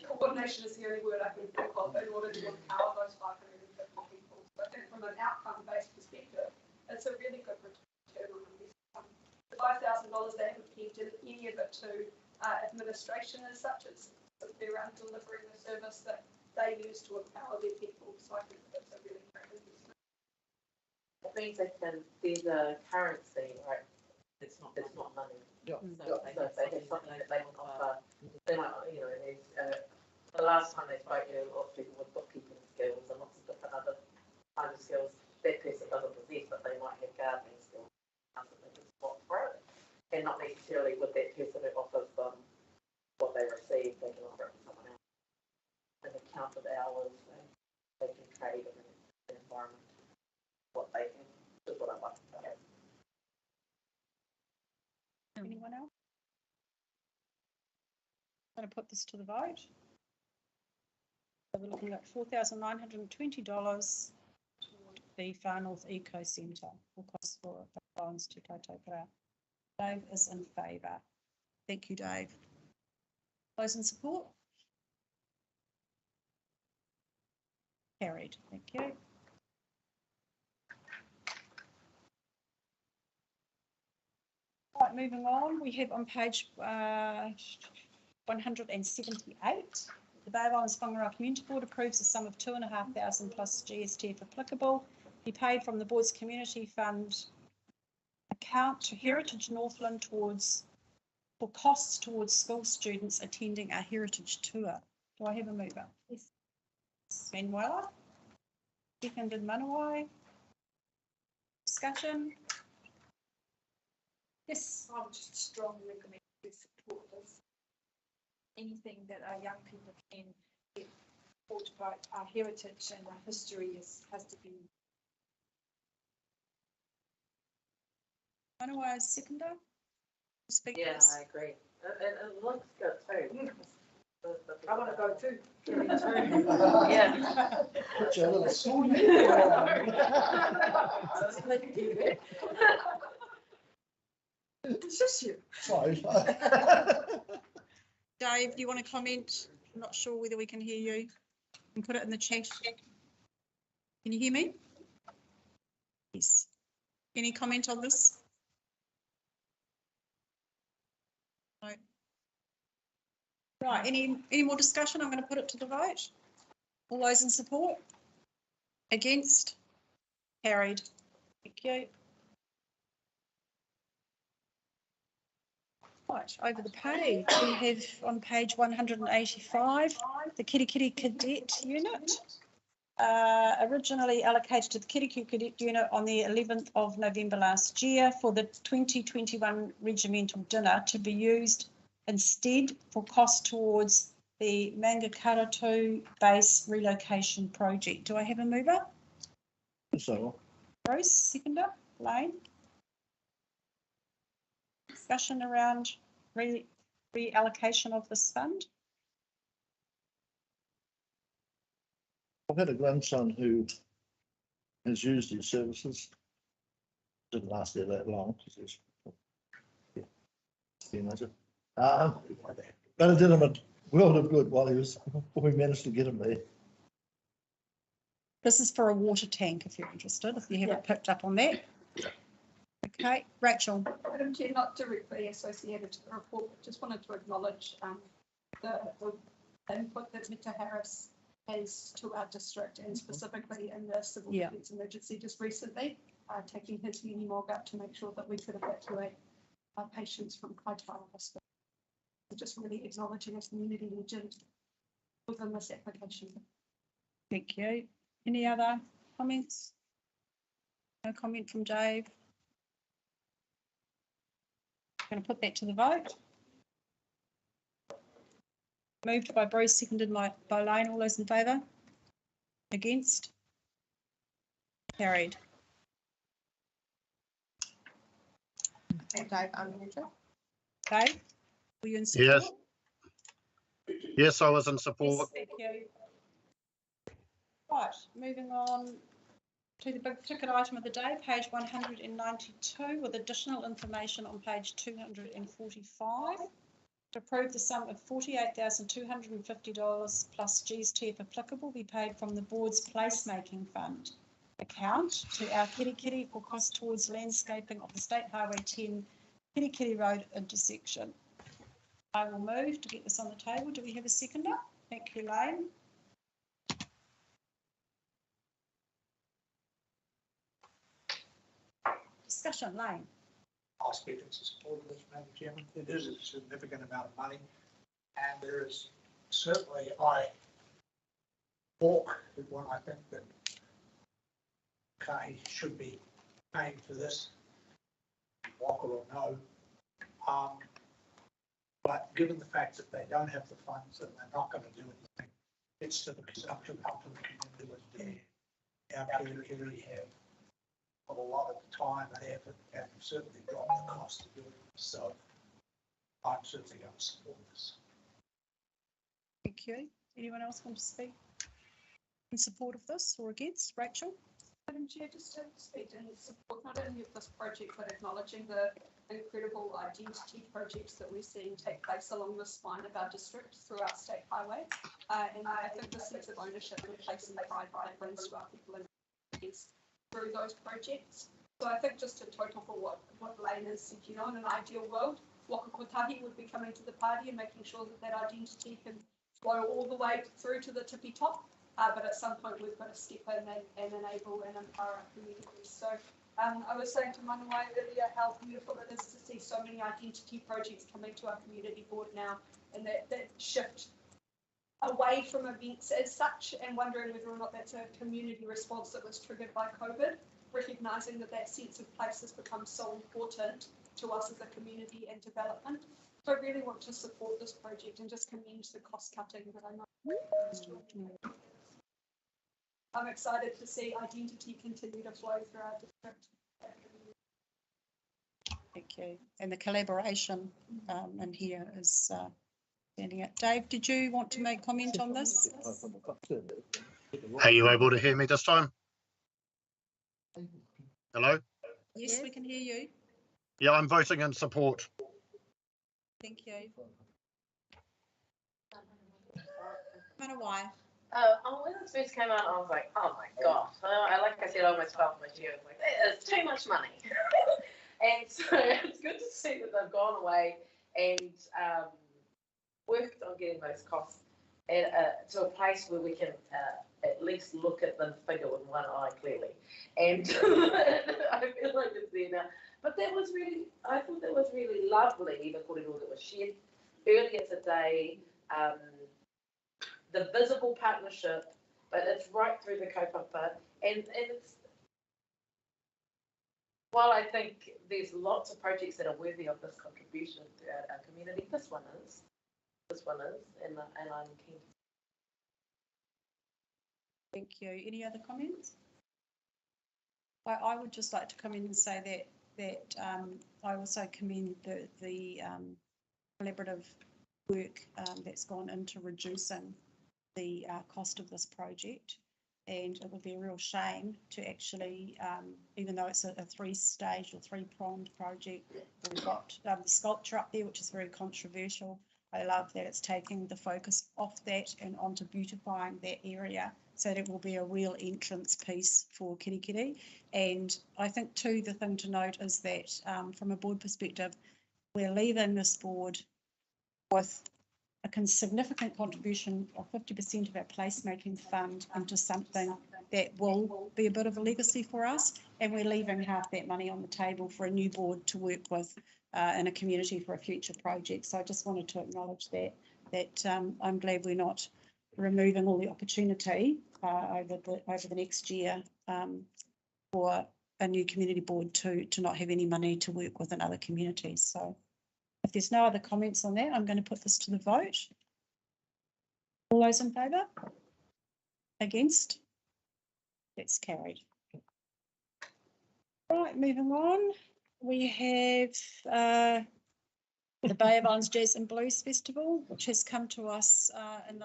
Speaker 19: coordination is the only word I can think of in order to empower those 550 people. So I think from an outcome-based perspective, it's a really good return on investment. The $5,000 they haven't pegged any of it to administration as such. It's around delivering the service that they use to empower their people. So I think that's a really great investment.
Speaker 6: It means they can, there's a currency, right? It's not money.
Speaker 7: Yeah.
Speaker 6: So they have something that they can offer. They might, you know, the last time they spoke, you know, lots of people with bookkeeping skills and lots of different other kind of skills that person doesn't possess, but they might have gardening skills. Something they can swap for it. And not necessarily with that person who offers them what they receive, they can offer it to someone else. And the counted hours, they can trade in the environment. What they can, is what I like to say.
Speaker 1: Anyone else? I'm going to put this to the vote. So we're looking at $4,920 toward the Far North Eco Centre, or cost for bonds to Tautokara. Dave is in favour. Thank you, Dave. Those in support? Carried. Thank you. Right, moving on, we have on page 178, the Bay of Islands-Whangaroa Community Board approves a sum of $2,500 plus GST if applicable, be paid from the board's community fund account to Heritage Northland for costs towards school students attending a heritage tour. Do I have a mover? Yes. Manuela. Seconded Manawai. Discussion. Yes.
Speaker 20: I would just strongly recommend we support this. Anything that our young people can get taught about our heritage and our history has to be.
Speaker 1: Manawai seconder. Speak
Speaker 6: Yeah,
Speaker 1: this.
Speaker 6: I agree. And it looks good too.
Speaker 21: I want to go too.
Speaker 7: Yeah. Put your little sword.
Speaker 21: It's just you.
Speaker 7: Sorry.
Speaker 1: Dave, do you want to comment? I'm not sure whether we can hear you. And put it in the chat. Can you hear me? Yes. Any comment on this? No. Right, any more discussion? I'm going to put it to the vote. All those in support? Against? Carried. Thank you. Right, over the page, we have on page 185, the Kitty Kitty Cadet Unit. Originally allocated to the Kitty Kitty Cadet Unit on the 11th of November last year for the 2021 regimental dinner to be used instead for cost towards the Mangakaratu base relocation project. Do I have a mover?
Speaker 7: So.
Speaker 1: Bruce, seconder. Lane. Discussion around reallocation of this fund.
Speaker 7: I've had a grandson who has used these services. Didn't last there that long because he's teenager. But it did him a world of good while we managed to get him there.
Speaker 1: This is for a water tank, if you're interested, if you haven't picked up on that. Okay, Rachel.
Speaker 19: Madam Chair, not directly associated to the report, but just wanted to acknowledge the input that Mr. Harris has to our district and specifically in the civil defence emergency just recently, taking his unimog up to make sure that we could evacuate our patients from Kaitaia Hospital. Just really acknowledging a community legend within this application.
Speaker 1: Thank you. Any other comments? No comment from Dave. I'm going to put that to the vote. Moved by Bruce, seconded by Lane. All those in favour? Against? Carried.
Speaker 2: And Dave, I'm neutral.
Speaker 1: Dave, were you in support?
Speaker 16: Yes. Yes, I was in support.
Speaker 1: Yes, thank you. Right, moving on to the big ticket item of the day, page 192, with additional information on page 245. To approve the sum of $48,250 plus GST if applicable be paid from the board's placemaking fund account to our Kitty Kitty for cost towards landscaping of the State Highway 10 Kitty Kitty Road intersection. I will move to get this on the table. Do we have a seconder? Thank you, Lane. Discussion, Lane.
Speaker 14: I'll speak in support of this, Madam Chairman. It is a significant amount of money, and there is certainly, I walk with one, I think that Kahi should be paying for this, walk or no. But given the fact that they don't have the funds and they're not going to do anything, it's to the consumption up to the community was there. Our community have a lot of time and effort and certainly dropped the cost of doing it. So I'm certainly going to support this.
Speaker 1: Thank you. Anyone else want to speak in support of this or against? Rachel?
Speaker 19: Madam Chair, just to speak in support not only of this project, but acknowledging the incredible identity projects that we're seeing take place along the spine of our district through our state highway. And I think the sense of ownership and place and pride that brings to our people and through those projects. So I think just in total for what Lane has said, you know, in an ideal world, Waka Kotahi would be coming to the party and making sure that that identity can flow all the way through to the tippy top. But at some point we've got to step in and enable and empower our communities. So I was saying to Manawai earlier how beautiful it is to see so many identity projects coming to our community board now, and that shift away from events as such, and wondering whether or not that's a community response that was triggered by COVID, recognising that that sense of place has become so important to us as a community and development. So I really want to support this project and just commend the cost cutting that I know. I'm excited to see identity continue to flow through our district.
Speaker 1: Thank you. And the collaboration in here is Dave, did you want to make comment on this?
Speaker 16: Are you able to hear me this time? Hello?
Speaker 1: Yes, we can hear you.
Speaker 16: Yeah, I'm voting in support.
Speaker 1: Thank you. Why?
Speaker 6: When this first came out, I was like, oh my gosh. Like I said, I almost fell off my chair. I was like, it's too much money. And so it's good to see that they've gone away and worked on getting those costs to a place where we can at least look at the figure with one eye clearly. And I feel like it's there now. But that was really, I thought that was really lovely, the corridor that was shared earlier today. The visible partnership, but it's right through the kaupapa. And it's, while I think there's lots of projects that are worthy of this contribution to our community, this one is, and I'm keen.
Speaker 1: Thank you. Any other comments? I would just like to come in and say that I also commend the collaborative work that's gone into reducing the cost of this project, and it would be a real shame to actually, even though it's a three-stage or three-pronged project, we've got the sculpture up there, which is very controversial. I love that it's taking the focus off that and onto beautifying that area, so that it will be a real entrance piece for Kirikiri. And I think too, the thing to note is that from a board perspective, we're leaving this board with a significant contribution of 50% of our placemaking fund into something that will be a bit of a legacy for us, and we're leaving half that money on the table for a new board to work with in a community for a future project. So I just wanted to acknowledge that I'm glad we're not removing all the opportunity over the next year for a new community board to not have any money to work with in other communities. So if there's no other comments on that, I'm going to put this to the vote. All those in favour? Against? That's carried. Right, moving on. We have the Bay of Islands Jazz and Blues Festival, which has come to us in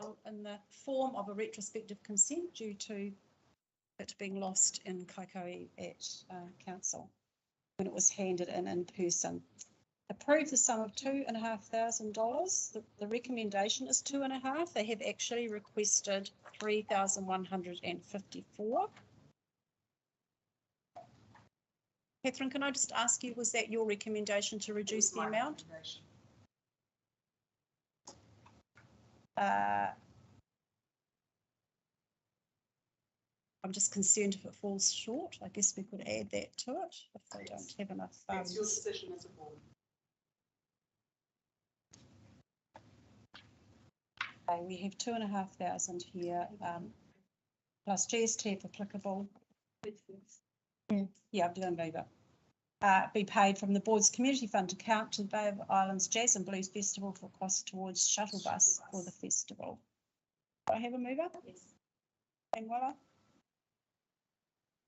Speaker 1: the form of a retrospective consent due to it being lost in Kaikoai at council when it was handed in person. Approve the sum of $2,500. The recommendation is $2,500. They have actually requested $3,154. Catherine, can I just ask you, was that your recommendation to reduce the amount? I'm just concerned if it falls short. I guess we could add that to it if they don't have enough funds. It's your decision as a board. Okay, we have $2,500 here, plus GST if applicable. Yeah, I'm doing over. Be paid from the board's community fund account to the Bay of Islands Jazz and Blues Festival for costs towards shuttle bus for the festival. Do I have a mover? Yes. Angwala?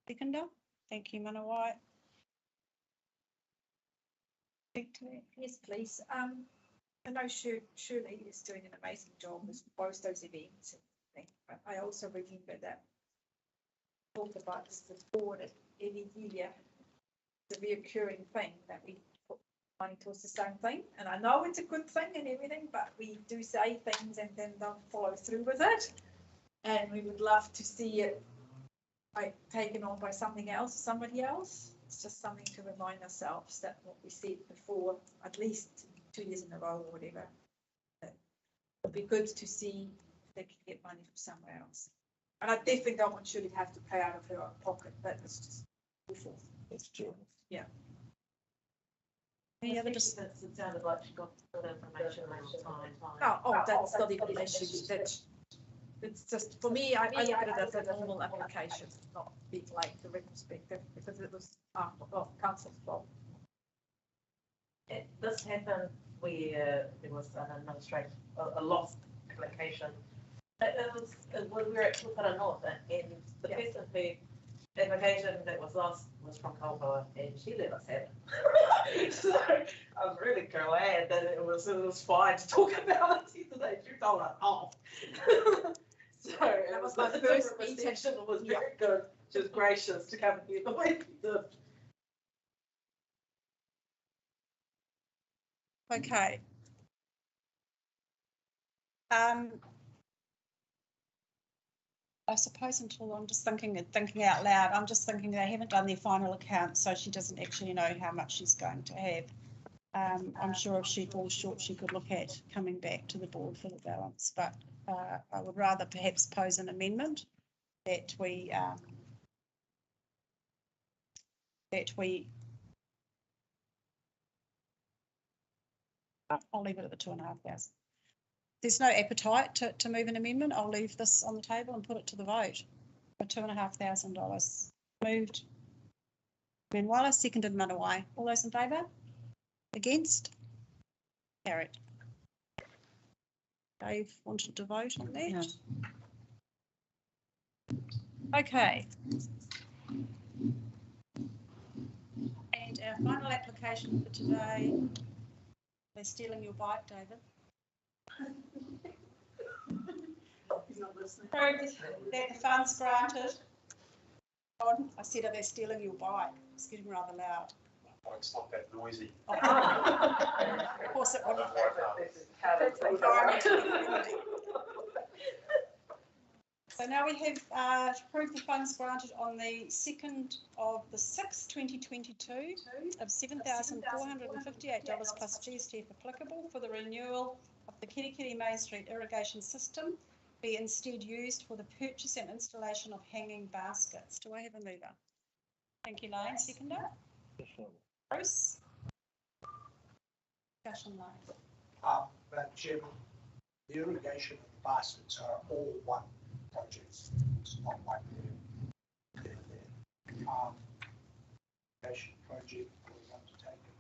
Speaker 1: Seconder? Thank you, Manawai.
Speaker 20: Yes, please. I know Shirley is doing an amazing job with both those events. I also remember that talked about this board every year, the reoccurring thing that we put money towards the same thing. And I know it's a good thing and everything, but we do say things and then don't follow through with it. And we would love to see it taken on by somebody else. It's just something to remind ourselves that what we said before, at least 2 years in a row or whatever. It'd be good to see if they can get money from somewhere else. And I definitely don't want Shirley to have to pay out of her own pocket, but it's just awful.
Speaker 7: It's true.
Speaker 20: Yeah.
Speaker 6: Any other just it sounded like she got good information all the time.
Speaker 20: Oh, that's not even an issue. It's just, for me, I look at it as a normal application, not being like the retrospective, because it was council's fault.
Speaker 6: This happened where there was an administrative, a lost application. We were at Tupara North, and the person who application that was lost was from Colville, and she let us have it. So I was really glad that it was fine to talk about it today. She told us off. So that was my first reception. It was very good. She was gracious to come here the way she did.
Speaker 1: Okay. I suppose until I'm just thinking out loud, I'm just thinking they haven't done their final account, so she doesn't actually know how much she's going to have. I'm sure if she falls short, she could look at coming back to the board for the balance, but I would rather perhaps pose an amendment that we I'll leave it at the 2,500. There's no appetite to move an amendment. I'll leave this on the table and put it to the vote for $2,500. Moved. Meanwhile, seconded Manawai. All those in favour? Against? Carried. Dave wanted to vote on that.
Speaker 3: Yeah.
Speaker 1: Okay. And our final application for today. They're stealing your bike, David.
Speaker 4: He's not listening.
Speaker 1: That the funds granted. I said, are they stealing your bike? It's getting rather loud.
Speaker 10: Oh, it's not that noisy.
Speaker 1: Oh. Of course it wouldn't. So now we have approved the funds granted on the 2nd of the 6th, 2022 of $7,458 plus GST if applicable for the renewal of the Kirikiri Main Street irrigation system be instead used for the purchase and installation of hanging baskets. Do I have a mover? Thank you, Lane. Seconder? Bruce? Discussion, Lane.
Speaker 14: Madam Chairman, the irrigation of the baskets are all one project. It's not like they're irrigation project was undertaken.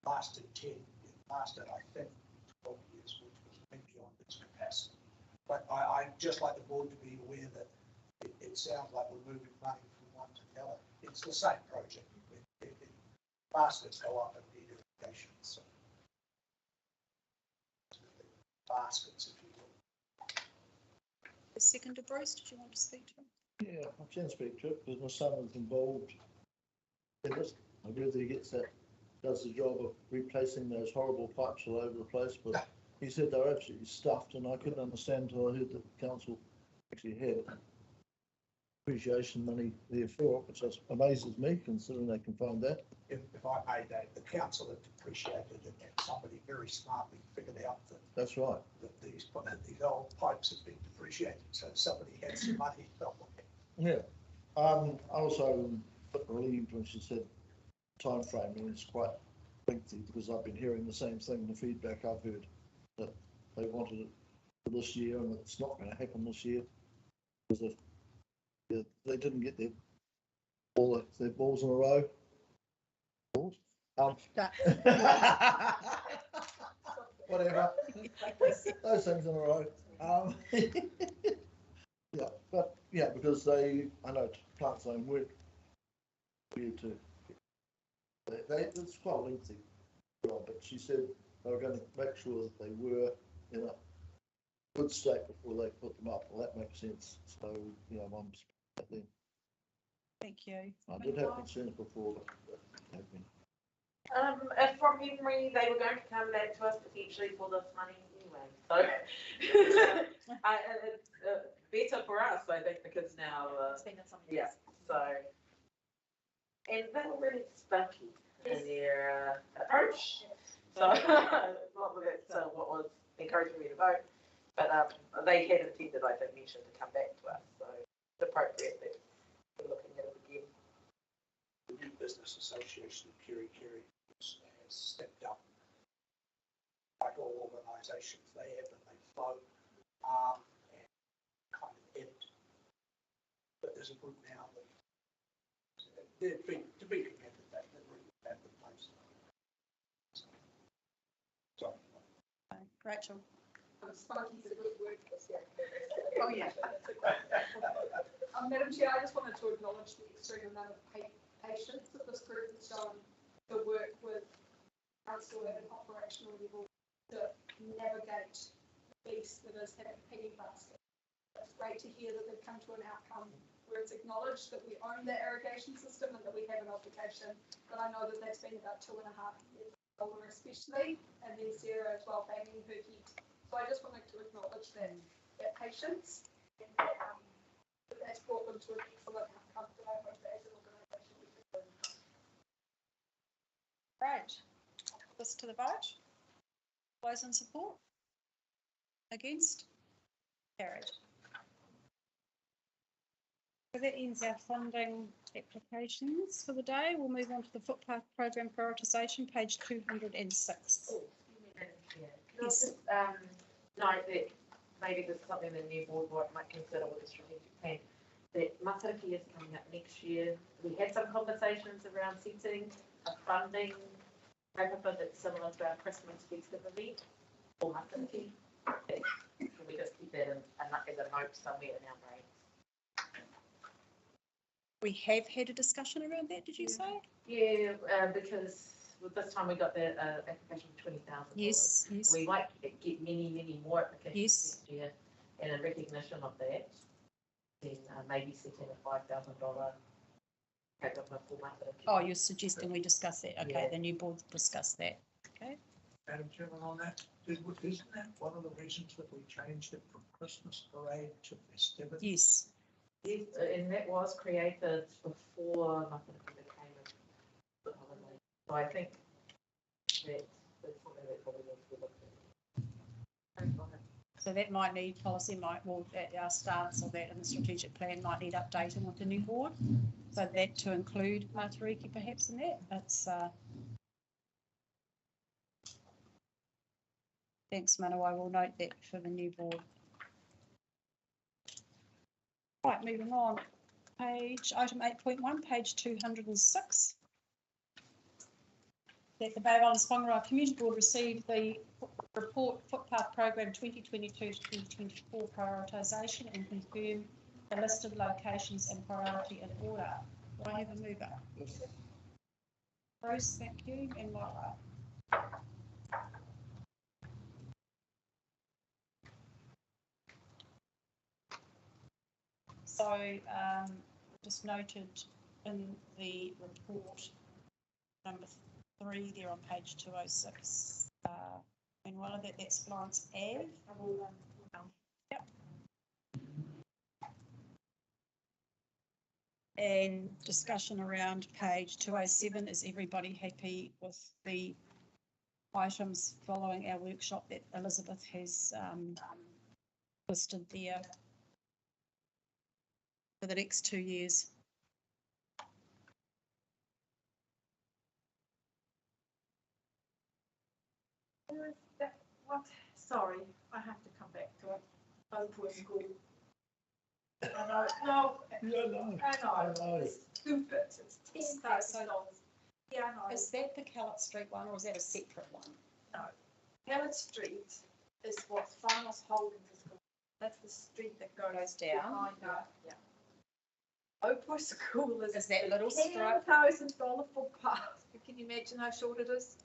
Speaker 14: Lasted I think 12 years, which was beyond its capacity. But I'd just like the board to be aware that it sounds like we're moving money from one to the other. It's the same project. Baskets go up and need irrigation. So baskets, if you will.
Speaker 1: The seconder, Bruce, did you want to speak to him?
Speaker 7: Yeah, I can speak to it because my son was involved in this. I believe he does the job of replacing those horrible pipes all over the place, but he said they're absolutely stuffed, and I couldn't understand until I heard that the council actually had appreciation money there for it, which just amazes me considering they can find that.
Speaker 14: If I may, Dave, the council had depreciated it and somebody very smartly figured out that
Speaker 7: that's right.
Speaker 14: That these old pipes have been depreciated, so somebody had some money somewhere.
Speaker 7: Yeah. I also got relieved when she said time frame, and it's quite lengthy because I've been hearing the same thing, the feedback I've heard, that they wanted it for this year and it's not going to happen this year because they didn't get their balls in a row. Balls? Whatever. Those things in a row. Yeah, but yeah, because I know plant zone work weird too. It's quite a lengthy job, but she said they were going to make sure that they were in a good state before they put them up. Well, that makes sense. So, you know, I'm then.
Speaker 1: Thank you.
Speaker 7: I did have concerns before, but have been.
Speaker 6: From memory, they were going to come back to us potentially for this money anyway. So it's better for us, I think, because now, yeah. So, and they were really spunky in their approach. So, not that that's what was encouraging me to vote, but they had intended, I think, mentioned to come back to us. So it's appropriate that we're looking at it again.
Speaker 14: The New Business Association of Kirikiri has stepped up, like all organisations. They have and they flow and kind of end. But there's a group now that they're to be commended that they're really at the place. Sorry.
Speaker 1: Rachel.
Speaker 19: Spunky's a good word for this. Oh, yeah. Madam Chair, I just wanted to acknowledge the extreme amount of patience that this group has shown to work with council at an operational level to navigate the beast that is having piggy basket. It's great to hear that they've come to an outcome where it's acknowledged that we own that irrigation system and that we have an obligation. But I know that that's been about 2.5 years older, especially, and then Sarah as well banging her head. So I just wanted to acknowledge that patience and that, that's brought them to an excellent outcome that I hope that as an organisation we can learn from.
Speaker 1: Great. This to the vote. Those in support? Against? Carried. So that ends our funding applications for the day. We'll move on to the footpath program prioritisation, page 206.
Speaker 6: Yes. Note that maybe this is something the new board might consider with the strategic plan. That Matariki is coming up next year. We had some conversations around setting a funding paper that's similar to our Christmas festive event for Matariki. Can we just keep that in, as a note somewhere in our brains?
Speaker 1: We have had a discussion around that, did you say?
Speaker 6: Yeah, because this time we got the application for $20,000.
Speaker 1: Yes, yes.
Speaker 6: We might get many more applications
Speaker 1: Yes.
Speaker 6: next year, and in recognition of that, then maybe setting a $5,000 paper for Matariki.
Speaker 1: Oh, you're suggesting we discuss that. Okay,
Speaker 6: Yeah.
Speaker 1: the new board discuss that. Okay.
Speaker 14: Madam Chairman, on that, isn't that one of the reasons that we changed it from Christmas parade to festivity?
Speaker 1: Yes.
Speaker 6: Yes, and that was created before Matariki became a holiday. So I think that's something that probably needs to be looked at.
Speaker 1: So that might need policy, well, our stance on that in the strategic plan might need updating with the new board. So that to include Matariki perhaps in that. It's thanks, Manu. I will note that for the new board. Right, moving on. Item 8.1, page 206. That the Bay of Islands-Whangaroa Community Board received the report Footpath Program 2022 to 2024 prioritisation and confirm the listed locations and priority in order. Do I have a mover?
Speaker 7: Yes.
Speaker 1: Bruce, thank you, and Laura. So just noted in the report number 3 there on page 206 and one of that's Florence Ave. Yep. And discussion around page 207. Is everybody happy with the items following our workshop that Elizabeth has listed there for the next 2 years?
Speaker 20: What? Sorry, I have to come back to it. Open school. I know, no. I know. It's stupid. It's $10,000. Yeah, I know.
Speaker 1: Is that the Callett Street one or is that a separate one?
Speaker 20: No. Callett Street is what Farmers Holdings is called. That's the street that goes
Speaker 1: down.
Speaker 20: Behind that, yeah. Oprah School is
Speaker 1: that little stripe?
Speaker 20: $10,000 footpath. Can you imagine how short it is?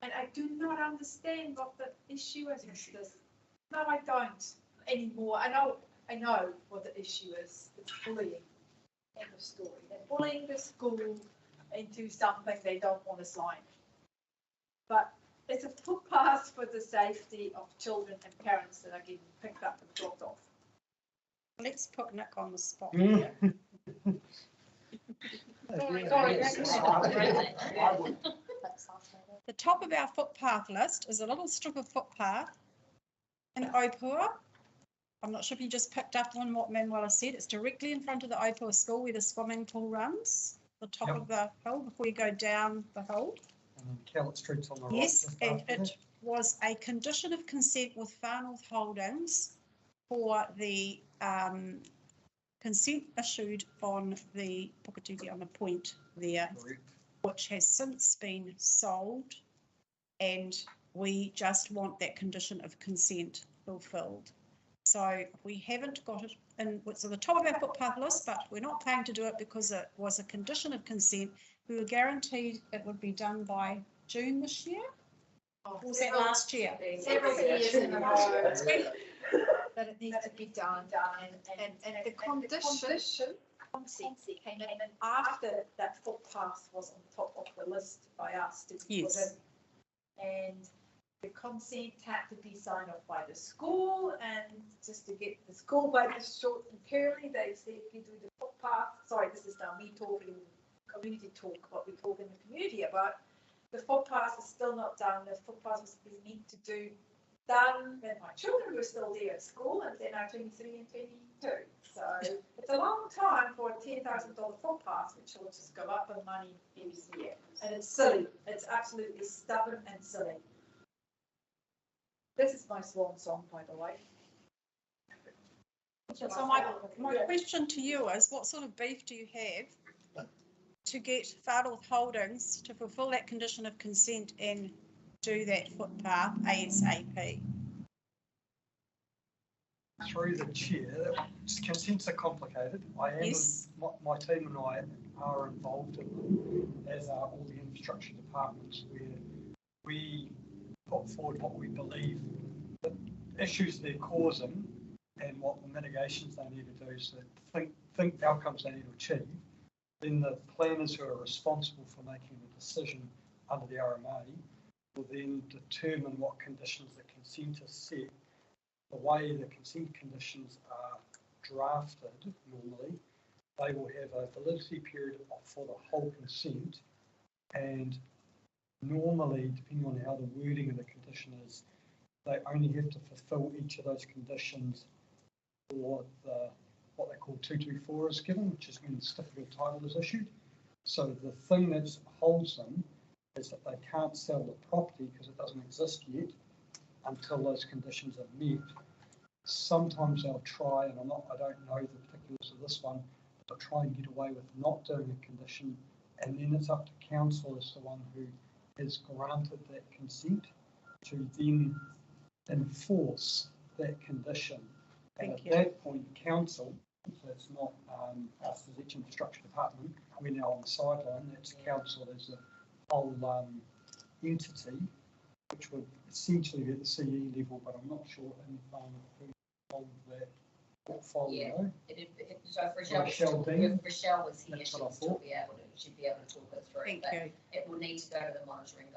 Speaker 20: And I do not understand what the issue is with this. No, I don't anymore. I know what the issue is. It's bullying. End of story. They're bullying the school into something they don't want to sign. But it's a footpath for the safety of children and parents that are getting picked up and dropped off.
Speaker 1: Let's put Nick on the spot. The top of our footpath list is a little strip of footpath in Opua. I'm not sure if you just picked up on what Manuela said. It's directly in front of the Opua school where the swimming pool runs, the top of the hill before you go down the hill.
Speaker 12: Callett Street's on the right.
Speaker 1: Yes, and it was a condition of consent with Far North Holdings for the consent issued on the Pukatuki on the point there, which has since been sold, and we just want that condition of consent fulfilled. So we haven't got it in, it's at the top of our footpath list, but we're not paying to do it because it was a condition of consent. We were guaranteed it would be done by June this year. Or was that last year?
Speaker 21: Several years in a row. That it needs to be done, and the condition consent came in after that footpath was on top of the list by us to be put in. And the consent had to be signed off by the school, and just to get the school by the short and curly, they said if you do the footpath, sorry, this is now me talking, community talk, what we talk in the community about. The footpath is still not done. The footpath was meant to do done when my children were still there at school, and they're now 23 and 22. So it's a long time for a $10,000 footpath, which will just go up in money every year. And it's silly. It's absolutely stubborn and silly. This is my swan song, by the way.
Speaker 1: So my question to you is, what sort of beef do you have to get Far North Holdings to fulfil that condition of consent and do that footpath ASAP?
Speaker 12: Through the chair, consents are complicated.
Speaker 1: Yes.
Speaker 12: My team and I are involved in them, as are all the infrastructure departments, where we put forward what we believe the issues they're causing and what the mitigations they need to do, so think the outcomes they need to achieve. Then the planners who are responsible for making the decision under the RMA will then determine what conditions the consent is set. The way the consent conditions are drafted normally, they will have a validity period for the whole consent, and normally, depending on how the wording of the condition is, they only have to fulfil each of those conditions for what they call 224 is given, which is when the certificate of title is issued. So the thing that holds them is that they can't sell the property because it doesn't exist yet until those conditions are met. Sometimes they'll try, and I don't know the particulars of this one, but they'll try and get away with not doing a condition, and then it's up to council as the one who has granted that consent to then enforce that condition. And at that point, council, so it's not us as each infrastructure department, we're now on the sideline, it's council as a whole entity, which would essentially be at the CE level, but I'm not sure in who holds that portfolio.
Speaker 11: Yeah, so if Rochelle was here, she'd be able to talk it through.
Speaker 1: Thank you.
Speaker 11: It will need to go to the monitoring and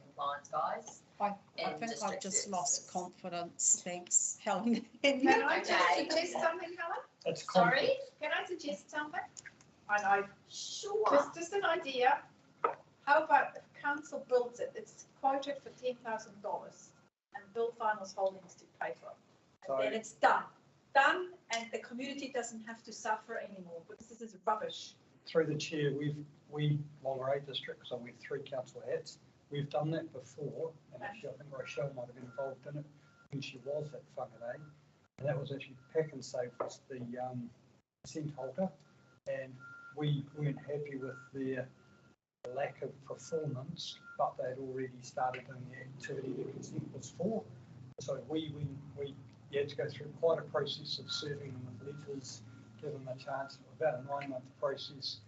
Speaker 11: compliance guys.
Speaker 1: I think I've just lost confidence. Thanks, Helen.
Speaker 21: Can I suggest something, Helen? Sorry, can I suggest something? I know. Sure. Just an idea. How about if council builds it? It's quoted for $10,000, and Bill Finals Holdings to pay for it. And then it's done, and the community doesn't have to suffer anymore, because this is rubbish.
Speaker 12: Through the chair, we Whangaroa district, so we've 3 council hats. We've done that before, and actually I think Rochelle might have been involved in it when she was at Whangaroa, and that was actually Pack and Save was the consent holder, and we weren't happy with their lack of performance, but they'd already started doing the activity the consent was for. So we had to go through quite a process of serving them with letters, give them a chance, about a 9-month process,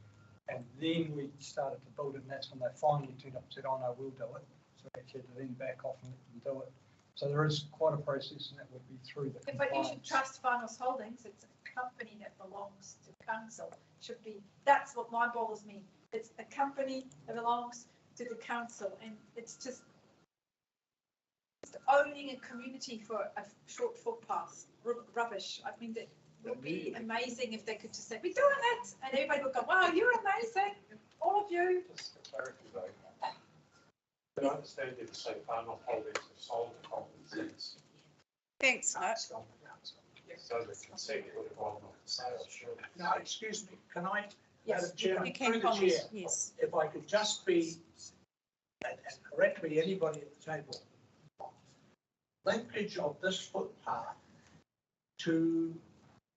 Speaker 12: and then we started to build it, and that's when they finally turned up and said, oh no, we'll do it. So we actually had to then back off and let them do it. So there is quite a process, and that would be through the compliance.
Speaker 21: But you should trust Finals Holdings. It's a company that belongs to council. Should be, that's what my bothers me. It's a company that belongs to the council, and it's just owning a community for a short footpath. Rubbish. I mean, it would be amazing if they could just say, we're doing it, and everybody would go, wow, you're amazing, all of you.
Speaker 10: Just for clarity though, but I understand you to say Far North Holdings have sold the common sense.
Speaker 1: Thanks, Nick.
Speaker 10: So the consent would have gone off the sale, sure.
Speaker 14: No, excuse me, can I,
Speaker 1: Yes,
Speaker 14: Madam Chairman,
Speaker 1: you can
Speaker 14: through the
Speaker 1: comment,
Speaker 14: chair,
Speaker 1: yes.
Speaker 14: if I could just be, and correct me, anybody at the table, linkage of this footpath to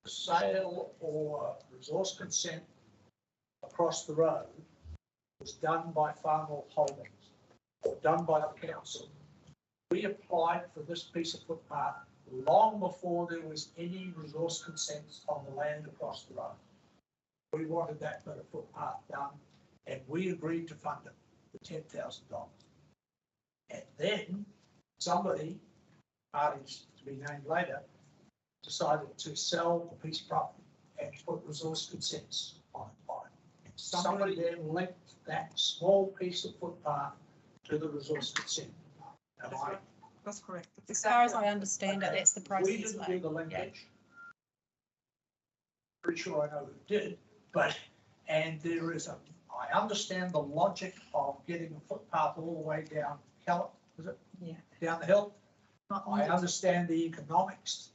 Speaker 14: sale or resource consent across the road was done by Far North Holdings or done by the council. We applied for this piece of footpath long before there was any resource consents on the land across the road. We wanted that bit of footpath done, and we agreed to fund it for $10,000. And then somebody, parties to be named later, decided to sell the piece of property and put resource consents on it. And somebody then linked that small piece of footpath to the resource consent. Am I?
Speaker 1: That's correct. As far as I understand it, that's the process.
Speaker 14: We didn't do the linkage. Pretty sure I know who did, but, and there is I understand the logic of getting a footpath all the way down Kellett, is it?
Speaker 4: Yeah.
Speaker 14: Down the hill. I understand the economics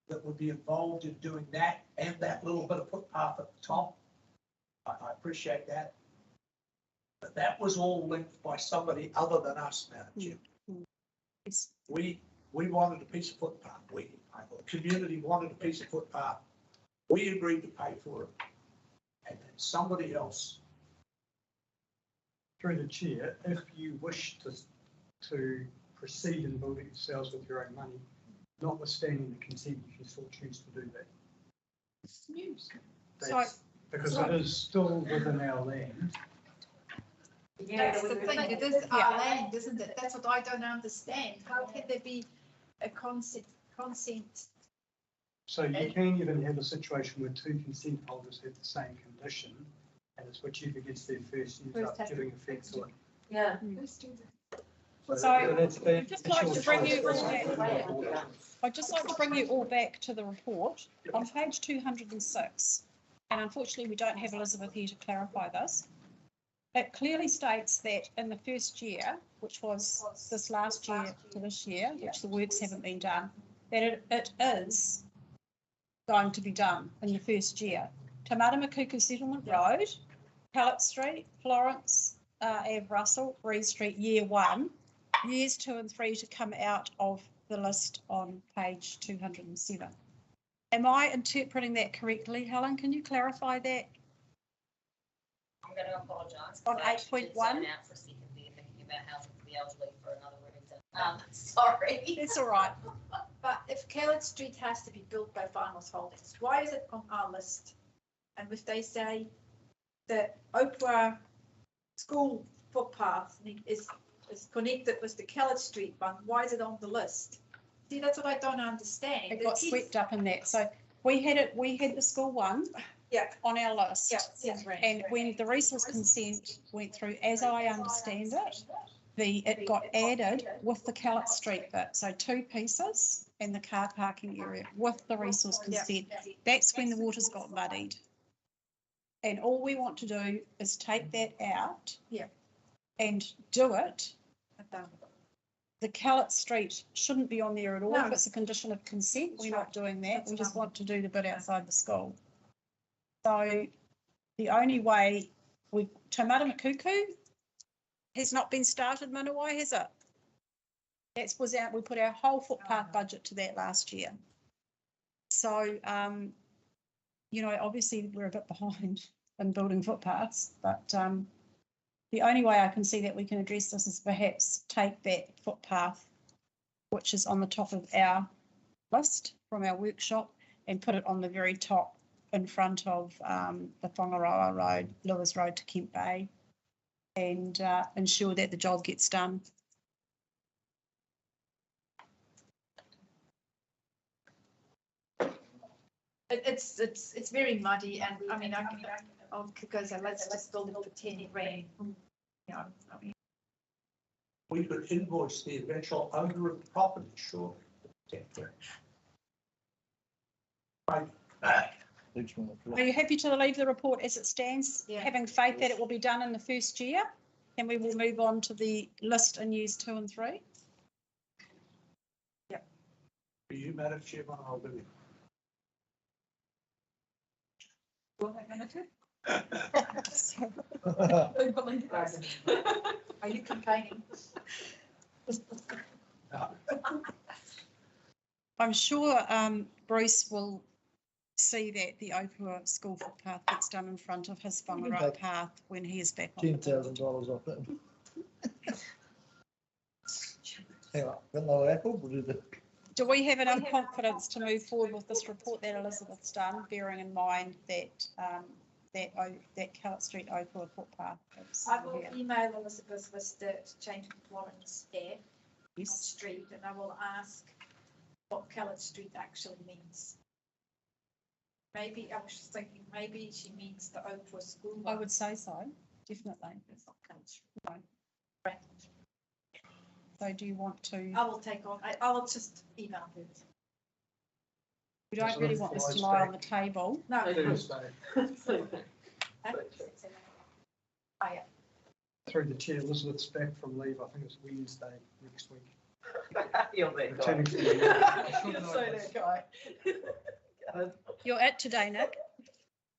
Speaker 14: that would be involved in doing that and that little bit of footpath at the top. I appreciate that. But that was all linked by somebody other than us, Madam Chair. We wanted a piece of footpath. The community wanted a piece of footpath. We agreed to pay for it. And then somebody else.
Speaker 12: Through the chair, if you wish to proceed in building yourselves with your own money, notwithstanding the consent, you can still choose to do that.
Speaker 20: It's news.
Speaker 12: Because it is still within our land.
Speaker 21: That's the thing, it is our land, isn't it? That's what I don't understand. How can there be a consent?
Speaker 12: So you can even have a situation where two consent holders have the same condition, and it's whichever gets there first ends up giving effect to it.
Speaker 21: Yeah.
Speaker 1: So I'd just like to bring you all back. I'd just like to bring you all back to the report on page 206. And unfortunately, we don't have Elizabeth here to clarify this. It clearly states that in the first year, which was this last year to this year, which the works haven't been done, that it is going to be done in the first year. Te Maramakuku Settlement Road, Kellett Street, Florence, Ave Russell, Breeze Street, year 1, years 2 and 3 to come out of the list on page 207. Am I interpreting that correctly, Helen? Can you clarify that?
Speaker 11: I'm going to apologise.
Speaker 1: On 8.1.
Speaker 11: Out for a second there, thinking about housing for the elderly for another reason. Sorry.
Speaker 1: It's all right.
Speaker 21: But if Kellett Street has to be built by Farmers Holdings, why is it on our list? And if they say the Oprah school footpath is connected with the Kellett Street one, why is it on the list? See, that's what I don't understand.
Speaker 1: It got swept up in that. So we had the school one on our list. And when the resource consent went through, as I understand it, it got added with the Kellett Street bit. So 2 pieces and the car parking area with the resource consent. That's when the waters got muddied. And all we want to do is take that out and do it. The Kellett Street shouldn't be on there at all. If it's a condition of consent, we're not doing that. We just want to do the bit outside the school. So the only way Te Maramakuku has not been started, Manawai, has it? We put our whole footpath budget to that last year. So, obviously we're a bit behind in building footpaths, but the only way I can see that we can address this is perhaps take that footpath, which is on the top of our list from our workshop, and put it on the very top in front of the Whangaroa Road, Lewis Road to Kemp Bay, and ensure that the job gets done.
Speaker 21: It's very muddy, and I mean I'll go say let's just build it for 10 grand.
Speaker 14: We could invoice the eventual owner of the property, sure.
Speaker 1: Are you happy to leave the report as it stands, having faith that it will be done in the first year, and we will move on to the list in years 2 and 3?
Speaker 14: Yep. For you, Madam Chairman, I'll do it.
Speaker 21: Are you complaining?
Speaker 1: I'm sure Bruce will see that the Opua school footpath gets done in front of his Whangaroa path when he is back on.
Speaker 7: $10,000 off it. Hang on, got another apple? We'll do the
Speaker 1: Do we have enough confidence to move forward with this report that Elizabeth's done, bearing in mind that that Kellett Street Oakwood footpath is
Speaker 21: I will
Speaker 1: here?
Speaker 21: email Elizabeth with the change of Florence there on
Speaker 1: Yes.
Speaker 21: street, and I will ask what Kellett Street actually means. Maybe, I was just thinking, maybe she means the Oakwood School.
Speaker 1: I would say so, definitely.
Speaker 21: It's not Kellett Street.
Speaker 1: No.
Speaker 21: Right.
Speaker 1: So do you want to?
Speaker 21: I will take on, I will just email her.
Speaker 1: We don't really want this to lie on the table.
Speaker 21: No.
Speaker 7: Thursday.
Speaker 21: Oh, yeah.
Speaker 12: Through the chair, Elizabeth's back from leave. I think it's Wednesday next week.
Speaker 6: You're that
Speaker 12: Returning
Speaker 6: guy.
Speaker 12: from leave.
Speaker 6: You're so that guy.
Speaker 1: You're it today, Nick.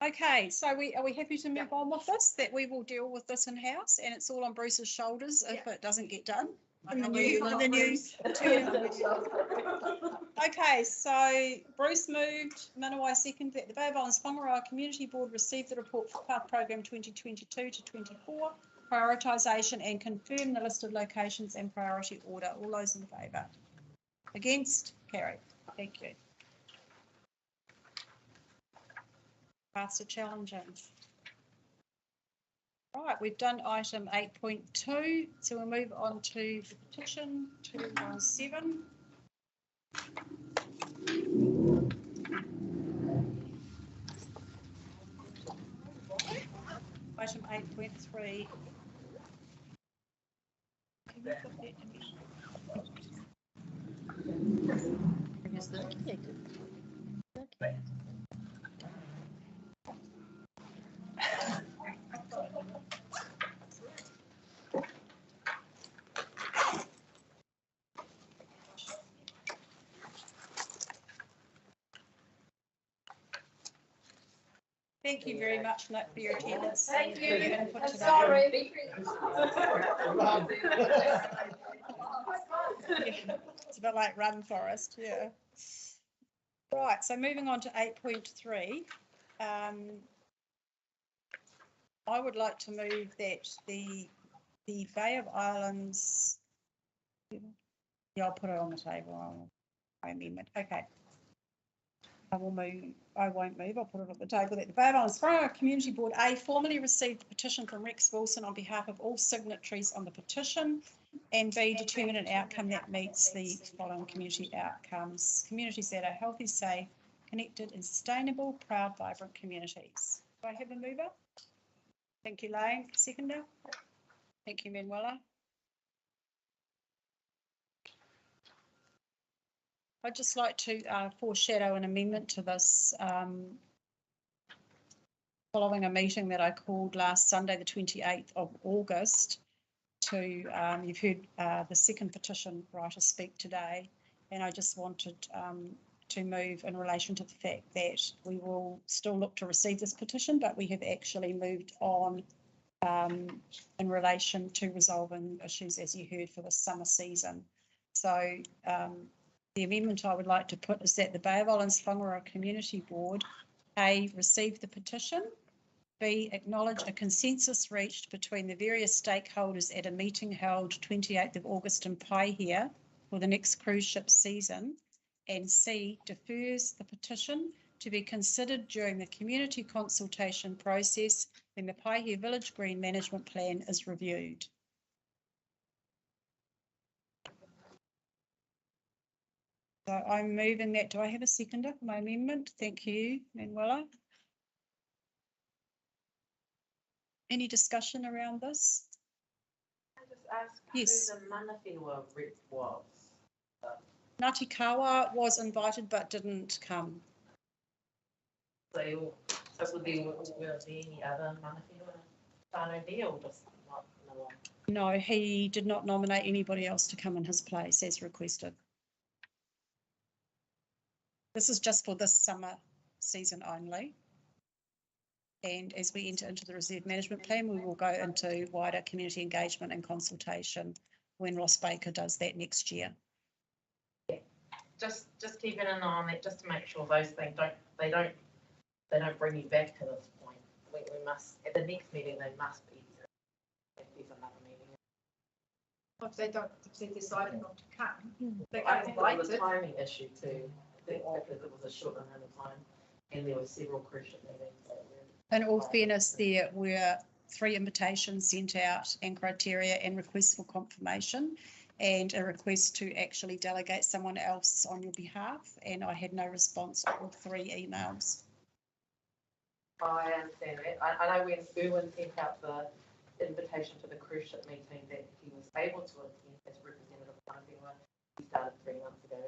Speaker 1: Okay, so are we happy to move on with this? That we will deal with this in-house and it's all on Bruce's shoulders if it doesn't get done? In the new term. Okay, so Bruce moved, Manawai second, that the Bay of Islands-Whangaroa Community Board received the report for Path Program 2022 to 24, prioritisation and confirm the listed locations and priority order. All those in favour? Against? Carried. Thank you. Pass to challenging. Right, we've done item 8.2, so we'll move on to the petition 217. Item 8.3. Can we put that in? Thank you very much, Nick, for your attendance.
Speaker 21: Thank
Speaker 1: and your
Speaker 21: you.
Speaker 1: input
Speaker 21: I'm
Speaker 1: today.
Speaker 21: sorry.
Speaker 1: It's a bit like Run Forest, yeah. Right, so moving on to 8.3. I would like to move that the Bay of Islands, yeah, I'll put it on the table. My amendment, okay. I will move, I won't move, I'll put it on the table that the Bay of Islands-Whangaroa Community Board A formally received the petition from Rex Wilson on behalf of all signatories on the petition, and B determine an outcome that meets the following community outcomes. Communities that are healthy, safe, connected and sustainable, proud, vibrant communities. Do I have a mover? Thank you, Lane. Seconder? Thank you, Manuela. I'd just like to foreshadow an amendment to this following a meeting that I called last Sunday, the 28th of August, to, you've heard the second petition writer speak today, and I just wanted to move in relation to the fact that we will still look to receive this petition, but we have actually moved on in relation to resolving issues, as you heard, for the summer season. So the amendment I would like to put is that the Bay of Islands-Whangaroa Community Board, A, receive the petition, B, acknowledge a consensus reached between the various stakeholders at a meeting held 28th of August in Paihia for the next cruise ship season, and C, defers the petition to be considered during the community consultation process when the Paihia Village Green Management Plan is reviewed. So I'm moving that. Do I have a seconder for my amendment? Thank you, Manuela. Any discussion around this?
Speaker 6: I just ask
Speaker 1: Yes.
Speaker 6: who the Manawhiwa rep was.
Speaker 1: Ngāti Kawa was invited but didn't come.
Speaker 6: So will there be any other Manawhiwa whānau there or just not no one?
Speaker 1: No, he did not nominate anybody else to come in his place as requested. This is just for this summer season only. And as we enter into the reserve management plan, we will go into wider community engagement and consultation when Ross Baker does that next year.
Speaker 6: Yeah. Just keeping an eye on that, just to make sure those things they don't bring you back to this point. We must, at the next meeting, they must be, if there's another meeting.
Speaker 20: If they decided not to come, they
Speaker 6: I
Speaker 20: can't
Speaker 6: think
Speaker 20: invite
Speaker 6: it was a
Speaker 20: it.
Speaker 6: timing issue too. I think because it was a short amount of time and there were several cruise ship meetings.
Speaker 1: In all fairness, there were 3 invitations sent out and criteria and requests for confirmation and a request to actually delegate someone else on your behalf. And I had no response to all 3 emails.
Speaker 6: I understand that. I know when Erwin sent out the invitation to the cruise ship meeting that he was able to attend as representative of Whangaroa. He started 3 months ago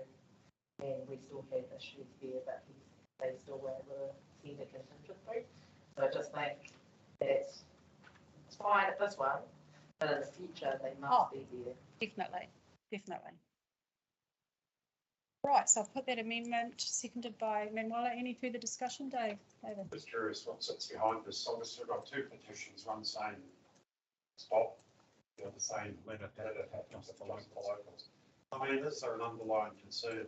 Speaker 6: and we still had issues there, but they still were able to send a contingent through. So I just think that's it's fine at this one, but in the future they must be there.
Speaker 1: Definitely, definitely. Right, so I've put that amendment seconded by Manuela. Any further discussion, David?
Speaker 10: Just curious what sits behind this. Obviously, we've got 2 petitions, one saying stop, the other saying let it happen to the locals. I mean, is there an underlying concern?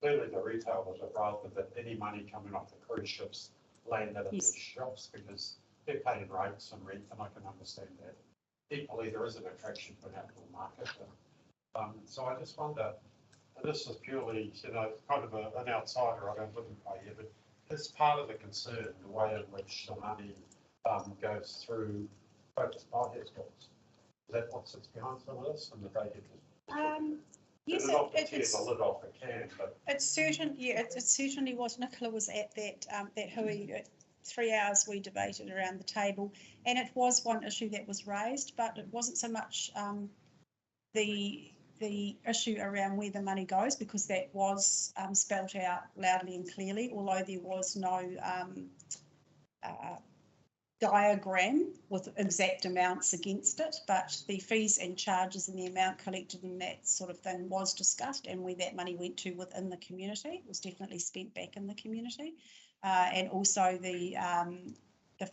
Speaker 10: Clearly, the retailers would rather that any money coming off the cruise ships landed at their shops because they're paying rates and rent, and I can understand that. Equally, there is an attraction to an outdoor market. So I just wonder, and this is purely, kind of an outsider, I don't live in play here, but it's part of the concern, the way in which the money goes through focused high schools. Is that what sits behind some of this? And that they get
Speaker 1: yes,
Speaker 10: it's a lid off the can, but
Speaker 1: it certainly was. Nicola was at that Hui 3 hours we debated around the table, and it was one issue that was raised, but it wasn't so much the issue around where the money goes, because that was spelled out loudly and clearly, although there was no diagram with exact amounts against it, but the fees and charges and the amount collected and that sort of thing was discussed, and where that money went to within the community was definitely spent back in the community, and also the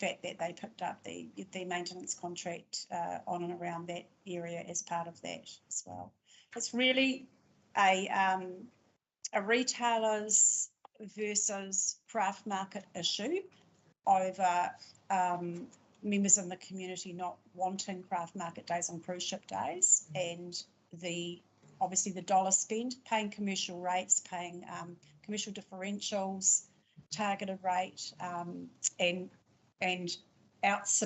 Speaker 1: fact that they picked up the maintenance contract on and around that area as part of that as well. It's really a retailers versus craft market issue over members in the community not wanting craft market days on cruise ship days, and obviously the dollar spend, paying commercial rates, paying commercial differentials, targeted rate, and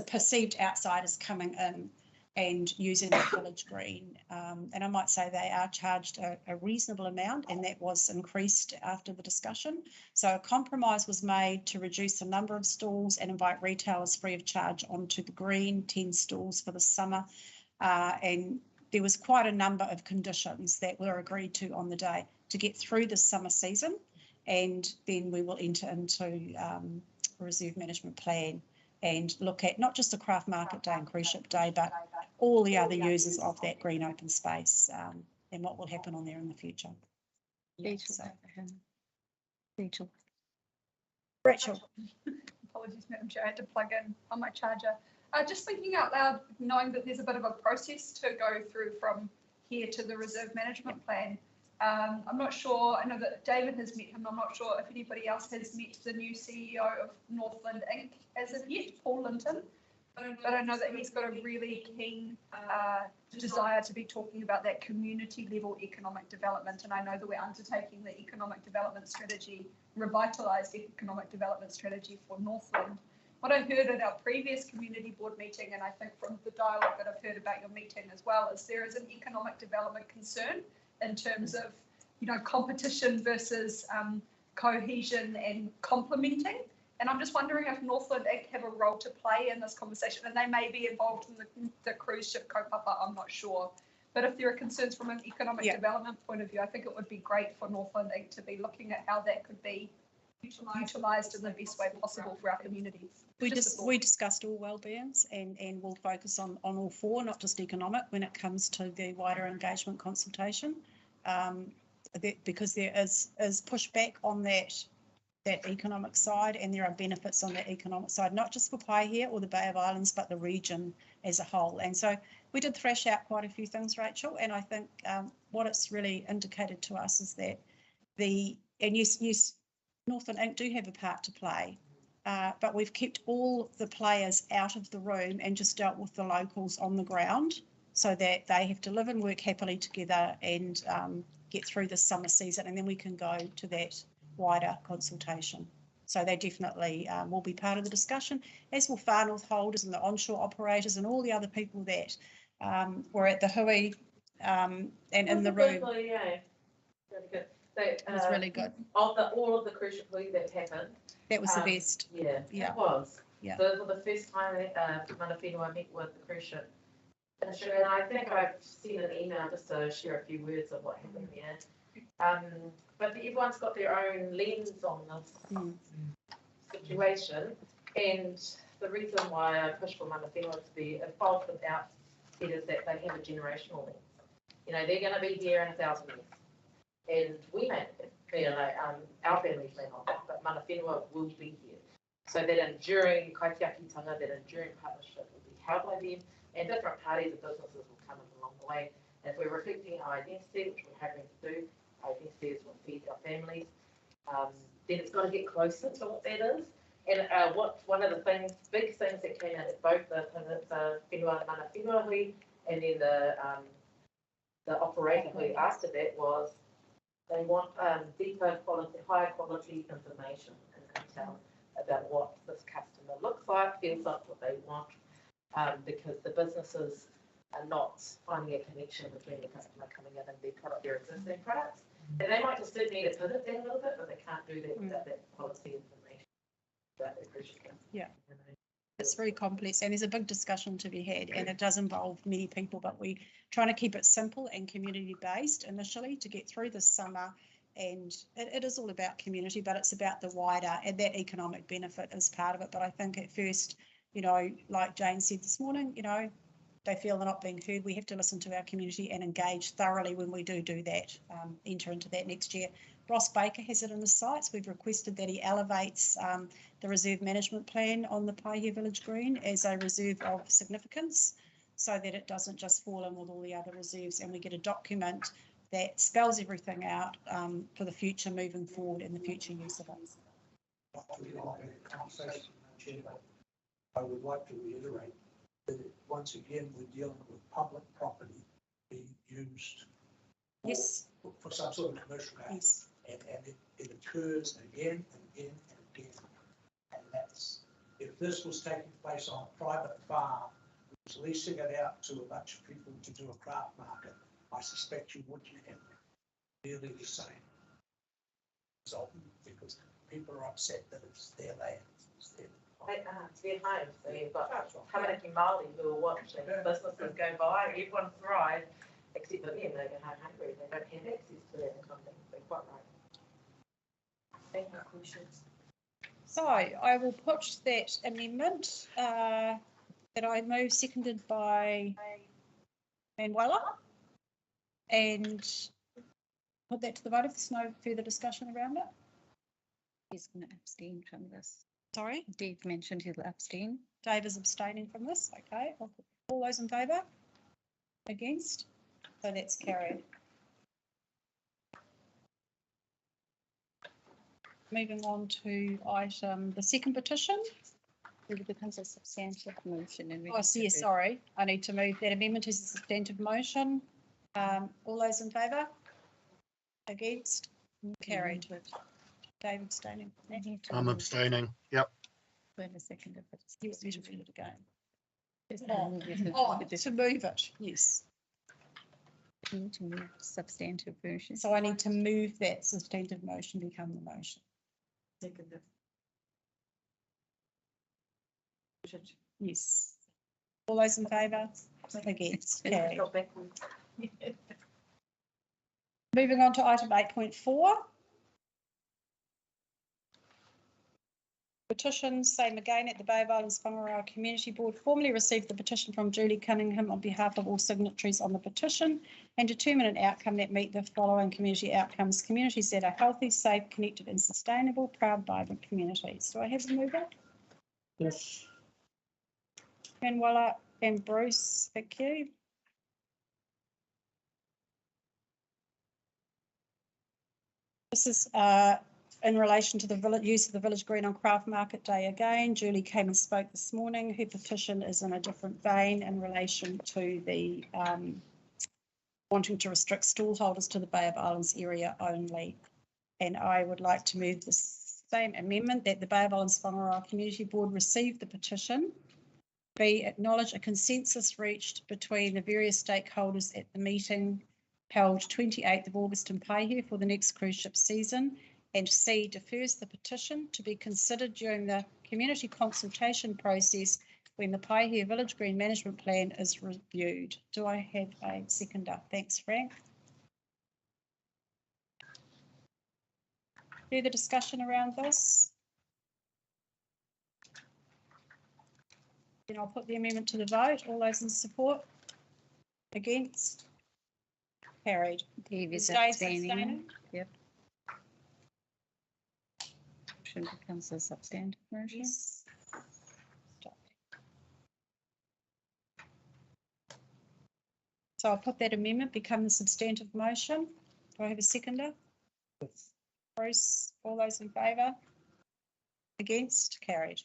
Speaker 1: perceived outsiders coming in and using the village green. And I might say they are charged a reasonable amount, and that was increased after the discussion. So a compromise was made to reduce the number of stalls and invite retailers free of charge onto the green, 10 stalls for the summer. And there was quite a number of conditions that were agreed to on the day to get through the summer season, and then we will enter into a reserve management plan and look at not just the craft market day and cruise ship day, but all the other users of that green open space, and what will happen on there in the future. Rachel.
Speaker 19: Apologies, Madam Chair, I had to plug in on my charger. Just thinking out loud, knowing that there's a bit of a process to go through from here to the reserve management plan. I'm not sure, I know that David has met him, I'm not sure if anybody else has met the new CEO of Northland Inc. as of yet, Paul Linton, but I know that he's got a really keen desire to be talking about that community level economic development, and I know that we're undertaking the economic development strategy, revitalised economic development strategy for Northland. What I heard at our previous community board meeting, and I think from the dialogue that I've heard about your meeting as well, is there is an economic development concern in terms of, competition versus cohesion and complementing. And I'm just wondering if Northland Inc. have a role to play in this conversation, and they may be involved in the cruise ship kaupapa, I'm not sure. But if there are concerns from an economic development point of view, I think it would be great for Northland Inc. to be looking at how that could be utilised in the best way possible for our communities.
Speaker 1: We discussed all wellbeings, and we'll focus on all 4, not just economic, when it comes to the wider engagement consultation, because there is pushback on that economic side, and there are benefits on that economic side, not just for Paihia or the Bay of Islands, but the region as a whole. And so we did thrash out quite a few things, Rachel, and I think what it's really indicated to us is that yes, Northland Inc. do have a part to play, but we've kept all the players out of the room and just dealt with the locals on the ground. so that they have to live and work happily together and get through this summer season, and then we can go to that wider consultation. So they definitely will be part of the discussion, as will far north holders and the onshore operators and all the other people that were at the hui and in the room.
Speaker 6: Yeah, really good. So,
Speaker 1: It was really good.
Speaker 6: Of all of the crucial hui that happened.
Speaker 1: That was the best.
Speaker 6: Yeah,
Speaker 1: Yeah.
Speaker 6: it was.
Speaker 1: Yeah.
Speaker 6: So for the first time, Mana Whenua met with the cruise ship. And I think I've seen an email just to share a few words of what happened there. But everyone's got their own lens on this situation. And the reason why I push for Mana Whenua to be involved without it is that they have a generational lens. You know, they're going to be here in 1,000 years. And we may, our families may not, but Mana Whenua will be here. So that enduring kaitiakitanga, that enduring partnership will be held by them, and different parties and businesses will come in along the way. And if we're reflecting our identity, which we're having to do, our identity is what feeds our families, then it's got to get closer to what that is. And one of the big things that came out at both the Whenua Mana Whenua hui and then the operator hui after that was they want deeper quality, higher quality information and detail about what this customer looks like, feels like, what they want, because the businesses are not finding a connection between the customer coming in and their existing products. And they might just need to pivot that a little bit, but they can't do that without that quality information.
Speaker 1: Yeah. It's very complex and there's a big discussion to be had, and it does involve many people, but we're trying to keep it simple and community based initially to get through this summer. And it is all about community, but it's about the wider, and that economic benefit is part of it. But I think at first, you know, like Jane said this morning, you know, they feel they're not being heard. We have to listen to our community and engage thoroughly when we do that, enter into that next year. Ross Baker has it in his sights. We've requested that he elevates the reserve management plan on the Paihia Village Green as a reserve of significance, so that it doesn't just fall in with all the other reserves, and we get a document that spells everything out for the future moving forward and the future use of it.
Speaker 14: I would like to reiterate that once again, we're dealing with public property being used for some sort of commercial gain. Yes. And it occurs again and again and again. And that's, if this was taking place on a private farm, was leasing it out to a bunch of people to do a craft market, I suspect you wouldn't have nearly the same result, because people are upset that it's their land. It's their
Speaker 6: home. So you've got Tamariki Māori who are watching businesses go by, everyone thrive, except for them, they go home hungry, they don't have access to that kind of thing. They're quite right. Thank you, questions.
Speaker 1: So I will put that amendment that I move, seconded by Manuela, and put that to the vote if there's no further discussion around it.
Speaker 3: He's going to abstain from this.
Speaker 1: Sorry?
Speaker 3: Dave mentioned he'll abstain.
Speaker 1: Dave is abstaining from this. Okay. All those in favour? Against? So that's carried. Moving on to item, the second petition.
Speaker 3: It becomes a substantive motion. And
Speaker 1: Oh, see, sorry. I need to move that amendment as a substantive motion. All those in favour? Against? Carried. Dave abstaining.
Speaker 16: I'm abstaining. Yep.
Speaker 3: Wait a second.
Speaker 1: Yes, we should read it again.
Speaker 3: To
Speaker 1: to move it, yes.
Speaker 3: need to move substantive motion.
Speaker 1: So I need to move that substantive motion become the motion. Yes. All those in favour? Against? Carried. Moving on to item 8.4. Petitions, same again, at the Bay of Islands-Whangaroa Community Board formally received the petition from Julie Cunningham on behalf of all signatories on the petition and determine an outcome that meet the following community outcomes: communities that are healthy, safe, connected and sustainable, proud, vibrant communities. Do I have a mover?
Speaker 12: Yes.
Speaker 1: Manuela and Bruce, thank you. This is in relation to the use of the village green on Craft Market Day again, Julie came and spoke this morning. Her petition is in a different vein in relation to the wanting to restrict stallholders to the Bay of Islands area only. And I would like to move the same amendment that the Bay of Islands-Whangaroa Community Board receive the petition, B, acknowledge a consensus reached between the various stakeholders at the meeting held 28th of August in Paihe for the next cruise ship season, and C, defers the petition to be considered during the community consultation process when the Paihe Village Green Management Plan is reviewed. Do I have a seconder? Thanks, Frank. Further discussion around this? Then I'll put the amendment to the vote. All those in support? Against? Carried.
Speaker 3: Dave is
Speaker 1: Dave
Speaker 3: abstaining.
Speaker 1: abstaining?
Speaker 3: Yep. Motion becomes a substantive motion.
Speaker 1: Yes. So I'll put that amendment become the substantive motion. Do I have a seconder?
Speaker 12: Yes.
Speaker 1: Bruce, all those in favour? Against? Carried.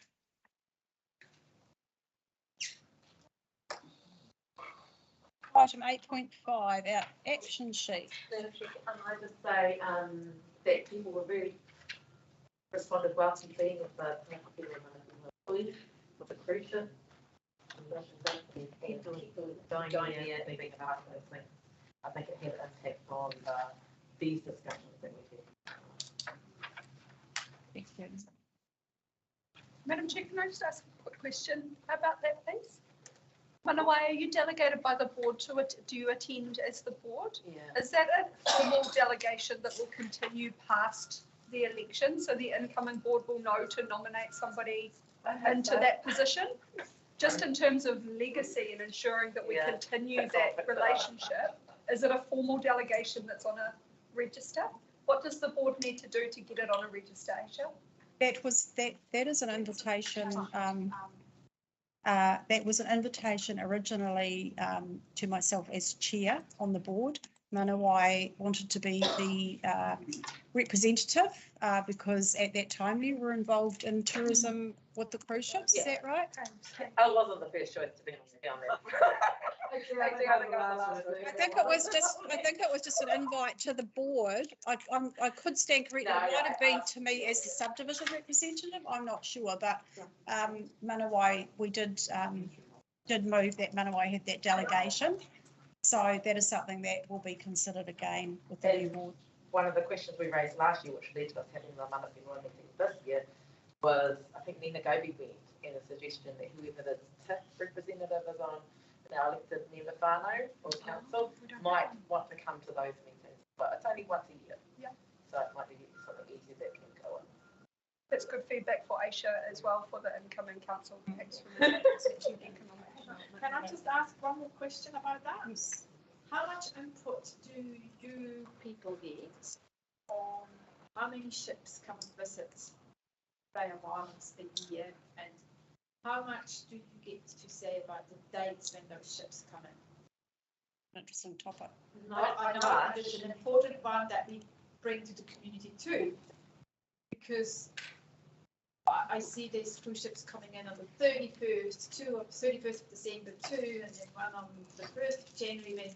Speaker 1: Item 8.5, our action sheet.
Speaker 6: And I just say that people were very responded well to being with the with the cruise ship. And people going there thinking about those things. I think it had an impact on these discussions that we had.
Speaker 19: Madam Chair, can I just ask a quick question about that, please? Manawai, are you delegated by the board to it? Do you attend as the board?
Speaker 6: Yeah.
Speaker 19: Is that a formal delegation that will continue past the election? So the incoming board will know to nominate somebody into that position? Just in terms of legacy and ensuring that we continue that relationship, is it a formal delegation that's on a register? What does the board need to do to get it on a register, Aisha?
Speaker 1: That is an invitation. That was an invitation originally to myself as chair on the board. Manawai wanted to be the representative because at that time we were involved in tourism with the cruise ships. Is that right?
Speaker 6: I wasn't the first choice to be on that.
Speaker 1: I think it was just an invite to the board. I could stand corrected. It might have been to me as the subdivision representative. I'm not sure, but Manawai, we did move that Manawai had that delegation. So that is something that will be considered again with the new board.
Speaker 6: One of the questions we raised last year, which led to us having the Manawai meeting this year, was I think Nina Gobi went and a suggestion that whoever the TIF representative is on our elected member whānau or council might want to come to those meetings, but it's only once a year.
Speaker 19: Yeah.
Speaker 6: So it might be something easier that can go on.
Speaker 19: That's good feedback for Aisha as well for the incoming council.
Speaker 20: Can I just ask one more question about that? Yes. How much input do you people get on how many ships come and visit Bay of Islands a year, and how much do you get to say about the dates when those ships come in?
Speaker 1: Interesting topic.
Speaker 20: No, I know it's an important one that we bring to the community too, because I see there's cruise ships coming in on the 31st of December too, and then one on the 1st of January when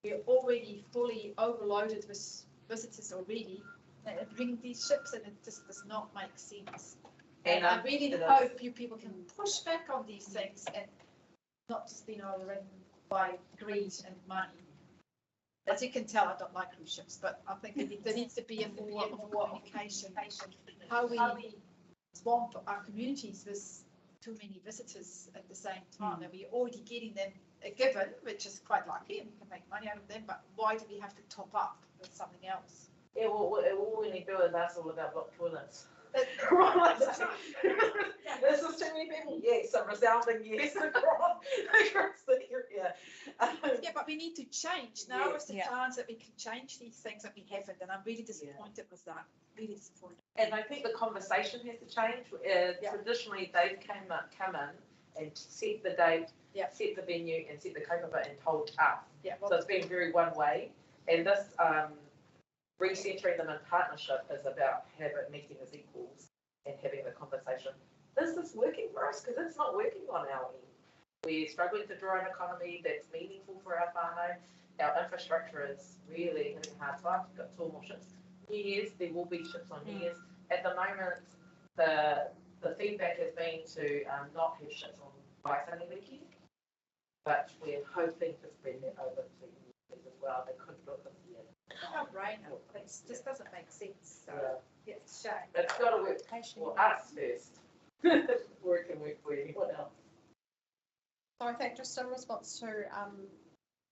Speaker 20: we're already fully overloaded with visitors already. And bring these ships and it just does not make sense. And I really hope you people can push back on these things and not just being overridden by greed and money. As you can tell, I don't like cruise ships, but I think there needs to be a more communication. How we swamp our communities with too many visitors at the same time, and we're already getting them a given, which is quite lucky, and we can make money out of them, but why do we have to top up with something else?
Speaker 6: Yeah, well, all we need to do is ask all about block toilets. There's just too many people. Yes, a resounding yes across the area.
Speaker 20: Yeah, but we need to change. Now is the chance that we can change these things that we haven't, and I'm really disappointed with that. Really disappointed.
Speaker 6: And I think the conversation has to change. Traditionally, they've come in and set the date, set the venue, and set the kaupapa and told us.
Speaker 20: Yeah,
Speaker 6: so it's been very one way. And this recentering them in partnership is about meeting as equals and having the conversation. Is this working for us? Because it's not working on our end. We're struggling to draw an economy that's meaningful for our whānau. Our infrastructure is really hitting hard times. We've got 2 more ships. New Year's, there will be ships on New Year's. At the moment, the feedback has been to not have ships on Waitangi weekend, but we're hoping to spread that over to New Year's as well. They could do it this year.
Speaker 20: No brainer. It just doesn't make sense. So
Speaker 6: Yeah.
Speaker 20: it's a shame.
Speaker 6: It's got to work for us first. Before it can work for anyone else.
Speaker 2: So I think just in response to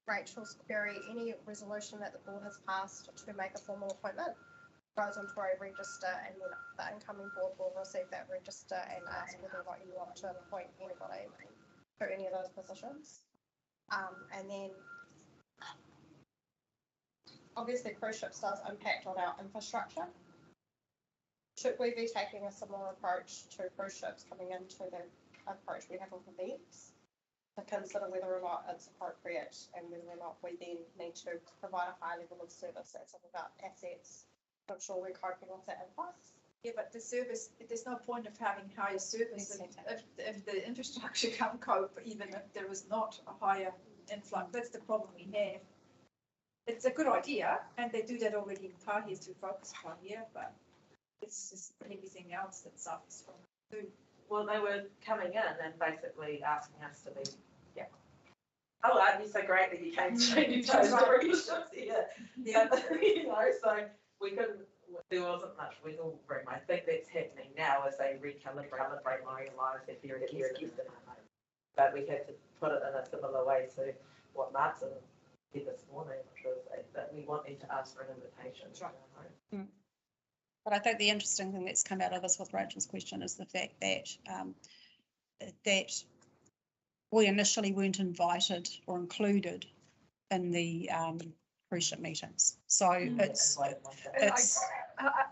Speaker 2: Rachel's query, any resolution that the board has passed to make a formal appointment goes onto a register, and then the incoming board will receive that register and ask whether or not you want to appoint anybody to any of those positions. And then obviously cruise ships does impact on our infrastructure. Should we be taking a similar approach to cruise ships coming into the approach we have with events, to consider whether or not it's appropriate and whether or not we then need to provide a high level of service that's about assets? I'm sure we're coping with that advice.
Speaker 20: Yeah, but the service, there's no point of having higher service if the infrastructure can't cope, even if there is not a higher influx. That's the problem we have. It's a good idea, and they do that already in Tahis to focus on here, but it's just everything else that suffers from it too.
Speaker 6: Well, they were coming in and basically asking us to be, oh, aren't you so great that you came to show you toes to ships here? So we couldn't, there wasn't much wiggle room. I think that's happening now as they recalibrate and realise that they're a guest in our home. But we had to put it in a similar way to what Martin did this morning, which was that we want them to ask for an invitation. Right.
Speaker 1: But I think the interesting thing that's come out of this with Rachel's question is the fact that that we initially weren't invited or included in the cruise ship meetings. So it's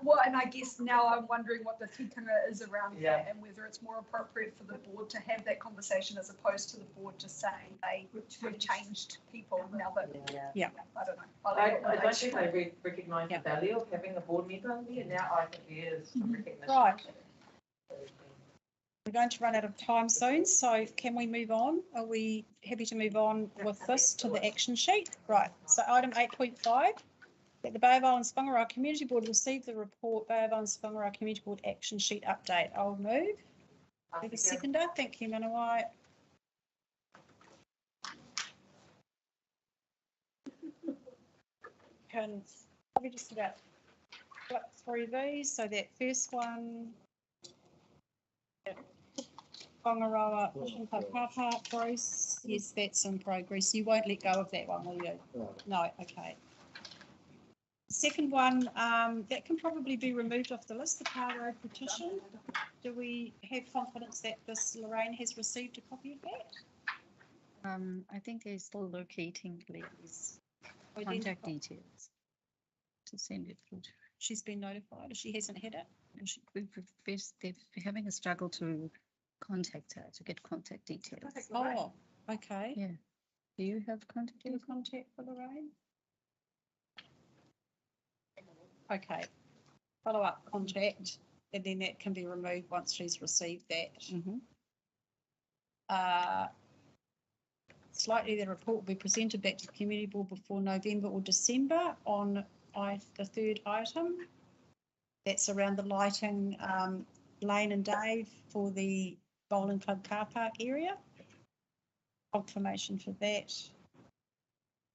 Speaker 19: Well, and I guess now I'm wondering what the tikanga is around that, and whether it's more appropriate for the board to have that conversation as opposed to the board just saying we've changed people now that, I don't know.
Speaker 6: I don't think they recognise the value of having a board member in there. Now I think there is recognition.
Speaker 1: Right. We're going to run out of time soon, so can we move on? Are we happy to move on with this to the action sheet? Right, so item 8.5, that the Bay of Islands-Whangaroa Community Board received the report Bay of Islands-Whangaroa Community Board action sheet update. I'll move. Have a seconder. Thank you, Manawai. Can probably just about flip through these. So that first one, Whangaroa Fishing Club car park, Bruce. Yes, that's in progress. You won't let go of that one, will you? No, okay. Second one, that can probably be removed off the list, the Power Road petition. Do we have confidence that this Lorraine has received a copy of that?
Speaker 3: I think they're still locating Lee's contact details to send it through.
Speaker 1: She's been notified, she hasn't had it.
Speaker 3: They're having a struggle to contact her, to get contact details.
Speaker 1: Oh, okay.
Speaker 3: Yeah. Do you have contact details?
Speaker 1: Contact for Lorraine? Okay. Follow up contact, and then that can be removed once she's received that. Slightly, the report will be presented back to the community board before November or December on the third item. That's around the lighting, Lane and Dave for the bowling club car park area. Confirmation for that.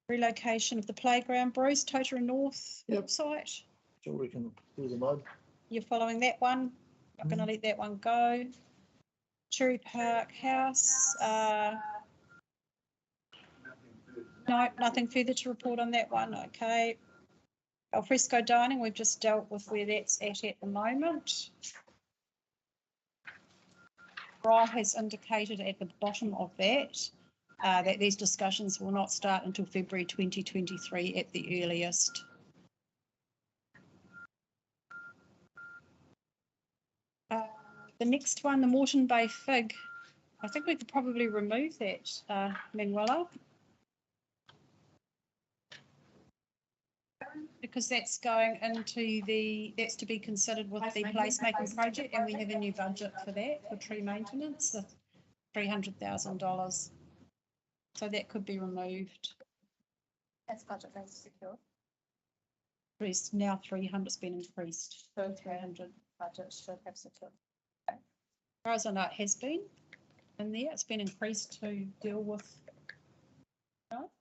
Speaker 1: Relocation of the playground, Bruce, Totara North website.
Speaker 7: Sure, we can do the mode.
Speaker 1: You're following that one. I'm going to let that one go. Cherry Park House. No, nothing further to report on that one. Okay. Alfresco dining, we've just dealt with where that's at the moment. Brian has indicated at the bottom of that that these discussions will not start until February 2023 at the earliest. The next one, the Moreton Bay Fig, I think we could probably remove that, Manuela. because that's going into that's to be considered with the placemaking project, and we have a new budget for that, for tree maintenance, the $300,000. So that could be removed.
Speaker 2: That's budget base secure.
Speaker 1: Increased, now 300's been increased.
Speaker 2: So 300 budget should have secure.
Speaker 1: As far as I know, it has been in there. It's been increased to deal with. No?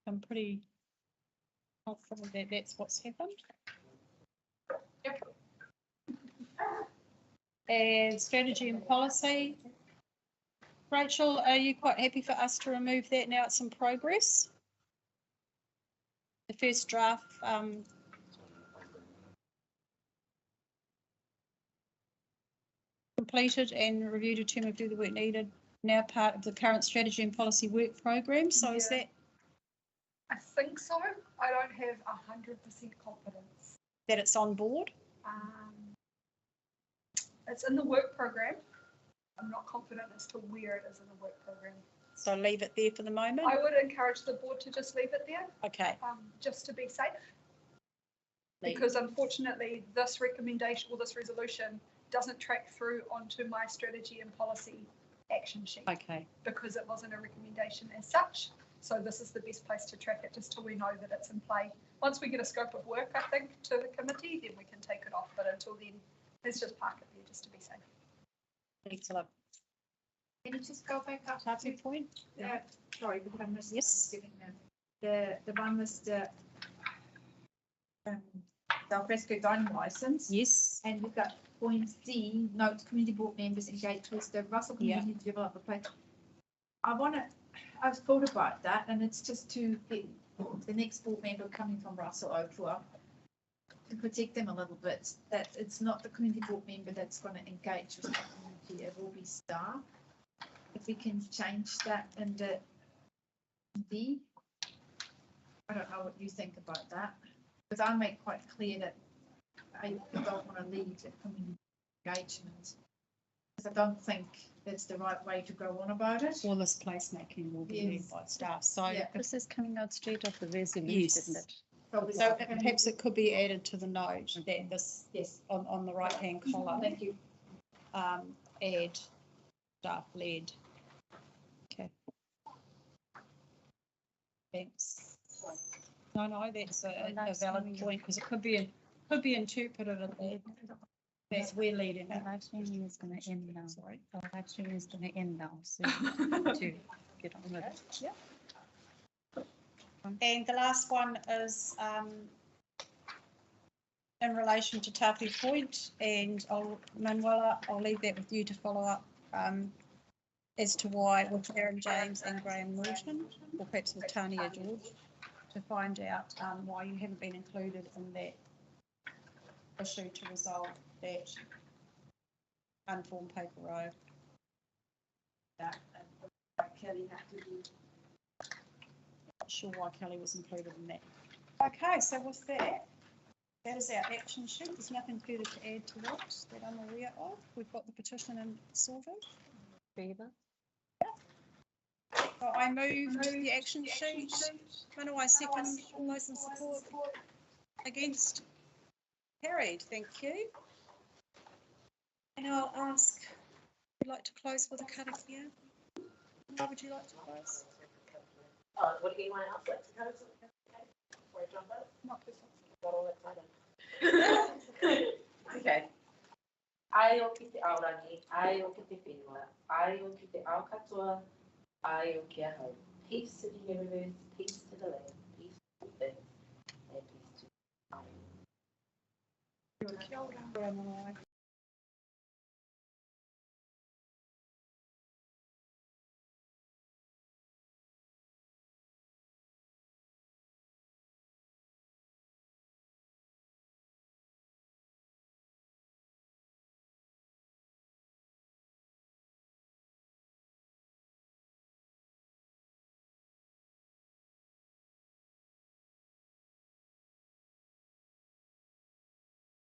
Speaker 1: I'm pretty confident that that's what's happened.
Speaker 2: Yep.
Speaker 1: And strategy and policy. Rachel, are you quite happy for us to remove that now it's in progress? The first draft, completed and review determine if the work needed, now part of the current strategy and policy work program. So is that?
Speaker 5: I think so. I don't have 100% confidence.
Speaker 1: That it's on board?
Speaker 5: It's in the work program. I'm not confident as to where it is in the work program.
Speaker 1: So leave it there for the moment?
Speaker 5: I would encourage the board to just leave it there.
Speaker 1: Okay.
Speaker 5: Just to be safe. Because unfortunately, this recommendation or this resolution doesn't track through onto my strategy and policy action sheet.
Speaker 1: Okay.
Speaker 5: Because it wasn't a recommendation as such. So this is the best place to track it, just till we know that it's in play. Once we get a scope of work, I think, to the committee, then we can take it off. But until then, let's just park it there just to be safe.
Speaker 1: Excellent.
Speaker 20: Can you just go back up
Speaker 1: to point?
Speaker 20: Sorry, because I missed.
Speaker 1: Yes.
Speaker 20: The one was the alfresco dining license.
Speaker 1: Yes.
Speaker 20: And we've got point D, note community board members engaged with the Russell Community Development Plan. I've thought about that, and it's just to get the next board member coming from Russell Oakville to protect them a little bit, that it's not the community board member that's going to engage with the community, it will be staff. If we can change that into D, I don't know what you think about that, because I make quite clear that I don't want to lead the community engagement, because I don't think that's the right way to go on about it.
Speaker 1: All this placemaking will be led by staff. So
Speaker 3: this is coming out straight off the resolution,
Speaker 1: yes.
Speaker 3: isn't it?
Speaker 1: So perhaps it could be added to the note that this on the right hand column.
Speaker 20: Thank you.
Speaker 1: Add staff led. Okay. Thanks. No, that's a valid point, because it could be interpreted that we're leading.
Speaker 3: The live streaming is going to end now.
Speaker 1: Sorry.
Speaker 3: The live streaming is going to end now. So to get on with it.
Speaker 1: Yeah. And the last one is in relation to Tapu Point, and Manuela, I'll leave that with you to follow up as to why with Aaron James and Graham Norton, or perhaps with Tania George, to find out why you haven't been included in that issue to resolve that unformed paper road.
Speaker 9: That and Kelly had to be.
Speaker 1: Not sure why Kelly was included in that. Okay, so with that is our action sheet. There's nothing further to add to that I'm aware of. We've got the petition and sorted.
Speaker 3: Favour.
Speaker 1: So I move the action sheet. Manawa second, all those in support. Against? Carried, thank you. And I'll ask, would you like to close with a karakia? How would you like to close?
Speaker 6: What do you want else like to go? Before I jump out?
Speaker 1: Not
Speaker 6: Got all excited. Okay. Ai o ki te aorangi, ai o ki te whenua, ai o ki te ao katoa, ai o ki a hau. Peace to the universe, peace to the land, peace to the things, and peace to the